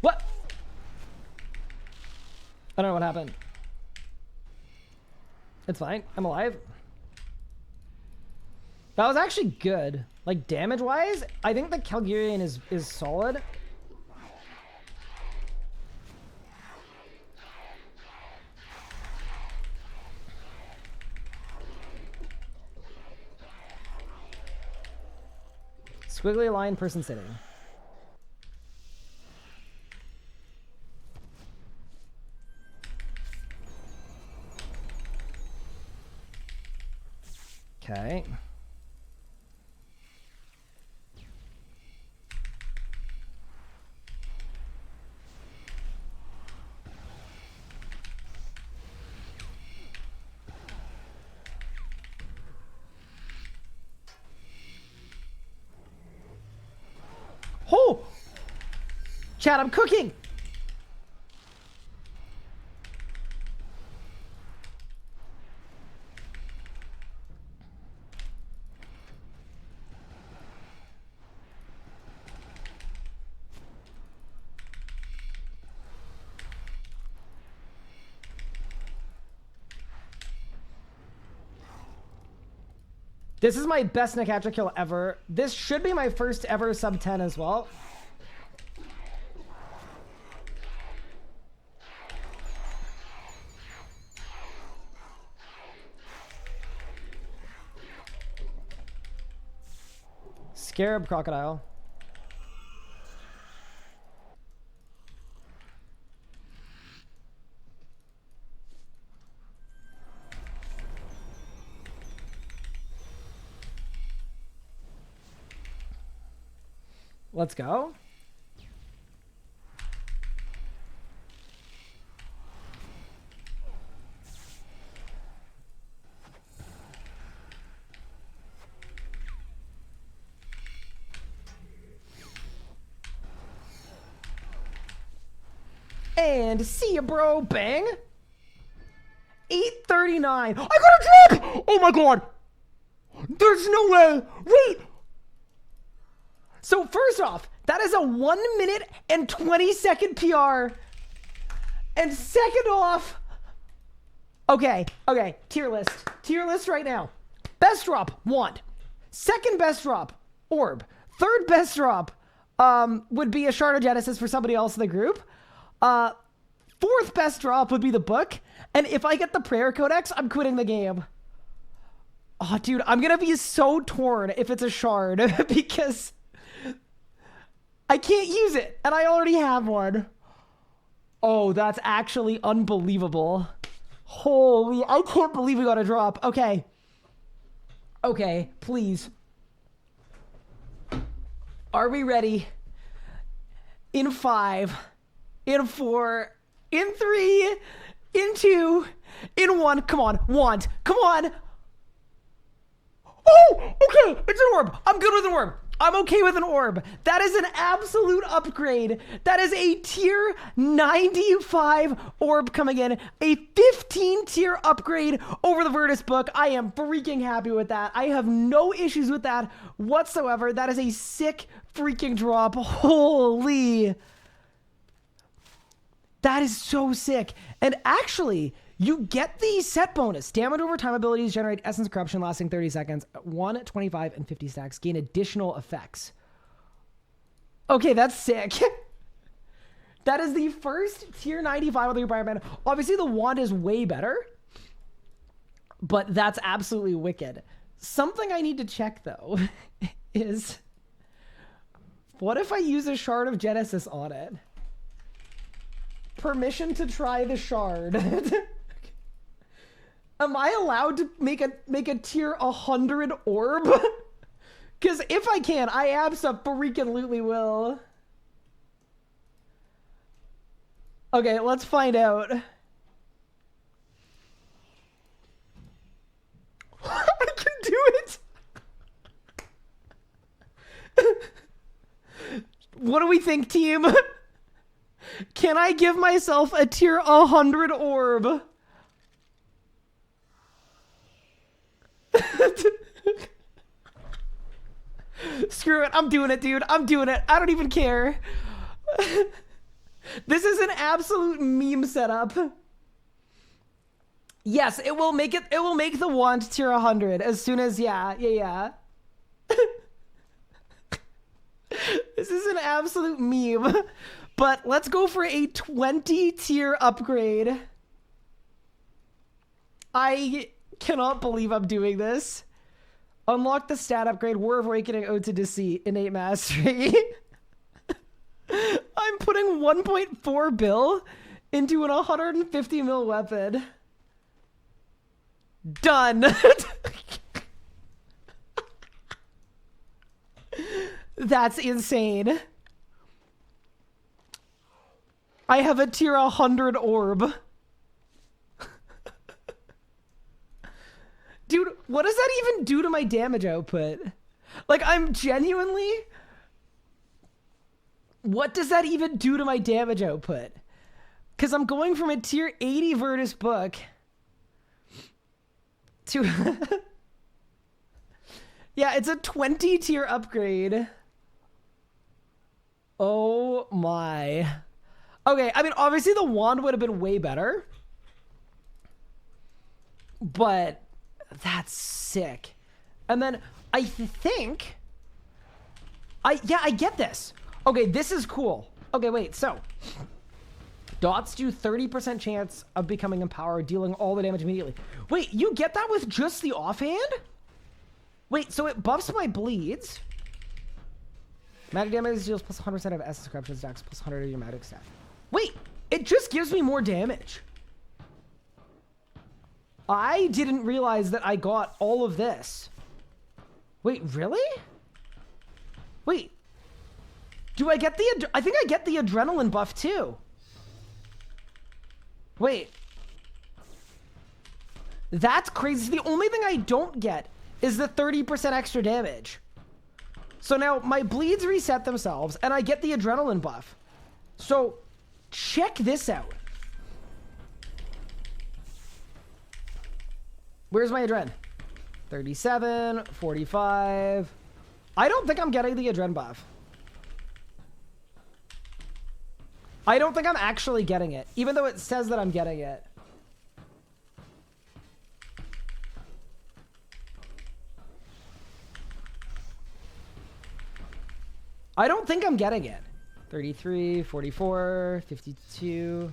What? I don't know what happened. It's fine. I'm alive. That was actually good. Like, damage-wise, I think the Calgarian is solid. Squiggly line person sitting. Okay. Oh! Chat, I'm cooking! This is my best Necatcher kill ever. This should be my first ever sub 10 as well. Scarab Crocodile. Let's go. And see ya, bro. Bang. 839. I got a drop! Oh my god. There's no way. Wait. So first off, that is a 1 minute and 20-second PR. And second off, okay, tier list right now. Best drop, wand. Second best drop, orb. Third best drop would be a Shard of Genesis for somebody else in the group. Fourth best drop would be the book. And if I get the prayer codex, I'm quitting the game. Oh, dude, I'm gonna be so torn if it's a shard because I can't use it, and I already have one. Oh, that's actually unbelievable. Holy, I can't believe we got a drop. Okay. Okay, please. Are we ready? In 5, in 4, in 3, in 2, in 1. Come on, wand. Come on. Oh, okay. It's an orb. I'm good with an orb. I'm okay with an orb. That is an absolute upgrade. That is a tier 95 orb coming in. A 15 tier upgrade over the Virtus book. I am freaking happy with that. I have no issues with that whatsoever. That is a sick freaking drop. Holy. That is so sick. And actually, you get the set bonus. Damage over time abilities generate Essence of Corruption lasting 30 seconds. 1, 25, and 50 stacks. Gain additional effects. Okay, that's sick. That is the first tier 95 of the Environment. Obviously, the wand is way better. But that's absolutely wicked. Something I need to check, though, is... what if I use a Shard of Genesis on it? Permission to try the shard. Am I allowed to make a tier 100 orb? Because if I can, I abso-freaking-lutely will. Okay, let's find out. I can do it! What do we think, team? Can I give myself a tier 100 orb? Screw it. I'm doing it, dude. I'm doing it. I don't even care. This is an absolute meme setup. Yes, it will make the wand tier 100 as soon as, yeah. This is an absolute meme. But let's go for a 20 tier upgrade. I cannot believe I'm doing this. Unlock the stat upgrade. War of Awakening, Ode to Deceit, Innate Mastery. I'm putting 1.4 bill into an 150 mil weapon. Done. That's insane. I have a tier 100 orb. Dude, what does that even do to my damage output? Like, I'm genuinely... what does that even do to my damage output? Because I'm going from a tier 80 Virtus book to... yeah, it's a 20 tier upgrade. Oh my... okay, I mean, obviously the wand would have been way better. But that's sick. And then I think... I get this. Okay, this is cool. Okay, wait, so... dots do 30% chance of becoming empowered, dealing all the damage immediately. Wait, you get that with just the offhand? Wait, so it buffs my bleeds. Magic damage deals plus 100% of Essence Corruption stacks, plus 100 of your magic staff. Wait, it just gives me more damage. I didn't realize that I got all of this. Wait, really? Wait. Do I get the... I think I get the adrenaline buff too. Wait. That's crazy. The only thing I don't get is the 30% extra damage. So now my bleeds reset themselves and I get the adrenaline buff. So check this out. Where's my adren? 37, 45. I don't think I'm getting the adren buff. I don't think I'm actually getting it, even though it says that I'm getting it. I don't think I'm getting it. 33, 44, 52.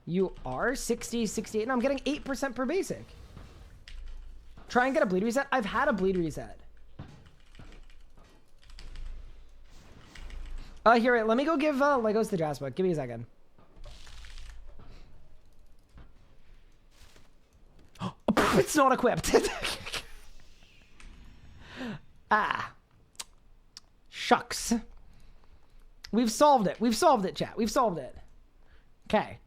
You are 60, 68, and I'm getting 8% per basic. Try and get a bleed reset. I've had a bleed reset. Here, wait, let me go give Legos to Jasper. Give me a second. It's not equipped. Ah. Shucks. We've solved it. We've solved it, chat. We've solved it. Okay.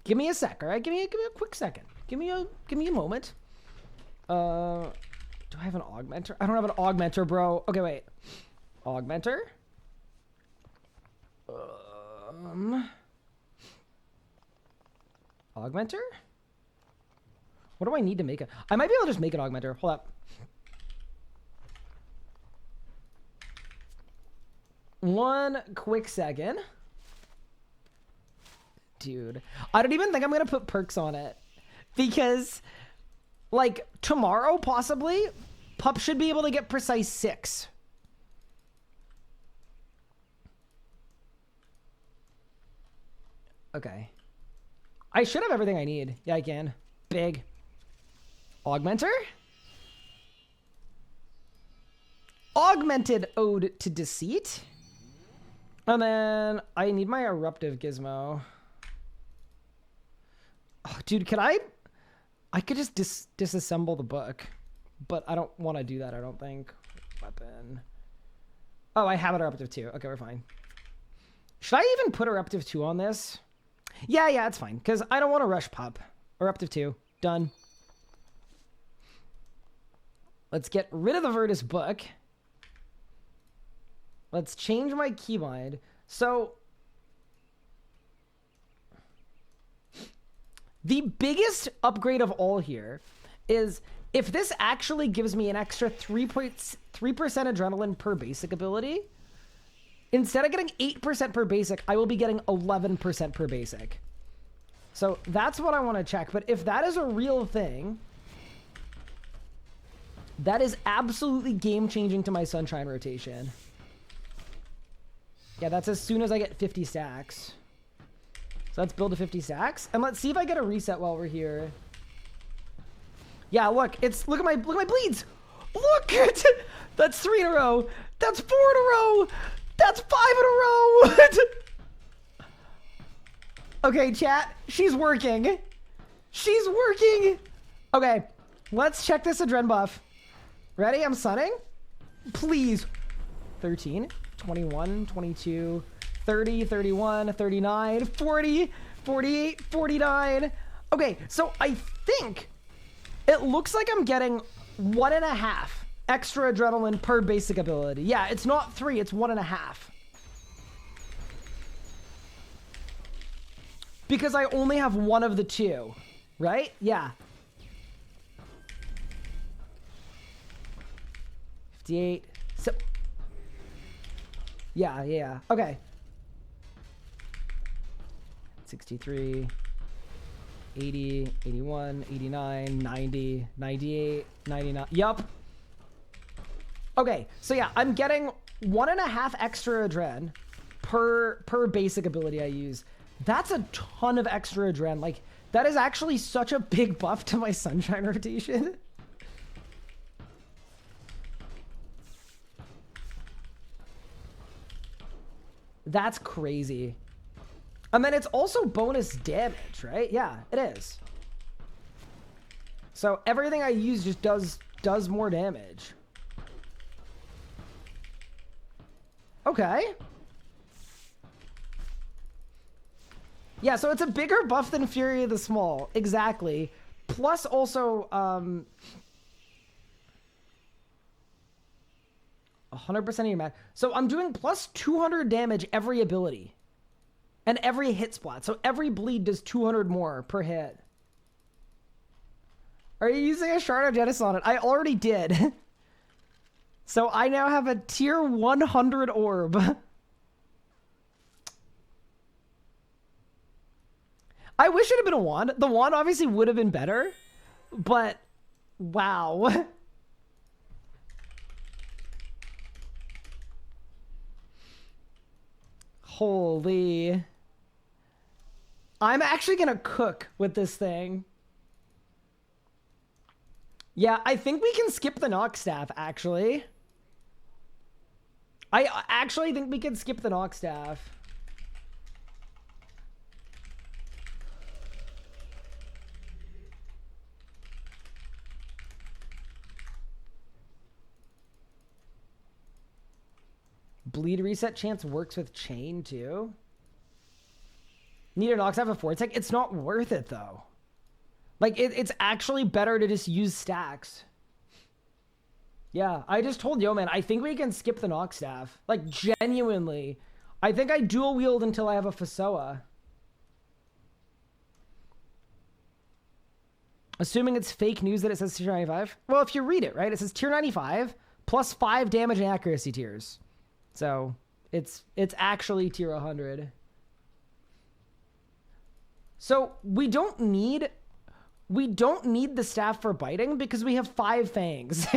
Give me a sec, all right? Give me a quick second. Give me a moment. Do I have an augmenter? I don't have an augmenter, bro. Okay, wait. Augmenter. Augmenter? What do I need to make it? I might be able to just make an augmenter. Hold up. One quick second. Dude, I don't even think I'm gonna put perks on it because like tomorrow possibly pup should be able to get precise 6. Okay, I should have everything I need. Yeah, I can. Big augmenter, augmented ode to deceit, and then I need my eruptive gizmo. Oh, dude, could I could just disassemble the book, but I don't want to do that, I don't think. Weapon. Oh, I have an eruptive 2. Okay, we're fine. Should I even put eruptive 2 on this? Yeah, it's fine, because I don't want to rush pup. Eruptive 2. Done. Let's get rid of the Virtus book. Let's change my keybind. So the biggest upgrade of all here is if this actually gives me an extra 3% adrenaline per basic ability, instead of getting 8% per basic, I will be getting 11% per basic. So that's what I want to check. But if that is a real thing, that is absolutely game-changing to my Sunshine rotation. Yeah, that's as soon as I get 50 stacks. So let's build to 50 stacks, and let's see if I get a reset while we're here. Yeah, look at my bleeds. Look, that's 3 in a row. That's 4 in a row. That's 5 in a row. Okay, chat, she's working. She's working. Okay, let's check this adren buff. Ready? I'm sunning. Please. 13, 21, 22. 30, 31, 39, 40, 48, 49. Okay, so I think it looks like I'm getting 1.5 extra adrenaline per basic ability. Yeah, it's not 3, it's 1.5. Because I only have one of the 2, right? Yeah. 58. So, yeah. Okay. 63, 80, 81, 89, 90, 98, 99. Yup. Okay, so yeah, I'm getting 1.5 extra adren per basic ability I use. That's a ton of extra adren. Like, that is actually such a big buff to my Sunshine rotation. That's crazy. And then it's also bonus damage, right? Yeah, it is. So everything I use just does more damage. Okay. Yeah, so it's a bigger buff than Fury of the Small. Exactly. Plus also 100% of your mag. So I'm doing plus 200 damage every ability. And every hit splat. So every bleed does 200 more per hit. Are you using a Shard of Genesis on it? I already did. So I now have a tier 100 orb. I wish it had been a wand. The wand obviously would have been better. But, wow. Holy. I'm actually gonna cook with this thing. Yeah, I think we can skip the Nox Staff, actually. I actually think we can skip the Nox Staff. bleed reset chance works with chain too. Need a Nox have a 4 tech? It's not worth it though. Like it's actually better to just use stacks. Yeah, I just told Yo Man, I think we can skip the Nox staff. Like genuinely. I think I dual wield until I have a Fasoa. Assuming it's fake news that it says tier 95. Well, if you read it, right, it says tier 95 plus 5 damage and accuracy tiers. So it's actually tier 100. So we don't need the staff for biting because we have 5 fangs.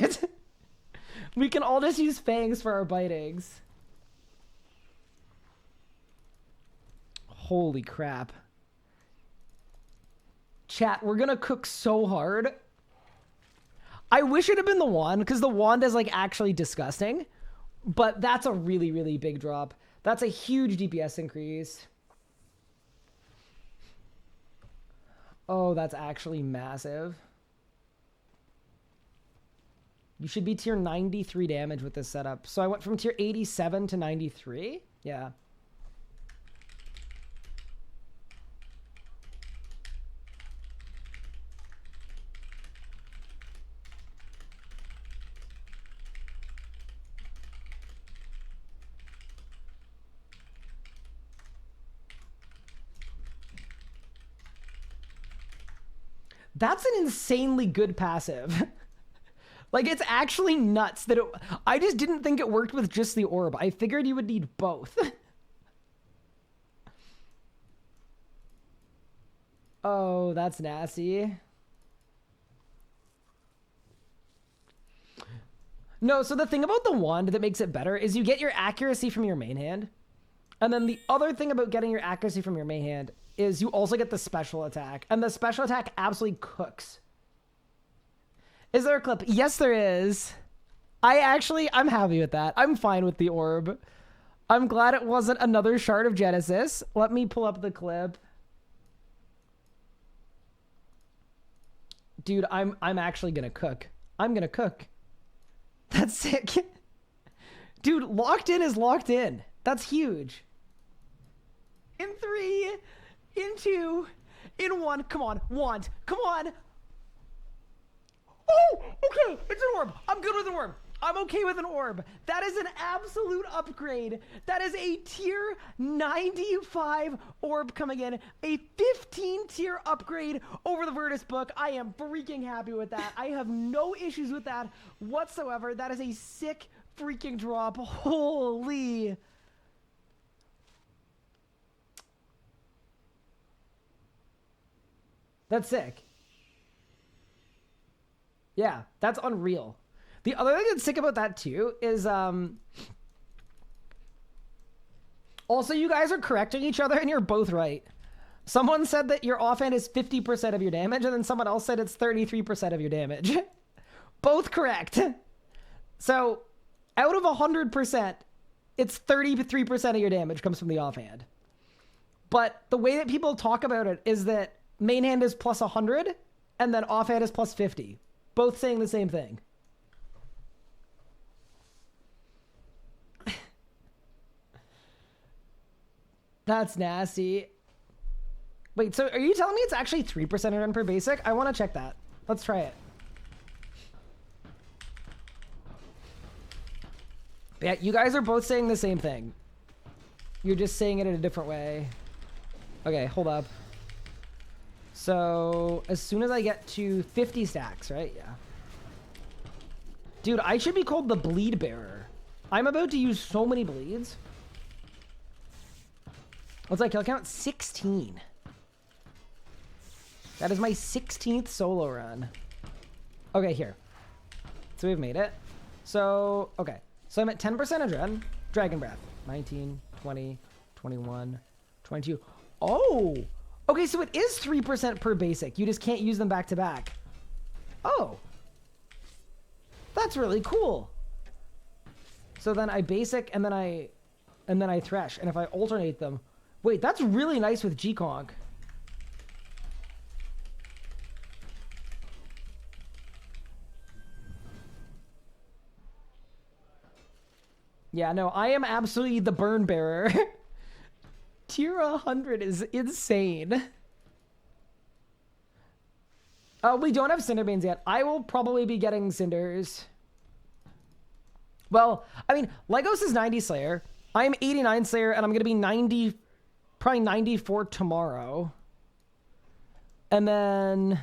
We can all just use fangs for our bitings. Holy crap. Chat, we're gonna cook so hard. I wish it had been the wand, because the wand is like actually disgusting. But that's a really, really big drop. That's a huge DPS increase. Oh, that's actually massive. You should be tier 93 damage with this setup. So I went from tier 87 to 93? Yeah. That's an insanely good passive. Like, it's actually nuts that I just didn't think it worked with just the orb. I figured you would need both. Oh, that's nasty. No, so the thing about the wand that makes it better is you get your accuracy from your main hand. And then the other thing about getting your accuracy from your main hand is you also get the special attack. And the special attack absolutely cooks. Is there a clip? Yes, there is. I'm happy with that. I'm fine with the orb. I'm glad it wasn't another shard of Genesis. Let me pull up the clip. Dude, I'm actually gonna cook. I'm gonna cook. That's sick. Dude, locked in is locked in. That's huge. In 3, in 2, in 1. Come on, wand. Come on. Oh, okay. It's an orb. I'm good with an orb. I'm okay with an orb. That is an absolute upgrade. That is a tier 95 orb coming in. A 15 tier upgrade over the Virtus book. I am freaking happy with that. I have no issues with that whatsoever. That is a sick freaking drop. Holy. That's sick. Yeah, that's unreal. The other thing that's sick about that too is also you guys are correcting each other and you're both right. Someone said that your offhand is 50% of your damage and then someone else said it's 33% of your damage. Both correct. So out of 100%, it's 33% of your damage comes from the offhand. But the way that people talk about it is that main hand is plus 100 and then offhand is plus 50. Both saying the same thing. That's nasty. Wait, so are you telling me it's actually 3% run per basic? I want to check that. Let's try it. Yeah, you guys are both saying the same thing. You're just saying it in a different way. Okay, hold up. So, as soon as I get to 50 stacks, right? Yeah. Dude, I should be called the bleed bearer. I'm about to use so many bleeds. What's that kill count? 16. That is my 16th solo run. Okay, here. So we've made it. So, okay. So I'm at 10% adren. Dragon Breath. 19, 20, 21, 22. Oh! Okay, so it is 3% per basic. You just can't use them back to back. Oh. That's really cool. So then I basic and then I thresh. And if I alternate them. Wait, that's really nice with G-Conk. Yeah, no, I am absolutely the burn bearer. Tier 100 is insane. We don't have Cinder Beans yet. I will probably be getting Cinders. Well, I mean, Legos is 90 Slayer. I'm 89 Slayer, and I'm going to be 90, probably 94 tomorrow. And then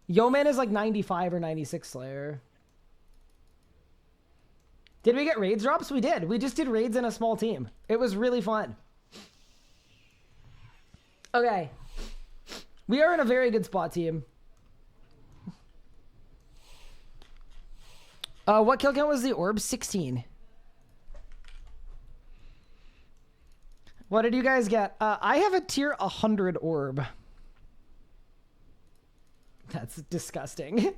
Yeoman is like 95 or 96 Slayer. Did we get raids drops? We did. We just did raids in a small team. It was really fun. Okay. We are in a very good spot, team. What kill count was the orb? 16. What did you guys get? I have a tier 100 orb. That's disgusting.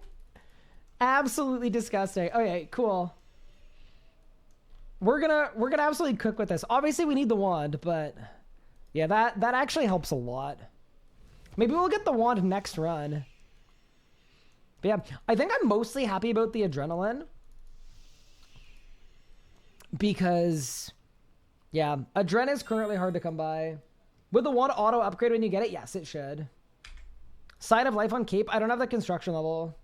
Absolutely disgusting. Okay, cool. We're gonna absolutely cook with this. Obviously, we need the wand, but yeah, that actually helps a lot. Maybe we'll get the wand next run. But yeah, I think I'm mostly happy about the adrenaline. Because, yeah, adren is currently hard to come by. Would the wand auto upgrade when you get it? Yes, it should. Sign of Life on Cape. I don't have the construction level.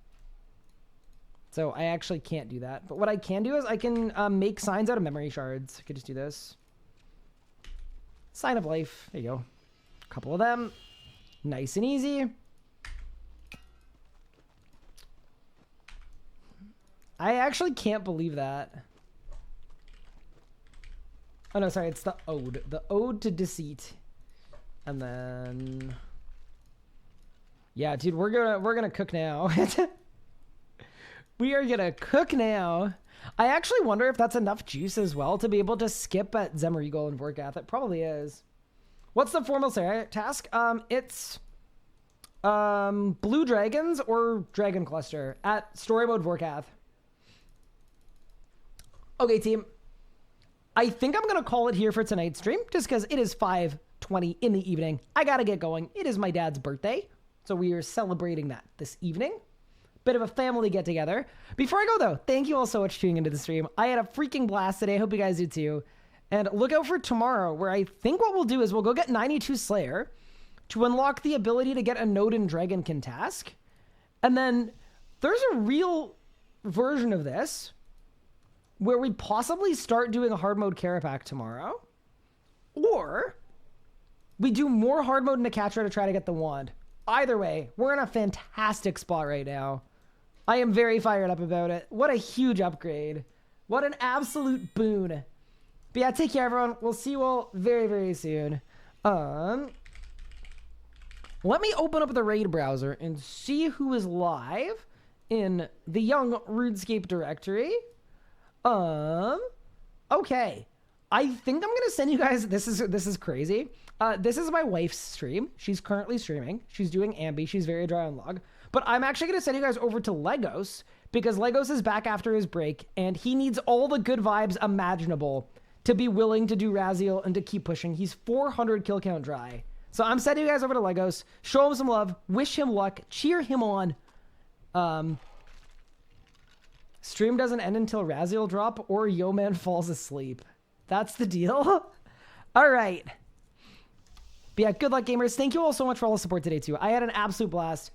So I actually can't do that. But what I can do is I can make signs out of memory shards. I could just do this. Sign of Life. There you go. A couple of them. Nice and easy. I actually can't believe that. Oh no, sorry, it's the ode. The ode to deceit. And then yeah, dude, we're gonna cook now. We are gonna cook now. I actually wonder if that's enough juice as well to be able to skip at Zemregal and Vorkath. It probably is. What's the formal task? It's blue dragons or dragon cluster at story mode Vorkath. Okay, team. I think I'm gonna call it here for tonight's stream, just because it is 5:20 in the evening. I gotta get going. It is my dad's birthday, so we are celebrating that this evening. Bit of a family get together. Before I go though, thank you all so much for tuning into the stream. I had a freaking blast today. I hope you guys do too. And look out for tomorrow, where I think what we'll do is we'll go get 92 Slayer to unlock the ability to get a Node and Dragonkin task. And then there's a real version of this where we possibly start doing a hard mode Carapac tomorrow. Or we do more hard mode Nakatra to try to get the wand. Either way, we're in a fantastic spot right now. I am very fired up about it. What a huge upgrade. What an absolute boon. But yeah, take care, everyone. We'll see you all very, very soon. Let me open up the raid browser and see who is live in the Young RuneScape directory. Okay. I think I'm gonna send you guys. This is crazy. This is my wife's stream. She's currently streaming. She's doing Ambi. She's very dry on log. But I'm actually gonna send you guys over to Legos because Legos is back after his break and he needs all the good vibes imaginable to be willing to do Raziel and to keep pushing. He's 400 kill count dry. So I'm sending you guys over to Legos. Show him some love. Wish him luck. Cheer him on. Stream doesn't end until Raziel drop or Yeoman falls asleep. That's the deal. All right. But yeah, good luck, gamers. Thank you all so much for all the support today, too. I had an absolute blast.